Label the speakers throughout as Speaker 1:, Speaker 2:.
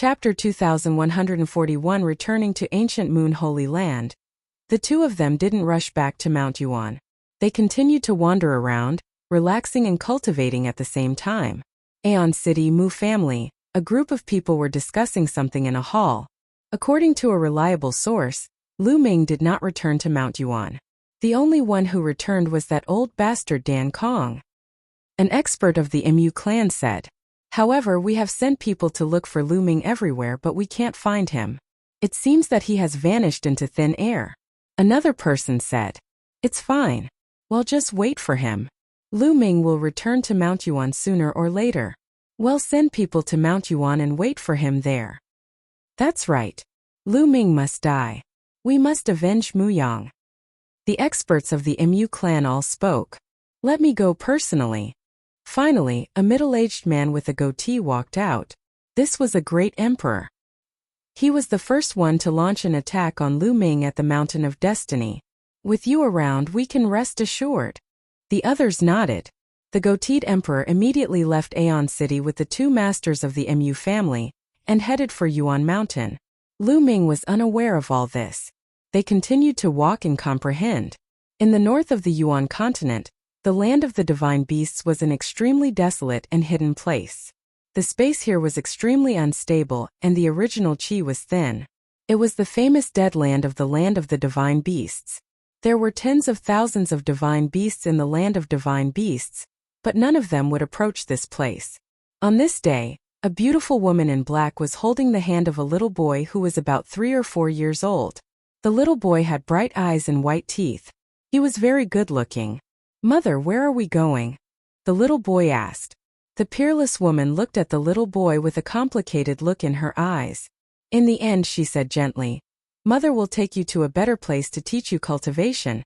Speaker 1: Chapter 2141 Returning to Ancient Moon Holy Land. The two of them didn't rush back to Mount Yuan. They continued to wander around, relaxing and cultivating at the same time. Aeon City Mu family, a group of people were discussing something in a hall. According to a reliable source, Lu Ming did not return to Mount Yuan. The only one who returned was that old bastard Dan Kong. An expert of the Mu clan said. However, we have sent people to look for Lu Ming everywhere, but we can't find him. It seems that he has vanished into thin air. Another person said. It's fine. Well, just wait for him. Lu Ming will return to Mount Yuan sooner or later. Well, send people to Mount Yuan and wait for him there. That's right. Lu Ming must die. We must avenge Mu Yang. The experts of the Mu clan all spoke. Let me go personally. Finally, a middle-aged man with a goatee walked out. This was a great emperor. He was the first one to launch an attack on Lu Ming at the Mountain of Destiny. With you around, we can rest assured. The others nodded. The goateed emperor immediately left Aeon City with the two masters of the Mu family and headed for Yuan Mountain. Lu Ming was unaware of all this. They continued to walk and comprehend. In the north of the Yuan continent, the land of the divine beasts was an extremely desolate and hidden place. The space here was extremely unstable, and the original qi was thin. It was the famous dead land of the divine beasts. There were tens of thousands of divine beasts in the land of divine beasts, but none of them would approach this place. On this day, a beautiful woman in black was holding the hand of a little boy who was about 3 or 4 years old. The little boy had bright eyes and white teeth. He was very good-looking. Mother, where are we going? The little boy asked. The peerless woman looked at the little boy with a complicated look in her eyes. In the end, she said gently, Mother will take you to a better place to teach you cultivation.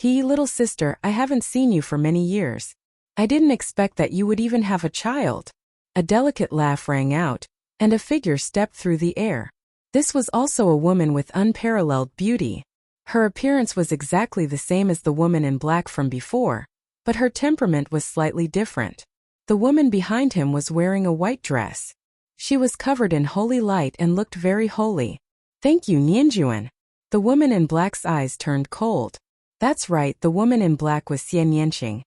Speaker 1: Little sister, I haven't seen you for many years. I didn't expect that you would even have a child. A delicate laugh rang out, and a figure stepped through the air. This was also a woman with unparalleled beauty. Her appearance was exactly the same as the woman in black from before, but her temperament was slightly different. The woman behind him was wearing a white dress. She was covered in holy light and looked very holy. Thank you, Nianjuan. The woman in black's eyes turned cold. That's right, the woman in black was Xian Yanqing,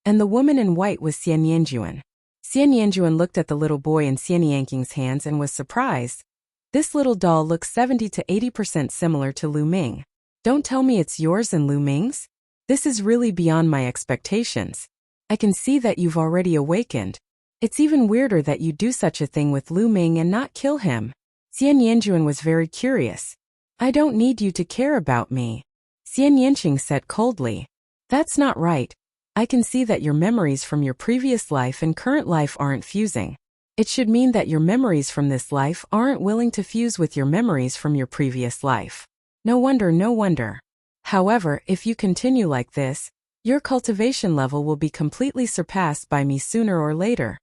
Speaker 1: and the woman in white was Xian Yanjuan. Xian Yanjuan looked at the little boy in Xian Yanqing's hands and was surprised. This little doll looks 70 to 80% similar to Lu Ming. Don't tell me it's yours and Lu Ming's? This is really beyond my expectations. I can see that you've already awakened. It's even weirder that you do such a thing with Lu Ming and not kill him. Xian Yanjuan was very curious. I don't need you to care about me. Xian Yanqing said coldly. That's not right. I can see that your memories from your previous life and current life aren't fusing. It should mean that your memories from this life aren't willing to fuse with your memories from your previous life. No wonder, no wonder. However, if you continue like this, your cultivation level will be completely surpassed by me sooner or later.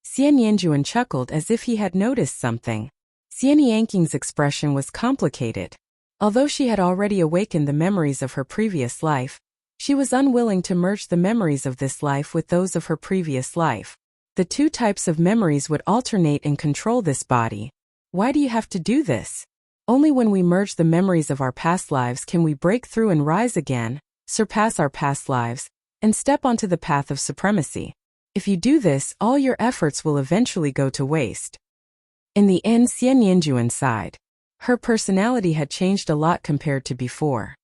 Speaker 1: Xian Yanjuan chuckled as if he had noticed something. Xian Yanqing's expression was complicated. Although she had already awakened the memories of her previous life, she was unwilling to merge the memories of this life with those of her previous life. The two types of memories would alternate and control this body. Why do you have to do this? Only when we merge the memories of our past lives can we break through and rise again, surpass our past lives, and step onto the path of supremacy. If you do this, all your efforts will eventually go to waste. In the end, Xian Yanjuan sighed. Her personality had changed a lot compared to before.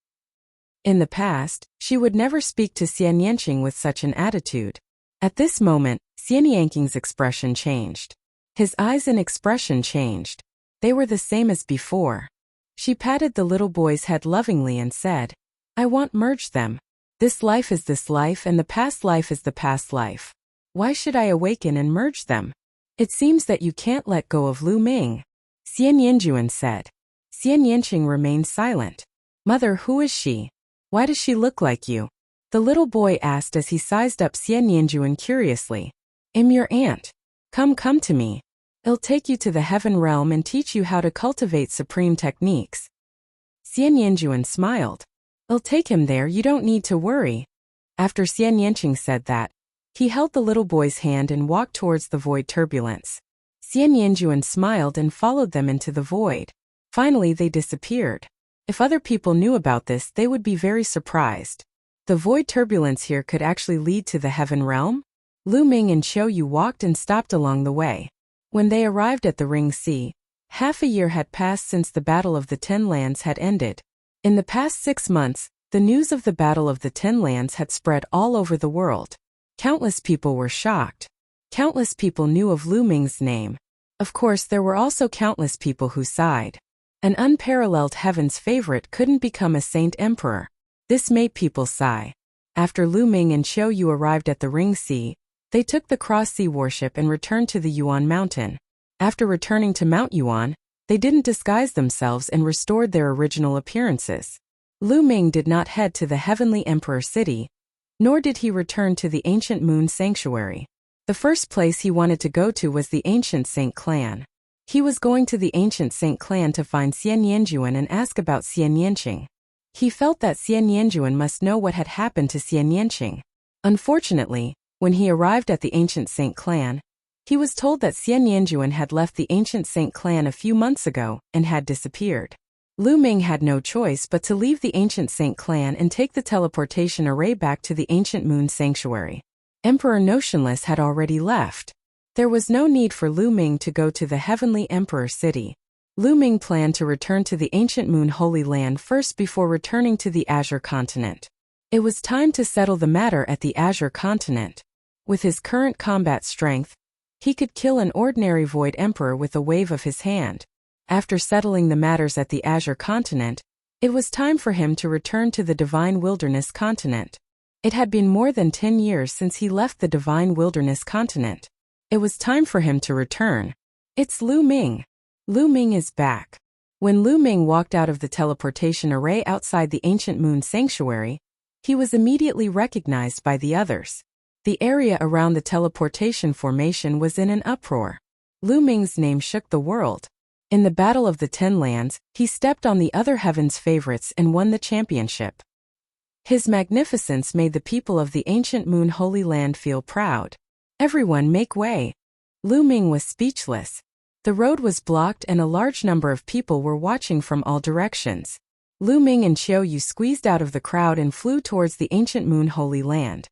Speaker 1: In the past, she would never speak to Xian Yanqing with such an attitude. At this moment, Xian Yanqing's expression changed. His eyes and expression changed. They were the same as before. She patted the little boy's head lovingly and said, I want merge them. This life is this life and the past life is the past life. Why should I awaken and merge them? It seems that you can't let go of Lu Ming. Xian Yanjuan said. Xian Yanqing remained silent. Mother, who is she? Why does she look like you? The little boy asked as he sized up Xian Yanjuan curiously. I'm your aunt. Come to me. I'll take you to the heaven realm and teach you how to cultivate supreme techniques. Xian Yanjuan smiled. I'll take him there, you don't need to worry. After Xian Yanqing said that, he held the little boy's hand and walked towards the void turbulence. Xian smiled and followed them into the void. Finally they disappeared. If other people knew about this, they would be very surprised. The void turbulence here could actually lead to the heaven realm? Lu Ming and Qiu Yu walked and stopped along the way. When they arrived at the Ring Sea, half a year had passed since the Battle of the Ten Lands had ended. In the past 6 months, the news of the Battle of the Ten Lands had spread all over the world. Countless people were shocked. Countless people knew of Lu Ming's name. Of course, there were also countless people who sighed. An unparalleled heaven's favorite couldn't become a saint emperor. This made people sigh. After Lu Ming and Qiu Yu arrived at the Ring Sea, they took the Cross Sea warship and returned to the Yuan mountain. After returning to Mount Yuan, they didn't disguise themselves and restored their original appearances. Lu Ming did not head to the Heavenly Emperor City, nor did he return to the Ancient Moon Sanctuary. The first place he wanted to go to was the Ancient Saint Clan. He was going to the Ancient Saint Clan to find Xian Yanjuan and ask about Xian Yanqing. He felt that Xian Yanjuan must know what had happened to Xian Yanqing. Unfortunately, when he arrived at the Ancient Saint Clan, he was told that Xian Yanjuan had left the Ancient Saint Clan a few months ago and had disappeared. Lu Ming had no choice but to leave the Ancient Saint Clan and take the teleportation array back to the Ancient Moon Sanctuary. Emperor Notionless had already left. There was no need for Lu Ming to go to the Heavenly Emperor City. Lu Ming planned to return to the Ancient Moon Holy Land first before returning to the Azure Continent. It was time to settle the matter at the Azure Continent. With his current combat strength, he could kill an ordinary Void Emperor with a wave of his hand. After settling the matters at the Azure Continent, it was time for him to return to the Divine Wilderness Continent. It had been more than 10 years since he left the Divine Wilderness Continent. It was time for him to return. It's Lu Ming. Lu Ming is back. When Lu Ming walked out of the teleportation array outside the Ancient Moon Sanctuary, he was immediately recognized by the others. The area around the teleportation formation was in an uproar. Lu Ming's name shook the world. In the Battle of the Ten Lands, he stepped on the other heaven's favorites and won the championship. His magnificence made the people of the Ancient Moon Holy Land feel proud. Everyone make way. Lu Ming was speechless. The road was blocked and a large number of people were watching from all directions. Lu Ming and Qiu Yu squeezed out of the crowd and flew towards the Ancient Moon Holy Land.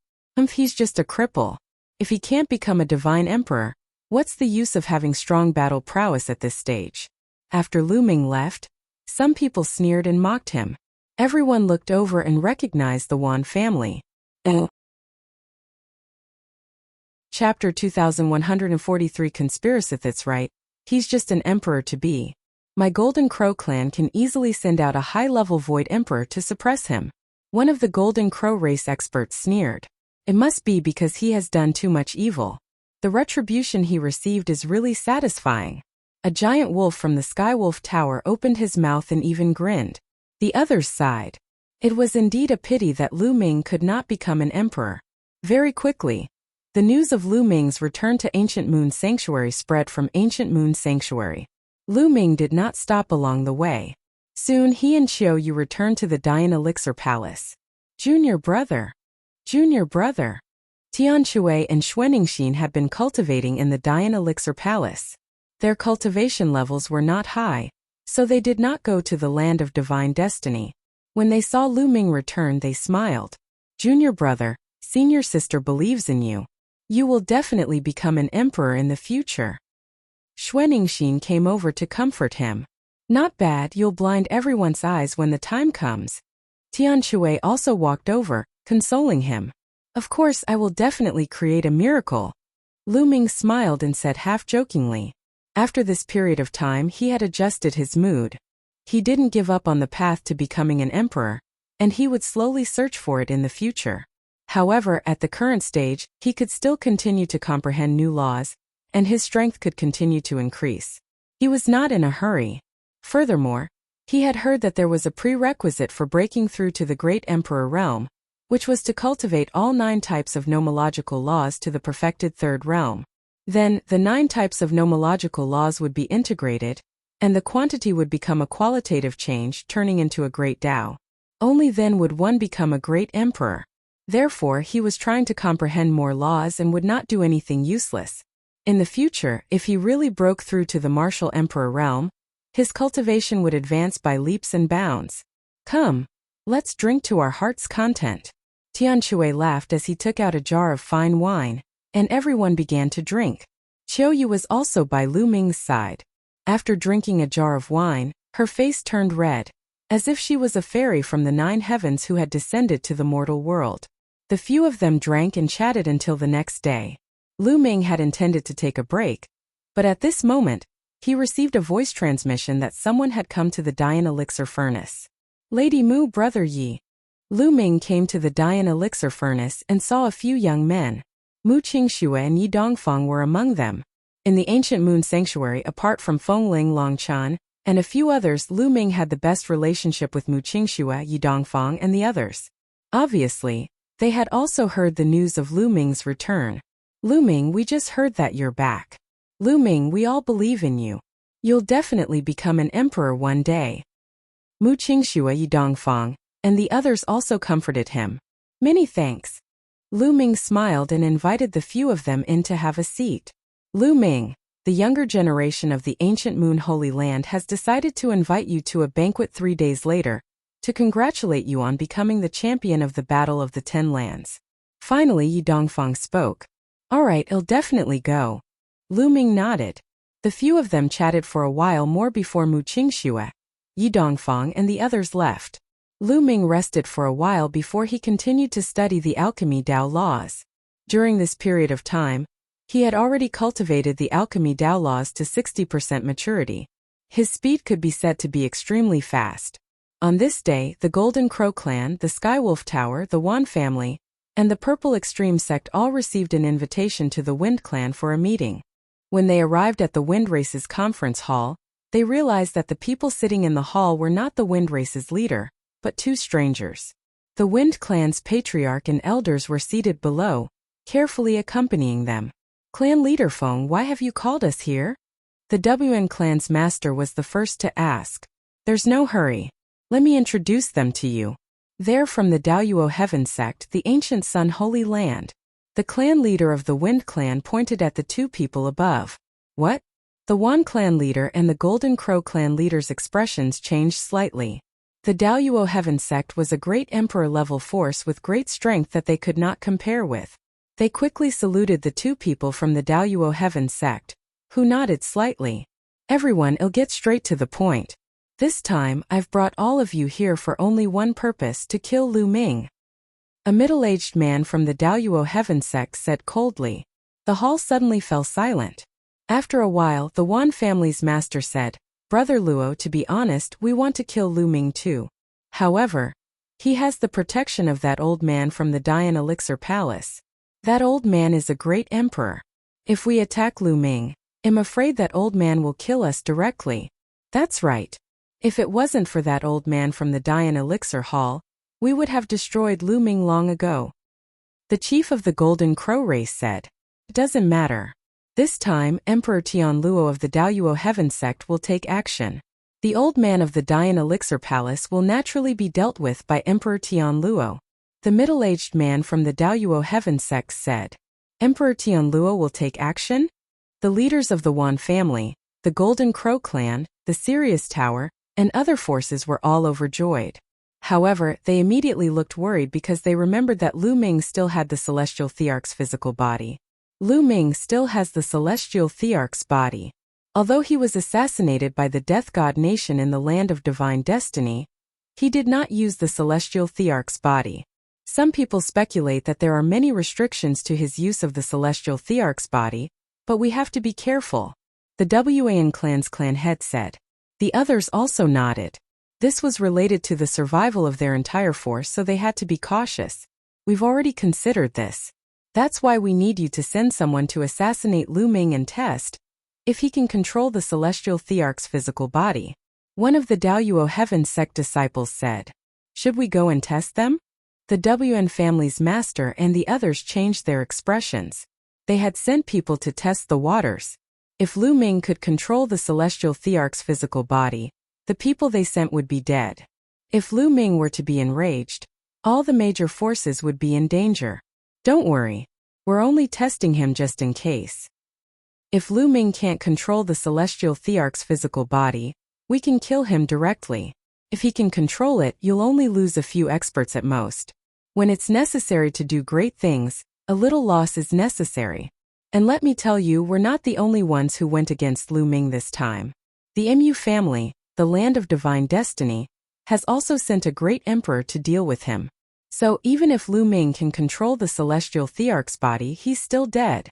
Speaker 1: He's just a cripple. If he can't become a divine emperor, what's the use of having strong battle prowess at this stage? After Lu Ming left, some people sneered and mocked him. Everyone looked over and recognized the Yuan family. Chapter 2143 Conspiracy. That's right. He's just an emperor to be. My Golden Crow clan can easily send out a high-level Void Emperor to suppress him. One of the Golden Crow race experts sneered. It must be because he has done too much evil. The retribution he received is really satisfying. A giant wolf from the Skywolf Tower opened his mouth and even grinned. The others sighed. It was indeed a pity that Lu Ming could not become an emperor. Very quickly, the news of Lu Ming's return to Ancient Moon Sanctuary spread from Ancient Moon Sanctuary. Lu Ming did not stop along the way. Soon he and Qiu Yu returned to the Dian Elixir Palace. Junior brother. Tian Shui and Xuaningxin had been cultivating in the Dian Elixir Palace. Their cultivation levels were not high, so they did not go to the land of divine destiny. When they saw Lu Ming return, they smiled. Junior brother, senior sister believes in you. You will definitely become an emperor in the future. Xuaningxin came over to comfort him. Not bad, you'll blind everyone's eyes when the time comes. Tian Shui also walked over, consoling him. Of course, I will definitely create a miracle. Lu Ming smiled and said half-jokingly. After this period of time, he had adjusted his mood. He didn't give up on the path to becoming an emperor, and he would slowly search for it in the future. However, at the current stage, he could still continue to comprehend new laws, and his strength could continue to increase. He was not in a hurry. Furthermore, he had heard that there was a prerequisite for breaking through to the Great Emperor realm, which was to cultivate all 9 types of nomological laws to the perfected third realm. Then, the 9 types of nomological laws would be integrated, and the quantity would become a qualitative change, turning into a great Tao. Only then would one become a great emperor. Therefore, he was trying to comprehend more laws and would not do anything useless. In the future, if he really broke through to the martial emperor realm, his cultivation would advance by leaps and bounds. Come, let's drink to our heart's content. Tianque laughed as he took out a jar of fine wine, and everyone began to drink. Qiuyu was also by Lu Ming's side. After drinking a jar of wine, her face turned red, as if she was a fairy from the 9 heavens who had descended to the mortal world. The few of them drank and chatted until the next day. Lu Ming had intended to take a break, but at this moment, he received a voice transmission that someone had come to the Dian Elixir Furnace. Lady Mu, brother Yi. Lu Ming came to the Dian Elixir Furnace and saw a few young men. Mu Qingxue and Yi Dongfang were among them. In the ancient moon sanctuary, apart from Fengling Longchan and a few others, Lu Ming had the best relationship with Mu Qingxue, Yi Dongfang, and the others. Obviously, they had also heard the news of Lu Ming's return. Lu Ming, we just heard that you're back. Lu Ming, we all believe in you. You'll definitely become an emperor one day. Mu Qingxue, Yi Dongfang, and the others also comforted him. Many thanks. Lu Ming smiled and invited the few of them in to have a seat. Lu Ming, the younger generation of the ancient Moon Holy Land, has decided to invite you to a banquet 3 days later, to congratulate you on becoming the champion of the Battle of the 10 Lands. Finally, Yi Dongfang spoke. Alright, I'll definitely go. Lu Ming nodded. The few of them chatted for a while more before Mu Qingxue, Yi Dongfang, and the others left. Lu Ming rested for a while before he continued to study the alchemy Dao laws. During this period of time, he had already cultivated the alchemy Dao laws to 60% maturity. His speed could be said to be extremely fast. On this day, the Golden Crow clan, the Skywolf Tower, the Yuan family, and the Purple Extreme sect all received an invitation to the Wind clan for a meeting. When they arrived at the Wind Race's conference hall, they realized that the people sitting in the hall were not the Wind Race's leader, but 2 strangers. The Wind clan's patriarch and elders were seated below, carefully accompanying them. Clan leader Feng, why have you called us here? The WN clan's master was the first to ask. There's no hurry. Let me introduce them to you. They're from the Daoyuo Heaven sect, the ancient Sun Holy Land. The clan leader of the Wind clan pointed at the 2 people above. What? The Yuan clan leader and the Golden Crow clan leader's expressions changed slightly. The Daoyuo Heaven sect was a great emperor-level force with great strength that they could not compare with. They quickly saluted the 2 people from the Daoyuo Heaven sect, who nodded slightly. Everyone, I'll get straight to the point. This time, I've brought all of you here for only one purpose: to kill Lu Ming. A middle-aged man from the Daoyuo Heaven sect said coldly. The hall suddenly fell silent. After a while, the Yuan family's master said, Brother Luo, to be honest, we want to kill Lu Ming too. However, he has the protection of that old man from the Dian Elixir Palace. That old man is a great emperor. If we attack Lu Ming, I'm afraid that old man will kill us directly. That's right. If it wasn't for that old man from the Dian Elixir Hall, we would have destroyed Lu Ming long ago. The chief of the Golden Crow race said. It doesn't matter. This time, Emperor Tianluo of the Daoyuo Heaven sect will take action. The old man of the Dian Elixir Palace will naturally be dealt with by Emperor Tianluo. The middle-aged man from the Daoyuo Heaven sect said. Emperor Tianluo will take action? The leaders of the Yuan family, the Golden Crow clan, the Sirius Tower, and other forces were all overjoyed. However, they immediately looked worried because they remembered that Lu Ming still had the Celestial Thearch's physical body. Lu Ming still has the Celestial Thearch's body. Although he was assassinated by the Death God Nation in the Land of Divine Destiny, he did not use the Celestial Thearch's body. Some people speculate that there are many restrictions to his use of the Celestial Thearch's body, but we have to be careful. The Wan clan's clan head said. The others also nodded. This was related to the survival of their entire force, so they had to be cautious. We've already considered this. That's why we need you to send someone to assassinate Lu Ming and test if he can control the Celestial Thearch's physical body. One of the Daoyuo Heaven sect disciples said. Should we go and test them? The WN family's master and the others changed their expressions. They had sent people to test the waters. If Lu Ming could control the Celestial Thearch's physical body, the people they sent would be dead. If Lu Ming were to be enraged, all the major forces would be in danger. Don't worry. We're only testing him just in case. If Lu Ming can't control the celestial thearch's physical body, we can kill him directly. If he can control it, you'll only lose a few experts at most. When it's necessary to do great things, a little loss is necessary. And let me tell you, we're not the only ones who went against Lu Ming this time. The Mu family, the land of divine destiny, has also sent a great emperor to deal with him. So even if Lu Ming can control the celestial thearch's body, he's still dead.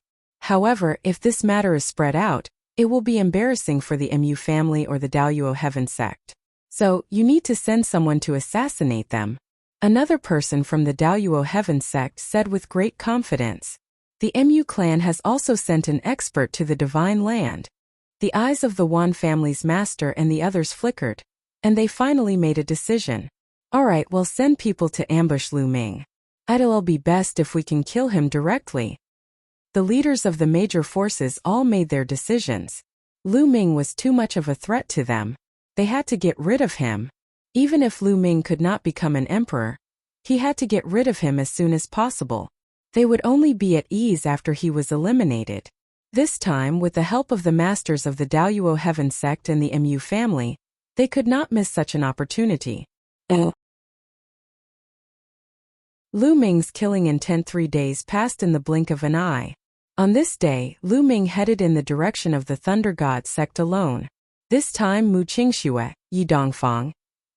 Speaker 1: However, if this matter is spread out, it will be embarrassing for the Mu family or the Daoyuo Heaven sect. So, you need to send someone to assassinate them. Another person from the Daoyuo Heaven sect said with great confidence. The Mu clan has also sent an expert to the divine land. The eyes of the Yuan family's master and the others flickered, and they finally made a decision. Alright, we'll send people to ambush Lu Ming. It'll be best if we can kill him directly. The leaders of the major forces all made their decisions. Lu Ming was too much of a threat to them. They had to get rid of him. Even if Lu Ming could not become an emperor, he had to get rid of him as soon as possible. They would only be at ease after he was eliminated. This time, with the help of the masters of the Daoyuo Heaven sect and the Mu family, they could not miss such an opportunity. Lu Ming's killing intent 3 days passed in the blink of an eye. On this day, Lu Ming headed in the direction of the Thunder God sect alone. This time Mu Qingxue, Yi Dongfang,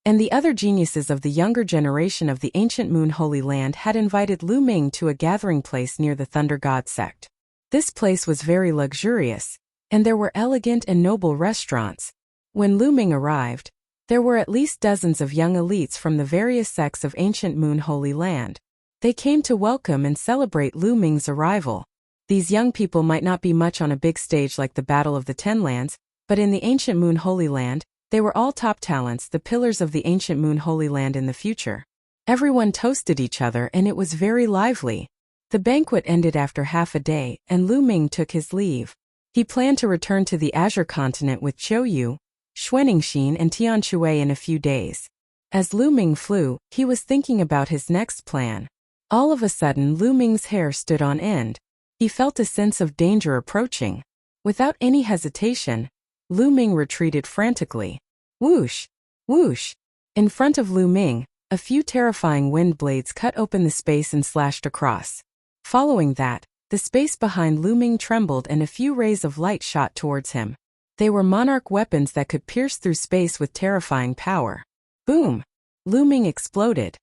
Speaker 1: and the other geniuses of the younger generation of the ancient Moon Holy Land had invited Lu Ming to a gathering place near the Thunder God sect. This place was very luxurious, and there were elegant and noble restaurants. When Lu Ming arrived, there were at least dozens of young elites from the various sects of ancient Moon Holy Land. They came to welcome and celebrate Lu Ming's arrival. These young people might not be much on a big stage like the Battle of the Ten Lands, but in the ancient Moon Holy Land, they were all top talents, the pillars of the ancient Moon Holy Land in the future. Everyone toasted each other and it was very lively. The banquet ended after half a day, and Lu Ming took his leave. He planned to return to the Azure continent with Qiuyu, Xuaningxin and Tianshui in a few days. As Lu Ming flew, he was thinking about his next plan. All of a sudden Lu Ming's hair stood on end. He felt a sense of danger approaching. Without any hesitation, Lu Ming retreated frantically. Whoosh! Whoosh! In front of Lu Ming, a few terrifying wind blades cut open the space and slashed across. Following that, the space behind Lu Ming trembled and a few rays of light shot towards him. They were monarch weapons that could pierce through space with terrifying power. Boom! Lu Ming exploded.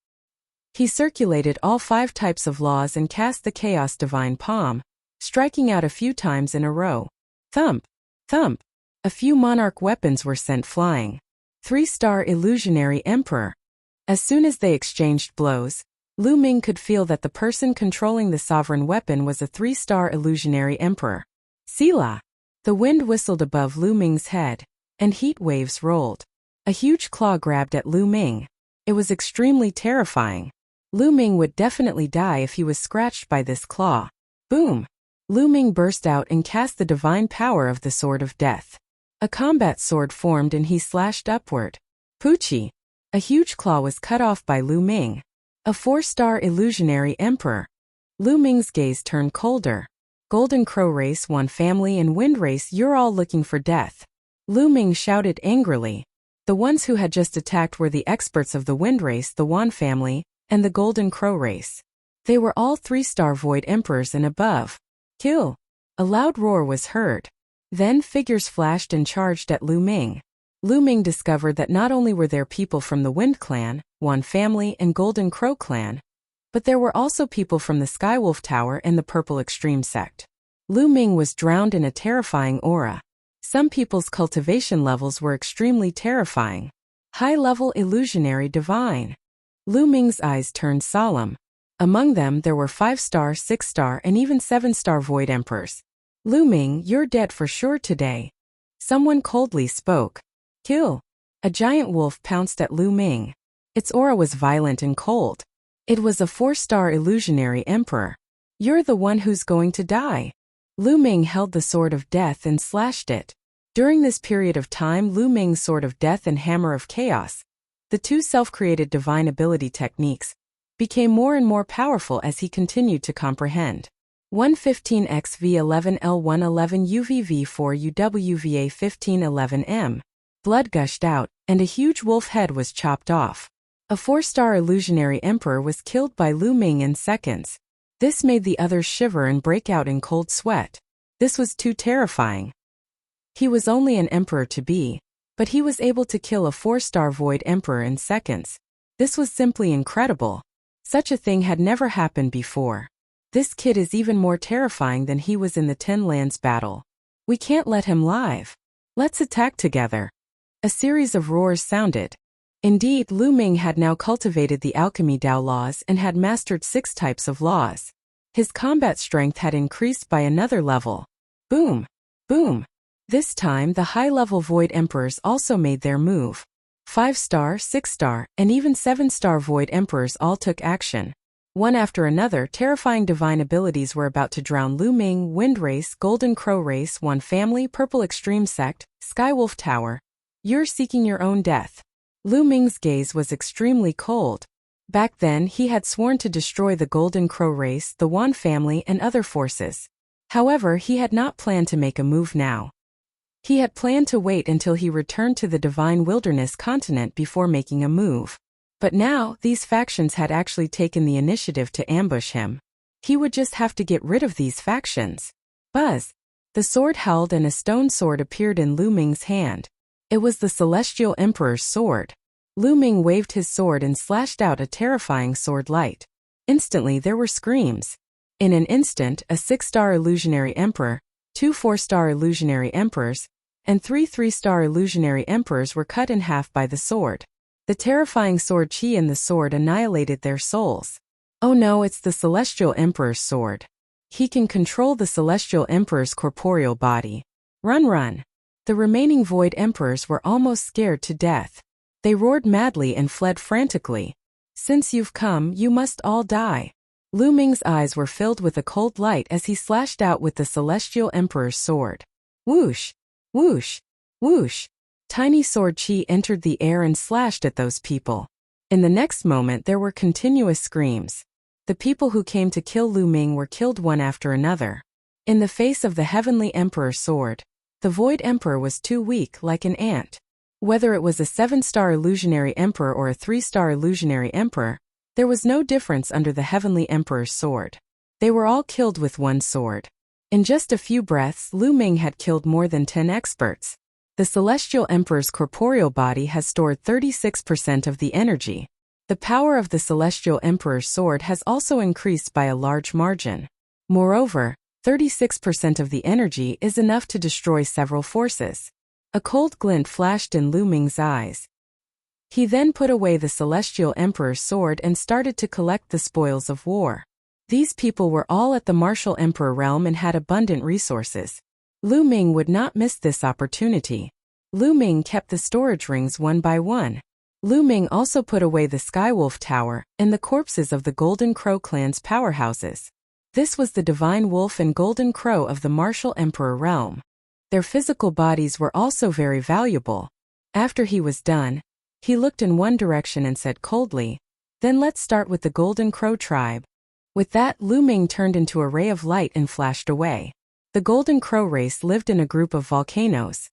Speaker 1: He circulated all 5 types of laws and cast the Chaos Divine Palm, striking out a few times in a row. Thump! Thump! A few monarch weapons were sent flying. 3-star illusionary emperor. As soon as they exchanged blows, Lu Ming could feel that the person controlling the sovereign weapon was a 3-star illusionary emperor. Sila! The wind whistled above Lu Ming's head, and heat waves rolled. A huge claw grabbed at Lu Ming. It was extremely terrifying. Lu Ming would definitely die if he was scratched by this claw. Boom! Lu Ming burst out and cast the divine power of the Sword of Death. A combat sword formed and he slashed upward. Poochie! A huge claw was cut off by Lu Ming. A 4-star illusionary emperor. Lu Ming's gaze turned colder. Golden Crow race, Yuan family and Wind race, you're all looking for death. Lu Ming shouted angrily. The ones who had just attacked were the experts of the Wind race, the Yuan family, and the Golden Crow race. They were all 3-star void emperors and above. Kill! A loud roar was heard. Then figures flashed and charged at Lu Ming. Lu Ming discovered that not only were there people from the Wind clan, Yuan family and Golden Crow clan, but there were also people from the Skywolf Tower and the Purple Extreme sect. Lu Ming was drowned in a terrifying aura. Some people's cultivation levels were extremely terrifying. High-level illusionary divine. Lu Ming's eyes turned solemn. Among them there were 5-star, 6-star and even 7-star void emperors. Lu Ming, you're dead for sure today. Someone coldly spoke. Kill! A giant wolf pounced at Lu Ming. Its aura was violent and cold. It was a 4-star illusionary emperor. You're the one who's going to die. Lu Ming held the Sword of Death and slashed it. During this period of time, Lu Ming's Sword of Death and Hammer of Chaos, the 2 self-created divine ability techniques, became more and more powerful as he continued to comprehend. 115XV11L111UVV4UWVA1511M. Blood gushed out, and a huge wolf head was chopped off. A 4-star illusionary emperor was killed by Lu Ming in seconds. This made the others shiver and break out in cold sweat. This was too terrifying. He was only an emperor to be, but he was able to kill a 4-star void emperor in seconds. This was simply incredible. Such a thing had never happened before. This kid is even more terrifying than he was in the 10 Lands battle. We can't let him live. Let's attack together. A series of roars sounded. Indeed, Lu Ming had now cultivated the alchemy Dao laws and had mastered 6 types of laws. His combat strength had increased by another level. Boom! Boom! This time the high-level Void Emperors also made their move. 5-star, 6-star, and even 7-star Void Emperors all took action. One after another, terrifying divine abilities were about to drown Lu Ming, Wind Race, Golden Crow Race, One Family, Purple Extreme Sect, Skywolf Tower. You're seeking your own death. Lu Ming's gaze was extremely cold. Back then, he had sworn to destroy the Golden Crow Race, the Yuan family, and other forces. However, he had not planned to make a move now. He had planned to wait until he returned to the Divine Wilderness continent before making a move. But now, these factions had actually taken the initiative to ambush him. He would just have to get rid of these factions. Buzz! The sword held and a stone sword appeared in Lu Ming's hand. It was the Celestial Emperor's sword. Lu Ming waved his sword and slashed out a terrifying sword light. Instantly there were screams. In an instant, a 6-star illusionary emperor, 2 4-star illusionary emperors, and 3 3-star illusionary emperors were cut in half by the sword. The terrifying sword chi in the sword annihilated their souls. Oh no, it's the Celestial Emperor's sword. He can control the Celestial Emperor's corporeal body. Run, run! The remaining Void Emperors were almost scared to death. They roared madly and fled frantically. Since you've come, you must all die. Lu Ming's eyes were filled with a cold light as he slashed out with the Celestial Emperor's sword. Whoosh! Whoosh! Whoosh! Tiny sword chi entered the air and slashed at those people. In the next moment there were continuous screams. The people who came to kill Lu Ming were killed one after another. In the face of the Heavenly Emperor's sword, the Void Emperor was too weak, like an ant. Whether it was a 7-star illusionary emperor or a 3-star illusionary emperor, there was no difference under the Heavenly Emperor's sword. They were all killed with one sword. In just a few breaths, Lu Ming had killed more than 10 experts. The Celestial Emperor's corporeal body has stored 36% of the energy. The power of the Celestial Emperor's sword has also increased by a large margin. Moreover, 36% of the energy is enough to destroy several forces. A cold glint flashed in Lu Ming's eyes. He then put away the Celestial Emperor's sword and started to collect the spoils of war. These people were all at the Martial Emperor realm and had abundant resources. Lu Ming would not miss this opportunity. Lu Ming kept the storage rings one by one. Lu Ming also put away the Skywolf Tower and the corpses of the Golden Crow clan's powerhouses. This was the Divine Wolf and Golden Crow of the Martial Emperor realm. Their physical bodies were also very valuable. After he was done, he looked in one direction and said coldly, "Then let's start with the Golden Crow tribe." With that, Lu Ming turned into a ray of light and flashed away. The Golden Crow race lived in a group of volcanoes.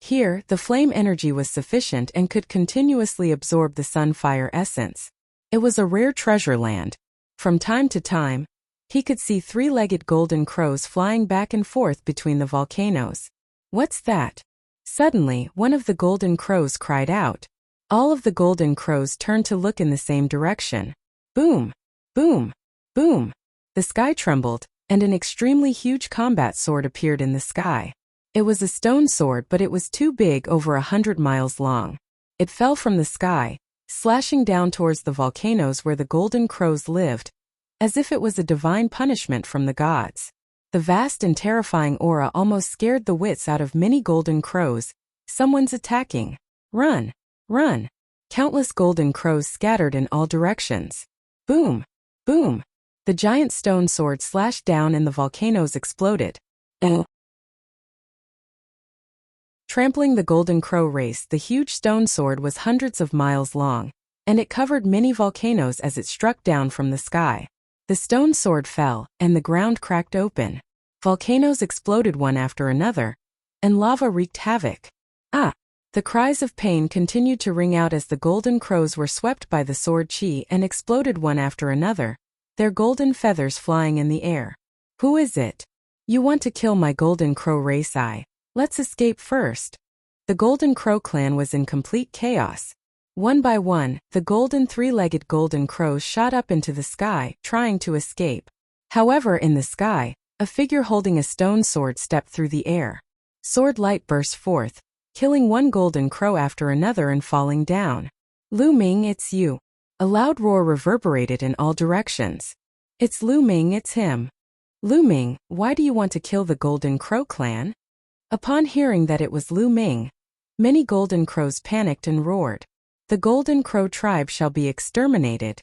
Speaker 1: Here, the flame energy was sufficient and could continuously absorb the sun fire essence. It was a rare treasure land. From time to time, he could see 3-legged golden crows flying back and forth between the volcanoes. What's that? Suddenly, one of the golden crows cried out. All of the golden crows turned to look in the same direction. Boom! Boom! Boom! The sky trembled, and an extremely huge combat sword appeared in the sky. It was a stone sword, but it was too big, over 100 miles long. It fell from the sky, slashing down towards the volcanoes where the golden crows lived, as if it was a divine punishment from the gods. The vast and terrifying aura almost scared the wits out of many golden crows. Someone's attacking. Run! Run! Countless golden crows scattered in all directions. Boom! Boom! The giant stone sword slashed down and the volcanoes exploded. Trampling the Golden Crow race, the huge stone sword was hundreds of miles long, and it covered many volcanoes as it struck down from the sky. The stone sword fell, and the ground cracked open. Volcanoes exploded one after another, and lava wreaked havoc. Ah! The cries of pain continued to ring out as the golden crows were swept by the sword chi and exploded one after another, their golden feathers flying in the air. Who is it? You want to kill my golden crow race? Let's escape first. The golden crow clan was in complete chaos. One by one, the golden three-legged golden crows shot up into the sky, trying to escape. However, in the sky, a figure holding a stone sword stepped through the air. Sword light burst forth, killing one golden crow after another and falling down. Lu Ming, it's you. A loud roar reverberated in all directions. It's Lu Ming, it's him. Lu Ming, why do you want to kill the Golden Crow clan? Upon hearing that it was Lu Ming, many golden crows panicked and roared. The Golden Crow tribe shall be exterminated.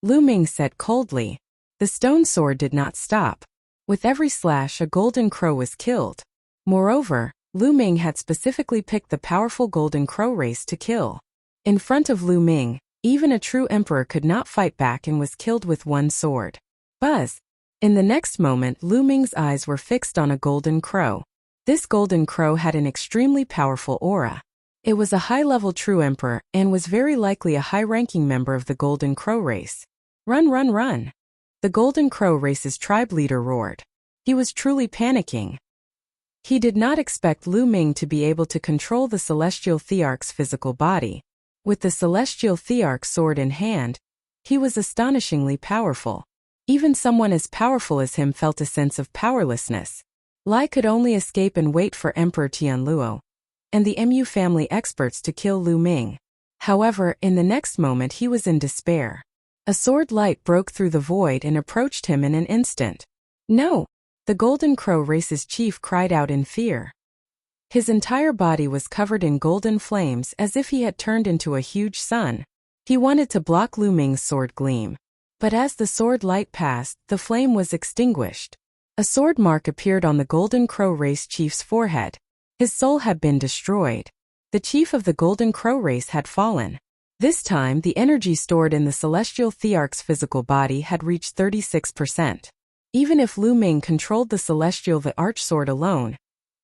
Speaker 1: Lu Ming said coldly. The stone sword did not stop. With every slash, a golden crow was killed. Moreover, Lu Ming had specifically picked the powerful golden crow race to kill. In front of Lu Ming, even a true emperor could not fight back and was killed with one sword. Buzz! In the next moment, Lu Ming's eyes were fixed on a golden crow. This golden crow had an extremely powerful aura. It was a high-level true emperor and was very likely a high-ranking member of the golden crow race. Run, run, run! The golden crow race's tribe leader roared. He was truly panicking. He did not expect Lu Ming to be able to control the celestial thearch's physical body. With the celestial thearch sword in hand, he was astonishingly powerful. Even someone as powerful as him felt a sense of powerlessness. Lai could only escape and wait for Emperor Tianluo and the Mu family experts to kill Lu Ming. However, in the next moment he was in despair. A sword light broke through the void and approached him in an instant. No! The Golden Crow race's chief cried out in fear. His entire body was covered in golden flames as if he had turned into a huge sun. He wanted to block Lu Ming's sword gleam. But as the sword light passed, the flame was extinguished. A sword mark appeared on the Golden Crow race chief's forehead. His soul had been destroyed. The chief of the Golden Crow race had fallen. This time, the energy stored in the celestial thearch's physical body had reached 36%. Even if Lu Ming controlled the celestial archsword alone,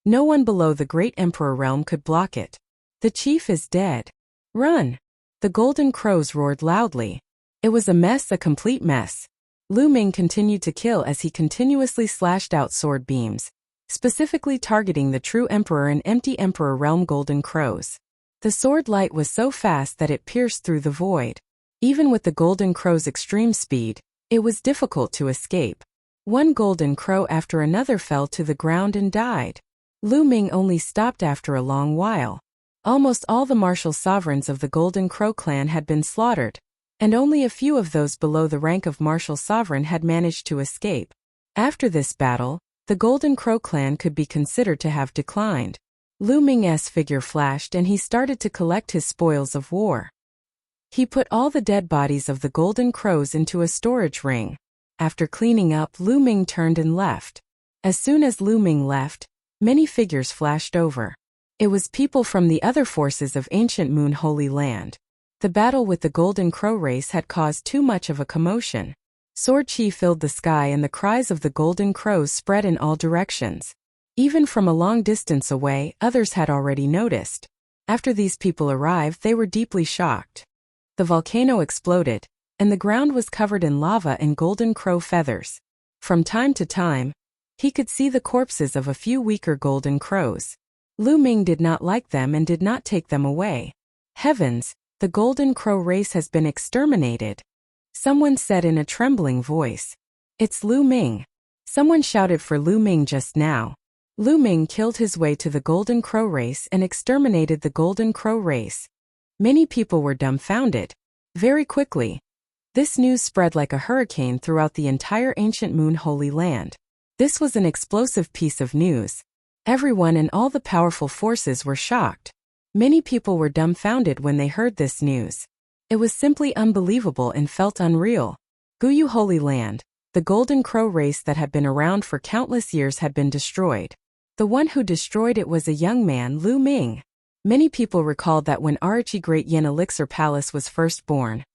Speaker 1: no one below the Great Emperor realm could block it. The chief is dead. Run! The Golden Crows roared loudly. It was a mess, a complete mess. Lu Ming continued to kill as he continuously slashed out sword beams, specifically targeting the true emperor and empty emperor realm golden crows. The sword light was so fast that it pierced through the void. Even with the golden crow's extreme speed, it was difficult to escape. One golden crow after another fell to the ground and died. Lu Ming only stopped after a long while. Almost all the martial sovereigns of the Golden Crow clan had been slaughtered, and only a few of those below the rank of martial sovereign had managed to escape. After this battle, the Golden Crow clan could be considered to have declined. Lu Ming's figure flashed and he started to collect his spoils of war. He put all the dead bodies of the Golden Crows into a storage ring. After cleaning up, Lu Ming turned and left. As soon as Lu Ming left, many figures flashed over. It was people from the other forces of ancient Moon Holy Land. The battle with the Golden Crow race had caused too much of a commotion. Sword chi filled the sky and the cries of the Golden Crows spread in all directions. Even from a long distance away, others had already noticed. After these people arrived, they were deeply shocked. The volcano exploded, and the ground was covered in lava and golden crow feathers. From time to time, he could see the corpses of a few weaker golden crows. Lu Ming did not like them and did not take them away. Heavens! The Golden Crow race has been exterminated. Someone said in a trembling voice. It's Lu Ming. Someone shouted for Lu Ming just now. Lu Ming killed his way to the Golden Crow race and exterminated the Golden Crow race. Many people were dumbfounded. Very quickly, this news spread like a hurricane throughout the entire ancient Moon Holy Land. This was an explosive piece of news. Everyone and all the powerful forces were shocked. Many people were dumbfounded when they heard this news. It was simply unbelievable and felt unreal. Guyu Holy Land, the Golden Crow race that had been around for countless years had been destroyed. The one who destroyed it was a young man, Lu Ming. Many people recalled that when Arachi Great Yen Elixir Palace was first born,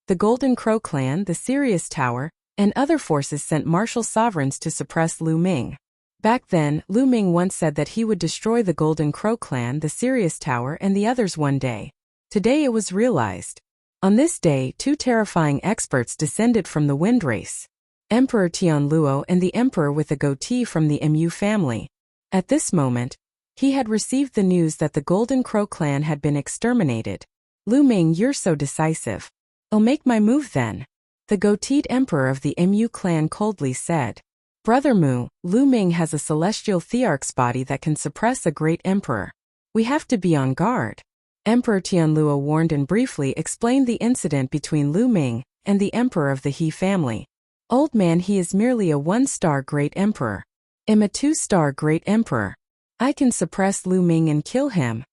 Speaker 1: the Golden Crow clan, the Sirius Tower, and other forces sent martial sovereigns to suppress Lu Ming. Back then, Lu Ming once said that he would destroy the Golden Crow clan, the Sirius Tower, and the others one day. Today it was realized. On this day, two terrifying experts descended from the wind race. Emperor Tianluo and the emperor with a goatee from the Mu family. At this moment, he had received the news that the Golden Crow clan had been exterminated. Lu Ming, you're so decisive. I'll make my move then. The goateed emperor of the Mu clan coldly said. Brother Mu, Lu Ming has a celestial thearch's body that can suppress a great emperor. We have to be on guard. Emperor Tianluo warned and briefly explained the incident between Lu Ming and the emperor of the He family. Old man, he is merely a 1-star great emperor. I'm a 2-star great emperor. I can suppress Lu Ming and kill him.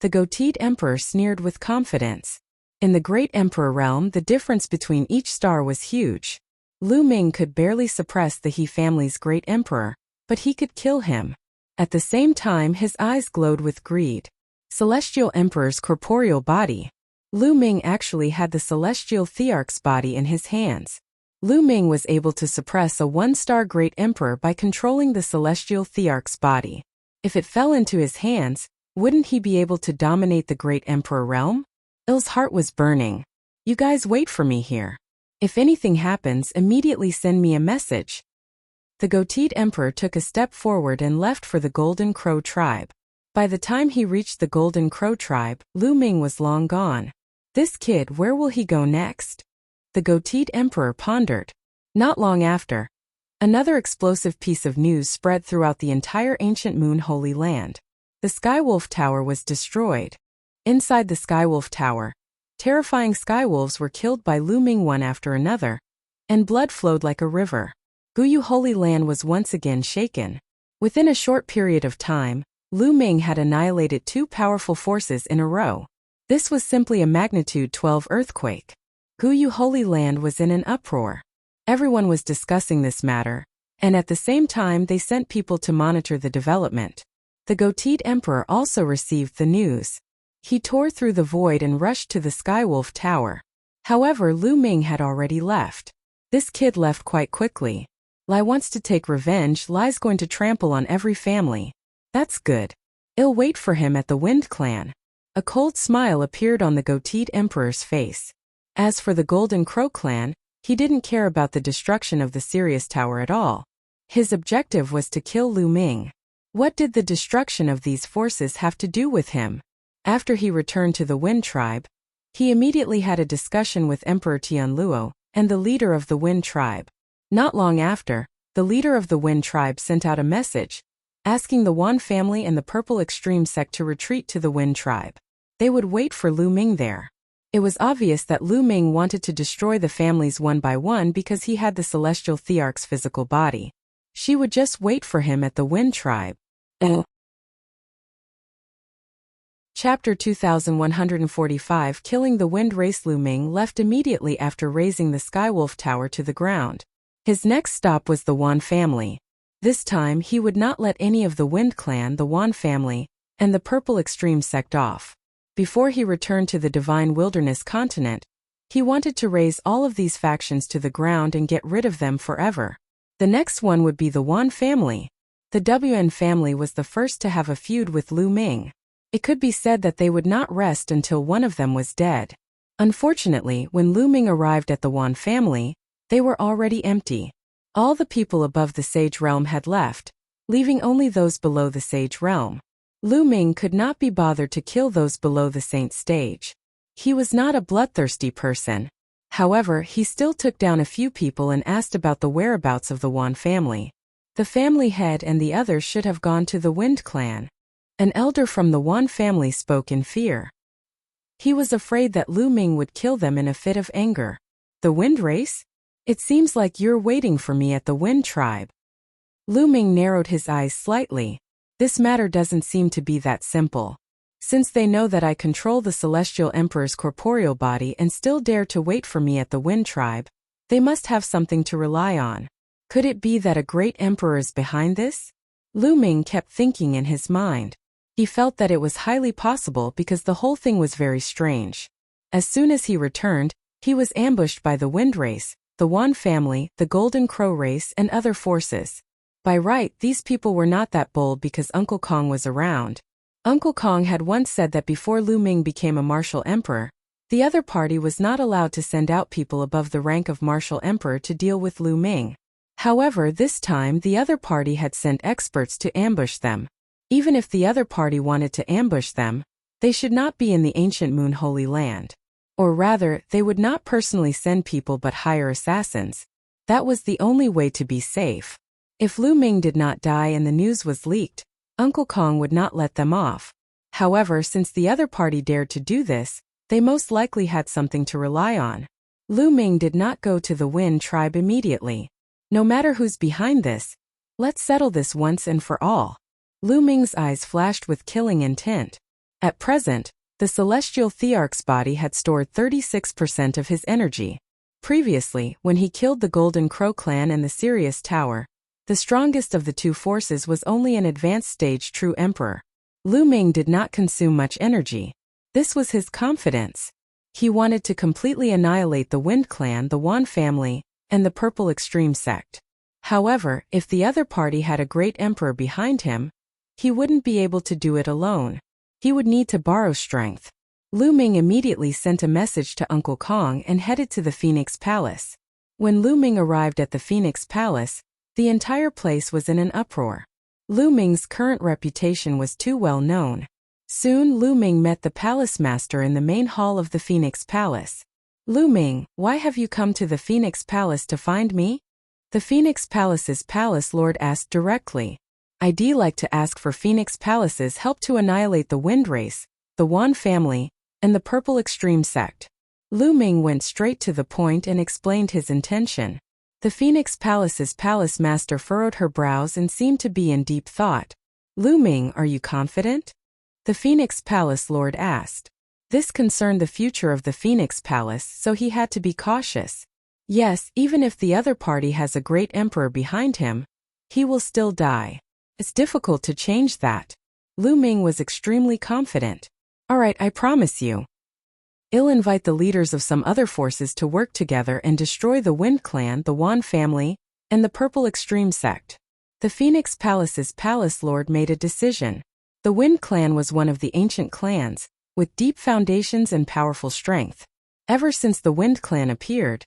Speaker 1: The goateed emperor sneered with confidence. In the great emperor realm, the difference between each star was huge. Lu Ming could barely suppress the He family's great emperor, but he could kill him. At the same time, his eyes glowed with greed. Celestial Emperor's corporeal body. Lu Ming actually had the celestial thearch's body in his hands. Lu Ming was able to suppress a 1-star great emperor by controlling the celestial thearch's body. If it fell into his hands, wouldn't he be able to dominate the great emperor realm? Il's heart was burning. You guys wait for me here. If anything happens, immediately send me a message. The goateed emperor took a step forward and left for the Golden Crow tribe. By the time he reached the Golden Crow tribe, Lu Ming was long gone. This kid, where will he go next? The goateed emperor pondered. Not long after, another explosive piece of news spread throughout the entire ancient Moon Holy Land. The Skywolf Tower was destroyed. Inside the Skywolf Tower, terrifying skywolves were killed by Lu Ming one after another, and blood flowed like a river. Guyu Holy Land was once again shaken. Within a short period of time, Lu Ming had annihilated 2 powerful forces in a row. This was simply a magnitude 12 earthquake. Guyu Holy Land was in an uproar. Everyone was discussing this matter, and at the same time they sent people to monitor the development. The goateed emperor also received the news. He tore through the void and rushed to the Skywolf Tower. However, Lu Ming had already left. This kid left quite quickly. Lai wants to take revenge. Lai's going to trample on every family. That's good. I'll wait for him at the Wind Clan. A cold smile appeared on the goateed emperor's face. As for the Golden Crow clan, he didn't care about the destruction of the Sirius Tower at all. His objective was to kill Lu Ming. What did the destruction of these forces have to do with him? After he returned to the Wind Tribe, he immediately had a discussion with Emperor Tianluo and the leader of the Wind Tribe. Not long after, the leader of the Wind Tribe sent out a message, asking the Yuan family and the Purple Extreme sect to retreat to the Wind Tribe. They would wait for Lu Ming there. It was obvious that Lu Ming wanted to destroy the families one by one because he had the Celestial Thearch's physical body. She would just wait for him at the Wind Tribe. Chapter 2145 Killing the Wind Race. Lu Ming left immediately after razing the Skywolf Tower to the ground. His next stop was the Yuan family. This time he would not let any of the Wind Clan, the Yuan family, and the Purple Extreme sect off. Before he returned to the Divine Wilderness continent, he wanted to raze all of these factions to the ground and get rid of them forever. The next one would be the Yuan family. The Wn family was the first to have a feud with Lu Ming. It could be said that they would not rest until one of them was dead. Unfortunately, when Lu Ming arrived at the Yuan family, they were already empty. All the people above the Sage Realm had left, leaving only those below the Sage Realm. Lu Ming could not be bothered to kill those below the Saint stage. He was not a bloodthirsty person. However, he still took down a few people and asked about the whereabouts of the Yuan family. The family head and the others should have gone to the Wind Clan. An elder from the Yuan family spoke in fear. He was afraid that Lu Ming would kill them in a fit of anger. The Wind Race? It seems like you're waiting for me at the Wind Tribe. Lu Ming narrowed his eyes slightly. This matter doesn't seem to be that simple. Since they know that I control the Celestial Emperor's corporeal body and still dare to wait for me at the Wind Tribe, they must have something to rely on. Could it be that a great emperor is behind this? Lu Ming kept thinking in his mind. He felt that it was highly possible because the whole thing was very strange. As soon as he returned, he was ambushed by the Wind Race, the Yuan family, the Golden Crow race, and other forces. By right, these people were not that bold because Uncle Kong was around. Uncle Kong had once said that before Lu Ming became a martial emperor, the other party was not allowed to send out people above the rank of martial emperor to deal with Lu Ming. However, this time the other party had sent experts to ambush them. Even if the other party wanted to ambush them, they should not be in the ancient Moon Holy Land. Or rather, they would not personally send people but hire assassins. That was the only way to be safe. If Lu Ming did not die and the news was leaked, Uncle Kong would not let them off. However, since the other party dared to do this, they most likely had something to rely on. Lu Ming did not go to the Wind tribe immediately. No matter who's behind this, let's settle this once and for all. Lu Ming's eyes flashed with killing intent. At present, the celestial thearch's body had stored 36% of his energy. Previously, when he killed the Golden Crow clan and the Sirius Tower, the strongest of the two forces was only an advanced stage true emperor. Lu Ming did not consume much energy. This was his confidence. He wanted to completely annihilate the Wind clan, the Yuan family, and the Purple Extreme sect. However, if the other party had a great emperor behind him, he wouldn't be able to do it alone. He would need to borrow strength. Lu Ming immediately sent a message to Uncle Kong and headed to the Phoenix Palace. When Lu Ming arrived at the Phoenix Palace, the entire place was in an uproar. Lu Ming's current reputation was too well known. Soon Lu Ming met the palace master in the main hall of the Phoenix Palace. Lu Ming, why have you come to the Phoenix Palace to find me? The Phoenix Palace's palace lord asked directly. I'd like to ask for Phoenix Palace's help to annihilate the Wind race, the Yuan family, and the Purple Extreme sect. Lu Ming went straight to the point and explained his intention. The Phoenix Palace's palace master furrowed her brows and seemed to be in deep thought. Lu Ming, are you confident? The Phoenix Palace lord asked. This concerned the future of the Phoenix Palace, so he had to be cautious. Yes, even if the other party has a great emperor behind him, he will still die. It's difficult to change that. Lu Ming was extremely confident. All right, I promise you. I'll invite the leaders of some other forces to work together and destroy the Wind clan, the Yuan family, and the Purple Extreme sect. The Phoenix Palace's palace lord made a decision. The Wind clan was one of the ancient clans, with deep foundations and powerful strength. Ever since the Wind clan appeared,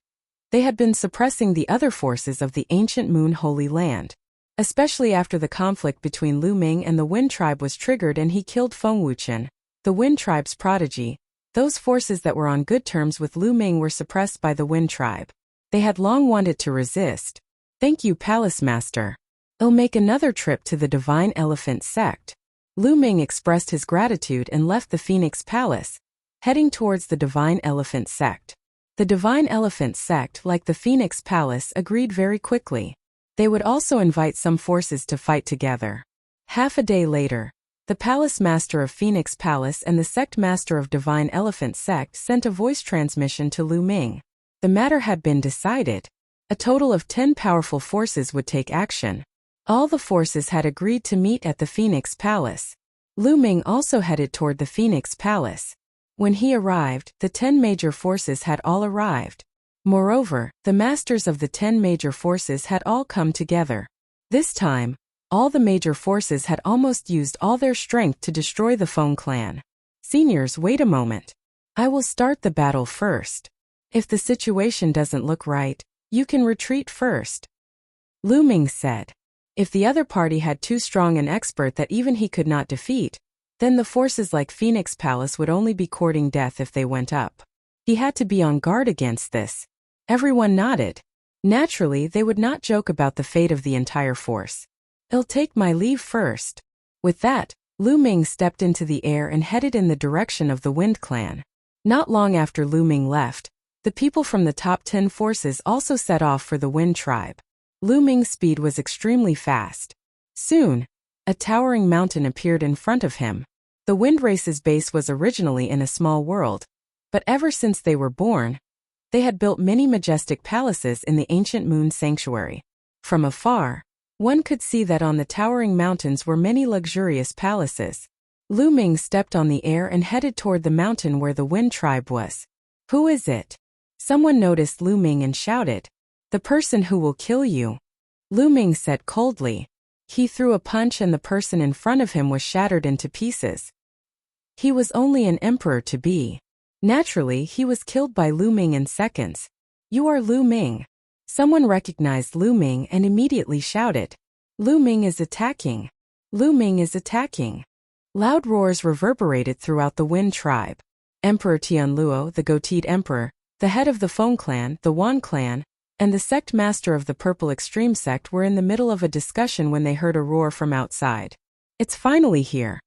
Speaker 1: they had been suppressing the other forces of the ancient Moon Holy Land. Especially after the conflict between Lu Ming and the Wind tribe was triggered and he killed Feng Wuchen, the Wind tribe's prodigy, those forces that were on good terms with Lu Ming were suppressed by the Wind tribe. They had long wanted to resist. Thank you, Palace Master. I'll make another trip to the Divine Elephant sect. Lu Ming expressed his gratitude and left the Phoenix Palace, heading towards the Divine Elephant sect. The Divine Elephant sect, like the Phoenix Palace, agreed very quickly. They would also invite some forces to fight together. Half a day later, the Palace Master of Phoenix Palace and the Sect Master of Divine Elephant Sect sent a voice transmission to Lu Ming. The matter had been decided. A total of 10 powerful forces would take action. All the forces had agreed to meet at the Phoenix Palace. Lu Ming also headed toward the Phoenix Palace. When he arrived, the 10 major forces had all arrived. Moreover, the masters of the 10 major forces had all come together. This time, all the major forces had almost used all their strength to destroy the Feng clan. Seniors, wait a moment. I will start the battle first. If the situation doesn't look right, you can retreat first. Lu Ming said. If the other party had too strong an expert that even he could not defeat, then the forces like Phoenix Palace would only be courting death if they went up. He had to be on guard against this. Everyone nodded. Naturally, they would not joke about the fate of the entire force. I'll take my leave first. With that, Lu Ming stepped into the air and headed in the direction of the Wind clan. Not long after Lu Ming left, the people from the top 10 forces also set off for the Wind tribe. Lu Ming's speed was extremely fast. Soon, a towering mountain appeared in front of him. The Wind race's base was originally in a small world, but ever since they were born, they had built many majestic palaces in the ancient Moon Sanctuary. From afar, one could see that on the towering mountains were many luxurious palaces. Lu Ming stepped on the air and headed toward the mountain where the Wind tribe was. Who is it? Someone noticed Lu Ming and shouted. The person who will kill you. Lu Ming said coldly. He threw a punch and the person in front of him was shattered into pieces. He was only an emperor to be. Naturally, he was killed by Lu Ming in seconds. You are Lu Ming. Someone recognized Lu Ming and immediately shouted. Lu Ming is attacking. Lu Ming is attacking. Loud roars reverberated throughout the Wind tribe. Emperor Tianluo, the goateed emperor, the head of the Feng clan, the Yuan clan, and the sect master of the Purple Extreme sect were in the middle of a discussion when they heard a roar from outside. It's finally here.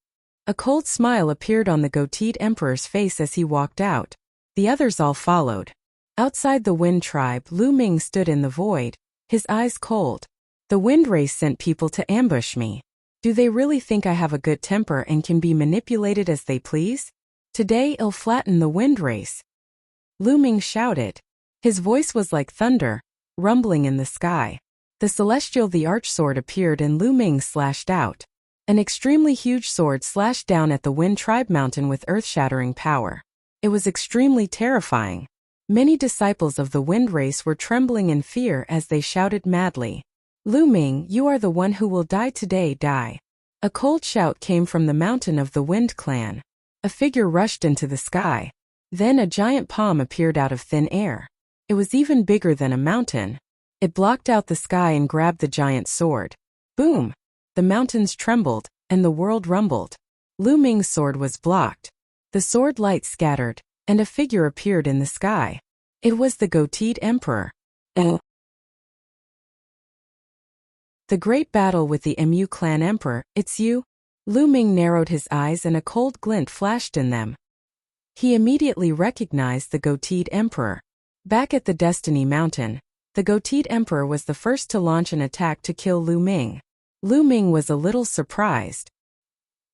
Speaker 1: A cold smile appeared on the goateed emperor's face as he walked out. The others all followed. Outside the Wind tribe, Lu Ming stood in the void, his eyes cold. The Wind race sent people to ambush me. Do they really think I have a good temper and can be manipulated as they please? Today I'll flatten the Wind race. Lu Ming shouted. His voice was like thunder, rumbling in the sky. The celestial the archsword appeared and Lu Ming slashed out. An extremely huge sword slashed down at the Wind tribe mountain with earth-shattering power. It was extremely terrifying. Many disciples of the Wind race were trembling in fear as they shouted madly. Lu Ming, you are the one who will die today, die. A cold shout came from the mountain of the Wind clan. A figure rushed into the sky. Then a giant palm appeared out of thin air. It was even bigger than a mountain. It blocked out the sky and grabbed the giant sword. Boom! The mountains trembled, and the world rumbled. Lu Ming's sword was blocked. The sword light scattered, and a figure appeared in the sky. It was the goateed emperor. The great battle with the Mu clan emperor, it's you? Lu Ming narrowed his eyes and a cold glint flashed in them. He immediately recognized the goateed emperor. Back at the Destiny Mountain, the goateed emperor was the first to launch an attack to kill Lu Ming. Lu Ming was a little surprised.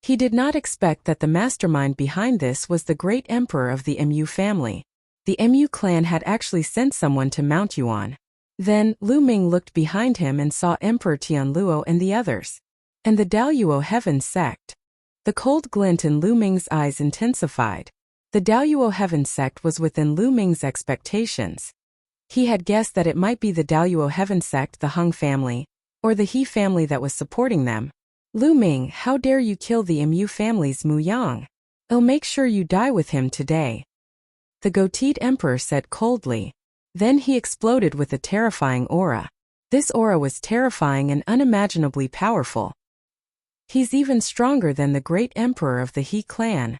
Speaker 1: He did not expect that the mastermind behind this was the great emperor of the Mu family. The Mu clan had actually sent someone to Mount Yuan. Then, Lu Ming looked behind him and saw Emperor Tianluo and the others. And the Daoyuo Heaven sect. The cold glint in Lu Ming's eyes intensified. The Daoyuo Heaven sect was within Lu Ming's expectations. He had guessed that it might be the Daoyuo Heaven sect, the Hung family, or the He family that was supporting them. Lu Ming, how dare you kill the Mu family's Mu Yang? I'll make sure you die with him today. The goateed emperor said coldly. Then he exploded with a terrifying aura. This aura was terrifying and unimaginably powerful. He's even stronger than the great emperor of the He clan.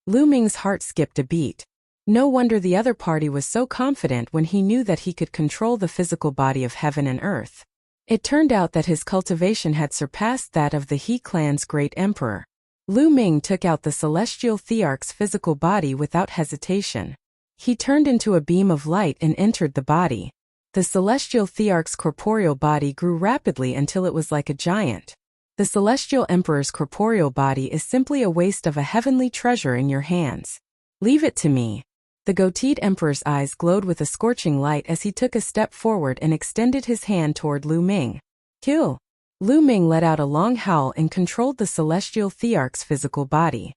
Speaker 1: Lu Ming's heart skipped a beat. No wonder the other party was so confident when he knew that he could control the physical body of heaven and earth. It turned out that his cultivation had surpassed that of the He clan's great emperor. Lu Ming took out the celestial thearch's physical body without hesitation. He turned into a beam of light and entered the body. The celestial thearch's corporeal body grew rapidly until it was like a giant. The celestial emperor's corporeal body is simply a waste of a heavenly treasure in your hands. Leave it to me. The goateed emperor's eyes glowed with a scorching light as he took a step forward and extended his hand toward Lu Ming. Kill! Lu Ming let out a long howl and controlled the celestial thearch's physical body.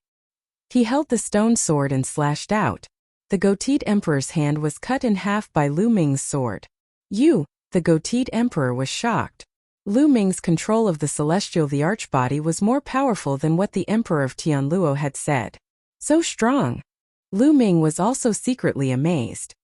Speaker 1: He held the stone sword and slashed out. The goateed emperor's hand was cut in half by Lu Ming's sword. You! The goateed emperor was shocked. Lu Ming's control of the celestial the archbody was more powerful than what the emperor of Tianluo had said. So strong! Lu Ming was also secretly amazed.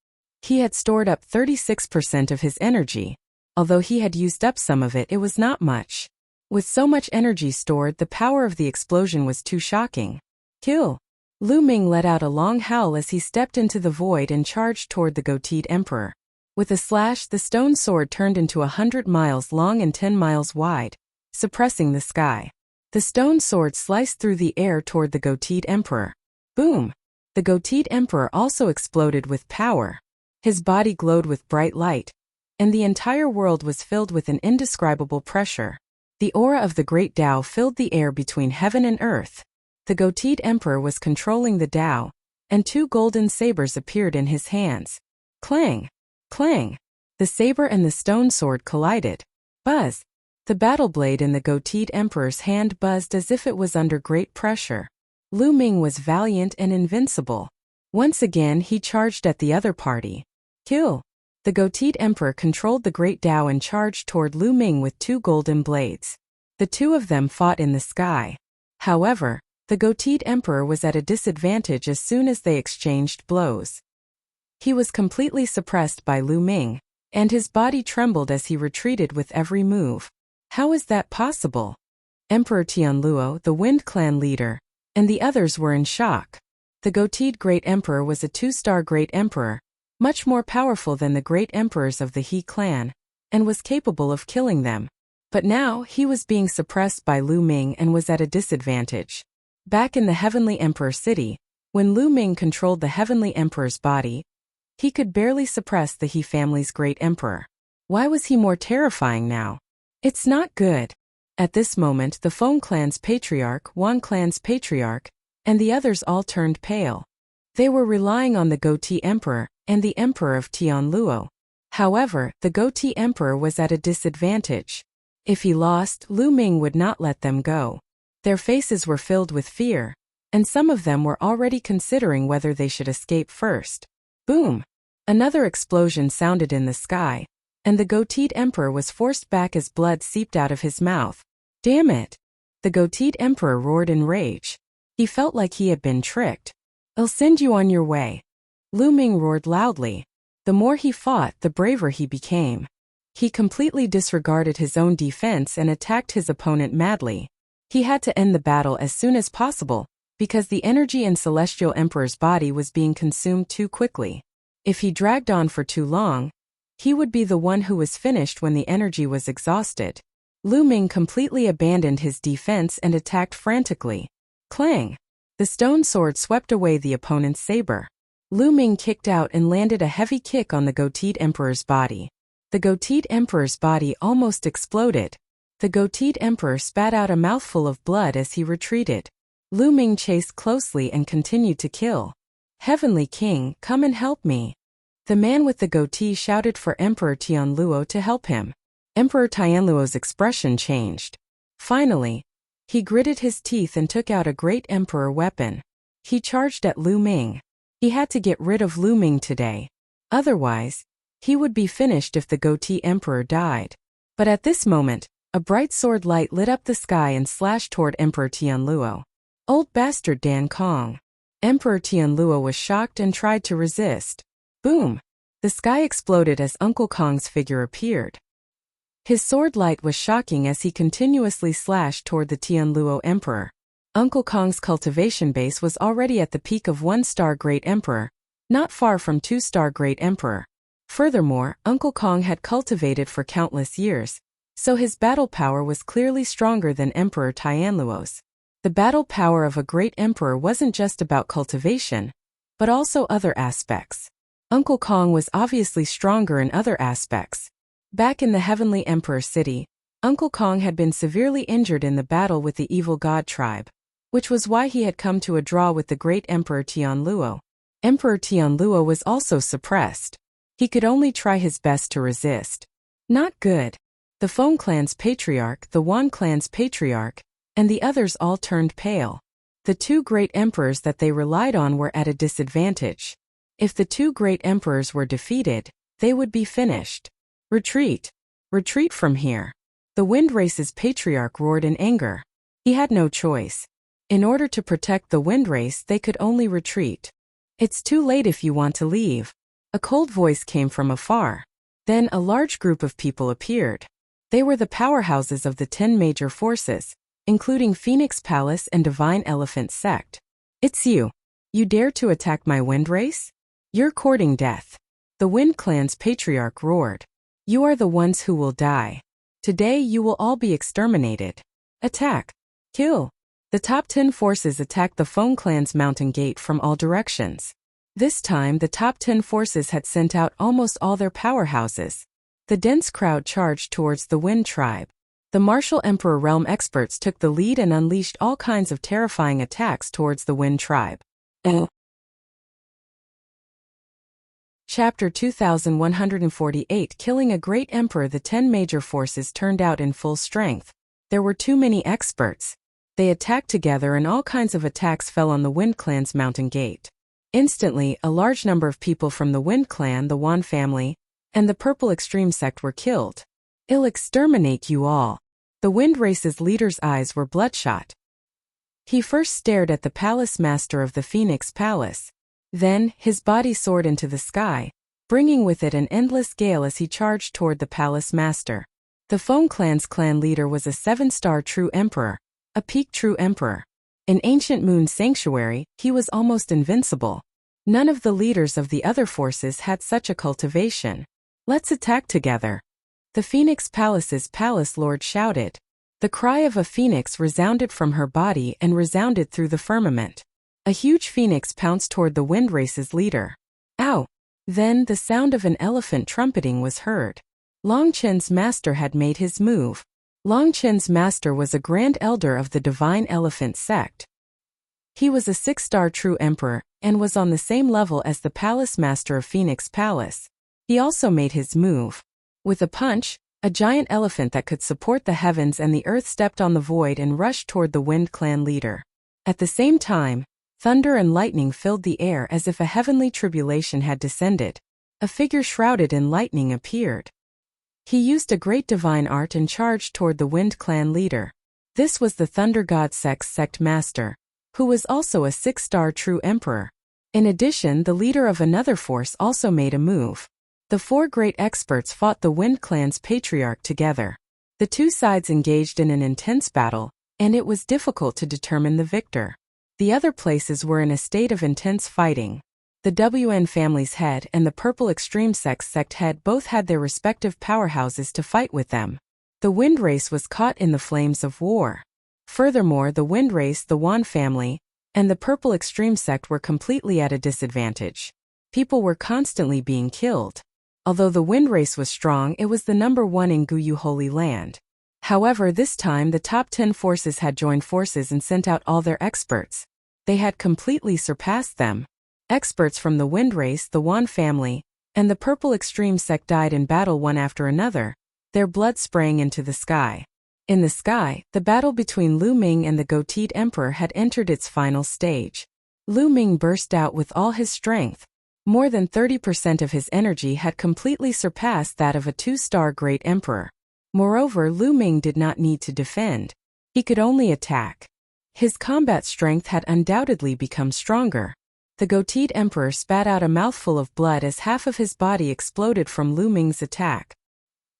Speaker 1: He had stored up 36% of his energy. Although he had used up some of it, it was not much. With so much energy stored, the power of the explosion was too shocking. Kill! Lu Ming let out a long howl as he stepped into the void and charged toward the goateed emperor. With a slash, the stone sword turned into 100 miles long and 10 miles wide, suppressing the sky. The stone sword sliced through the air toward the goateed emperor. Boom! The goateed emperor also exploded with power. His body glowed with bright light, and the entire world was filled with an indescribable pressure. The aura of the great Tao filled the air between heaven and earth. The goateed emperor was controlling the Tao, and two golden sabers appeared in his hands. Clang! Clang! The saber and the stone sword collided. Buzz! The battle blade in the goateed emperor's hand buzzed as if it was under great pressure. Lu Ming was valiant and invincible. Once again he charged at the other party. Kill! The goateed emperor controlled the great Tao and charged toward Lu Ming with 2 golden blades. The two of them fought in the sky. However, the goateed emperor was at a disadvantage as soon as they exchanged blows. He was completely suppressed by Lu Ming, and his body trembled as he retreated with every move. How is that possible? Emperor Tianluo, the Wind Clan leader, and the others were in shock. The goateed Great Emperor was a 2-star Great Emperor, much more powerful than the Great Emperors of the He clan, and was capable of killing them. But now he was being suppressed by Lu Ming and was at a disadvantage. Back in the Heavenly Emperor city, when Lu Ming controlled the Heavenly Emperor's body, he could barely suppress the He family's Great Emperor. Why was he more terrifying now? It's not good. At this moment, the Feng clan's patriarch, Yuan clan's patriarch, and the others all turned pale. They were relying on the goatee emperor and the emperor of Tianluo. However, the goatee emperor was at a disadvantage. If he lost, Lu Ming would not let them go. Their faces were filled with fear, and some of them were already considering whether they should escape first. Boom! Another explosion sounded in the sky, and the goateed emperor was forced back as blood seeped out of his mouth. Damn it! The goateed emperor roared in rage. He felt like he had been tricked. I'll send you on your way. Lu Ming roared loudly. The more he fought, the braver he became. He completely disregarded his own defense and attacked his opponent madly. He had to end the battle as soon as possible, because the energy in Celestial Emperor's body was being consumed too quickly. If he dragged on for too long, he would be the one who was finished when the energy was exhausted. Lu Ming completely abandoned his defense and attacked frantically. Clang! The stone sword swept away the opponent's saber. Lu Ming kicked out and landed a heavy kick on the goateed emperor's body. The goateed emperor's body almost exploded. The goateed emperor spat out a mouthful of blood as he retreated. Lu Ming chased closely and continued to kill. Heavenly King, come and help me. The man with the goatee shouted for Emperor Tianluo to help him. Emperor Tianluo's expression changed. Finally, he gritted his teeth and took out a great emperor weapon. He charged at Lu Ming. He had to get rid of Lu Ming today. Otherwise, he would be finished if the goatee emperor died. But at this moment, a bright sword light lit up the sky and slashed toward Emperor Tianluo. Old bastard Dan Kong. Emperor Tianluo was shocked and tried to resist. Boom! The sky exploded as Uncle Kong's figure appeared. His sword light was shocking as he continuously slashed toward the Tianluo emperor. Uncle Kong's cultivation base was already at the peak of 1-star Great Emperor, not far from 2-star Great Emperor. Furthermore, Uncle Kong had cultivated for countless years, so his battle power was clearly stronger than Emperor Tianluo's. The battle power of a great emperor wasn't just about cultivation, but also other aspects. Uncle Kong was obviously stronger in other aspects. Back in the Heavenly Emperor city, Uncle Kong had been severely injured in the battle with the evil god tribe, which was why he had come to a draw with the great Emperor Tianluo. Emperor Tianluo was also suppressed. He could only try his best to resist. Not good. The Feng clan's patriarch, the Yuan clan's patriarch, and the others all turned pale. The 2 great emperors that they relied on were at a disadvantage. If the 2 great emperors were defeated, they would be finished. Retreat! Retreat from here! The Wind Race's patriarch roared in anger. He had no choice. In order to protect the Wind Race, they could only retreat. It's too late if you want to leave. A cold voice came from afar. Then a large group of people appeared. They were the powerhouses of the 10 major forces, including Phoenix Palace and Divine Elephant Sect. It's you. You dare to attack my Wind Race? You're courting death. The Wind Clan's patriarch roared. You are the ones who will die. Today you will all be exterminated. Attack. Kill. The top 10 forces attacked the Feng clan's mountain gate from all directions. This time the top 10 forces had sent out almost all their powerhouses. The dense crowd charged towards the Wind tribe. The Martial Emperor realm experts took the lead and unleashed all kinds of terrifying attacks towards the Wind tribe. Chapter 2148 Killing a Great Emperor. The 10 major forces turned out in full strength. There were too many experts. They attacked together and all kinds of attacks fell on the Wind Clan's mountain gate. Instantly, a large number of people from the Wind Clan, the Yuan family, and the purple extreme sect were killed. "I'll exterminate you all." The wind race's leader's eyes were bloodshot. He first stared at the palace master of the Phoenix Palace. Then, his body soared into the sky, bringing with it an endless gale as he charged toward the palace master. The Feng clan's clan leader was a 7-star true emperor, a peak true emperor. In Ancient Moon Sanctuary, he was almost invincible. None of the leaders of the other forces had such a cultivation. "Let's attack together." The Phoenix Palace's palace lord shouted. The cry of a phoenix resounded from her body and resounded through the firmament. A huge phoenix pounced toward the wind race's leader. Ow! Then the sound of an elephant trumpeting was heard. Long Chen's master had made his move. Long Chen's master was a grand elder of the Divine Elephant sect. He was a 6-star true emperor and was on the same level as the palace master of Phoenix Palace. He also made his move. With a punch, a giant elephant that could support the heavens and the earth stepped on the void and rushed toward the Wind Clan leader. At the same time, thunder and lightning filled the air as if a heavenly tribulation had descended. A figure shrouded in lightning appeared. He used a great divine art and charged toward the Wind Clan leader. This was the Thunder God Sect's sect master, who was also a 6-star true emperor. In addition, the leader of another force also made a move. The 4 great experts fought the Wind Clan's patriarch together. The two sides engaged in an intense battle, and it was difficult to determine the victor. The other places were in a state of intense fighting. The WN family's head and the Purple Extreme Sect's sect head both had their respective powerhouses to fight with them. The Wind Race was caught in the flames of war. Furthermore, the Wind Race, the Yuan family, and the Purple Extreme Sect were completely at a disadvantage. People were constantly being killed. Although the Wind Race was strong, it was the number 1 in Guyu Holy Land. However, this time the top 10 forces had joined forces and sent out all their experts. They had completely surpassed them. Experts from the Wind Race, the Yuan family, and the Purple Extreme Sect died in battle one after another, their blood spraying into the sky. In the sky, the battle between Lu Ming and the goateed emperor had entered its final stage. Lu Ming burst out with all his strength. More than 30% of his energy had completely surpassed that of a 2-star great emperor. Moreover, Lu Ming did not need to defend. He could only attack. His combat strength had undoubtedly become stronger. The goateed emperor spat out a mouthful of blood as half of his body exploded from Lu Ming's attack.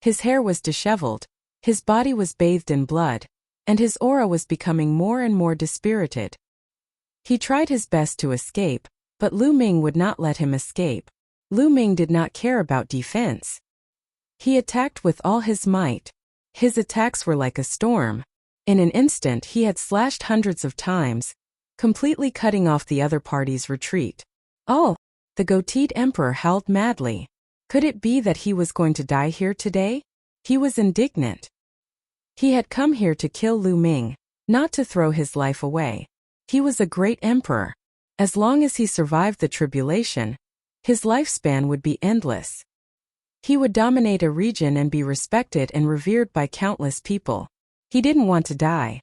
Speaker 1: His hair was disheveled, his body was bathed in blood, and his aura was becoming more and more dispirited. He tried his best to escape, but Lu Ming would not let him escape. Lu Ming did not care about defense. He attacked with all his might. His attacks were like a storm. In an instant he had slashed hundreds of times, completely cutting off the other party's retreat. Oh! The goateed emperor howled madly. Could it be that he was going to die here today? He was indignant. He had come here to kill Lu Ming, not to throw his life away. He was a great emperor. As long as he survived the tribulation, his lifespan would be endless. He would dominate a region and be respected and revered by countless people. He didn't want to die.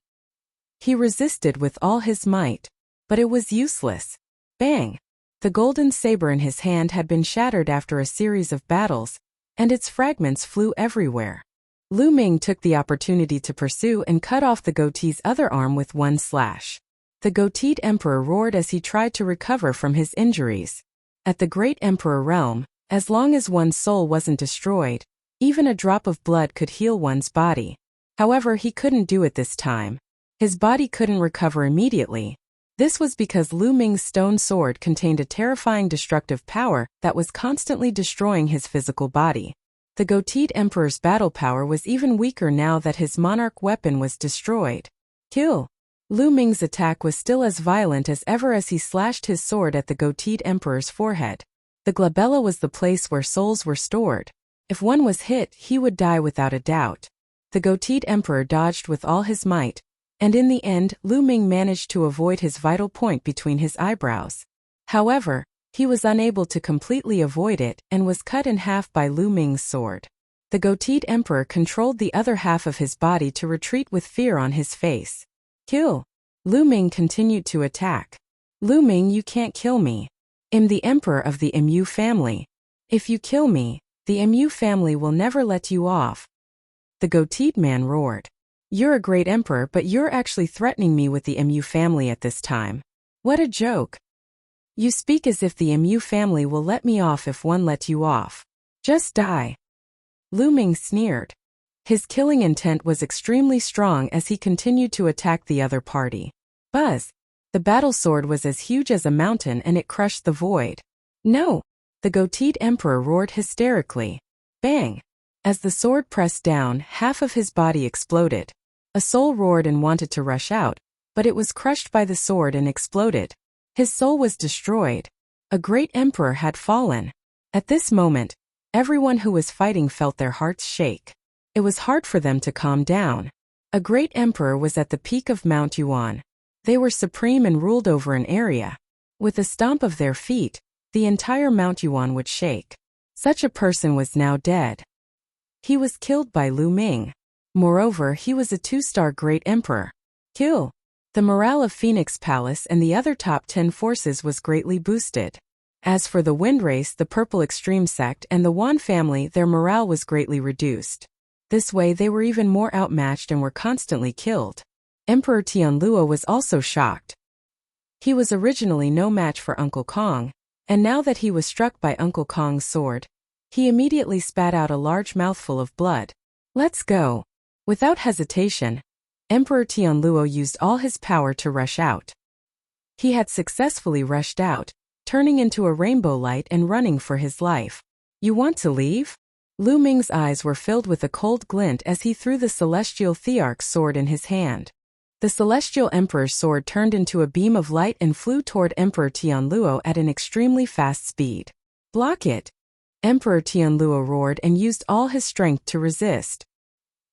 Speaker 1: He resisted with all his might, but it was useless. Bang! The golden saber in his hand had been shattered after a series of battles, and its fragments flew everywhere. Lu Ming took the opportunity to pursue and cut off the goatee's other arm with one slash. The goateed emperor roared as he tried to recover from his injuries. At the great emperor realm, as long as one's soul wasn't destroyed, even a drop of blood could heal one's body. However, he couldn't do it this time. His body couldn't recover immediately. This was because Lu Ming's stone sword contained a terrifying destructive power that was constantly destroying his physical body. The goateed emperor's battle power was even weaker now that his monarch weapon was destroyed. Kill! Lu Ming's attack was still as violent as ever as he slashed his sword at the goateed emperor's forehead. The glabella was the place where souls were stored. If one was hit, he would die without a doubt. The goateed emperor dodged with all his might, and in the end, Lu Ming managed to avoid his vital point between his eyebrows. However, he was unable to completely avoid it and was cut in half by Lu Ming's sword. The goateed emperor controlled the other half of his body to retreat with fear on his face. Kill! Lu Ming continued to attack. Lu Ming, you can't kill me. I'm the emperor of the Mu family. If you kill me, The MU family will never let you off. The goateed man roared. You're a great emperor, but you're actually threatening me with the MU family at this time. What a joke. You speak as if the MU family will let me off if one let you off. Just die. Ming sneered. His killing intent was extremely strong as he continued to attack the other party. Buzz. The battle sword was as huge as a mountain and it crushed the void. No! The goateed emperor roared hysterically. Bang! As the sword pressed down, half of his body exploded. A soul roared and wanted to rush out, but it was crushed by the sword and exploded. His soul was destroyed. A great emperor had fallen. At this moment, everyone who was fighting felt their hearts shake. It was hard for them to calm down. A great emperor was at the peak of Mount Yuan. They were supreme and ruled over an area. With a stomp of their feet, the entire Mount Yuan would shake. Such a person was now dead. He was killed by Ming. Moreover, he was a 2-star great emperor. Kill. The morale of Phoenix Palace and the other top 10 forces was greatly boosted. As for the Wind Race, the Purple Extreme Sect, and the Yuan family, their morale was greatly reduced. This way they were even more outmatched and were constantly killed. Emperor Tianluo was also shocked. He was originally no match for Uncle Kong, and now that he was struck by Uncle Kong's sword, he immediately spat out a large mouthful of blood. Let's go. Without hesitation, Emperor Tianluo used all his power to rush out. He had successfully rushed out, turning into a rainbow light and running for his life. You want to leave? Ming's eyes were filled with a cold glint as he threw the Celestial Thearch's sword in his hand. The Celestial Emperor's sword turned into a beam of light and flew toward Emperor Tianluo at an extremely fast speed. Block it! Emperor Tianluo roared and used all his strength to resist.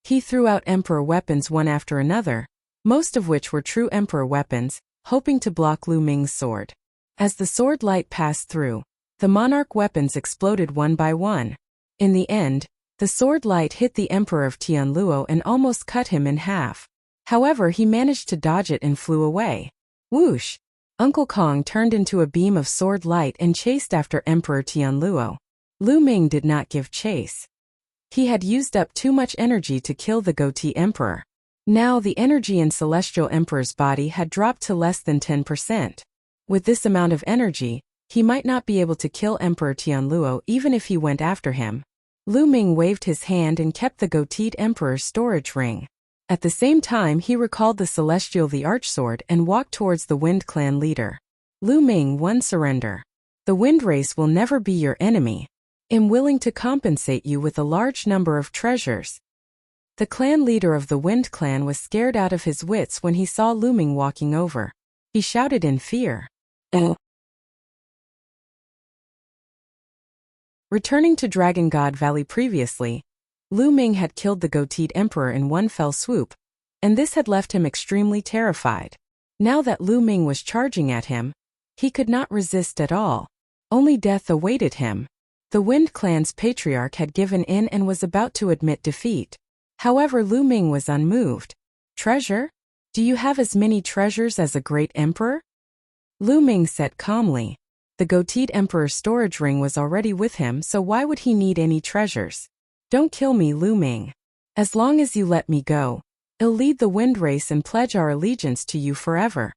Speaker 1: He threw out Emperor weapons one after another, most of which were true Emperor weapons, hoping to block Ming's sword. As the sword light passed through, the monarch weapons exploded one by one. In the end, the sword light hit the Emperor of Tianluo and almost cut him in half. However, he managed to dodge it and flew away. Whoosh! Uncle Kong turned into a beam of sword light and chased after Emperor Tianluo. Ming did not give chase. He had used up too much energy to kill the goatee emperor. Now the energy in Celestial Emperor's body had dropped to less than 10%. With this amount of energy, he might not be able to kill Emperor Tianluo even if he went after him. Ming waved his hand and kept the goateed emperor's storage ring. At the same time, he recalled the Celestial the Archsword and walked towards the Wind Clan leader. Ming won surrender. The Wind Race will never be your enemy. I'm willing to compensate you with a large number of treasures. The clan leader of the Wind Clan was scared out of his wits when he saw Ming walking over. He shouted in fear. Returning to Dragon God Valley previously, Ming had killed the goateed emperor in one fell swoop, and this had left him extremely terrified. Now that Ming was charging at him, he could not resist at all. Only death awaited him. The Wind Clan's patriarch had given in and was about to admit defeat. However, Ming was unmoved. Treasure? Do you have as many treasures as a great emperor? Ming said calmly. The goateed emperor's storage ring was already with him, so why would he need any treasures? Don't kill me, Ming. As long as you let me go, I'll lead the Wind Race and pledge our allegiance to you forever.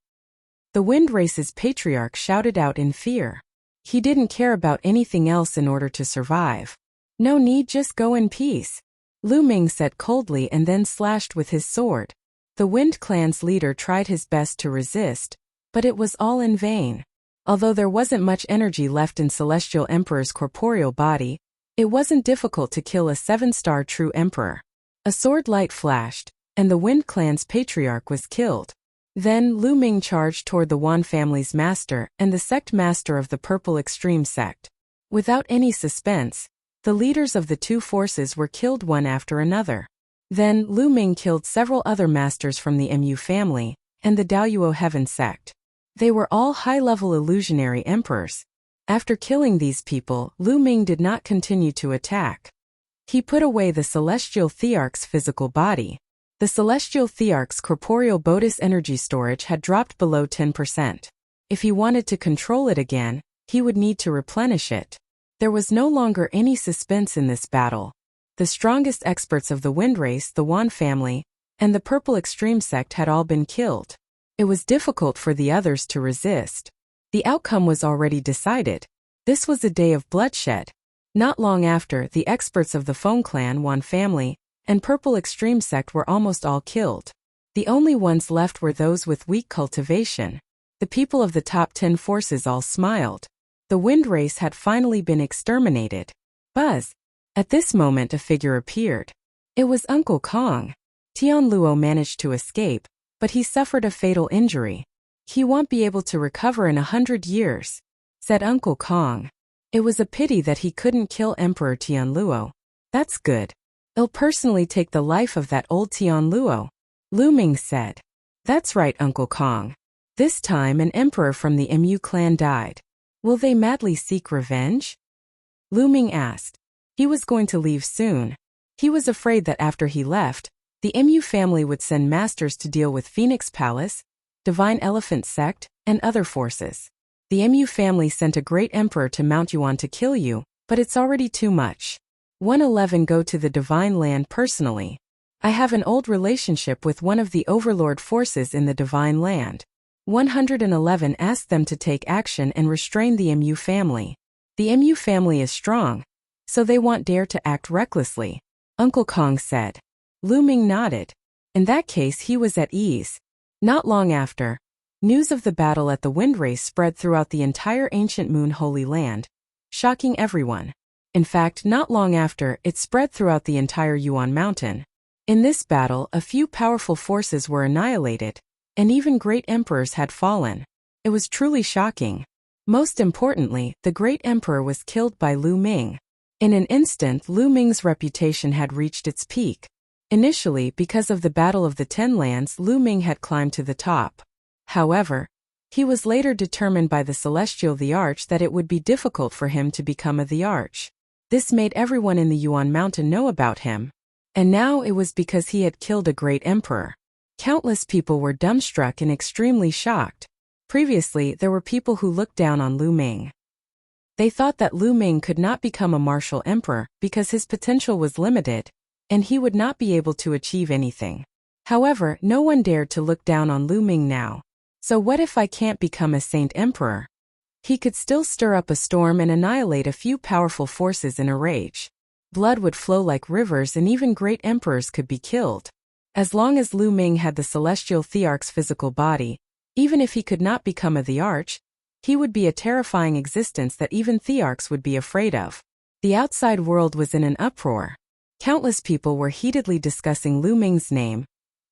Speaker 1: The Wind Race's patriarch shouted out in fear. He didn't care about anything else in order to survive. No need, just go in peace. Ming said coldly and then slashed with his sword. The Wind Clan's leader tried his best to resist, but it was all in vain. Although there wasn't much energy left in Celestial Emperor's corporeal body, it wasn't difficult to kill a 7-star true emperor. A sword light flashed, and the Wind Clan's patriarch was killed. Then Ming charged toward the Yuan family's master and the sect master of the Purple Extreme Sect. Without any suspense, the leaders of the two forces were killed one after another. Then Ming killed several other masters from the Mu family and the Daoyuo Heaven sect. They were all high-level illusionary emperors. After killing these people, Ming did not continue to attack. He put away the Celestial Thearch's physical body. The Celestial Thearch's corporeal Bodis energy storage had dropped below 10%. If he wanted to control it again, he would need to replenish it. There was no longer any suspense in this battle. The strongest experts of the wind race, the Yuan family, and the purple extreme sect had all been killed. It was difficult for the others to resist. The outcome was already decided. This was a day of bloodshed. Not long after, the experts of the Feng clan, Yuan family, and purple extreme sect were almost all killed. The only ones left were those with weak cultivation. The people of the top 10 forces all smiled. The wind race had finally been exterminated. Buzz! At this moment a figure appeared. It was Uncle Kong. Tianluo managed to escape, but he suffered a fatal injury. He won't be able to recover in 100 years, said Uncle Kong. It was a pity that he couldn't kill Emperor Tianluo. That's good. I'll personally take the life of that old Tianluo, Ming said. That's right, Uncle Kong. This time an emperor from the Mu clan died. Will they madly seek revenge? Ming asked. He was going to leave soon. He was afraid that after he left, the Mu family would send masters to deal with Phoenix Palace, Divine Elephant Sect, and other forces. The Mu family sent a great emperor to Mount Yuan to kill you, but it's already too much. 111 Go to the Divine Land personally. I have an old relationship with one of the overlord forces in the Divine Land. 111 asked them to take action and restrain the Mu family. The Mu family is strong, so they won't dare to act recklessly, Uncle Kong said. Ming nodded. In that case he was at ease. Not long after, news of the battle at the wind race spread throughout the entire ancient Moon Holy Land, shocking everyone. In fact, not long after, it spread throughout the entire Yuan mountain. In this battle, a few powerful forces were annihilated, and even great emperors had fallen. It was truly shocking. Most importantly, the great emperor was killed by Ming. In an instant, Ming's reputation had reached its peak. Initially, because of the Battle of the Ten Lands, Ming had climbed to the top. However, he was later determined by the Celestial the Arch that it would be difficult for him to become the Arch. This made everyone in the Yuan mountain know about him. And now it was because he had killed a great emperor. Countless people were dumbstruck and extremely shocked. Previously, there were people who looked down on Ming. They thought that Ming could not become a martial emperor because his potential was limited, and he would not be able to achieve anything. However, no one dared to look down on Ming now. So what if I can't become a saint emperor? He could still stir up a storm and annihilate a few powerful forces in a rage. Blood would flow like rivers and even great emperors could be killed. As long as Ming had the celestial thearch's physical body, even if he could not become the Arch, he would be a terrifying existence that even thearchs would be afraid of. The outside world was in an uproar. Countless people were heatedly discussing Ming's name,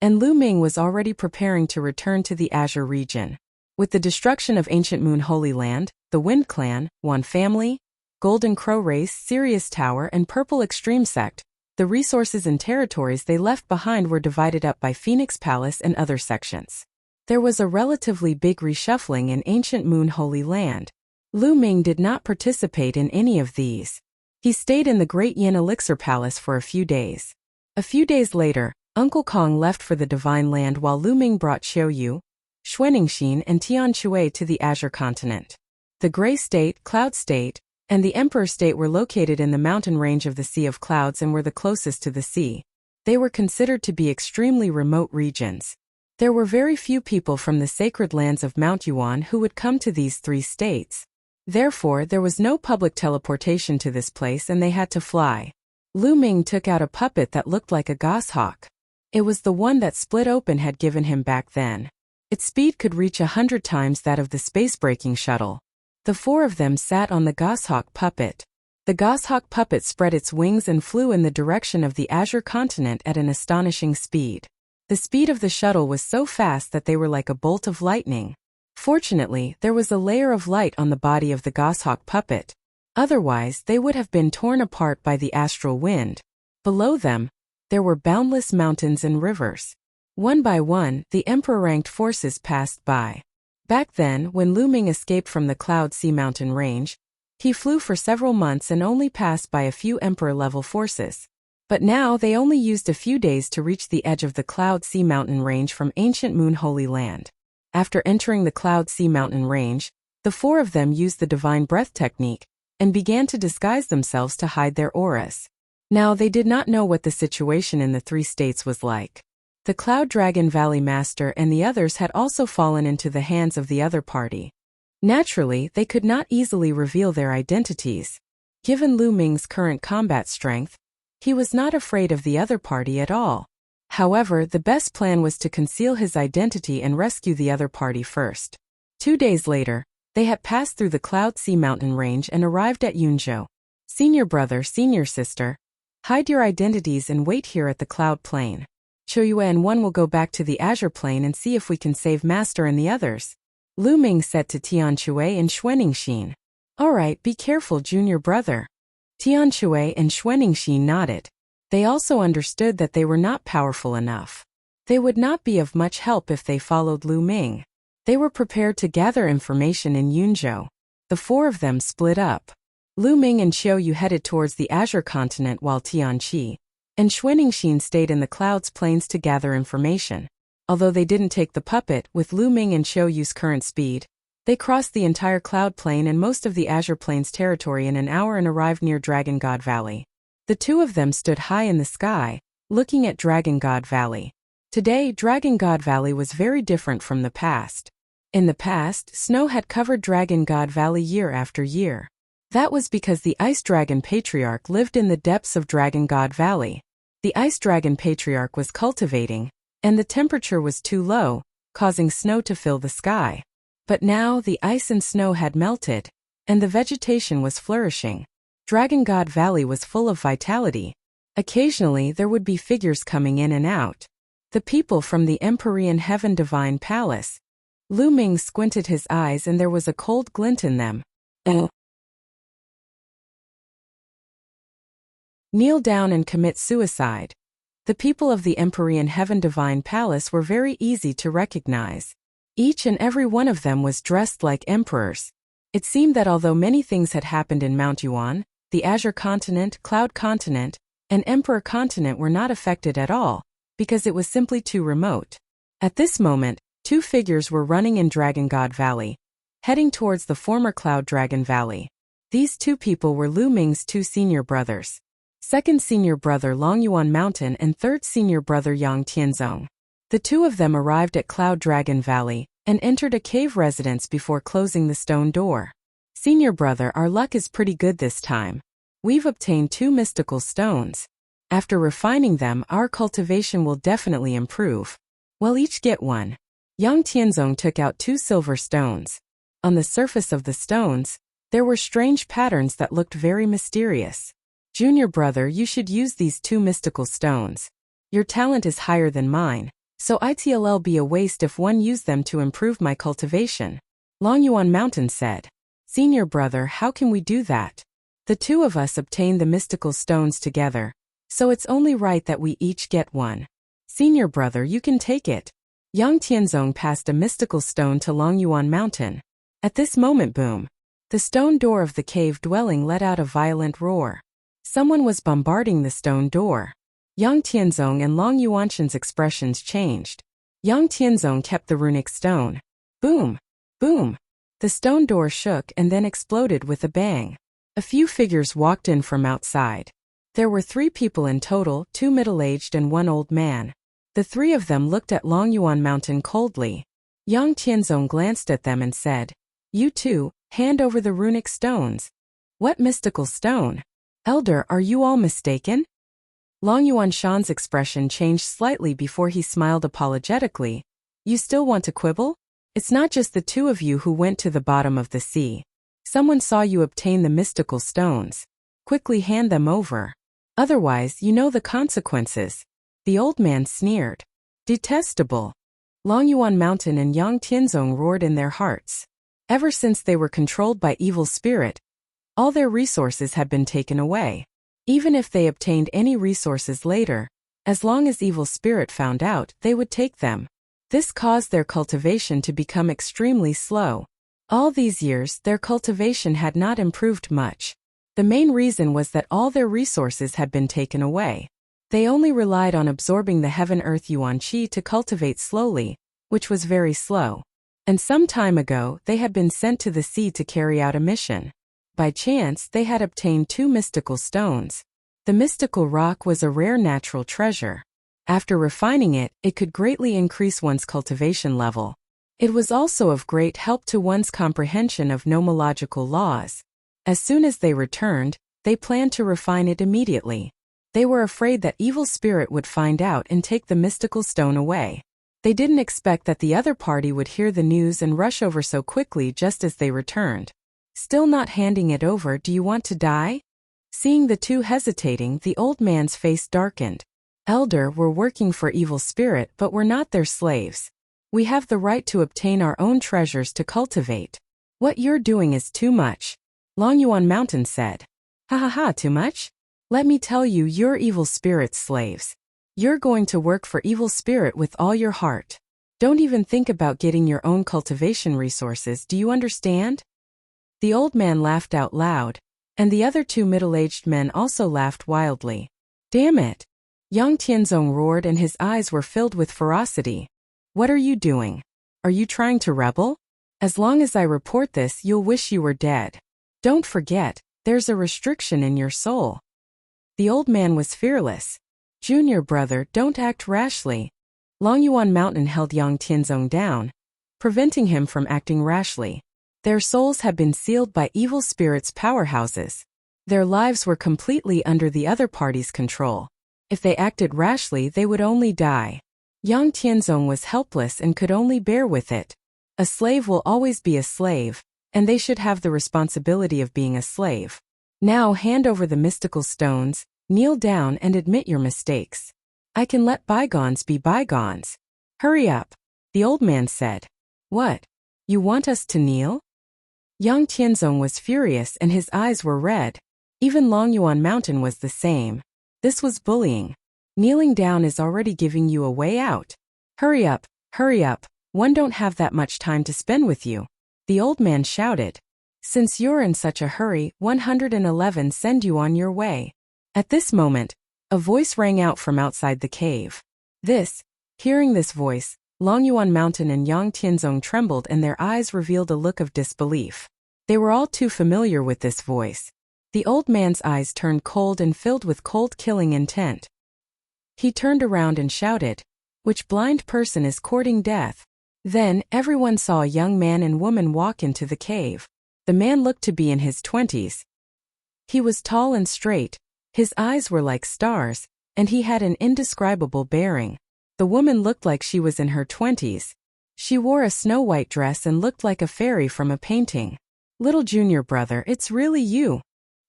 Speaker 1: and Ming was already preparing to return to the Azure region. With the destruction of ancient Moon Holy Land, the Wind Clan, Yuan family, Golden Crow race, Sirius Tower, and Purple Extreme Sect, the resources and territories they left behind were divided up by Phoenix Palace and other sections. There was a relatively big reshuffling in ancient Moon Holy Land. Ming did not participate in any of these. He stayed in the Great Yin Elixir Palace for a few days. A few days later, Uncle Kong left for the Divine Land while Ming brought Xiaoyu, Xuaningxin, and Tianshui to the Azure continent. The Gray State, Cloud State, and the Emperor State were located in the mountain range of the Sea of Clouds and were the closest to the sea. They were considered to be extremely remote regions. There were very few people from the sacred lands of Mount Yuan who would come to these three states. Therefore, there was no public teleportation to this place and they had to fly. Ming took out a puppet that looked like a goshawk. It was the one that Split Open had given him back then. Its speed could reach 100 times that of the space-breaking shuttle. The four of them sat on the goshawk puppet. The goshawk puppet spread its wings and flew in the direction of the Azure continent at an astonishing speed. The speed of the shuttle was so fast that they were like a bolt of lightning. Fortunately, there was a layer of light on the body of the goshawk puppet. Otherwise, they would have been torn apart by the astral wind. Below them, there were boundless mountains and rivers. One by one, the emperor-ranked forces passed by. Back then, when Ming escaped from the Cloud Sea mountain range, he flew for several months and only passed by a few emperor-level forces. But now they only used a few days to reach the edge of the Cloud Sea mountain range from ancient Moon Holy Land. After entering the Cloud Sea mountain range, the four of them used the Divine Breath technique, and began to disguise themselves to hide their auras. Now they did not know what the situation in the three states was like. The Cloud Dragon Valley Master and the others had also fallen into the hands of the other party. Naturally, they could not easily reveal their identities. Given Lu Ming's current combat strength, he was not afraid of the other party at all. However, the best plan was to conceal his identity and rescue the other party first. 2 days later, they had passed through the Cloud Sea mountain range and arrived at Yunzhou. Senior brother, senior sister, hide your identities and wait here at the Cloud Plain. Yuan and Yuan will go back to the Azure Plain and see if we can save Master and the others. Lu Ming said to Tianshui and Xuanixin. Alright, be careful, junior brother. Tianshui and Xuanixin nodded. They also understood that they were not powerful enough. They would not be of much help if they followed Lu Ming. They were prepared to gather information in Yunzhou. The four of them split up. Lu Ming and Qiu headed towards the Azure continent while Tianqi and Xuanixin stayed in the Clouds Plains to gather information. Although they didn't take the puppet, with Lu Ming and Qiu's current speed, they crossed the entire Cloud Plain and most of the Azure Plains territory in an hour and arrived near Dragon God Valley. The two of them stood high in the sky, looking at Dragon God Valley. Today, Dragon God Valley was very different from the past. In the past, snow had covered Dragon God Valley year after year. That was because the Ice Dragon Patriarch lived in the depths of Dragon God Valley. The Ice Dragon Patriarch was cultivating, and the temperature was too low, causing snow to fill the sky. But now the ice and snow had melted, and the vegetation was flourishing. Dragon God Valley was full of vitality. Occasionally there would be figures coming in and out. The people from the Empyrean Heaven Divine Palace. Lu Ming squinted his eyes and there was a cold glint in them. Kneel down and commit suicide. The people of the Empyrean Heaven Divine Palace were very easy to recognize. Each and every one of them was dressed like emperors. It seemed that although many things had happened in Mount Yuan, the Azure Continent, Cloud Continent, and Emperor Continent were not affected at all, because it was simply too remote. At this moment, two figures were running in Dragon God Valley, heading towards the former Cloud Dragon Valley. These two people were Lu Ming's two senior brothers. Second senior brother Longyuan Mountain and third senior brother Yang Tianzong. The two of them arrived at Cloud Dragon Valley and entered a cave residence before closing the stone door. Senior brother, our luck is pretty good this time. We've obtained 2 mystical stones. After refining them, our cultivation will definitely improve. We'll each get one. Yang Tianzong took out 2 silver stones. On the surface of the stones, there were strange patterns that looked very mysterious. Junior brother, you should use these 2 mystical stones. Your talent is higher than mine, so it'll be a waste if one used them to improve my cultivation. Longyuan Mountain said. Senior brother, how can we do that? The two of us obtained the mystical stones together, so it's only right that we each get one. Senior brother, you can take it. Yang Tianzong passed a mystical stone to Longyuan Mountain. At this moment, boom. The stone door of the cave dwelling let out a violent roar. Someone was bombarding the stone door. Yang Tianzong and Long Yuanshan's expressions changed. Yang Tianzong kept the runic stone. Boom! Boom! The stone door shook and then exploded with a bang. A few figures walked in from outside. There were 3 people in total, 2 middle-aged and 1 old man. The 3 of them looked at Longyuan Mountain coldly. Yang Tianzong glanced at them and said, You two, hand over the runic stones. What mystical stone? Elder, are you all mistaken? Longyuan Shan's expression changed slightly before he smiled apologetically. You still want to quibble? It's not just the 2 of you who went to the bottom of the sea. Someone saw you obtain the mystical stones. Quickly hand them over. Otherwise, you know the consequences. The old man sneered. Detestable. Longyuan Mountain and Yang Tianzong roared in their hearts. Ever since they were controlled by evil spirit, all their resources had been taken away. Even if they obtained any resources later, as long as evil spirit found out, they would take them. This caused their cultivation to become extremely slow. All these years, their cultivation had not improved much. The main reason was that all their resources had been taken away. They only relied on absorbing the heaven-earth Yuan Qi to cultivate slowly, which was very slow. And some time ago, they had been sent to the sea to carry out a mission. By chance, they had obtained 2 mystical stones. The mystical rock was a rare natural treasure. After refining it, it could greatly increase one's cultivation level. It was also of great help to one's comprehension of nomological laws. As soon as they returned, they planned to refine it immediately. They were afraid that evil spirit would find out and take the mystical stone away. They didn't expect that the other party would hear the news and rush over so quickly just as they returned. Still not handing it over, do you want to die? Seeing the two hesitating, the old man's face darkened. Elder, we're working for evil spirit, but we're not their slaves. We have the right to obtain our own treasures to cultivate. What you're doing is too much, Long Yuan Mountain said. Ha ha ha, too much? Let me tell you, you're evil spirit's slaves. You're going to work for evil spirit with all your heart. Don't even think about getting your own cultivation resources, do you understand? The old man laughed out loud, and the other 2 middle-aged men also laughed wildly. Damn it! Yang Tianzong roared and his eyes were filled with ferocity. What are you doing? Are you trying to rebel? As long as I report this, you'll wish you were dead. Don't forget, there's a restriction in your soul. The old man was fearless. Junior brother, don't act rashly. Long Yuan Mountain held Yang Tianzong down, preventing him from acting rashly. Their souls had been sealed by evil spirits' powerhouses. Their lives were completely under the other party's control. If they acted rashly, they would only die. Yang Tianzong was helpless and could only bear with it. A slave will always be a slave, and they should have the responsibility of being a slave. Now hand over the mystical stones, kneel down and admit your mistakes. I can let bygones be bygones. Hurry up, the old man said. What? You want us to kneel? Yang Tianzong was furious and his eyes were red. Even Long Yuan Mountain was the same. This was bullying. Kneeling down is already giving you a way out. Hurry up, one don't have that much time to spend with you. The old man shouted. Since you're in such a hurry, 111 send you on your way. At this moment, a voice rang out from outside the cave. Hearing this voice, Long Yuan Mountain and Yang Tianzong trembled and their eyes revealed a look of disbelief. They were all too familiar with this voice. The old man's eyes turned cold and filled with cold killing intent. He turned around and shouted, which blind person is courting death? Then, everyone saw a young man and woman walk into the cave. The man looked to be in his 20s. He was tall and straight, his eyes were like stars, and he had an indescribable bearing. The woman looked like she was in her 20s. She wore a snow-white dress and looked like a fairy from a painting. Little junior brother, it's really you!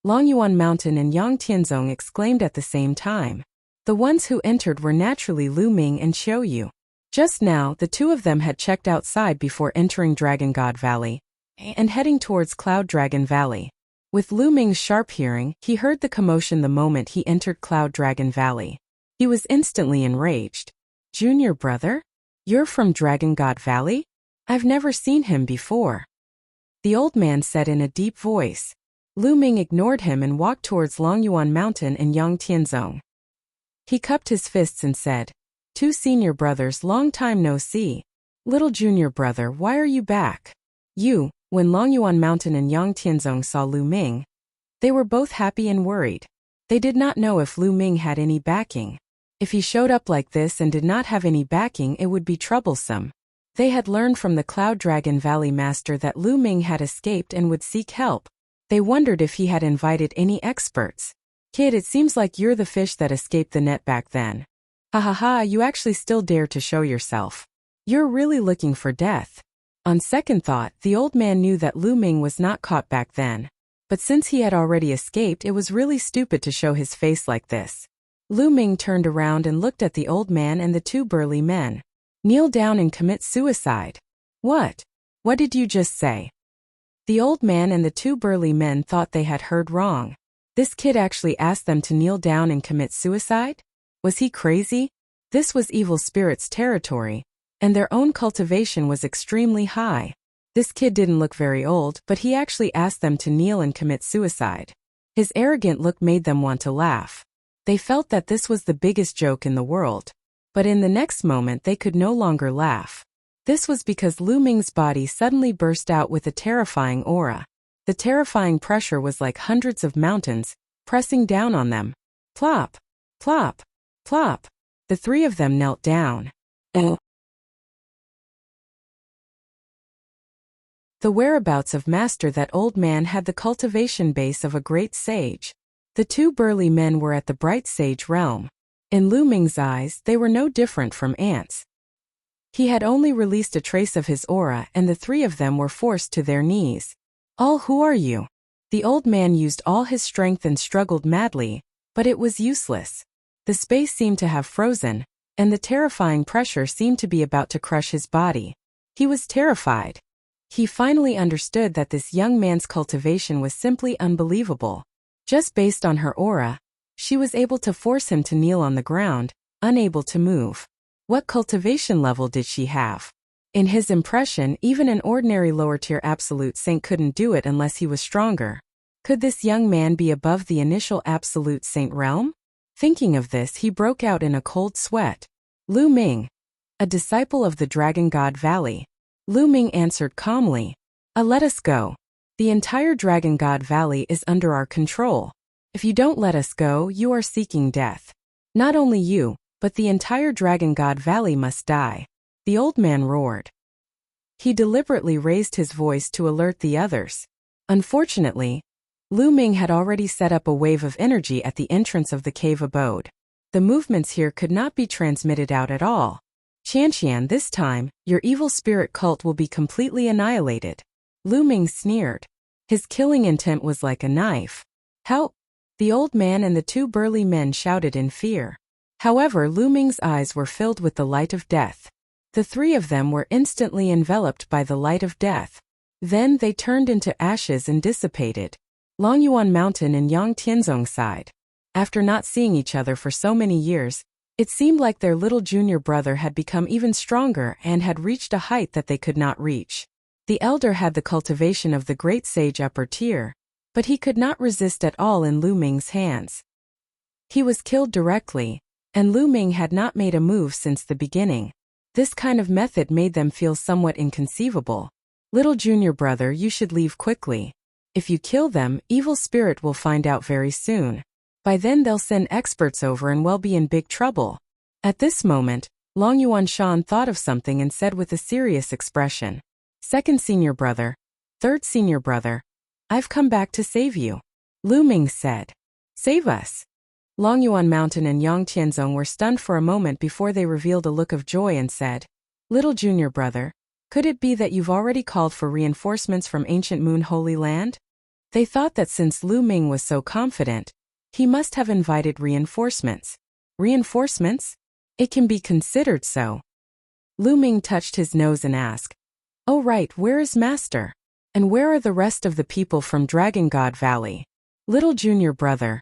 Speaker 1: Long Yuan Mountain and Yang Tianzong exclaimed at the same time. The ones who entered were naturally Lu Ming and Xiao Yu. Just now, the 2 of them had checked outside before entering Dragon God Valley and heading towards Cloud Dragon Valley. With Lu Ming's sharp hearing, he heard the commotion the moment he entered Cloud Dragon Valley. He was instantly enraged. Junior brother? You're from Dragon God Valley? I've never seen him before. The old man said in a deep voice. Lu Ming ignored him and walked towards Long Yuan Mountain and Yang Tianzong. He cupped his fists and said, 2 senior brothers, long time no see. Little junior brother, why are you back? When Long Yuan Mountain and Yang Tianzong saw Lu Ming, they were both happy and worried. They did not know if Lu Ming had any backing. If he showed up like this and did not have any backing, it would be troublesome. They had learned from the Cloud Dragon Valley Master that Lu Ming had escaped and would seek help. They wondered if he had invited any experts. Kid, it seems like you're the fish that escaped the net back then. Ha ha ha, you actually still dare to show yourself. You're really looking for death. On second thought, the old man knew that Lu Ming was not caught back then. But since he had already escaped, it was really stupid to show his face like this. Lu Ming turned around and looked at the old man and the 2 burly men. Kneel down and commit suicide. What? What did you just say? The old man and the 2 burly men thought they had heard wrong. This kid actually asked them to kneel down and commit suicide? Was he crazy? This was evil spirits' territory, and their own cultivation was extremely high. This kid didn't look very old, but he actually asked them to kneel and commit suicide. His arrogant look made them want to laugh. They felt that this was the biggest joke in the world. But in the next moment they could no longer laugh. This was because Lu Ming's body suddenly burst out with a terrifying aura. The terrifying pressure was like hundreds of mountains, pressing down on them. Plop, plop, plop. The three of them knelt down. The whereabouts of Master. That old man had the cultivation base of a great sage. The two burly men were at the bright sage realm. In Lu Ming's eyes, they were no different from ants. He had only released a trace of his aura, and the three of them were forced to their knees. All, who are you? The old man used all his strength and struggled madly, but it was useless. The space seemed to have frozen, and the terrifying pressure seemed to be about to crush his body. He was terrified. He finally understood that this young man's cultivation was simply unbelievable. Just based on her aura, she was able to force him to kneel on the ground, unable to move. What cultivation level did she have? In his impression, even an ordinary lower-tier absolute saint couldn't do it unless he was stronger. Could this young man be above the initial absolute saint realm? Thinking of this, he broke out in a cold sweat. Lu Ming, a disciple of the Dragon God Valley. Lu Ming answered calmly. Let us go. The entire Dragon God Valley is under our control. If you don't let us go, you are seeking death. Not only you, but the entire Dragon God Valley must die. The old man roared. He deliberately raised his voice to alert the others. Unfortunately, Lu Ming had already set up a wave of energy at the entrance of the cave abode. The movements here could not be transmitted out at all. Qianqian, this time, your evil spirit cult will be completely annihilated. Lu Ming sneered. His killing intent was like a knife. Help! The old man and the two burly men shouted in fear. However, Lu Ming's eyes were filled with the light of death. The three of them were instantly enveloped by the light of death. Then they turned into ashes and dissipated. Longyuan Mountain and Yang Tianzong sighed. After not seeing each other for so many years, it seemed like their little junior brother had become even stronger and had reached a height that they could not reach. The elder had the cultivation of the great sage upper tier, but he could not resist at all in Lu Ming's hands. He was killed directly, and Lu Ming had not made a move since the beginning. This kind of method made them feel somewhat inconceivable. Little junior brother, you should leave quickly. If you kill them, evil spirit will find out very soon. By then they'll send experts over and we'll be in big trouble. At this moment, Longyuan Shan thought of something and said with a serious expression. Second senior brother. Third senior brother. I've come back to save you. Lu Ming said. Save us. Longyuan Mountain and Yang Tianzong were stunned for a moment before they revealed a look of joy and said, Little junior brother, could it be that you've already called for reinforcements from ancient Moon Holy Land? They thought that since Lu Ming was so confident, he must have invited reinforcements. Reinforcements? It can be considered so. Lu Ming touched his nose and asked, Oh right, where is Master? And where are the rest of the people from Dragon God Valley? Little junior brother,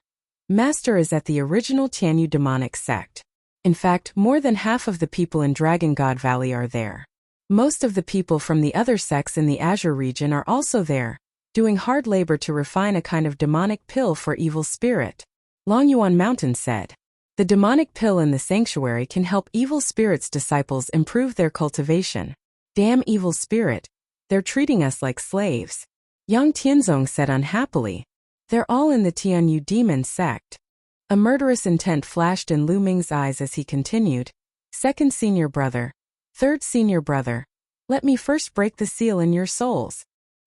Speaker 1: Master is at the original Tianyu demonic sect. In fact, more than half of the people in Dragon God Valley are there. Most of the people from the other sects in the Azure region are also there, doing hard labor to refine a kind of demonic pill for evil spirit. Longyuan Mountain said. The demonic pill in the sanctuary can help evil spirit's disciples improve their cultivation. Damn evil spirit, they're treating us like slaves. Yang Tianzong said unhappily. They're all in the Tianyu demon sect. A murderous intent flashed in Lu Ming's eyes as he continued. Second senior brother. Third senior brother. Let me first break the seal in your souls.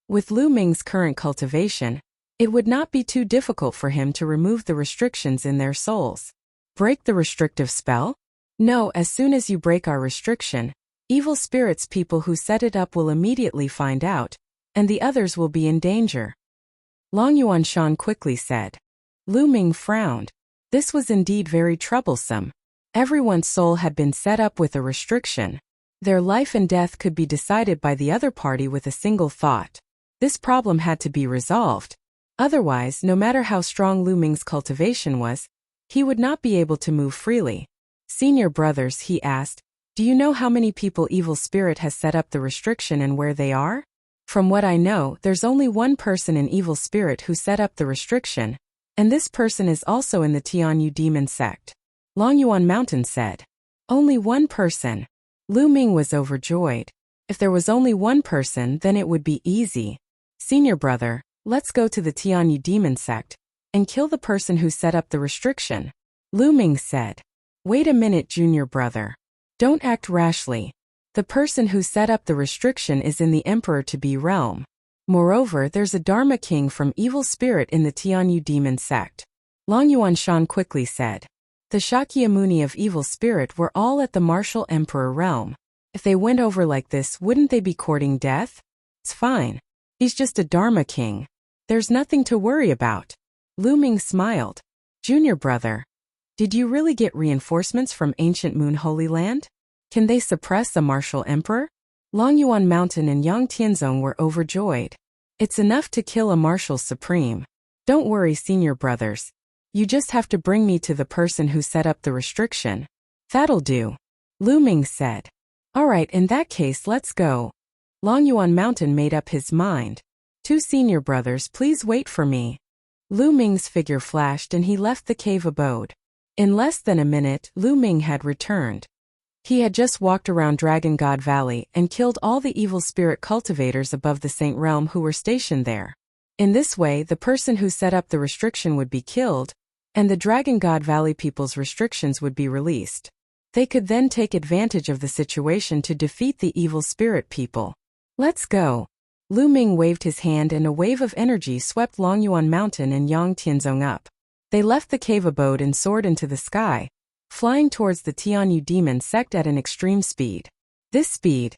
Speaker 1: With Lu Ming's current cultivation, it would not be too difficult for him to remove the restrictions in their souls. Break the restrictive spell? No, as soon as you break our restriction, evil spirits people who set it up will immediately find out, and the others will be in danger. Longyuan Shan quickly said. Lu Ming frowned. This was indeed very troublesome. Everyone's soul had been set up with a restriction. Their life and death could be decided by the other party with a single thought. This problem had to be resolved. Otherwise, no matter how strong Lu Ming's cultivation was, he would not be able to move freely. Senior brothers, he asked, do you know how many people evil spirit has set up the restriction and where they are? From what I know, there's only one person in evil spirit who set up the restriction, and this person is also in the Tianyu demon sect. Longyuan Mountain said. Only one person. Lu Ming was overjoyed. If there was only one person, then it would be easy. Senior brother, Let's go to the Tianyu demon sect and kill the person who set up the restriction. Ming said. Wait a minute, junior brother. Don't act rashly. The person who set up the restriction is in the Emperor-to-be realm. Moreover, there's a Dharma king from evil spirit in the Tianyu demon sect. Yuan Shan quickly said. The Shakyamuni of evil spirit were all at the martial emperor realm. If they went over like this, wouldn't they be courting death? It's fine. He's just a Dharma king. There's nothing to worry about. Ming smiled. Junior brother. Did you really get reinforcements from ancient Moon Holy Land? Can they suppress a martial emperor? Longyuan Mountain and Yang Tianzong were overjoyed. It's enough to kill a martial supreme. Don't worry, senior brothers. You just have to bring me to the person who set up the restriction. That'll do. Ming said. Alright, in that case, let's go. Longyuan Mountain made up his mind. 2 senior brothers, please wait for me. Ming's figure flashed and he left the cave abode. In less than a minute, Ming had returned. He had just walked around Dragon God Valley and killed all the evil spirit cultivators above the Saint Realm who were stationed there. In this way, the person who set up the restriction would be killed, and the Dragon God Valley people's restrictions would be released. They could then take advantage of the situation to defeat the evil spirit people. Let's go. Ming waved his hand and a wave of energy swept Longyuan Mountain and Yang Tianzong up. They left the cave abode and soared into the sky, flying towards the Tianyu demon sect at an extreme speed. This speed,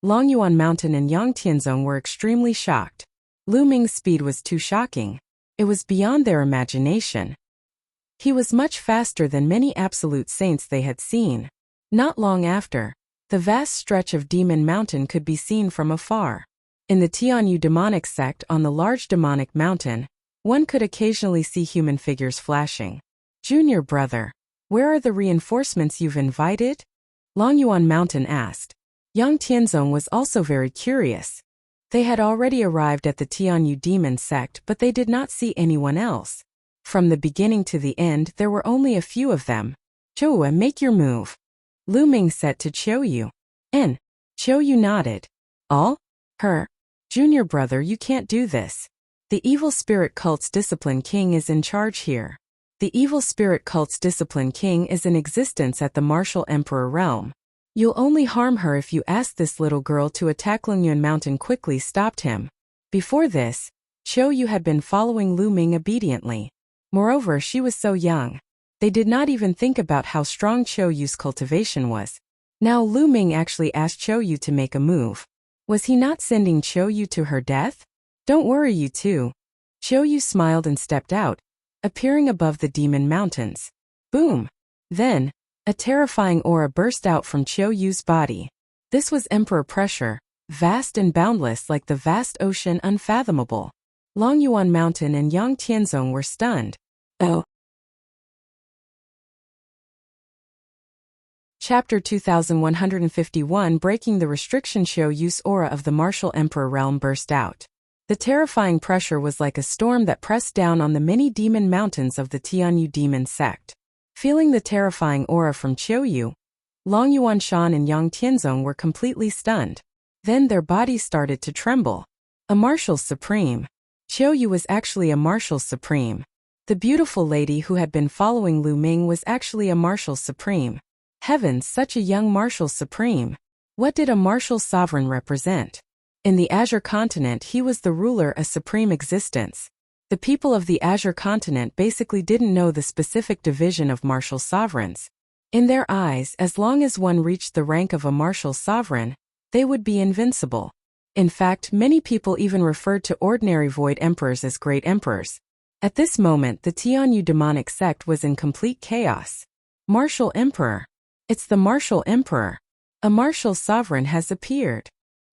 Speaker 1: Longyuan Mountain and Yang Tianzong were extremely shocked. Ming's speed was too shocking. It was beyond their imagination. He was much faster than many absolute saints they had seen. Not long after, the vast stretch of Demon Mountain could be seen from afar. In the Tianyu demonic sect on the large demonic mountain, one could occasionally see human figures flashing. Junior brother, where are the reinforcements you've invited? Longyuan Mountain asked. Yang Tianzong was also very curious. They had already arrived at the Tianyu demon sect, but they did not see anyone else. From the beginning to the end, there were only a few of them. Chouyu, make your move. Ming said to Chouyu. Chouyu nodded. All? Her. Junior brother, you can't do this. The evil spirit cult's discipline king is in charge here. The evil spirit cult's discipline king is in existence at the martial emperor realm. You'll only harm her if you ask this little girl to attack. Longyuan Mountain quickly stopped him. Before this, Chouyu had been following Ming obediently. Moreover, she was so young. They did not even think about how strong Chouyu's cultivation was. Now Ming actually asked Chouyu to make a move. Was he not sending Chouyu to her death? Don't worry, you two. Chouyu smiled and stepped out, appearing above the demon mountains. Boom! Then, a terrifying aura burst out from Chouyu's body. This was emperor pressure, vast and boundless like the vast ocean, unfathomable. Longyuan Mountain and Yang Tianzong were stunned. Oh. Chapter 2151, Breaking the Restriction. Chouyu's aura of the martial emperor realm burst out. The terrifying pressure was like a storm that pressed down on the many demon mountains of the Tianyu demon sect. Feeling the terrifying aura from Chouyu, Longyuan Shan and Yang Tianzong were completely stunned. Then their bodies started to tremble. A martial supreme. Chouyu was actually a martial supreme. The beautiful lady who had been following Ming was actually a martial supreme. Heavens, such a young martial supreme. What did a martial sovereign represent? In the Azure continent, he was the ruler, a supreme existence. The people of the Azure continent basically didn't know the specific division of martial sovereigns. In their eyes, as long as one reached the rank of a martial sovereign, they would be invincible. In fact, many people even referred to ordinary void emperors as great emperors. At this moment, the Tianyu demonic sect was in complete chaos. Martial emperor. It's the martial emperor. A martial sovereign has appeared.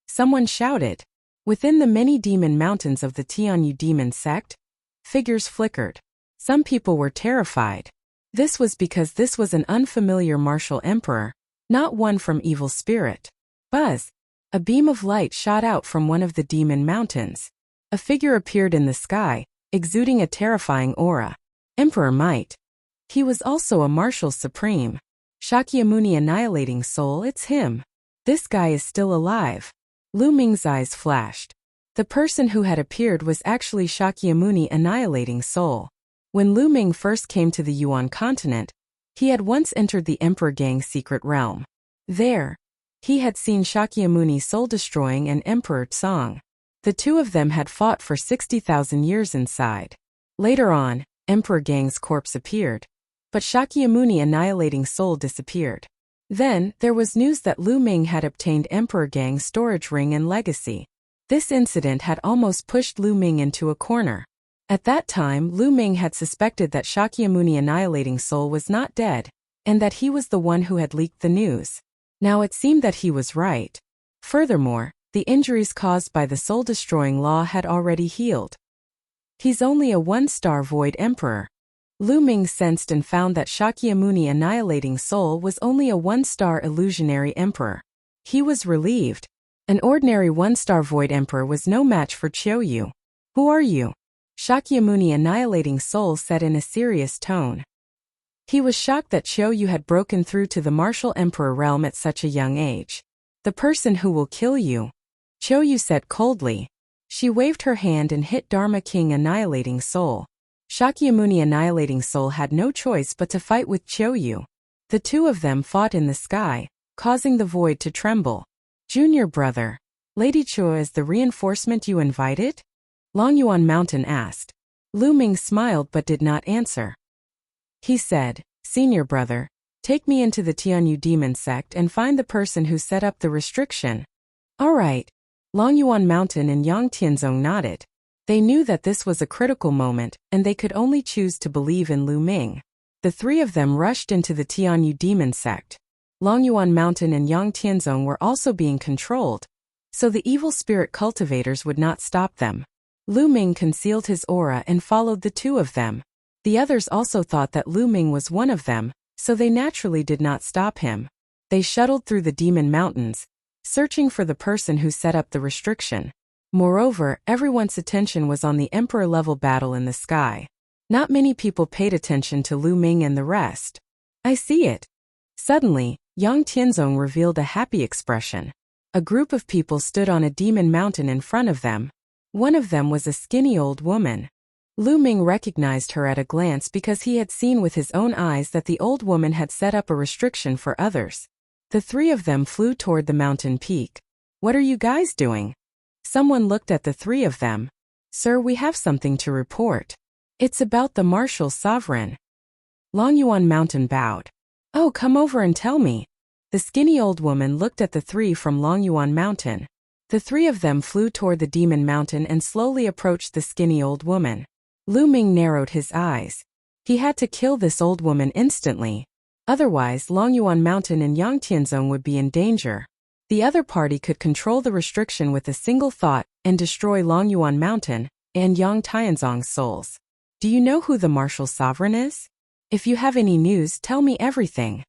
Speaker 1: Someone shouted. Within the many demon mountains of the Tianyu demon sect, figures flickered. Some people were terrified. This was because this was an unfamiliar martial emperor, not one from evil spirit. Buzz! A beam of light shot out from one of the demon mountains. A figure appeared in the sky, exuding a terrifying aura. Emperor Might. He was also a martial supreme. Shakyamuni annihilating soul, it's him. This guy is still alive. Ming's eyes flashed. The person who had appeared was actually Shakyamuni Annihilating Soul. When Lu Ming first came to the Yuan continent, he had once entered the Emperor Gang's secret realm. There, he had seen Shakyamuni soul-destroying and Emperor Tsang. The two of them had fought for 60,000 years inside. Later on, Emperor Gang's corpse appeared, but Shakyamuni Annihilating Soul disappeared. Then, there was news that Lu Ming had obtained Emperor Gang's storage ring and legacy. This incident had almost pushed Lu Ming into a corner. At that time, Lu Ming had suspected that Shakyamuni Annihilating Soul was not dead, and that he was the one who had leaked the news. Now it seemed that he was right. Furthermore, the injuries caused by the soul-destroying law had already healed. He's only a one-star void emperor. Lu Ming sensed and found that Shakyamuni Annihilating Soul was only a one-star illusionary emperor. He was relieved. An ordinary one-star void emperor was no match for Qiuyu. Who are you? Shakyamuni Annihilating Soul said in a serious tone. He was shocked that Qiuyu had broken through to the martial emperor realm at such a young age. The person who will kill you, Qiuyu said coldly. She waved her hand and hit Dharma King Annihilating Soul. Shakyamuni Annihilating Soul had no choice but to fight with Qiuyu. The two of them fought in the sky, causing the void to tremble. Junior brother, Lady Chua is the reinforcement you invited? Longyuan Mountain asked. Lu Ming smiled but did not answer. He said, Senior brother, take me into the Tianyu demon sect and find the person who set up the restriction. All right. Longyuan Mountain and Yang Tianzong nodded. They knew that this was a critical moment, and they could only choose to believe in Lu Ming. The three of them rushed into the Tianyu demon sect. Longyuan Mountain and Yang Tianzong were also being controlled, so the evil spirit cultivators would not stop them. Lu Ming concealed his aura and followed the two of them. The others also thought that Lu Ming was one of them, so they naturally did not stop him. They shuttled through the demon mountains, searching for the person who set up the restriction. Moreover, everyone's attention was on the emperor-level battle in the sky. Not many people paid attention to Lu Ming and the rest. I see it. Suddenly, Yang Tianzong revealed a happy expression. A group of people stood on a demon mountain in front of them. One of them was a skinny old woman. Lu Ming recognized her at a glance because he had seen with his own eyes that the old woman had set up a restriction for others. The three of them flew toward the mountain peak. What are you guys doing? Someone looked at the three of them. Sir, we have something to report. It's about the martial sovereign. Longyuan Mountain bowed. Oh, come over and tell me. The skinny old woman looked at the three from Longyuan Mountain. The three of them flew toward the demon mountain and slowly approached the skinny old woman. Lu Ming narrowed his eyes. He had to kill this old woman instantly. Otherwise, Longyuan Mountain and Yang Tianzong would be in danger. The other party could control the restriction with a single thought and destroy Longyuan Mountain and Yang Tianzong's souls. Do you know who the martial sovereign is? If you have any news, tell me everything.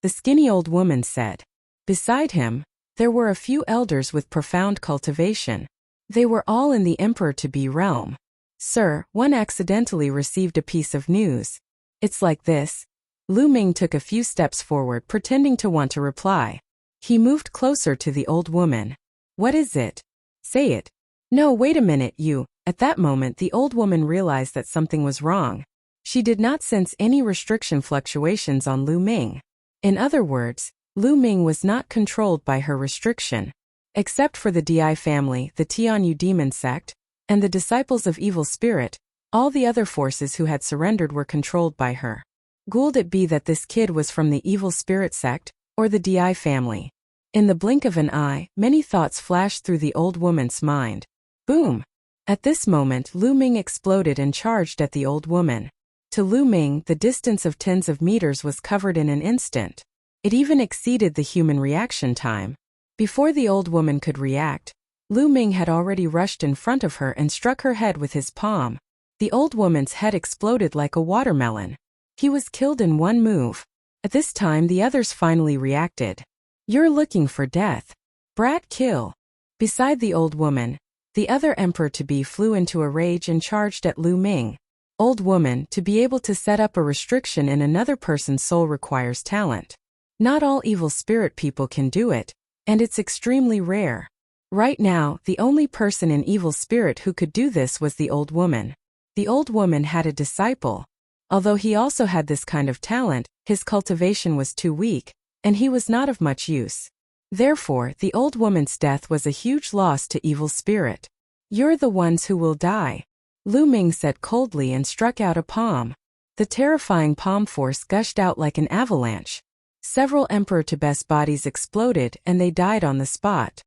Speaker 1: The skinny old woman said. Beside him, there were a few elders with profound cultivation. They were all in the Emperor-to-be realm. Sir, one accidentally received a piece of news. It's like this. Lu Ming took a few steps forward, pretending to want to reply. He moved closer to the old woman. What is it? Say it. No, wait a minute, you. At that moment, the old woman realized that something was wrong. She did not sense any restriction fluctuations on Lu Ming. In other words, Lu Ming was not controlled by her restriction. Except for the Di family, the Tianyu demon sect, and the disciples of evil spirit, all the other forces who had surrendered were controlled by her. Could it be that this kid was from the evil spirit sect, or the Di family? In the blink of an eye, many thoughts flashed through the old woman's mind. Boom! At this moment, Lu Ming exploded and charged at the old woman. To Lu Ming, the distance of tens of meters was covered in an instant. It even exceeded the human reaction time. Before the old woman could react, Lu Ming had already rushed in front of her and struck her head with his palm. The old woman's head exploded like a watermelon. He was killed in one move. At this time, the others finally reacted. You're looking for death. Brat, kill. Beside the old woman, the other emperor-to-be flew into a rage and charged at Lu Ming. Old woman, to be able to set up a restriction in another person's soul requires talent. Not all evil spirit people can do it, and it's extremely rare. Right now, the only person in evil spirit who could do this was the old woman. The old woman had a disciple. Although he also had this kind of talent, his cultivation was too weak, and he was not of much use. Therefore, the old woman's death was a huge loss to evil spirit. "You're the ones who will die," Lu Ming said coldly and struck out a palm. The terrifying palm force gushed out like an avalanche. Several Emperor Tibet's bodies exploded and they died on the spot.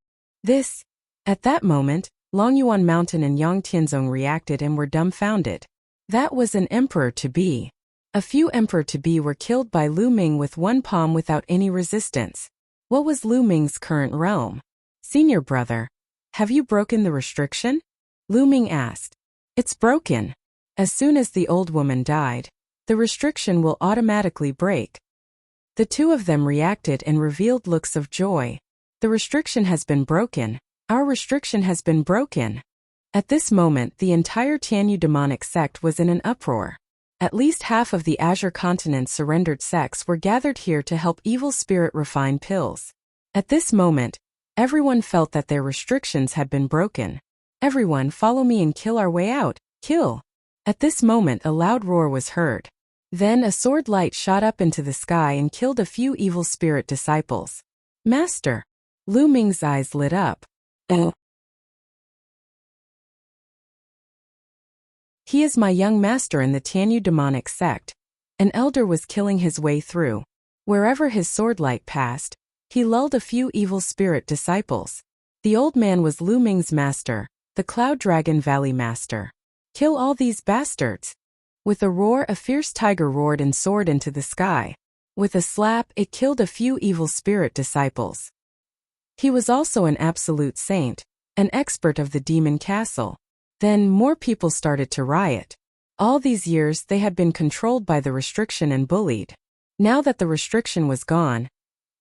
Speaker 1: At that moment, Longyuan Mountain and Yangtianzong reacted and were dumbfounded. That was an emperor to be. A few emperor to be were killed by Lu Ming with one palm without any resistance. What was Lu Ming's current realm? "Senior brother, have you broken the restriction?" Lu Ming asked. "It's broken. As soon as the old woman died, the restriction will automatically break." The two of them reacted and revealed looks of joy. "The restriction has been broken. Our restriction has been broken." At this moment, the entire Tianyu demonic sect was in an uproar. At least half of the Azure Continent's surrendered sects were gathered here to help evil spirit refine pills. At this moment, everyone felt that their restrictions had been broken. "Everyone follow me and kill our way out, kill." At this moment a loud roar was heard. Then a sword light shot up into the sky and killed a few evil spirit disciples. "Master!" Lu Ming's eyes lit up. "He is my young master in the Tianyu demonic sect." An elder was killing his way through. Wherever his sword light passed, he lulled a few evil spirit disciples. The old man was Lu Ming's master, the Cloud Dragon Valley master. "Kill all these bastards!" With a roar, a fierce tiger roared and soared into the sky. With a slap, it killed a few evil spirit disciples. He was also an absolute saint, an expert of the demon castle. Then more people started to riot. All these years they had been controlled by the restriction and bullied. Now that the restriction was gone,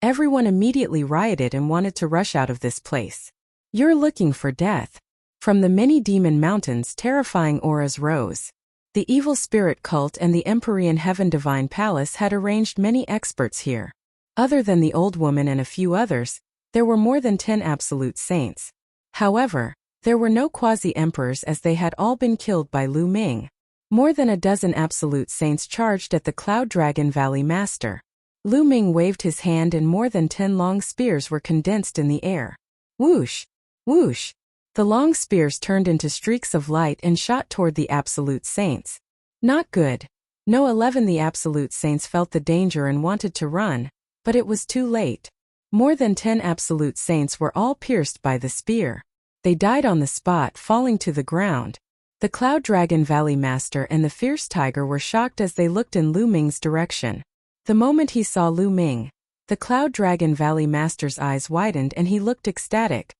Speaker 1: everyone immediately rioted and wanted to rush out of this place. "You're looking for death." From the many demon mountains, terrifying auras rose. The evil spirit cult and the Empyrean Heaven Divine Palace had arranged many experts here. Other than the old woman and a few others, there were more than 10 absolute saints. However, there were no quasi-emperors as they had all been killed by Lu Ming. More than a dozen absolute saints charged at the Cloud Dragon Valley master. Lu Ming waved his hand and more than 10 long spears were condensed in the air. Whoosh! Whoosh! The long spears turned into streaks of light and shot toward the absolute saints. Not good. No 11 The absolute saints felt the danger and wanted to run, but it was too late. More than 10 absolute saints were all pierced by the spear. They died on the spot, falling to the ground. The Cloud Dragon Valley master and the fierce tiger were shocked as they looked in Lu Ming's direction. The moment he saw Lu Ming, the Cloud Dragon Valley master's eyes widened and he looked ecstatic.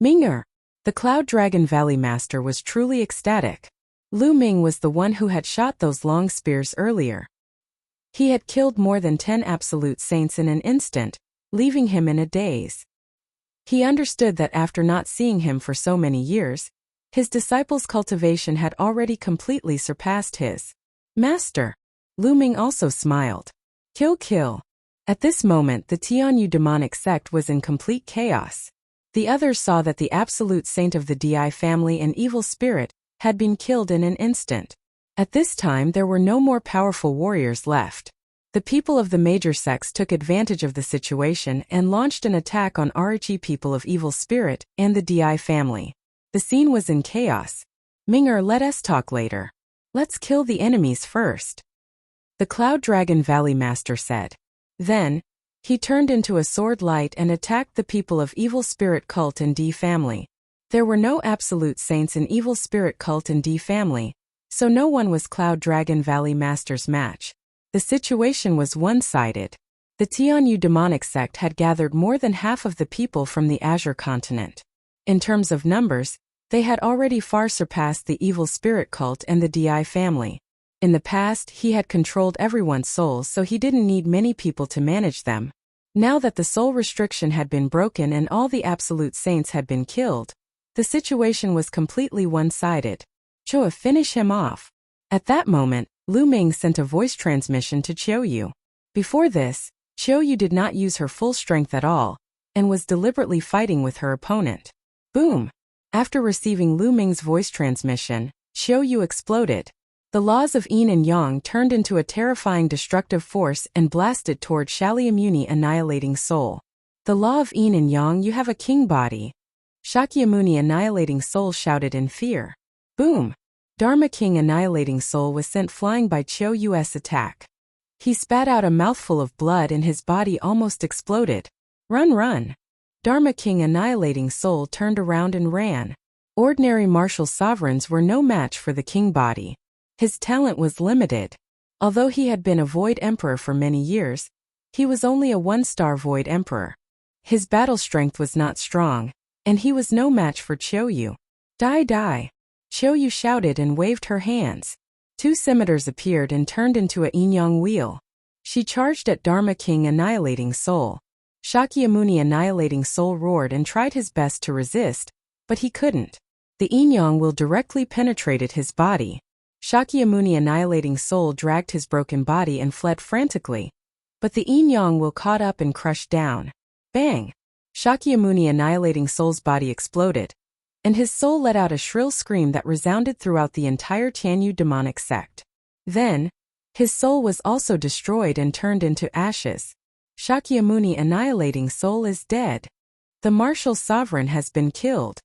Speaker 1: "Minger!" The Cloud Dragon Valley master was truly ecstatic. Lu Ming was the one who had shot those long spears earlier. He had killed more than 10 absolute saints in an instant, leaving him in a daze. He understood that after not seeing him for so many years, his disciples' cultivation had already completely surpassed his. "Master!" Lu Ming also smiled. "Kill, kill." At this moment the Tianyu demonic sect was in complete chaos. The others saw that the absolute saint of the Di family and evil spirit had been killed in an instant. At this time there were no more powerful warriors left. The people of the major sects took advantage of the situation and launched an attack on RHE people of evil spirit and the Di family. The scene was in chaos. "Minger, let us talk later. Let's kill the enemies first," the Cloud Dragon Valley master said. Then, he turned into a sword light and attacked the people of evil spirit cult and D family. There were no absolute saints in evil spirit cult and D family, so no one was Cloud Dragon Valley master's match. The situation was one-sided. The Tianyu demonic sect had gathered more than half of the people from the Azure continent. In terms of numbers, they had already far surpassed the evil spirit cult and the Di family. In the past, he had controlled everyone's souls, so he didn't need many people to manage them. Now that the soul restriction had been broken and all the absolute saints had been killed, the situation was completely one-sided. "Choa, finish him off." At that moment, Lu Ming sent a voice transmission to Qiuyu. Before this, Qiuyu did not use her full strength at all, and was deliberately fighting with her opponent. Boom! After receiving Lu Ming's voice transmission, Xiao Yu exploded. The laws of yin and yang turned into a terrifying destructive force and blasted toward Shakyamuni annihilating soul. The law of yin and yang, you have a king body. Shakyamuni annihilating soul shouted in fear. Boom! Dharma King annihilating soul was sent flying by Xiao Yu's attack. He spat out a mouthful of blood and his body almost exploded. Run, run! Dharma King annihilating soul turned around and ran. Ordinary martial sovereigns were no match for the king body. His talent was limited. Although he had been a Void Emperor for many years, he was only a one-star Void Emperor. His battle strength was not strong, and he was no match for Xiao Yu. Die, die! Xiao Yu shouted and waved her hands. Two scimitars appeared and turned into a yin-yang wheel. She charged at Dharma King annihilating soul. Shakyamuni annihilating soul roared and tried his best to resist, but he couldn't. The yin-yang wheel directly penetrated his body. Shakyamuni annihilating soul dragged his broken body and fled frantically. But the yin-yang wheel caught up and crushed down. Bang! Shakyamuni annihilating soul's body exploded, and his soul let out a shrill scream that resounded throughout the entire Tianyu demonic sect. Then, his soul was also destroyed and turned into ashes. Shakyamuni annihilating soul is dead. The martial sovereign has been killed.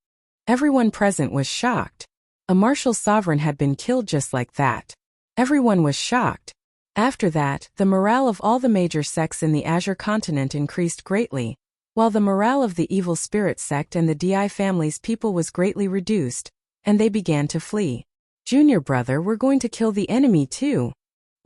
Speaker 1: Everyone present was shocked. A martial sovereign had been killed just like that. Everyone was shocked. After that, the morale of all the major sects in the Azure continent increased greatly, while the morale of the evil spirit sect and the Di family's people was greatly reduced, and they began to flee. Junior brother, we're going to kill the enemy too.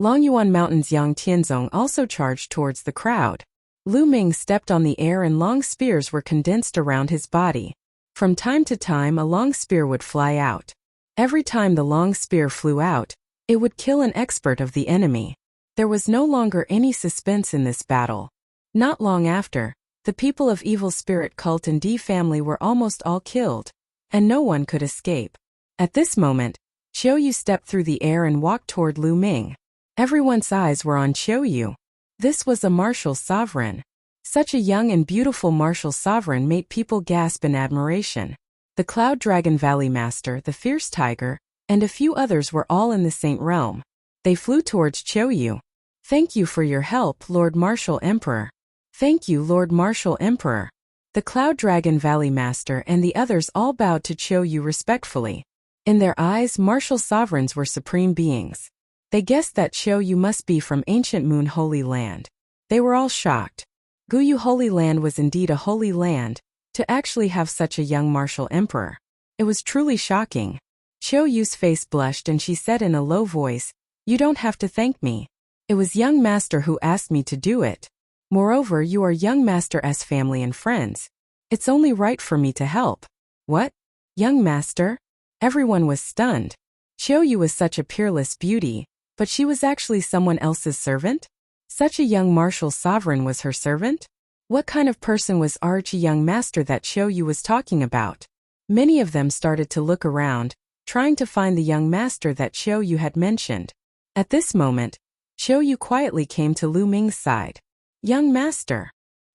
Speaker 1: Longyuan Mountain's Yang Tianzong also charged towards the crowd. Lu Ming stepped on the air and long spears were condensed around his body. From time to time a long spear would fly out. Every time the long spear flew out, it would kill an expert of the enemy. There was no longer any suspense in this battle. Not long after, the people of evil spirit cult and D family were almost all killed, and no one could escape. At this moment, Xiao Yu stepped through the air and walked toward Lu Ming. Everyone's eyes were on Xiao Yu. This was a martial sovereign. Such a young and beautiful martial sovereign made people gasp in admiration. The Cloud Dragon Valley Master, the Fierce Tiger, and a few others were all in the Saint Realm. They flew towards Xiao Yu. Thank you for your help, Lord Martial Emperor. Thank you, Lord Martial Emperor. The Cloud Dragon Valley Master and the others all bowed to Xiao Yu respectfully. In their eyes, martial sovereigns were supreme beings. They guessed that Xiao Yu must be from ancient Moon Holy Land. They were all shocked. Guyu Holy Land was indeed a holy land, to actually have such a young martial emperor. It was truly shocking. Xiao Yu's face blushed and she said in a low voice, "You don't have to thank me. It was young master who asked me to do it. Moreover, you are young master's family and friends. It's only right for me to help." What? Young master? Everyone was stunned. Xiao Yu was such a peerless beauty, but she was actually someone else's servant? Such a young martial sovereign was her servant? What kind of person was Archie young master that Xiao Yu was talking about? Many of them started to look around, trying to find the young master that Xiao Yu had mentioned. At this moment, Xiao Yu quietly came to Lu Ming's side. "Young master."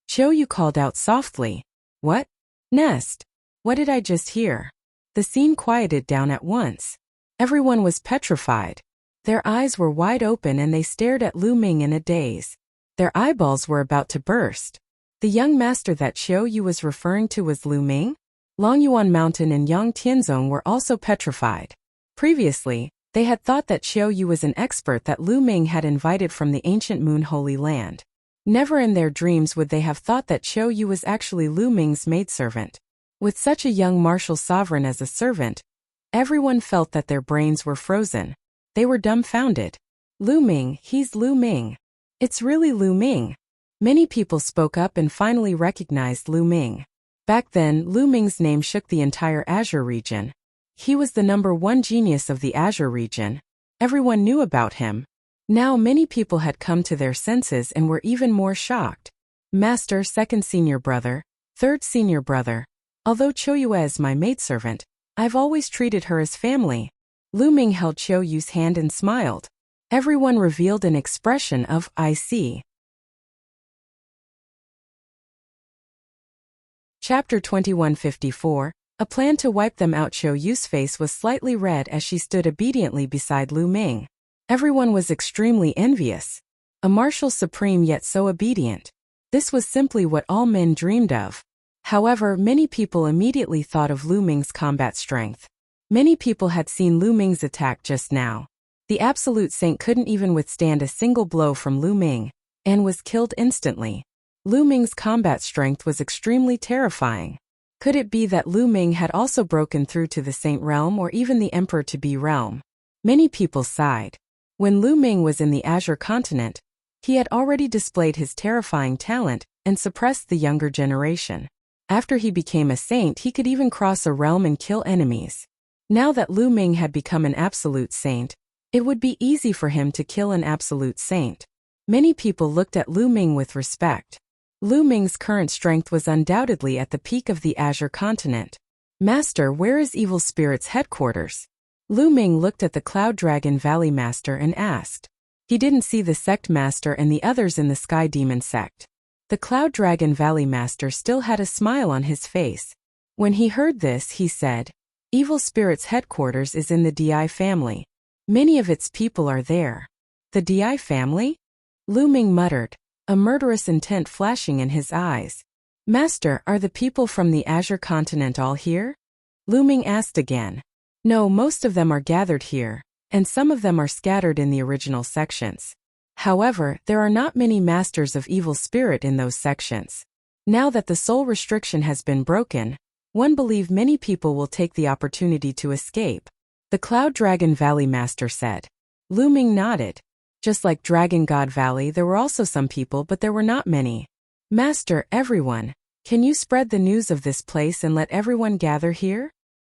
Speaker 1: Xiao Yu called out softly. "What? Nest? What did I just hear?" The scene quieted down at once. Everyone was petrified. Their eyes were wide open and they stared at Lu Ming in a daze. Their eyeballs were about to burst. The young master that Xiao Yu was referring to was Lu Ming? Longyuan Mountain and Yang Tianzong were also petrified. Previously, they had thought that Xiao Yu was an expert that Lu Ming had invited from the ancient Moon Holy Land. Never in their dreams would they have thought that Xiao Yu was actually Lu Ming's maidservant. With such a young martial sovereign as a servant, everyone felt that their brains were frozen. They were dumbfounded. Lu Ming, he's Lu Ming. It's really Lu Ming. Many people spoke up and finally recognized Lu Ming. Back then, Lu Ming's name shook the entire Azure region. He was the #1 genius of the Azure region. Everyone knew about him. Now many people had come to their senses and were even more shocked. Master, second senior brother, third senior brother. Although Qiu Yue is my maidservant, I've always treated her as family. Lu Ming held Qiu Yu's hand and smiled. Everyone revealed an expression of, "I see." Chapter 2154, A plan to wipe them out. Xiao Yu's face was slightly red as she stood obediently beside Lu Ming. Everyone was extremely envious. A martial supreme yet so obedient. This was simply what all men dreamed of. However, many people immediately thought of Lu Ming's combat strength. Many people had seen Lu Ming's attack just now. The absolute saint couldn't even withstand a single blow from Lu Ming, and was killed instantly. Lu Ming's combat strength was extremely terrifying. Could it be that Lu Ming had also broken through to the saint realm or even the emperor-to-be realm? Many people sighed. When Lu Ming was in the Azure continent, he had already displayed his terrifying talent and suppressed the younger generation. After he became a saint, he could even cross a realm and kill enemies. Now that Lu Ming had become an absolute saint, it would be easy for him to kill an absolute saint. Many people looked at Lu Ming with respect. Lu Ming's current strength was undoubtedly at the peak of the Azure continent. Master, where is Evil Spirit's headquarters? Lu Ming looked at the Cloud Dragon Valley Master and asked. He didn't see the sect master and the others in the Sky Demon sect. The Cloud Dragon Valley Master still had a smile on his face. When he heard this, he said, Evil Spirit's headquarters is in the Di family. Many of its people are there. The Di family? Lu Ming muttered, a murderous intent flashing in his eyes. Master, are the people from the Azure continent all here? Lu Ming asked again. No, most of them are gathered here, and some of them are scattered in the original sections. However, there are not many masters of evil spirit in those sections. Now that the soul restriction has been broken, one believes many people will take the opportunity to escape. The Cloud Dragon Valley Master said. Lu Ming nodded. Just like Dragon God Valley, there were also some people, but there were not many. Master, everyone, can you spread the news of this place and let everyone gather here?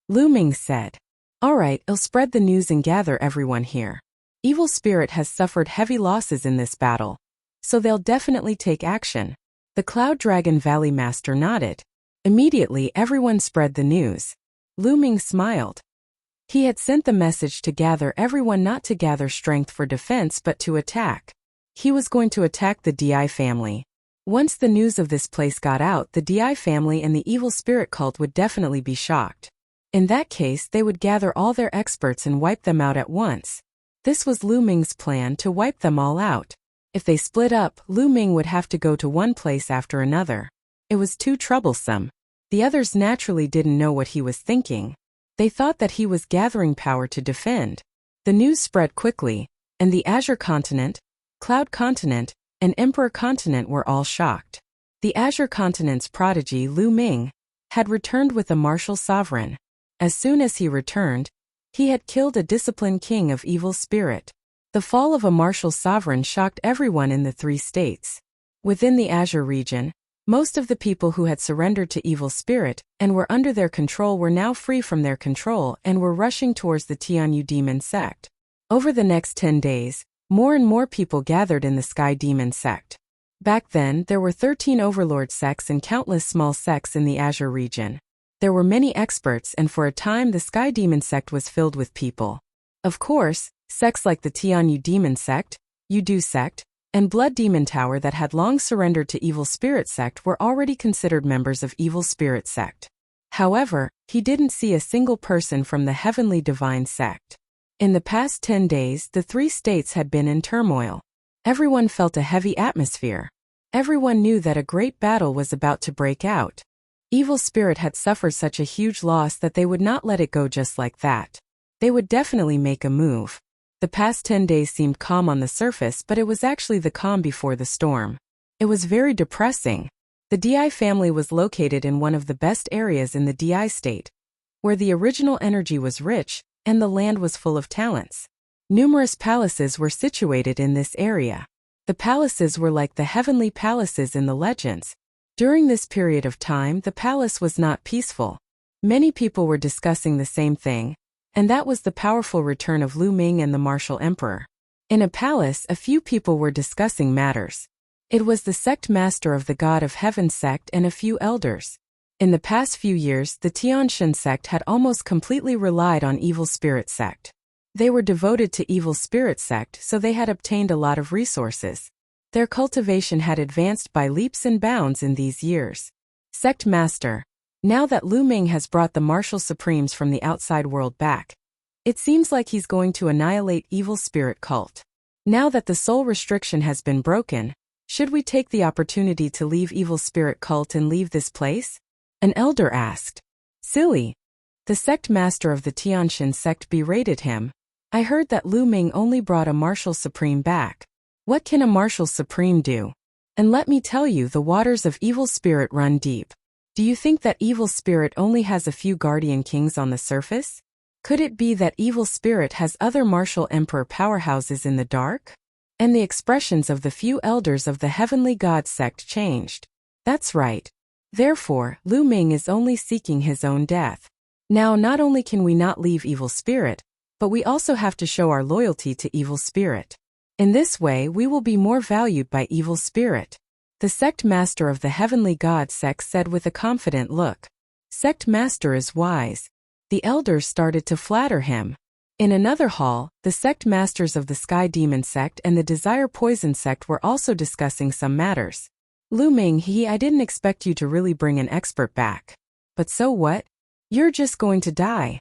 Speaker 1: Lu Ming said. All right, I'll spread the news and gather everyone here. Evil Spirit has suffered heavy losses in this battle, so they'll definitely take action. The Cloud Dragon Valley Master nodded. Immediately, everyone spread the news. Lu Ming smiled. He had sent the message to gather everyone, not to gather strength for defense but to attack. He was going to attack the Di family. Once the news of this place got out, the Di family and the evil spirit cult would definitely be shocked. In that case, they would gather all their experts and wipe them out at once. This was Lu Ming's plan, to wipe them all out. If they split up, Lu Ming would have to go to one place after another. It was too troublesome. The others naturally didn't know what he was thinking. They thought that he was gathering power to defend. The news spread quickly, and the Azure continent, Cloud continent, and Emperor continent were all shocked. The Azure continent's prodigy Lu Ming had returned with a martial sovereign. As soon as he returned, he had killed a disciplined king of evil spirit. The fall of a martial sovereign shocked everyone in the 3 states. Within the Azure region, most of the people who had surrendered to evil spirit and were under their control were now free from their control and were rushing towards the Tianyu demon sect. Over the next 10 days, more and more people gathered in the Sky Demon sect. Back then, there were 13 overlord sects and countless small sects in the Azure region. There were many experts, and for a time the Sky Demon sect was filled with people. Of course, sects like the Tianyu demon sect, Yudu sect, and Blood Demon Tower that had long surrendered to Evil Spirit sect were already considered members of Evil Spirit sect. However, he didn't see a single person from the Heavenly Divine sect. In the past 10 days, the 3 states had been in turmoil. Everyone felt a heavy atmosphere. Everyone knew that a great battle was about to break out. Evil Spirit had suffered such a huge loss that they would not let it go just like that. They would definitely make a move. The past 10 days seemed calm on the surface, but it was actually the calm before the storm. It was very depressing. The Di family was located in one of the best areas in the Di state, where the original energy was rich, and the land was full of talents. Numerous palaces were situated in this area. The palaces were like the heavenly palaces in the legends. During this period of time, the palace was not peaceful. Many people were discussing the same thing, and that was the powerful return of Lu Ming and the martial emperor. In a palace, a few people were discussing matters. It was the sect master of the God of Heaven sect and a few elders. In the past few years, the Tianshan sect had almost completely relied on Evil Spirit sect. They were devoted to Evil Spirit sect, so they had obtained a lot of resources. Their cultivation had advanced by leaps and bounds in these years. Sect Master, Now that Lu Ming has brought the martial supremes from the outside world back, it seems like he's going to annihilate evil spirit cult. Now that the soul restriction has been broken, should we take the opportunity to leave evil spirit cult and leave this place? An elder asked. Silly. The sect master of the Tianxin sect berated him. I heard that Lu Ming only brought a martial supreme back. What can a martial supreme do? And let me tell you, the waters of evil spirit run deep. Do you think that evil spirit only has a few guardian kings on the surface? Could it be that evil spirit has other martial emperor powerhouses in the dark? And the expressions of the few elders of the heavenly god sect changed. That's right. Therefore, Lu Ming is only seeking his own death. Now, not only can we not leave evil spirit, but we also have to show our loyalty to evil spirit. In this way, we will be more valued by evil spirit. The sect master of the heavenly god sect said with a confident look. Sect master is wise. The elders started to flatter him. In another hall, the sect masters of the Sky Demon sect and the Desire Poison sect were also discussing some matters. Lu Ming, I didn't expect you to really bring an expert back. But so what? You're just going to die.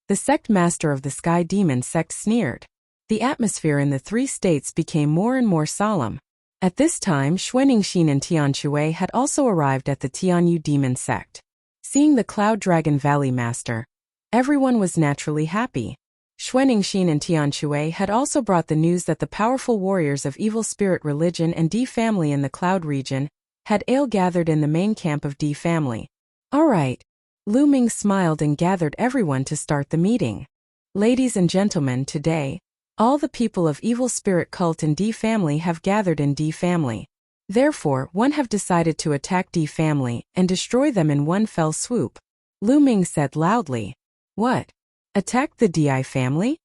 Speaker 1: The sect master of the Sky Demon sect sneered. The atmosphere in the three states became more and more solemn. At this time, Xuaningxin and Tianshui had also arrived at the Tianyu Demon sect. Seeing the Cloud Dragon Valley master, everyone was naturally happy. Xuaningxin and Tianshui had also brought the news that the powerful warriors of evil spirit religion and D family in the Cloud region had gathered in the main camp of D family. All right. Lu Ming smiled and gathered everyone to start the meeting. Ladies and gentlemen, today, all the people of evil spirit cult in D family have gathered in D family. Therefore, one have decided to attack D family and destroy them in one fell swoop. Lu Ming said loudly. What? Attack the DI family?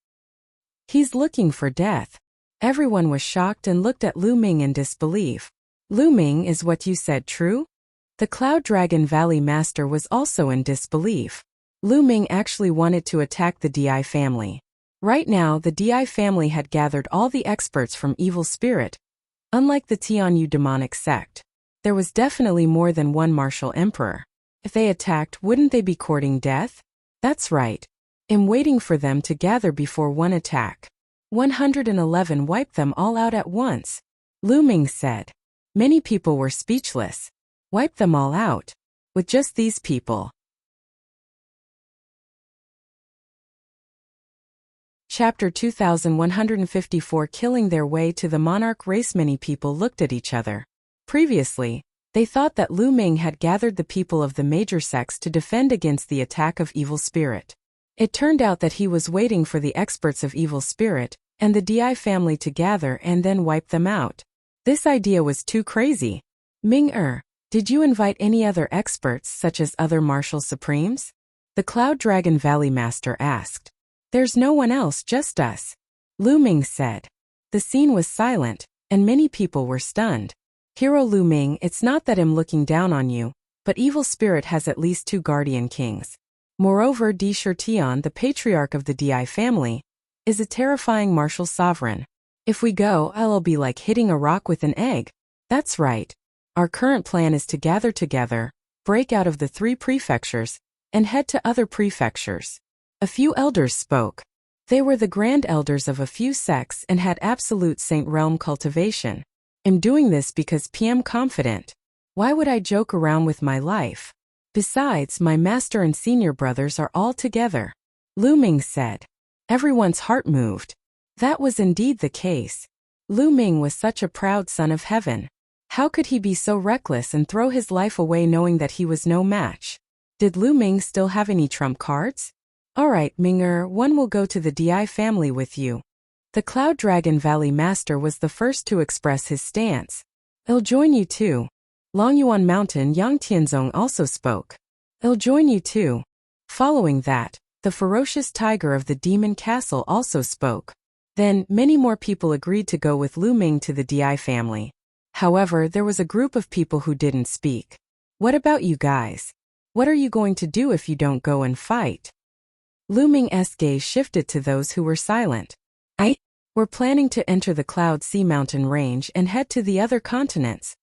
Speaker 1: He's looking for death. Everyone was shocked and looked at Lu Ming in disbelief. Lu Ming, is what you said true? The Cloud Dragon Valley master was also in disbelief. Lu Ming actually wanted to attack the DI family. Right now, the DI family had gathered all the experts from evil spirit. Unlike the Tianyu demonic sect, there was definitely more than one martial emperor. If they attacked, wouldn't they be courting death? That's right. I'm waiting for them to gather before one attack. 111 wiped them all out at once. Lu Ming said. Many people were speechless. Wipe them all out. With just these people. Chapter 2154. Killing their way to the monarch race. Many people looked at each other. Previously, they thought that Lu Ming had gathered the people of the major sects to defend against the attack of evil spirit. It turned out that he was waiting for the experts of evil spirit and the DI family to gather and then wipe them out. This idea was too crazy. Ming, did you invite any other experts such as other martial supremes? The Cloud Dragon Valley master asked. There's no one else, just us. Lu Ming said. The scene was silent, and many people were stunned. Hero Lu Ming, it's not that I'm looking down on you, but evil spirit has at least 2 guardian kings. Moreover, Di Shirtian, the patriarch of the Di family, is a terrifying martial sovereign. If we go, I'll be like hitting a rock with an egg. That's right. Our current plan is to gather together, break out of the 3 prefectures, and head to other prefectures. A few elders spoke. They were the grand elders of a few sects and had absolute saint realm cultivation. I'm doing this because I'm confident. Why would I joke around with my life? Besides, my master and senior brothers are all together. Lu Ming said. Everyone's heart moved. That was indeed the case. Lu Ming was such a proud son of heaven. How could he be so reckless and throw his life away knowing that he was no match? Did Lu Ming still have any trump cards? Alright, Ming, one will go to the DI family with you. The Cloud Dragon Valley master was the first to express his stance. I'll join you too. Longyuan Mountain Yang Tianzong also spoke. I'll join you too. Following that, the ferocious tiger of the demon castle also spoke. Then, many more people agreed to go with Lu Ming to the DI family. However, there was a group of people who didn't speak. What about you guys? What are you going to do if you don't go and fight? Lu Ming's gaze shifted to those who were silent. We're planning to enter the Cloud Sea mountain range and head to the other continents.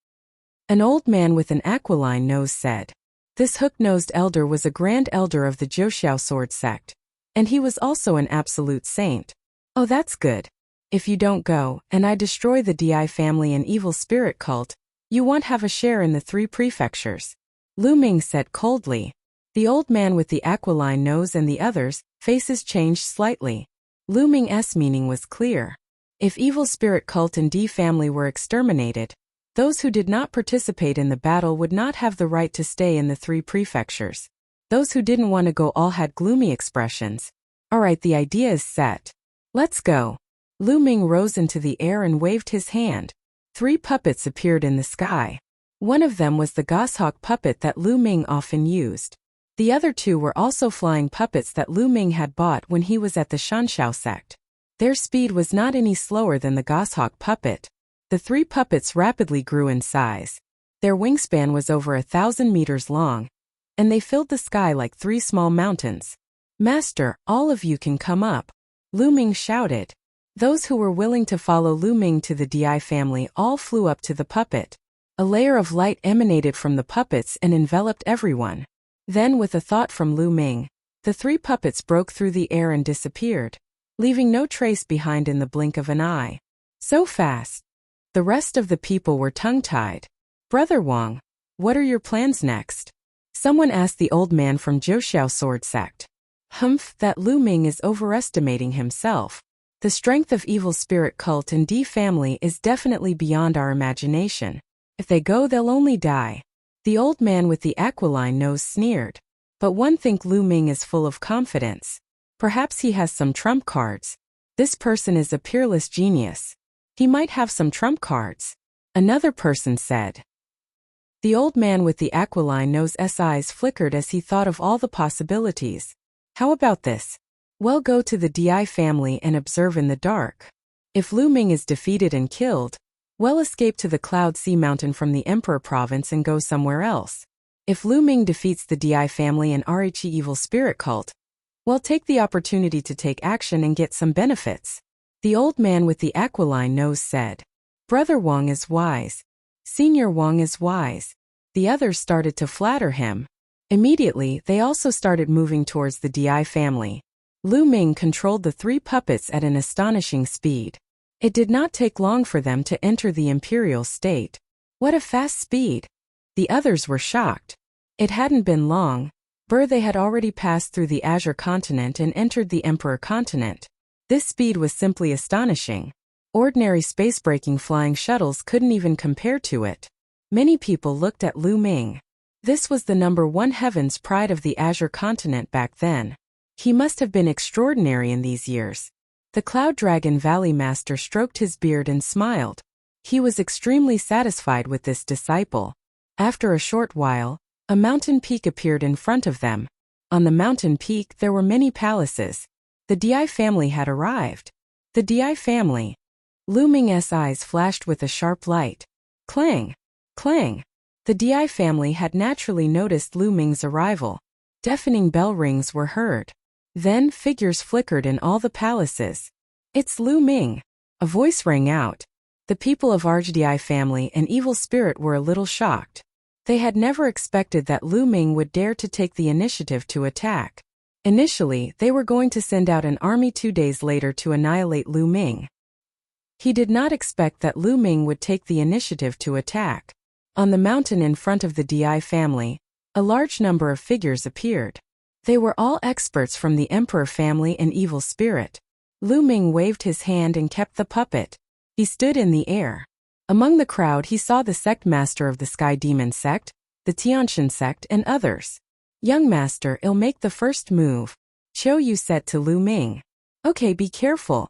Speaker 1: An old man with an aquiline nose said. This hook-nosed elder was a grand elder of the Jiuxiao sword sect. And he was also an absolute saint. Oh, that's good. If you don't go, and I destroy the Di family and evil spirit cult, you won't have a share in the 3 prefectures. Lu Ming said coldly. The old man with the aquiline nose and the others' faces changed slightly. Lu Ming's meaning was clear. If evil spirit cult and Di family were exterminated, those who did not participate in the battle would not have the right to stay in the 3 prefectures. Those who didn't want to go all had gloomy expressions. All right, the idea is set. Let's go. Lu Ming rose into the air and waved his hand. 3 puppets appeared in the sky. One of them was the goshawk puppet that Lu Ming often used. The other 2 were also flying puppets that Lu Ming had bought when he was at the Shanxiao sect. Their speed was not any slower than the goshawk puppet. The 3 puppets rapidly grew in size. Their wingspan was over 1,000 meters long, and they filled the sky like 3 small mountains. Master, all of you can come up. Lu Ming shouted. Those who were willing to follow Lu Ming to the Di family all flew up to the puppet. A layer of light emanated from the puppets and enveloped everyone. Then, with a thought from Lu Ming, the 3 puppets broke through the air and disappeared, leaving no trace behind in the blink of an eye. So fast. The rest of the people were tongue-tied. Brother Wang, what are your plans next? Someone asked the old man from Jiuxiao sword sect. Humph, that Lu Ming is overestimating himself. The strength of evil spirit cult and Di family is definitely beyond our imagination. If they go, they'll only die. The old man with the aquiline nose sneered. But one think Lu Ming is full of confidence. Perhaps he has some trump cards. This person is a peerless genius. He might have some trump cards. Another person said. The old man with the aquiline nose's eyes flickered as he thought of all the possibilities. How about this? Well, go to the Di family and observe in the dark. If Lu Ming is defeated and killed, well, escape to the Cloud Sea Mountain from the Emperor province and go somewhere else. If Lu Ming defeats the Di family and Rhi evil spirit cult, well, take the opportunity to take action and get some benefits. The old man with the aquiline nose said. Brother Wang is wise. Senior Wang is wise. The others started to flatter him. Immediately, they also started moving towards the Di family. Lu Ming controlled the 3 puppets at an astonishing speed. It did not take long for them to enter the imperial state. What a fast speed! The others were shocked. It hadn't been long. They had already passed through the Azure continent and entered the Emperor continent. This speed was simply astonishing. Ordinary space-breaking flying shuttles couldn't even compare to it. Many people looked at Lu Ming. This was the #1 heaven's pride of the Azure continent back then. He must have been extraordinary in these years. The Cloud Dragon Valley Master stroked his beard and smiled. He was extremely satisfied with this disciple. After a short while, a mountain peak appeared in front of them. On the mountain peak there were many palaces. The Di family had arrived. The Di family. Lu Ming's eyes flashed with a sharp light. Clang! Clang! The Di family had naturally noticed Lu Ming's arrival. Deafening bell rings were heard. Then figures flickered in all the palaces. It's Lu Ming! A voice rang out. The people of Di family and evil spirit were a little shocked. They had never expected that Lu Ming would dare to take the initiative to attack. Initially, they were going to send out an army 2 days later to annihilate Lu Ming. He did not expect that Lu Ming would take the initiative to attack. On the mountain in front of the Di family, a large number of figures appeared. They were all experts from the Emperor family and evil spirit. Lu Ming waved his hand and kept the puppet. He stood in the air. Among the crowd he saw the sect master of the Sky Demon sect, the Tiantian sect and others. Young master, I'll make the first move. Qiu Yu said to Lu Ming. Okay, be careful.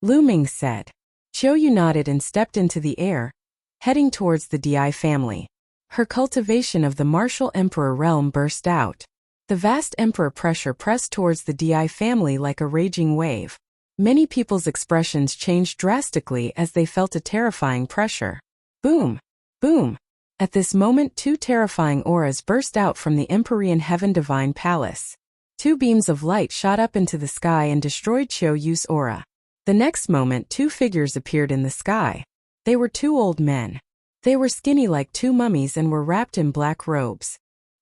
Speaker 1: Lu Ming said. Qiu Yu nodded and stepped into the air, heading towards the Di family. Her cultivation of the martial emperor realm burst out. The vast emperor pressure pressed towards the Di family like a raging wave. Many people's expressions changed drastically as they felt a terrifying pressure. Boom! Boom! At this moment 2 terrifying auras burst out from the Empyrean Heaven Divine Palace. 2 beams of light shot up into the sky and destroyed Qiu Yu's aura. The next moment 2 figures appeared in the sky. They were 2 old men. They were skinny like 2 mummies and were wrapped in black robes.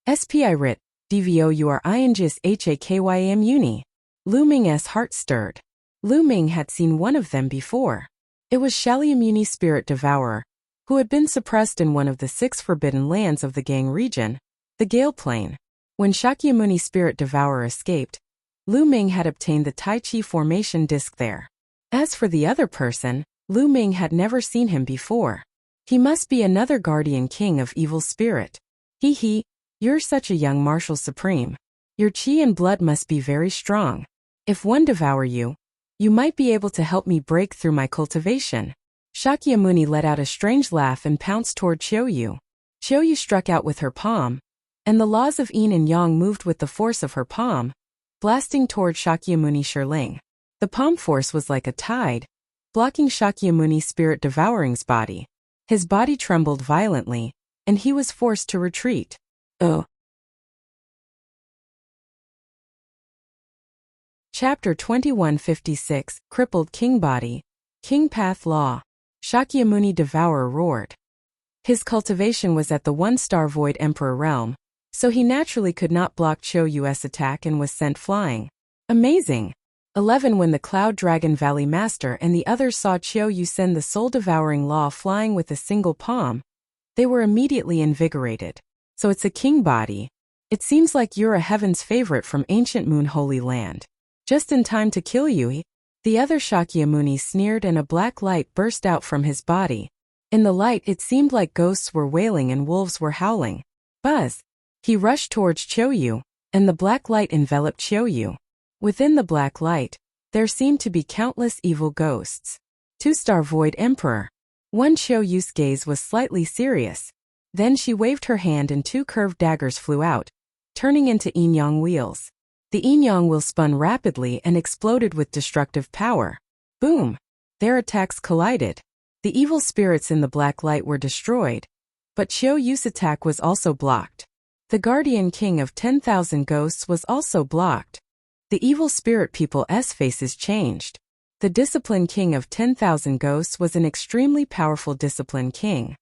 Speaker 1: SPI writ, DVOURINGIS HAKYM uni. Lu Ming's heart stirred. Lu Ming had seen one of them before. It was Shakyamuni Spirit Devourer, who had been suppressed in one of the 6 forbidden lands of the Gang region, the Gale Plain. When Shakyamuni Spirit Devourer escaped, Lu Ming had obtained the Tai Chi formation disc there. As for the other person, Lu Ming had never seen him before. He must be another guardian king of evil spirit. He, you're such a young martial supreme. Your chi and blood must be very strong. If one devour you, you might be able to help me break through my cultivation. Shakyamuni let out a strange laugh and pounced toward Qiuyu. Qiuyu struck out with her palm, and the laws of yin and yang moved with the force of her palm, blasting toward Shakyamuni Shirling. The palm force was like a tide, blocking Shakyamuni Spirit Devouring's body. His body trembled violently, and he was forced to retreat. Chapter 2156, Crippled King Body. King Path Law. Shakyamuni Devourer roared. His cultivation was at the 1-star Void Emperor realm, so he naturally could not block Qiuyu's attack and was sent flying. Amazing! 11 When the Cloud Dragon Valley Master and the others saw Qiuyu send the soul-devouring law flying with a single palm, they were immediately invigorated. So it's a king body. It seems like you're a heaven's favorite from ancient Moon Holy Land. Just in time to kill you. The other Shakyamuni sneered and a black light burst out from his body. In the light it seemed like ghosts were wailing and wolves were howling. Buzz! He rushed towards Qiuyu, and the black light enveloped Qiuyu. Within the black light, there seemed to be countless evil ghosts. 2-star Void Emperor. One Qiuyu's gaze was slightly serious. Then she waved her hand and 2 curved daggers flew out, turning into yin-yang wheels. The yin-yang wheel spun rapidly and exploded with destructive power. Boom! Their attacks collided. The evil spirits in the black light were destroyed, but Qiuyu's attack was also blocked. The guardian king of 10,000 ghosts was also blocked. The evil spirit people's faces changed. The discipline king of 10,000 ghosts was an extremely powerful discipline king.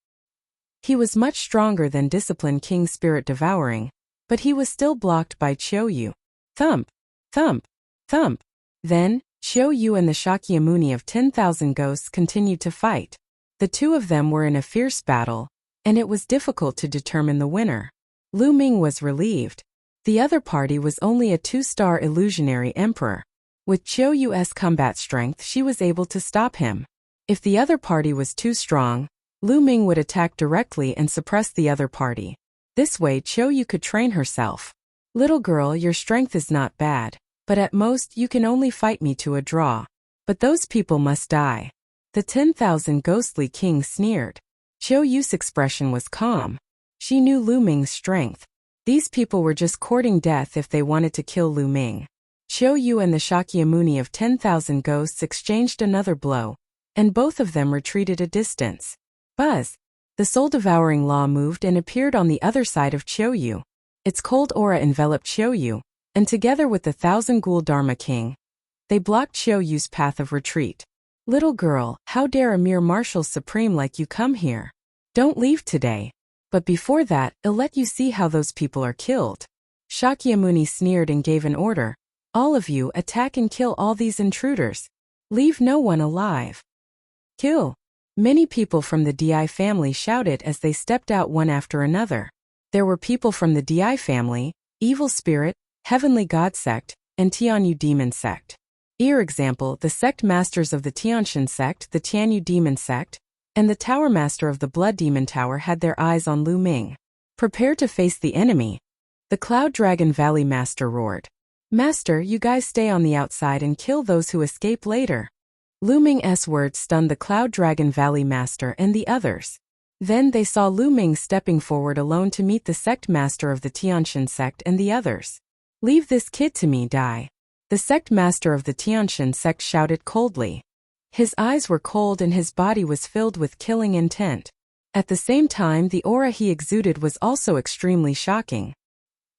Speaker 1: He was much stronger than discipline king Spirit Devouring, but he was still blocked by Qiuyu. Thump! Thump! Thump! Then, Qiuyu and the Shakyamuni of 10,000 ghosts continued to fight. The 2 of them were in a fierce battle, and it was difficult to determine the winner. Lu Ming was relieved. The other party was only a 2-star illusionary emperor. With Qiuyu's combat strength she was able to stop him. If the other party was too strong, Lu Ming would attack directly and suppress the other party. This way Qiuyu could train herself. Little girl, your strength is not bad, but at most you can only fight me to a draw. But those people must die. The 10,000 ghostly king sneered. Qiuyu's expression was calm. She knew Lu Ming's strength. These people were just courting death if they wanted to kill Lu Ming. Qiuyu and the Shakyamuni of 10,000 ghosts exchanged another blow, and both of them retreated a distance. Buzz! The soul-devouring law moved and appeared on the other side of Qiuyu. Its cold aura enveloped Qiuyu, and together with the 1,000 Ghoul Dharma King, they blocked Qiuyu's path of retreat. Little girl, how dare a mere martial supreme like you come here? Don't leave today. But before that, I'll let you see how those people are killed. Shakyamuni sneered and gave an order. All of you attack and kill all these intruders. Leave no one alive. Kill! Many people from the Di family shouted as they stepped out one after another. There were people from the Di family, Evil Spirit, Heavenly God Sect, and Tianyu Demon Sect. Example, the sect masters of the Tianshan Sect, the Tianyu Demon Sect, and the Tower Master of the Blood Demon Tower had their eyes on Lu Ming. Prepare to face the enemy. The Cloud Dragon Valley Master roared. Master, you guys stay on the outside and kill those who escape later. Lu Ming's words stunned the Cloud Dragon Valley Master and the others. Then they saw Lu Ming stepping forward alone to meet the sect master of the Tianshan Sect and the others. Leave this kid to me, die. The sect master of the Tianshan Sect shouted coldly. His eyes were cold and his body was filled with killing intent. At the same time, the aura he exuded was also extremely shocking.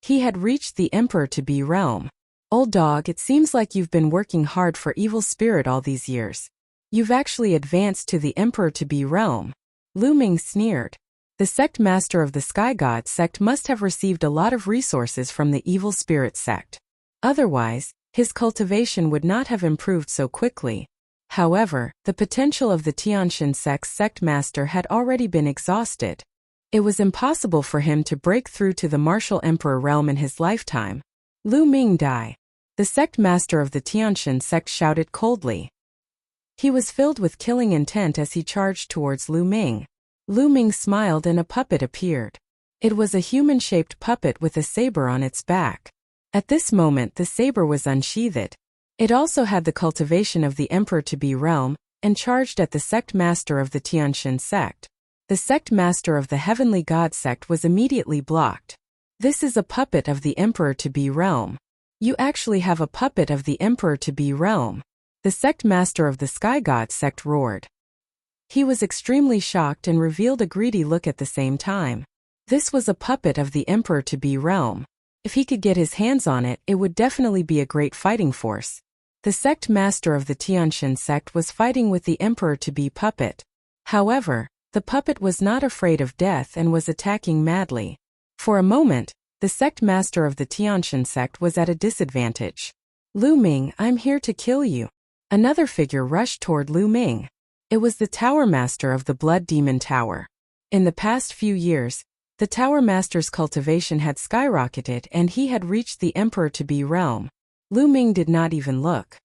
Speaker 1: He had reached the Emperor-to-be realm. Old dog, it seems like you've been working hard for Evil Spirit all these years. You've actually advanced to the Emperor-to-be realm. Lu Ming sneered. The sect master of the Sky God sect must have received a lot of resources from the evil spirit sect. Otherwise, his cultivation would not have improved so quickly. However, the potential of the Tianxin sect's sect master had already been exhausted. It was impossible for him to break through to the martial emperor realm in his lifetime. Lu Ming die. The sect master of the Tianxin sect shouted coldly. He was filled with killing intent as he charged towards Lu Ming. Lu Ming smiled and a puppet appeared. It was a human-shaped puppet with a saber on its back. At this moment the saber was unsheathed. It also had the cultivation of the emperor-to-be realm, and charged at the sect master of the Tianxin sect. The sect master of the heavenly god sect was immediately blocked. This is a puppet of the emperor-to-be realm. You actually have a puppet of the emperor-to-be realm. The sect master of the sky god sect roared. He was extremely shocked and revealed a greedy look at the same time. This was a puppet of the emperor-to-be realm. If he could get his hands on it, it would definitely be a great fighting force. The sect master of the Tianxin sect was fighting with the emperor-to-be puppet. However, the puppet was not afraid of death and was attacking madly. For a moment, the sect master of the Tianxin sect was at a disadvantage. Lu Ming, I'm here to kill you. Another figure rushed toward Lu Ming. It was the Tower Master of the Blood Demon Tower. In the past few years, the Tower Master's cultivation had skyrocketed and he had reached the emperor-to-be realm. Lu Ming did not even look.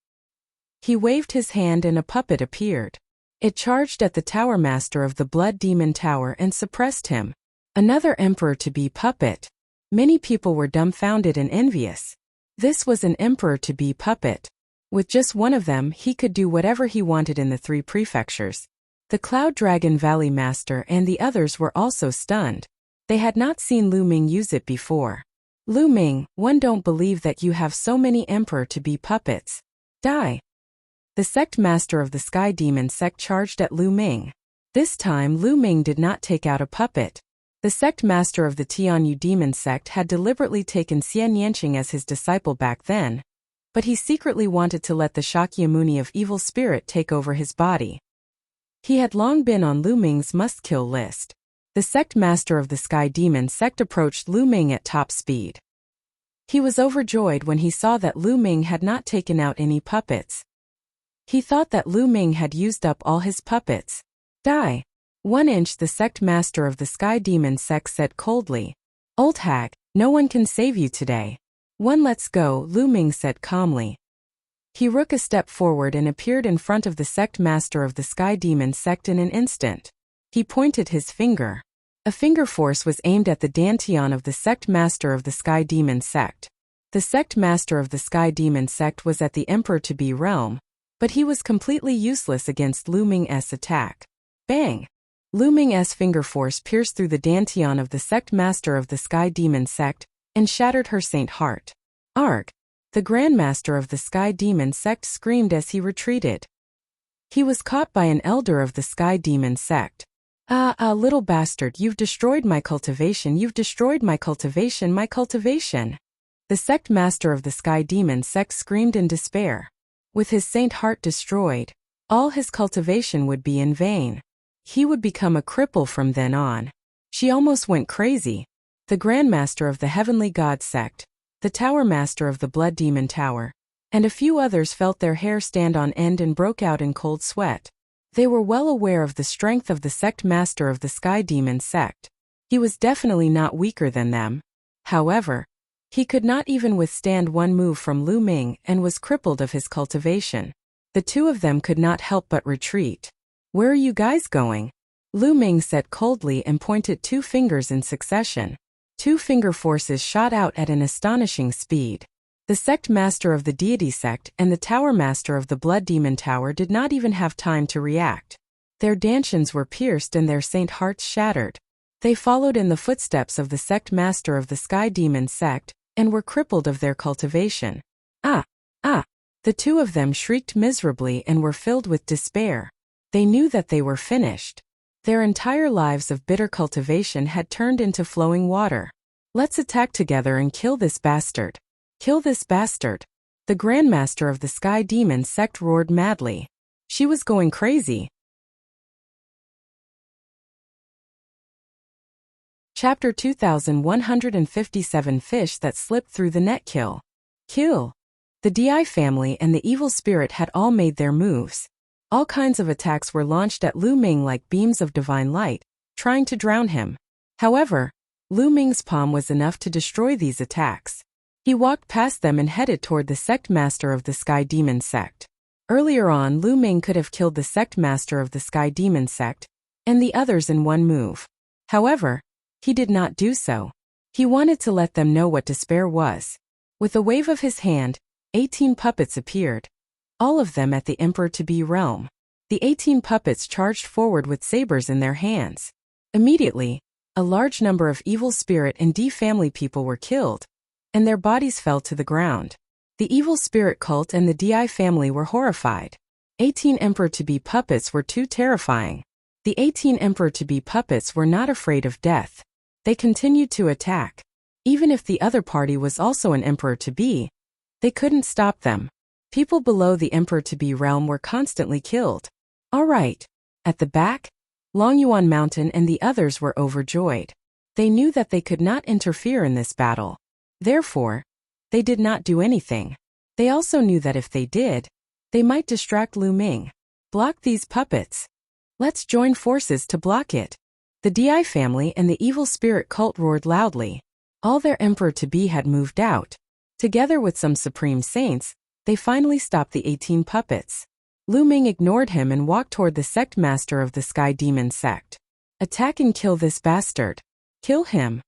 Speaker 1: He waved his hand and a puppet appeared. It charged at the Tower Master of the Blood Demon Tower and suppressed him. Another emperor-to-be puppet. Many people were dumbfounded and envious. This was an emperor-to-be puppet. With just one of them, he could do whatever he wanted in the 3 prefectures. The Cloud Dragon Valley Master and the others were also stunned. They had not seen Lu Ming use it before. Lu Ming, one don't believe that you have so many emperor-to-be puppets. Die. The sect master of the Sky Demon sect charged at Lu Ming. This time Lu Ming did not take out a puppet. The sect master of the Tianyu Demon sect had deliberately taken Xian Yanqing as his disciple back then, but he secretly wanted to let the Shakyamuni of evil spirit take over his body. He had long been on Lu Ming's must-kill list. The sect master of the Sky Demon sect approached Lu Ming at top speed. He was overjoyed when he saw that Lu Ming had not taken out any puppets. He thought that Lu Ming had used up all his puppets. Die. 1 inch. The sect master of the Sky Demon sect said coldly. Old hag, no one can save you today. 1 Let's go, Lu Ming said calmly. He took a step forward and appeared in front of the sect master of the Sky Demon sect in an instant. He pointed his finger. A finger force was aimed at the dantian of the sect master of the Sky Demon sect. The sect master of the Sky Demon sect was at the emperor-to-be realm, but he was completely useless against Lu Ming's attack. Bang! Lu Ming's finger force pierced through the dantian of the sect master of the Sky Demon sect and shattered her saint heart. Arg! The Grandmaster of the Sky Demon sect screamed as he retreated. He was caught by an elder of the Sky Demon sect. Little bastard, you've destroyed my cultivation, you've destroyed my cultivation, my cultivation. The sect master of the Sky Demon sect screamed in despair. With his saint heart destroyed, all his cultivation would be in vain. He would become a cripple from then on. She almost went crazy. The Grandmaster of the Heavenly God sect, the Tower Master of the Blood Demon Tower, and a few others felt their hair stand on end and broke out in cold sweat. They were well aware of the strength of the sect master of the Sky Demon sect. He was definitely not weaker than them. However, he could not even withstand one move from Lu Ming and was crippled of his cultivation. The 2 of them could not help but retreat. Where are you guys going? Lu Ming said coldly and pointed 2 fingers in succession. 2 finger forces shot out at an astonishing speed. The sect master of the Deity sect and the Tower Master of the Blood Demon Tower did not even have time to react. Their dantians were pierced and their saint hearts shattered. They followed in the footsteps of the sect master of the Sky Demon sect and were crippled of their cultivation. The 2 of them shrieked miserably and were filled with despair. They knew that they were finished. Their entire lives of bitter cultivation had turned into flowing water. Let's attack together and kill this bastard. Kill this bastard. The Grandmaster of the Sky Demon sect roared madly. She was going crazy. Chapter 2157 Fish that Slipped Through the Net. Kill. The Di family and the evil spirit had all made their moves. All kinds of attacks were launched at Lu Ming like beams of divine light, trying to drown him. However, Lu Ming's palm was enough to destroy these attacks. He walked past them and headed toward the sect master of the Sky Demon sect. Earlier on, Lu Ming could have killed the sect master of the Sky Demon sect and the others in one move. However, he did not do so. He wanted to let them know what despair was. With a wave of his hand, 18 puppets appeared, all of them at the Emperor-to-be realm. The 18 puppets charged forward with sabers in their hands. Immediately, a large number of evil spirit and Di family people were killed, and their bodies fell to the ground. The evil spirit cult and the Di family were horrified. 18 Emperor-to-be puppets were too terrifying. The 18 Emperor-to-be puppets were not afraid of death. They continued to attack. Even if the other party was also an Emperor-to-be, they couldn't stop them. People below the Emperor-to-be realm were constantly killed. All right. At the back, Long Yuan Mountain and the others were overjoyed. They knew that they could not interfere in this battle. Therefore, they did not do anything. They also knew that if they did, they might distract Lu Ming. Block these puppets. Let's join forces to block it. The Di family and the evil spirit cult roared loudly. All their Emperor-to-be had moved out. Together with some supreme saints, they finally stopped the 18 puppets. Lu Ming ignored him and walked toward the sect master of the Sky Demon sect. Attack and kill this bastard. Kill him.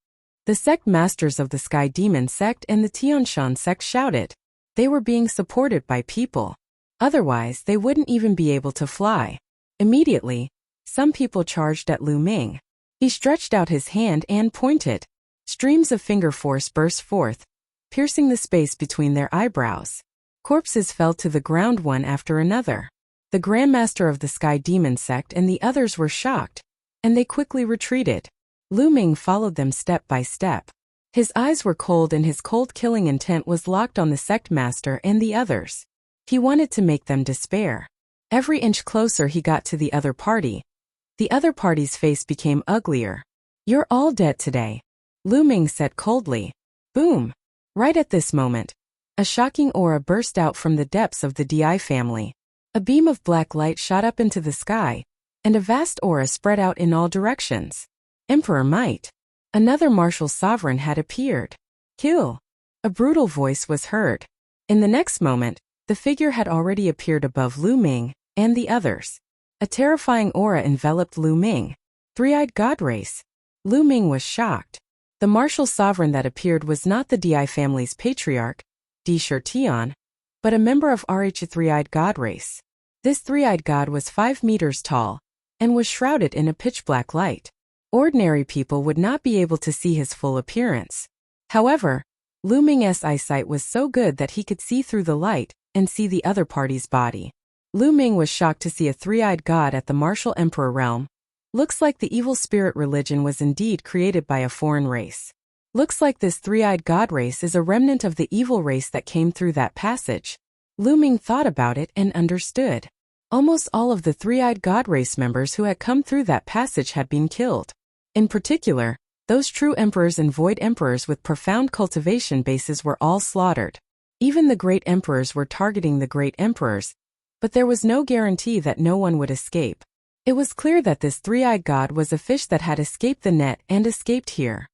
Speaker 1: The sect masters of the Sky Demon sect and the Tianshan sect shouted. They were being supported by people. Otherwise, they wouldn't even be able to fly. Immediately, some people charged at Lu Ming. He stretched out his hand and pointed. Streams of finger force burst forth, piercing the space between their eyebrows. Corpses fell to the ground one after another. The Grandmaster of the Sky Demon sect and the others were shocked, and they quickly retreated. Lu Ming followed them step by step. His eyes were cold and his cold killing intent was locked on the sect master and the others. He wanted to make them despair. Every inch closer he got to the other party. The other party's face became uglier. You're all dead today, Lu Ming said coldly. Boom! Right at this moment, a shocking aura burst out from the depths of the Di family. A beam of black light shot up into the sky, and a vast aura spread out in all directions. Emperor Might. Another martial sovereign had appeared. Kill! A brutal voice was heard. In the next moment, the figure had already appeared above Lu Ming and the others. A terrifying aura enveloped Lu Ming. Three-eyed god race. Lu Ming was shocked. The martial sovereign that appeared was not the Di family's patriarch, Di Shirtian, but a member of RH three-eyed god race. This three-eyed god was 5 meters tall and was shrouded in a pitch-black light. Ordinary people would not be able to see his full appearance. However, Lu Ming's eyesight was so good that he could see through the light and see the other party's body. Lu Ming was shocked to see a three-eyed god at the martial emperor realm. Looks like the evil spirit religion was indeed created by a foreign race. Looks like this three-eyed god race is a remnant of the evil race that came through that passage. Lu Ming thought about it and understood. Almost all of the three-eyed god race members who had come through that passage had been killed. In particular, those true emperors and void emperors with profound cultivation bases were all slaughtered. Even the great emperors were targeting the great emperors, but there was no guarantee that no one would escape. It was clear that this three-eyed god was a fish that had escaped the net and escaped here.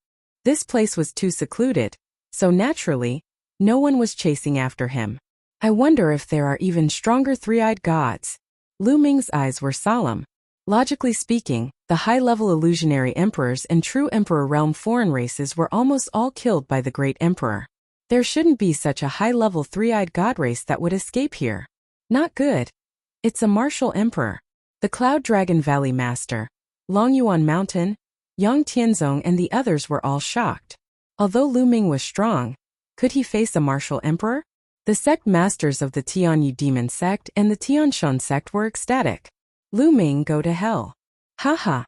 Speaker 1: This place was too secluded, so naturally, no one was chasing after him. I wonder if there are even stronger three-eyed gods. Lu Ming's eyes were solemn. Logically speaking, the high-level illusionary emperors and true emperor realm foreign races were almost all killed by the great emperor. There shouldn't be such a high-level three-eyed god race that would escape here. Not good. It's a martial emperor. The Cloud Dragon Valley Master, Long Yuan Mountain, Yang Tianzong and the others were all shocked. Although Lu Ming was strong, could he face a martial emperor? The sect masters of the Tianyu Demon sect and the Tianshan sect were ecstatic. Lu Ming, go to hell. Haha.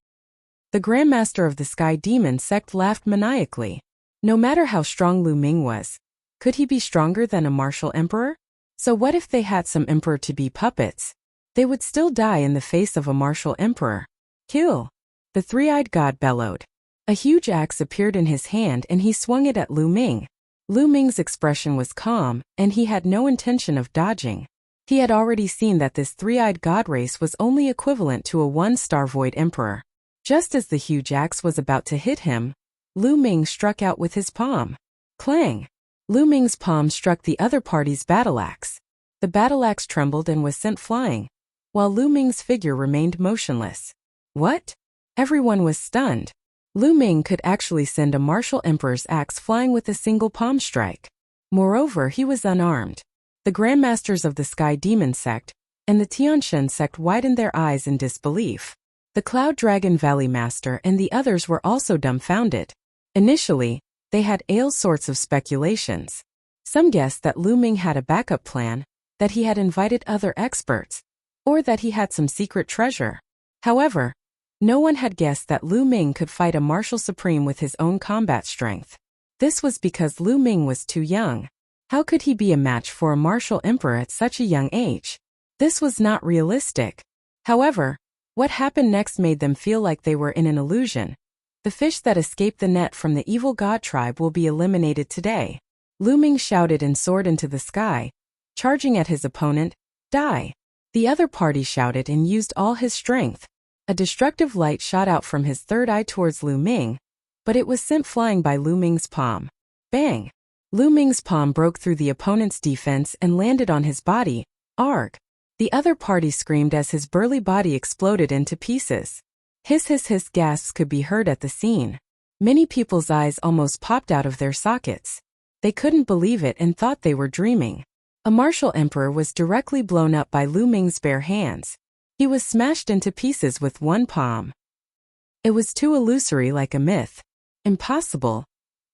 Speaker 1: The Grandmaster of the Sky Demon sect laughed maniacally. No matter how strong Lu Ming was, could he be stronger than a martial emperor? So what if they had some emperor-to-be puppets? They would still die in the face of a martial emperor. Kill! The three-eyed god bellowed. A huge axe appeared in his hand and he swung it at Lu Ming. Lu Ming's expression was calm, and he had no intention of dodging. He had already seen that this three-eyed god race was only equivalent to a one-star void emperor. Just as the huge axe was about to hit him, Lu Ming struck out with his palm. Clang! Lu Ming's palm struck the other party's battle axe. The battle axe trembled and was sent flying, while Lu Ming's figure remained motionless. What? Everyone was stunned. Lu Ming could actually send a martial emperor's axe flying with a single palm strike. Moreover, he was unarmed. The Grandmasters of the Sky Demon sect and the Tianshan sect widened their eyes in disbelief. The Cloud Dragon Valley Master and the others were also dumbfounded. Initially, they had all sorts of speculations. Some guessed that Lu Ming had a backup plan, that he had invited other experts, or that he had some secret treasure. However, no one had guessed that Lu Ming could fight a martial supreme with his own combat strength. This was because Lu Ming was too young. How could he be a match for a martial emperor at such a young age? This was not realistic. However, what happened next made them feel like they were in an illusion. The fish that escaped the net from the evil god tribe will be eliminated today. Lu Ming shouted and soared into the sky, charging at his opponent. Die! The other party shouted and used all his strength. A destructive light shot out from his third eye towards Lu Ming, but it was sent flying by Lu Ming's palm. Bang! Lu Ming's palm broke through the opponent's defense and landed on his body. Arg! The other party screamed as his burly body exploded into pieces. Hiss gasps could be heard at the scene. Many people's eyes almost popped out of their sockets. They couldn't believe it and thought they were dreaming. A martial emperor was directly blown up by Lu Ming's bare hands. He was smashed into pieces with one palm. It was too illusory, like a myth. Impossible.